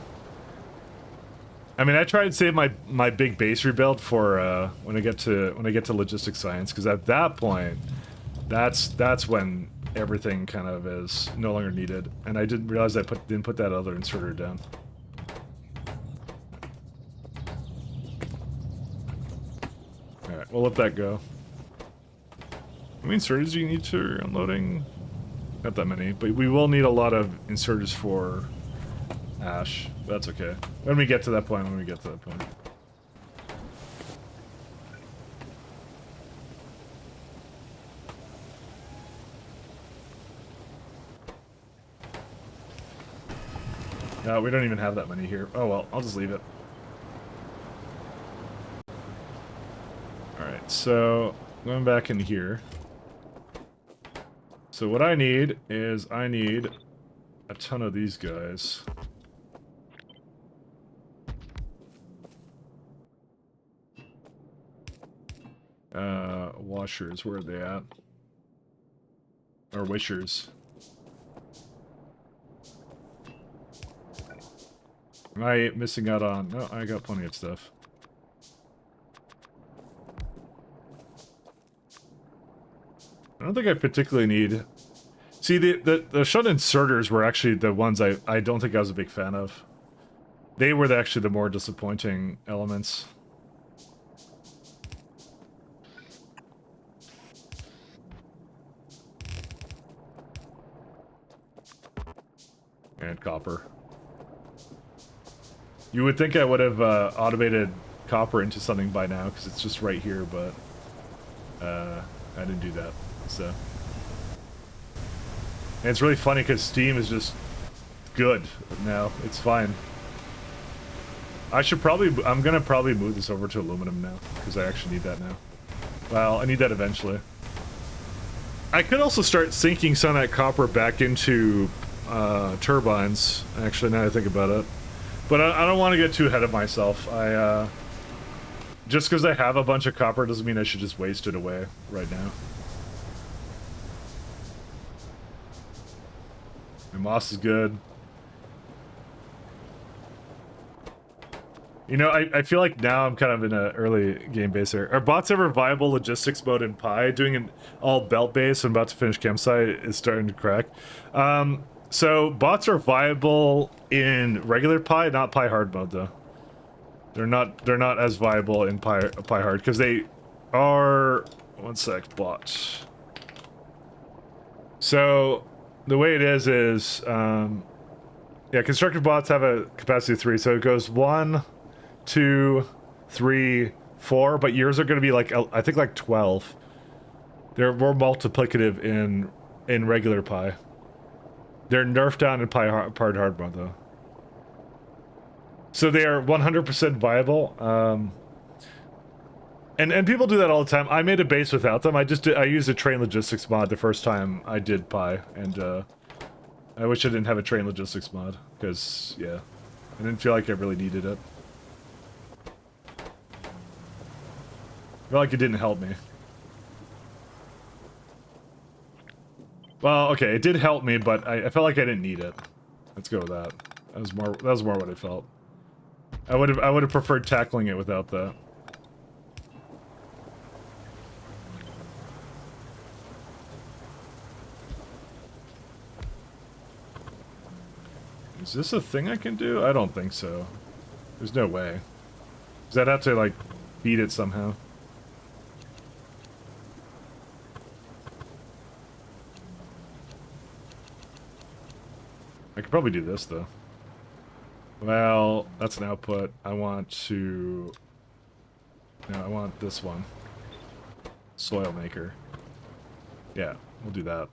I mean, I try and save my big base rebuild for when I get to logistics science, because at that point, that's when everything kind of is no longer needed. And I didn't realize I didn't put that other inserter down. All right, we'll let that go. How many inserters do you need for unloading? Not that many, but we will need a lot of inserters for Ash. That's okay. When we get to that point, No, we don't even have that many here. Oh well, I'll just leave it. Alright, so going back in here. So what I need is a ton of these guys. Washers, where are they at? Or wishers. Am I missing out on... No, I got plenty of stuff. I don't think I particularly need... See, the shut inserters were actually the ones I don't think I was a big fan of. They were actually the more disappointing elements. And copper. You would think I would have automated copper into something by now, because it's just right here, but I didn't do that, so. And it's really funny because Steam is just good now. It's fine. I'm gonna probably move this over to aluminum now, because I actually need that now. Well, I need that eventually. I could also start sinking some of that copper back into turbines, actually, now I think about it. But I don't want to get too ahead of myself. Just because I have a bunch of copper doesn't mean I should just waste it away right now. And moss is good. You know, I feel like now I'm kind of in an early game base here. Are bots ever viable logistics mode in Pi? Doing an all belt base and about to finish campsite is starting to crack. So bots are viable in regular Pi, not Pi hard mode though. They're not as viable in Pi hard because they are. One sec, bot. So the way it is yeah, constructed bots have a capacity of 3, so it goes 1, 2, 3, 4, but yours are going to be like I think like 12. They're more multiplicative in regular Pi. They're nerfed down in Pi hard mode though. So they are 100% viable. And people do that all the time. I made a base without them. I used a train logistics mod the first time I did Pi, and I wish I didn't have a train logistics mod because yeah, I didn't feel like I really needed it. I felt like it didn't help me. Well, okay, it did help me, but I felt like I didn't need it. Let's go with that. That was more what I felt. I would have preferred tackling it without that. Is this a thing I can do? I don't think so. There's no way. Does that have to like beat it somehow? I could probably do this, though. Well, that's an output. I want to... No, I want this one. Soil maker. Yeah, we'll do that.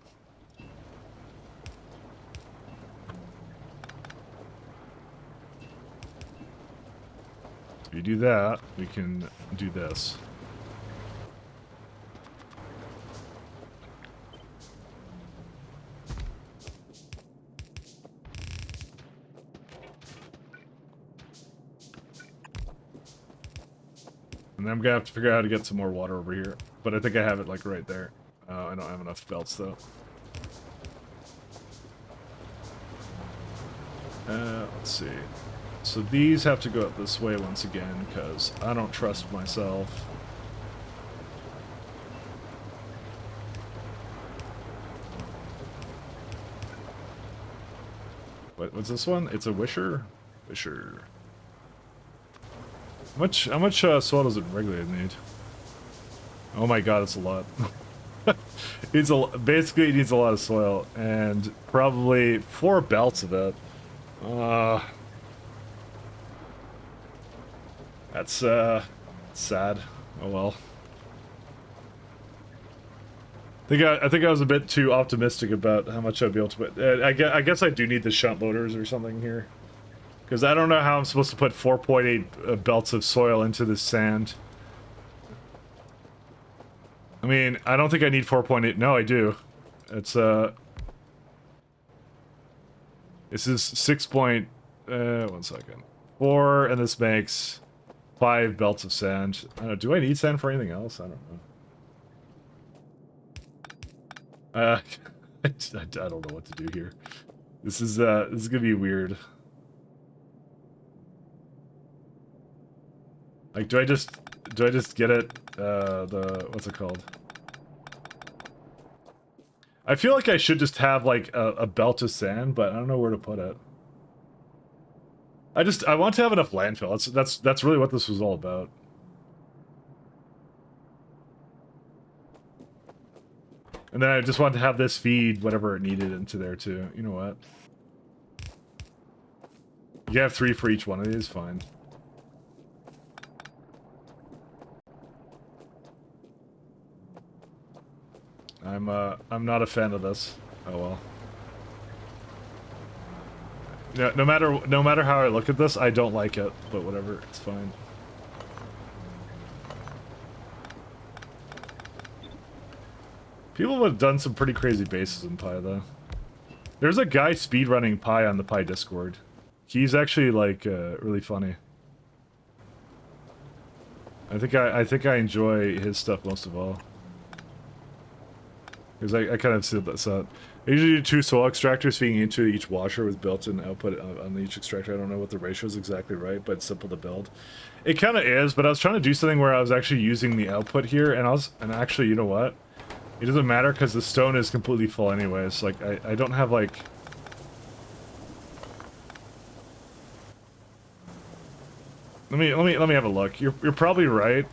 If you do that, we can do this. And then I'm gonna have to figure out how to get some more water over here. But I think I have it like right there. I don't have enough belts though. Let's see. So these have to go up this way once again, because I don't trust myself. What's this one? It's a wisher? Wisher. How much soil does it regularly need? Oh my god, it's a lot. Basically it needs a lot of soil, and probably 4 belts of it. That's sad. Oh well. I think I was a bit too optimistic about how much I'd be able to put. I guess I do need the shunt loaders or something here, because I don't know how I'm supposed to put 4.8 belts of soil into this sand. I mean, I don't think I need 4.8. No, I do. It's this is 6. 1 second. 4, and this makes 5 belts of sand. I don't know, do I need sand for anything else? I don't know. I don't know what to do here. This is gonna be weird. Like, do I just get it? What's it called? I feel like I should just have like a belt of sand, but I don't know where to put it. I want to have enough landfill. That's really what this was all about. And then I just wanted to have this feed whatever it needed into there too. You know what? You have 3 for each one of these, fine. I'm not a fan of this. Oh well. No matter how I look at this, I don't like it, but whatever, it's fine. People have done some pretty crazy bases in Pi, though. There's a guy speedrunning Pi on the Pi Discord. He's actually, like, really funny. I think I enjoy his stuff most of all. Because I kind of see this out. I usually do 2 soil extractors feeding into each washer with built-in output on each extractor. I don't know what the ratio is exactly right, but it's simple to build. It kind of is, but I was trying to do something where I was actually using the output here, and actually, you know what? It doesn't matter because the stone is completely full anyways. Like, I don't have, like... Let me have a look. You're probably right.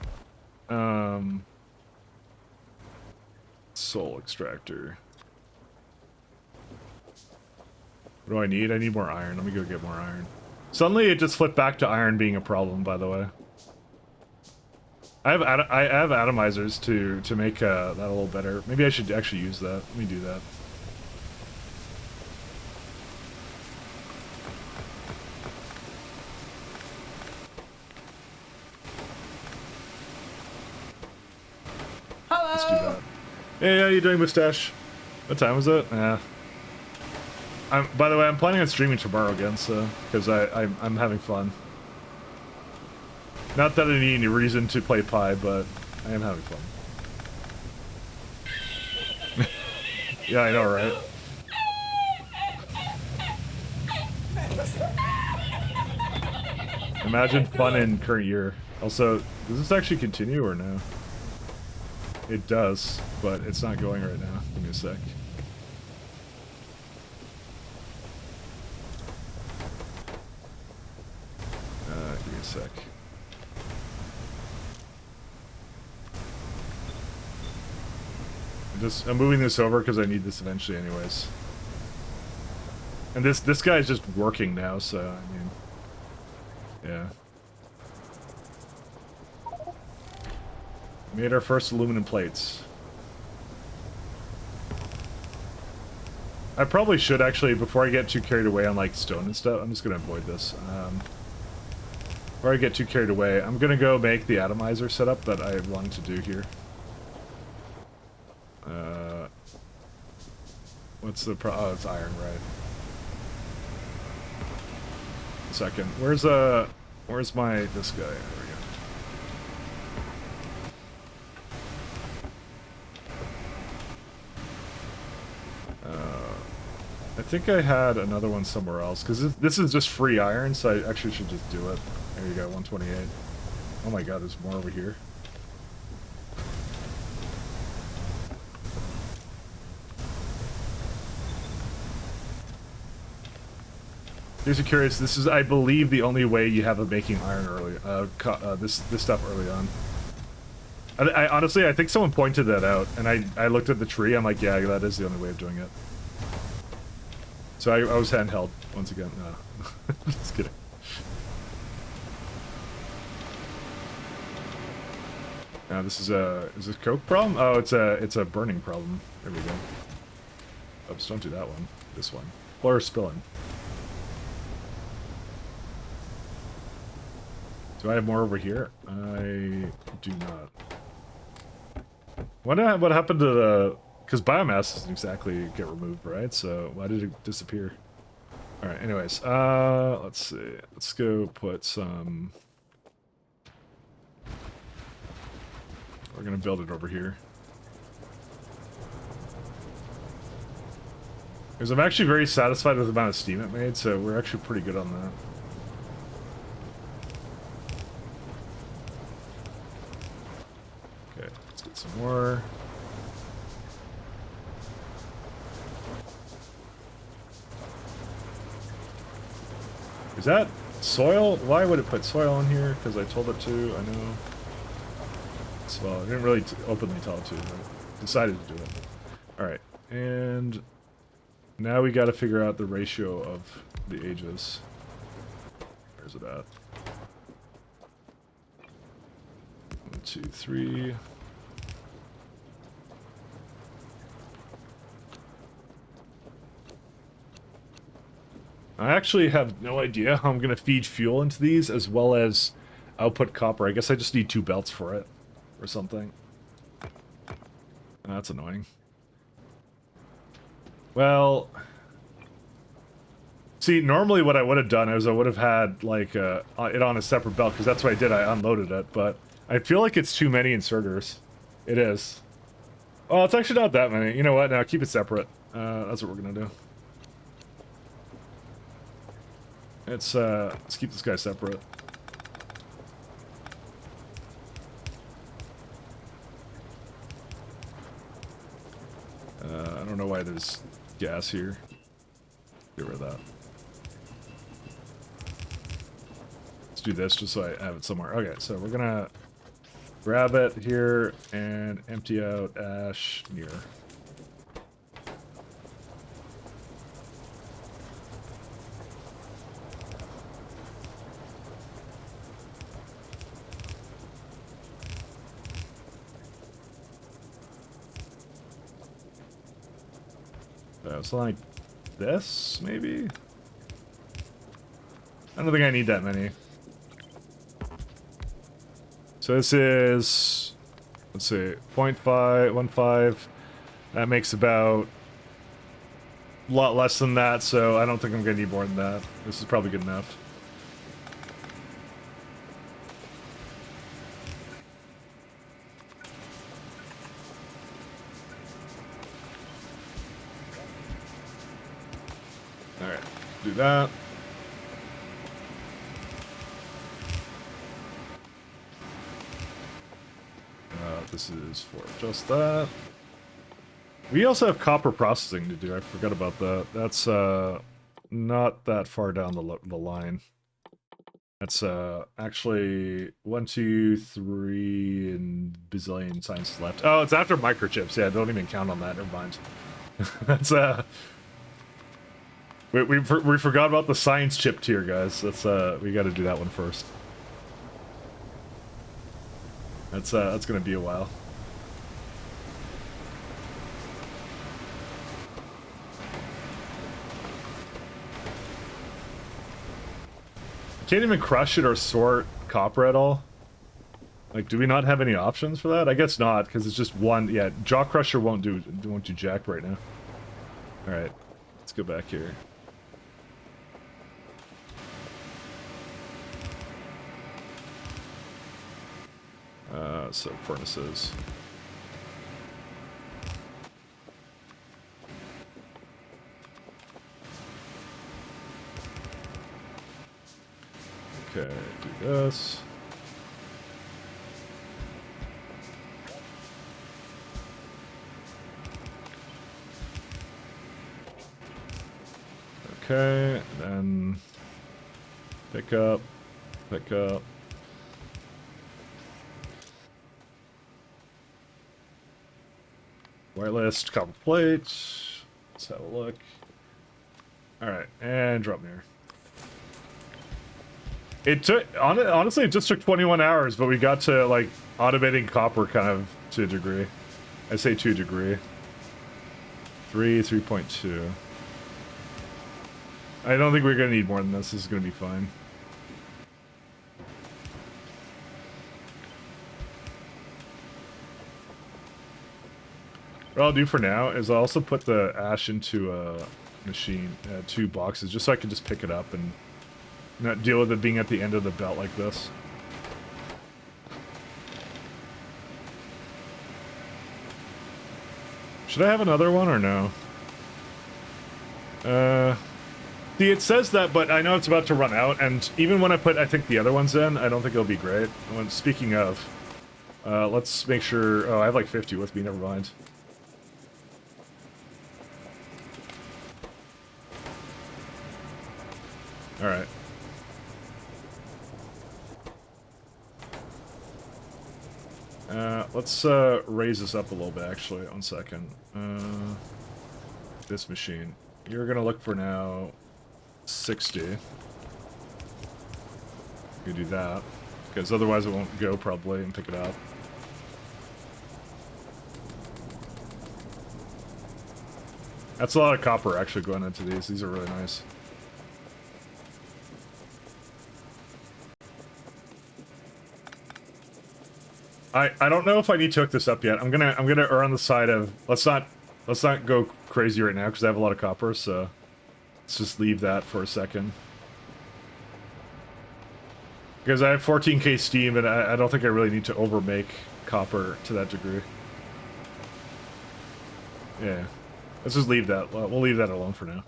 Soul extractor. What do I need? I need more iron. Let me go get more iron. Suddenly it just flipped back to iron being a problem, by the way. I have atomizers to make that a little better. Maybe I should actually use that. Let me do that.
Hello.
Let's do that. Hey, how you doing, Mustache? What time is it? Yeah. By the way, I'm planning on streaming tomorrow again, so because I'm having fun. Not that I need any reason to play Pi, but I am having fun. Yeah, I know, right? Imagine fun in current year. Also, does this actually continue or no? It does, but it's not going right now. Give me a sec. Give me a sec. I'm moving this over because I need this eventually anyways. And this guy's just working now, so I mean, yeah. Made our first aluminum plates. I probably should actually, before I get too carried away on like stone and stuff, I'm just gonna avoid this. Before I get too carried away, I'm gonna go make the atomizer setup that I wanted to do here. What's the oh, it's iron, right. A second. Where's my, this guy? There we go. I think I had another one somewhere else, because this is just free iron, so I actually should just do it. There you go, 128. Oh my god, there's more over here. Here's a curious, this is, I believe, the only way you have of making iron early, this stuff early on. I honestly, I think someone pointed that out, and I looked at the tree, I'm like, yeah, that is the only way of doing it. So I was handheld, once again. No. Just kidding. Now this is this coke problem? Oh, it's a burning problem. There we go. Oops, don't do that one. This one. Or spilling. Do I have more over here? I do not. What happened to the... Because biomass doesn't exactly get removed, right? So why did it disappear? Alright, anyways. Let's see. Let's go put some... We're gonna build it over here. Because I'm actually very satisfied with the amount of steam it made, so we're actually pretty good on that. Let's get some more. Is that soil? Why would it put soil in here? Because I told it to, I know. Well, I didn't really openly tell it to, but decided to do it. Alright, and now we gotta figure out the ratio of the ages. Where's it at? 1, 2, 3. I actually have no idea how I'm going to feed fuel into these, as well as output copper. I guess I just need 2 belts for it, or something. That's annoying. Well... See, normally what I would have done is I would have had, like, it on a separate belt, because that's what I did, I unloaded it, but I feel like it's too many inserters. It is. Oh, it's actually not that many. You know what? Now, keep it separate. That's what we're going to do. Let's keep this guy separate. I don't know why there's gas here. Get rid of that. Let's do this just so I have it somewhere. Okay, so we're gonna grab it here and empty out ash near. So like this, maybe? I don't think I need that many. So this is, let's see, 0.515. That makes about a lot less than that, so I don't think I'm gonna need more than that. This is probably good enough. Do that. This is for just that. We also have copper processing to do. I forgot about that. That's not that far down the line. That's actually 1, 2, 3 and bazillion science left. Oh, it's after microchips. Yeah, don't even count on that. Never mind. That's We forgot about the science chip tier, guys. That's we got to do that one first. That's gonna be a while. Can't even crush it or sort copper at all. Like, do we not have any options for that? I guess not, because it's just one. Yeah, jaw crusher won't do jack right now. All right, let's go back here. So furnaces. Okay, do this. Okay, then pick up, pick up. Whitelist, copper plates. Let's have a look. Alright, and drop near. It took, honestly, it just took 21 hours, but we got to, like, automating copper kind of to a degree. I say to a degree. 3.2. I don't think we're going to need more than this. This is going to be fine. What I'll do for now is I'll also put the ash into a machine, 2 boxes, just so I can just pick it up and not deal with it being at the end of the belt like this. Should I have another one or no? See, it says that, but I know it's about to run out, and even when I put, I think, the other ones in, I don't think it'll be great. Speaking of, let's make sure... Oh, I have like 50 with me, never mind. Alright. Let's raise this up a little bit, actually. 1 second. This machine. You're gonna look for now 60. You can do that, because otherwise it won't go probably and pick it up. That's a lot of copper actually going into these. These are really nice. I don't know if I need to hook this up yet. I'm gonna err on the side of let's not go crazy right now because I have a lot of copper, so let's just leave that for a second. Because I have 14k steam and I don't think I really need to overmake copper to that degree. Yeah. Let's just leave that. We'll leave that alone for now.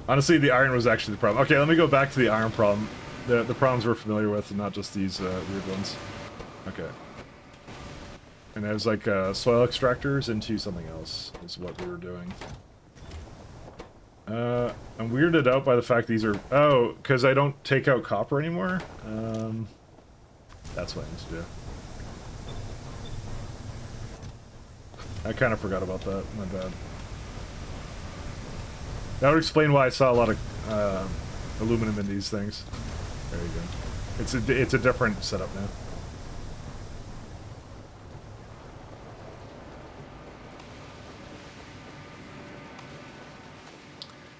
Honestly, the iron was actually the problem. Okay, let me go back to the iron problem. The problems we're familiar with, and not just these weird ones. Okay. And there's like soil extractors into something else, is what we were doing. I'm weirded out by the fact these are... Oh, because I don't take out copper anymore? That's what I need to do. I kind of forgot about that. My bad. That would explain why I saw a lot of aluminum in these things. There you go. It's a different setup now.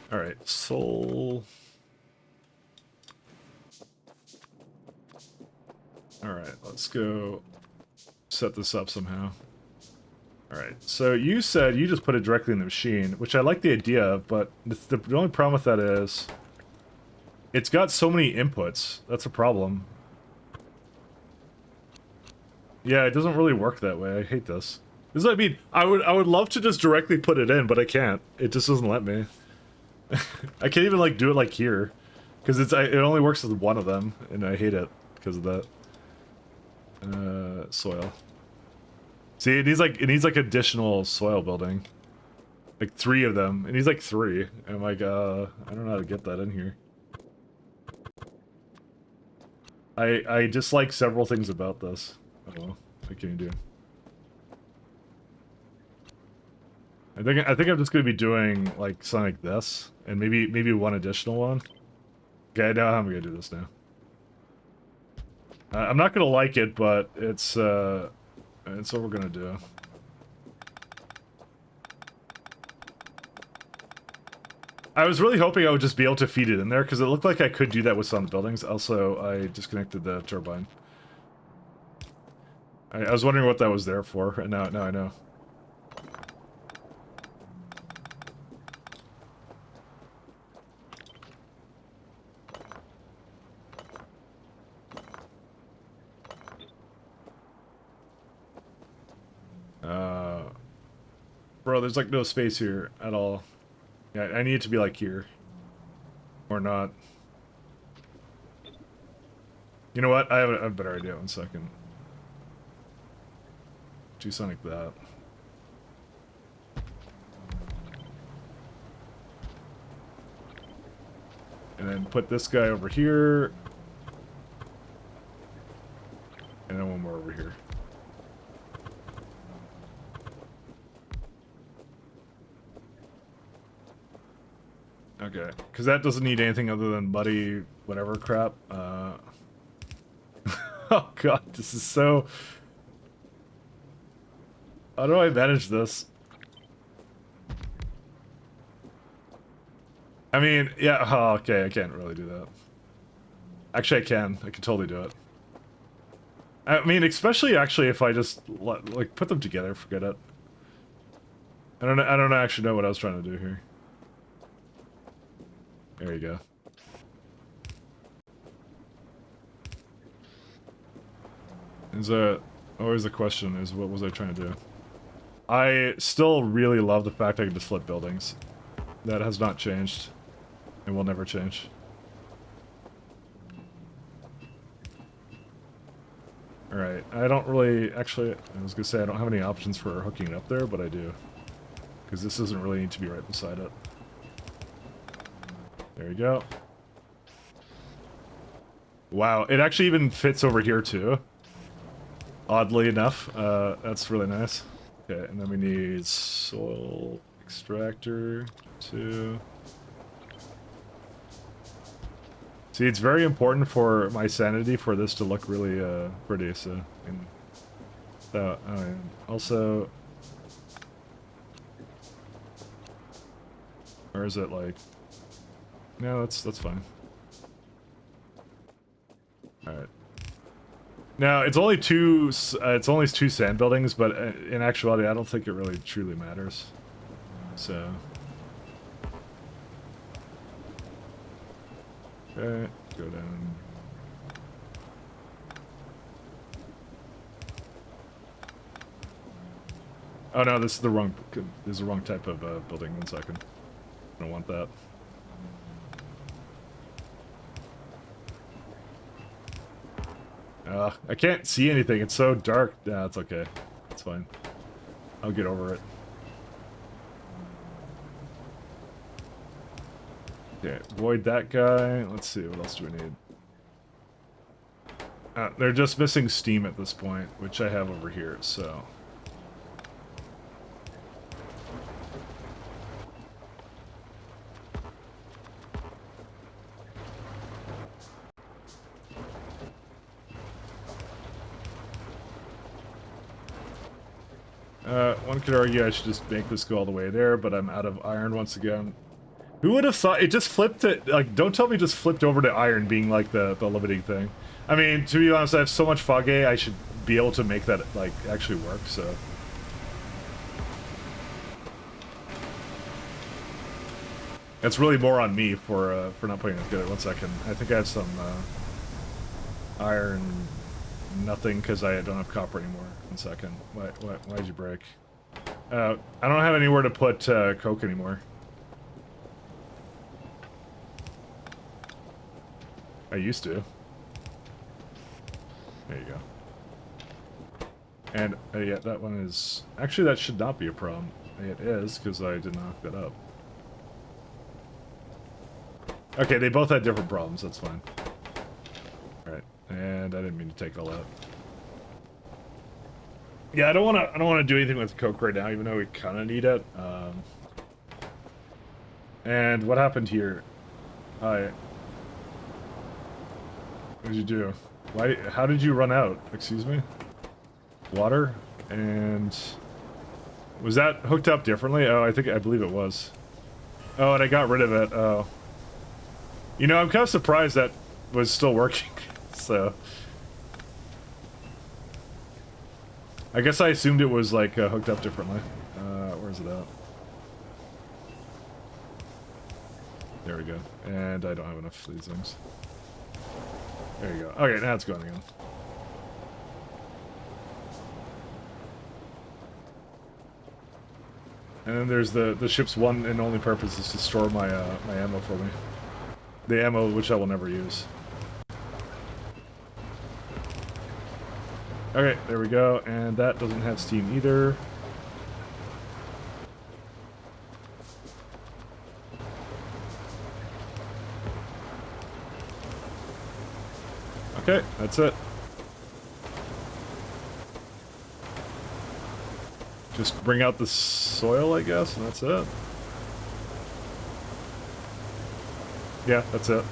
All right, soul. All right, let's go set this up somehow. All right, so you said you just put it directly in the machine, which I like the idea of, but the only problem with that is it's got so many inputs. That's a problem. Yeah, it doesn't really work that way. I hate this. This is what I mean. I would love to just directly put it in, but I can't. It just doesn't let me. I can't even like do it like here, because it only works with one of them, and I hate it because of that. Soil. See, it needs like additional soil building, like 3 of them. It needs like 3. I'm like, I don't know how to get that in here. I dislike several things about this. Oh well, what can you do? I think I'm just gonna be doing like something like this, and maybe one additional one. Okay, I know how I'm gonna do this now. I'm not gonna like it, but it's what we're gonna do. I was really hoping I would just be able to feed it in there, because it looked like I could do that with some buildings. Also, I disconnected the turbine. I was wondering what that was there for, and now I know. Bro, there's like no space here at all. Yeah, I need it to be like here. Or not. You know what? I have a better idea. 1 second. Do something like that. And then put this guy over here. And then one more over here. Okay, because that doesn't need anything other than buddy whatever crap. Oh god, this is so... How do I manage this? I mean, yeah, oh, okay, I can't really do that. Actually, I can totally do it. I mean, especially actually if I just, like, put them together, forget it. I don't actually know what I was trying to do here. There you go. Is always the question is, what was I trying to do? I still really love the fact I can just flip buildings. That has not changed. And will never change. Alright, I don't really... Actually, I was gonna say I don't have any options for hooking it up there, but I do. Because this doesn't really need to be right beside it. There you go. Wow, it actually even fits over here too. Oddly enough, that's really nice. Okay, and then we need soil extractor 2. See, it's very important for my sanity for this to look really pretty, so... also... Or is it like... No, that's fine. Alright. Now, it's only two sand buildings, but in actuality, I don't think it really truly matters. So... Okay, go down. Oh no, this is the wrong type of building. 1 second. I don't want that. I can't see anything. It's so dark. Nah, it's okay. It's fine. I'll get over it. Okay, void that guy. Let's see, what else do we need? They're just missing steam at this point, which I have over here, so... One could argue I should just make this go all the way there, but I'm out of iron once again. Who would have thought it just flipped it? Like, don't tell me it just flipped over to iron being like the limiting thing. I mean, to be honest, I have so much foggy, I should be able to make that, like, actually work, so. That's really more on me for not putting it together. 1 second. I think I have some, iron nothing, because I don't have copper anymore. 1 second. Why'd you break? I don't have anywhere to put, coke anymore. I used to. There you go. And, yeah, that one is... Actually, that should not be a problem. It is, because I did knock that up. Okay, they both had different problems, that's fine. Alright, and I didn't mean to take all out. Yeah, I don't wanna do anything with coke right now, even though we kinda need it. And what happened here? Hi. What did you do? Why? How did you run out? Excuse me? Water? And... Was that hooked up differently? Oh, I believe it was. Oh, and I got rid of it. Oh. You know, I'm kind of surprised that was still working. So... I guess I assumed it was, like, hooked up differently. Where's it at? There we go. And I don't have enough of these things. There you go. Okay, now it's going again. And then there's the ship's one and only purpose is to store my my ammo for me. The ammo which I will never use. Okay, there we go. And that doesn't have steam either. Okay, that's it. Just bring out the soil, I guess, and that's it. Yeah, that's it.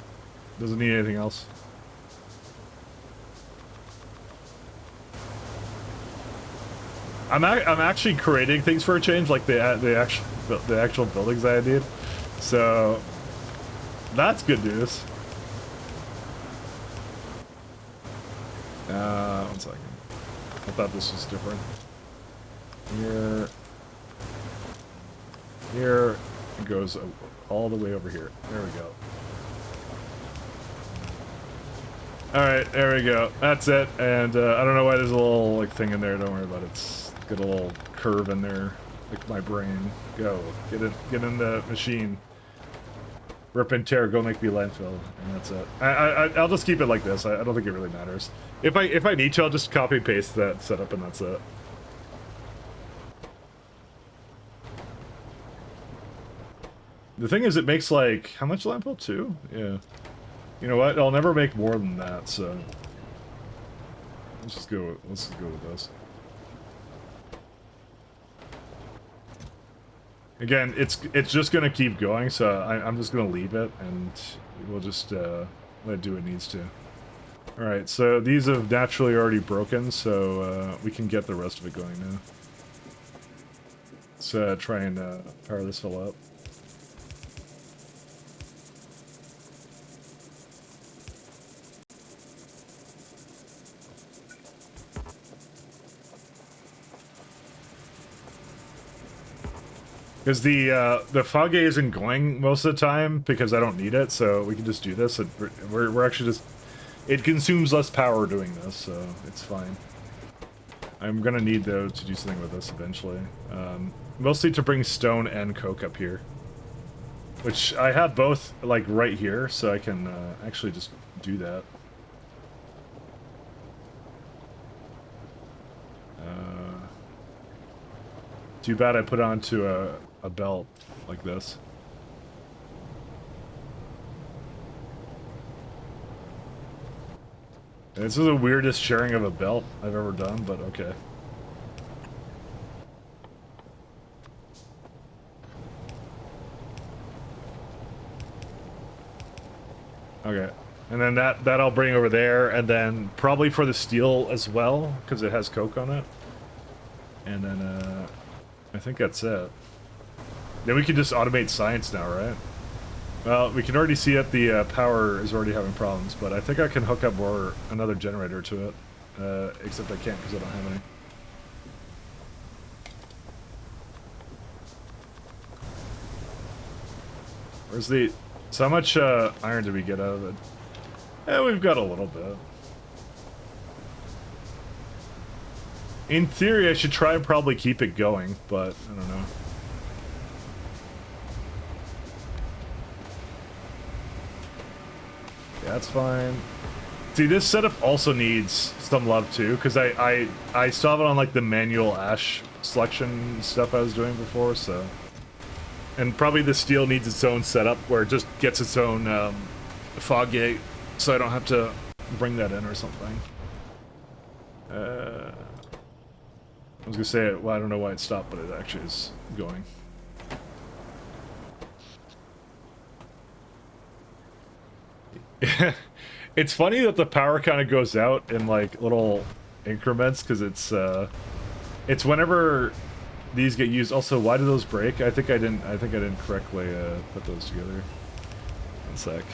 Doesn't need anything else. I'm actually creating things for a change, like the actual buildings I need. So that's good news. One second. I thought this was different. Here it goes all the way over here. There we go. Alright, there we go. That's it. And I don't know why there's a little like thing in there. Don't worry about it. It's got a little curve in there. Like my brain. Go. Get in the machine. Rip and tear, go make me landfill. And that's it. I'll just keep it like this. I don't think it really matters. If I need to, I'll just copy and paste that setup and that's it. The thing is, it makes like, how much landfill? 2? Yeah. You know what? I'll never make more than that, so let's just go with this. Again, it's just gonna keep going, so I'm just gonna leave it, and we'll just let it do what it needs to. All right, so these have naturally already broken, so we can get the rest of it going now. Let's try and power this fill up. Because the fog gate isn't going most of the time because I don't need it, so we can just do this. We're actually just, it consumes less power doing this, so it's fine. I'm gonna need though to do something with this eventually, mostly to bring stone and coke up here, which I have both like right here, so I can actually just do that. Too bad I put onto a belt like this. This is the weirdest sharing of a belt I've ever done, but okay. Okay. And then that I'll bring over there, and then probably for the steel as well, because it has coke on it. And then I think that's it. Then we can just automate science now, right? Well, we can already see that the power is already having problems, but I think I can hook up another generator to it. Except I can't because I don't have any. Where's the... So how much iron did we get out of it? Eh, we've got a little bit. In theory, I should try and probably keep it going, but I don't know. Yeah, that's fine. See, this setup also needs some love too, because I still have it on like the manual ash selection stuff I was doing before, so. And probably the steel needs its own setup where it just gets its own fog gate, so I don't have to bring that in or something. I was gonna say, well, I don't know why it stopped, but it actually is going. It's funny that the power kind of goes out in like little increments because it's whenever these get used. Also, why do those break? I think I didn't correctly put those together. One sec.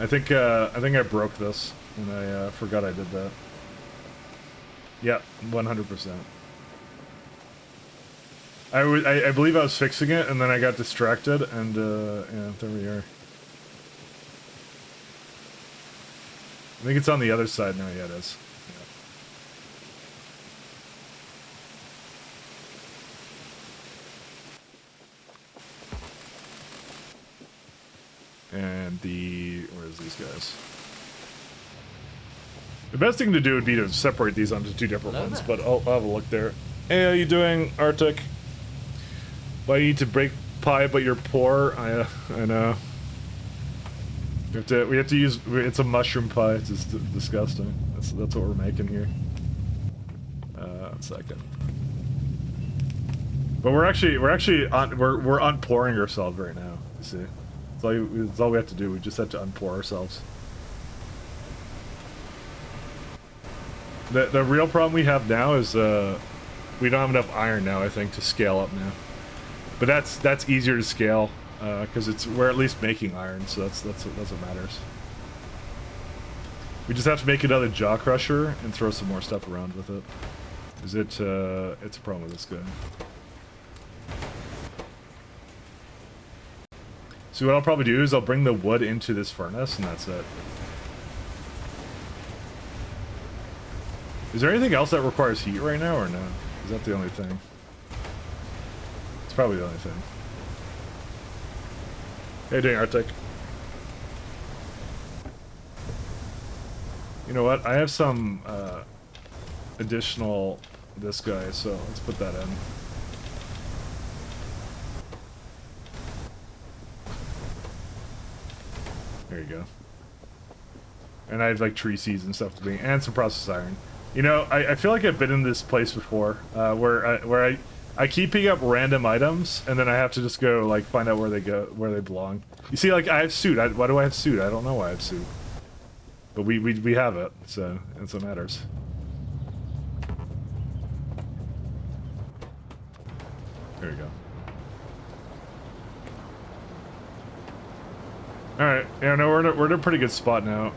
I think I broke this and I forgot I did that. Yeah, 100%. I believe I was fixing it, and then I got distracted, and, yeah, there we are. I think it's on the other side now. Yeah, it is. Yeah. And where as these guys. The best thing to do would be to separate these onto two different ones, but I'll have a look there. Hey, how you doing, Arctic? Why you need to break pie, but you're poor? I know. We have to use. It's a mushroom pie. It's just disgusting. That's what we're making here. 1 second. But we're unpouring ourselves right now. You see, it's all we have to do. We just have to unpour ourselves. The real problem we have now is we don't have enough iron now. I think to scale up now, but that's easier to scale because we're at least making iron, so that's what matters. We just have to make another jaw crusher and throw some more stuff around with it. Is it? It's a problem with this guy. So what I'll probably do is I'll bring the wood into this furnace, and that's it. Is there anything else that requires heat right now, or no? Is that the only thing? It's probably the only thing. How you doing, Arctic? You know what? I have some additional this guy, so let's put that in. There you go. And I have like tree seeds and stuff to be, and some processed iron. You know, I feel like I've been in this place before, where I keep picking up random items, and then I have to just go like find out where they belong. You see, like I have suit. Why do I have suit? I don't know why I have suit. But we have it, so that's what matters. There you go. All right, yeah, no, we're in a pretty good spot now.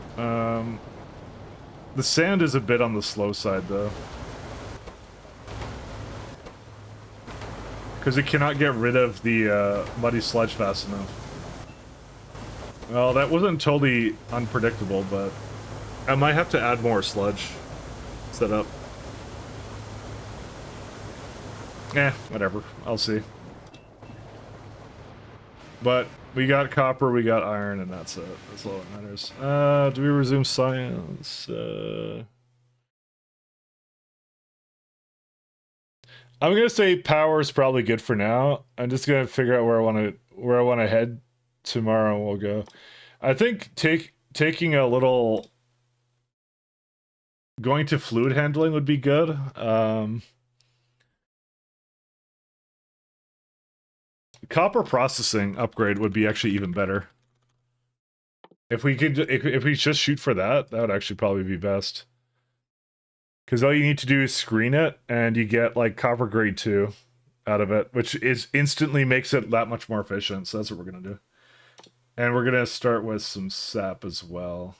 The sand is a bit on the slow side, though. Because it cannot get rid of the muddy sludge fast enough. Well, that wasn't totally unpredictable, but I might have to add more sludge set up. Whatever. I'll see. But we got copper, we got iron, and that's it. That's all that matters. Do we resume science? I'm gonna say power is probably good for now. I'm just gonna figure out where I want to head tomorrow, and we'll go. I think taking a little going to fluid handling would be good. Copper processing upgrade would be actually even better. If we just shoot for that, that would actually probably be best. Because all you need to do is screen it, and you get like copper grade 2 out of it, which is instantly makes it that much more efficient. So that's what we're gonna do. And we're gonna start with some sap as well.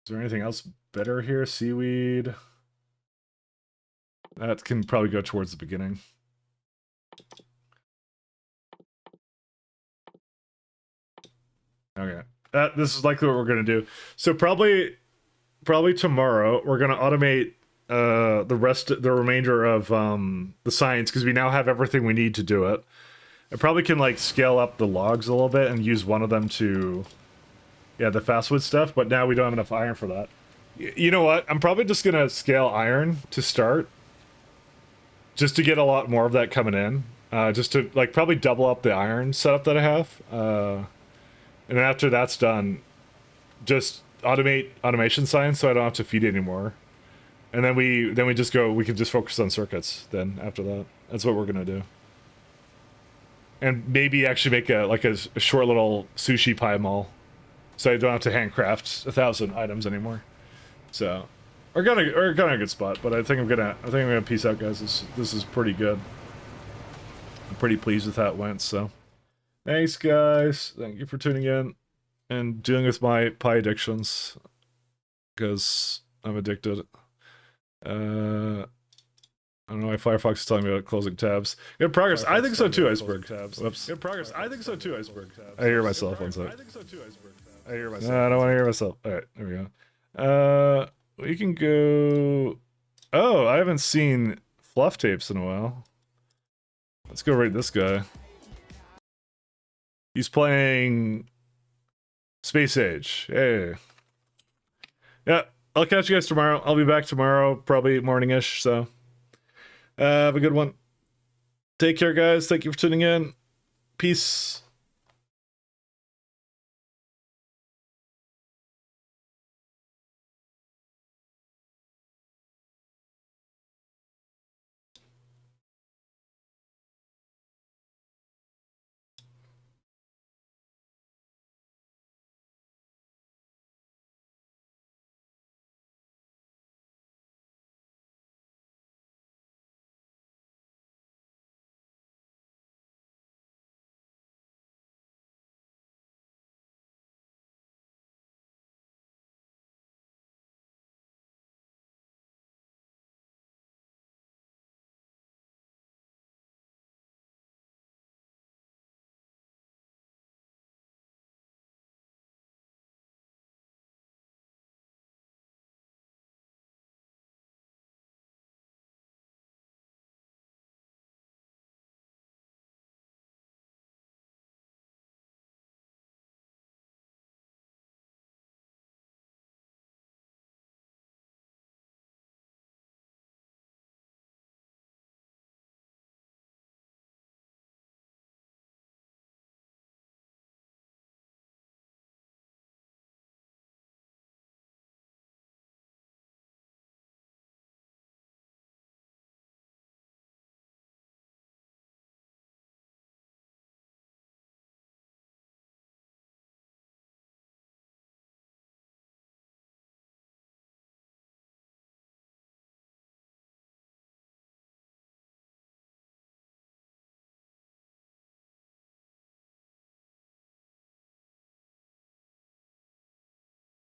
Is there anything else better here? Seaweed. That can probably go towards the beginning. Okay. This is likely what we're going to do. So probably tomorrow we're going to automate the remainder of the science, because we now have everything we need to do it. I probably can like scale up the logs a little bit and use one of them to, the fastwood stuff, but now we don't have enough iron for that. You know what? I'm probably just going to scale iron to start, just to get a lot more of that coming in. Just to like probably double up the iron setup that I have. And then after that's done, just automate automation science so I don't have to feed it anymore. And then we can just focus on circuits then after that. That's what we're gonna do. And maybe actually make a short little sushi pie mall, so I don't have to handcraft 1,000 items anymore. So we're kind of a good spot, but I think I'm gonna peace out, guys. This is pretty good. I'm pretty pleased with how it went, so thanks, guys. Thank you for tuning in and dealing with my pie addictions, because I'm addicted. I don't know why Firefox is telling me about closing tabs. Good progress. I think so too, Iceberg. Whoops. Good progress. I think so too, Iceberg. I hear myself. One sec. I think so too, Iceberg. I hear myself. No, I don't want to hear myself. All right, there we go. We can go. Oh, I haven't seen fluff tapes in a while. Let's go rate this guy. He's playing Space Age. Hey. Yeah, I'll catch you guys tomorrow. I'll be back tomorrow, probably morning-ish, so have a good one. Take care, guys. Thank you for tuning in. Peace.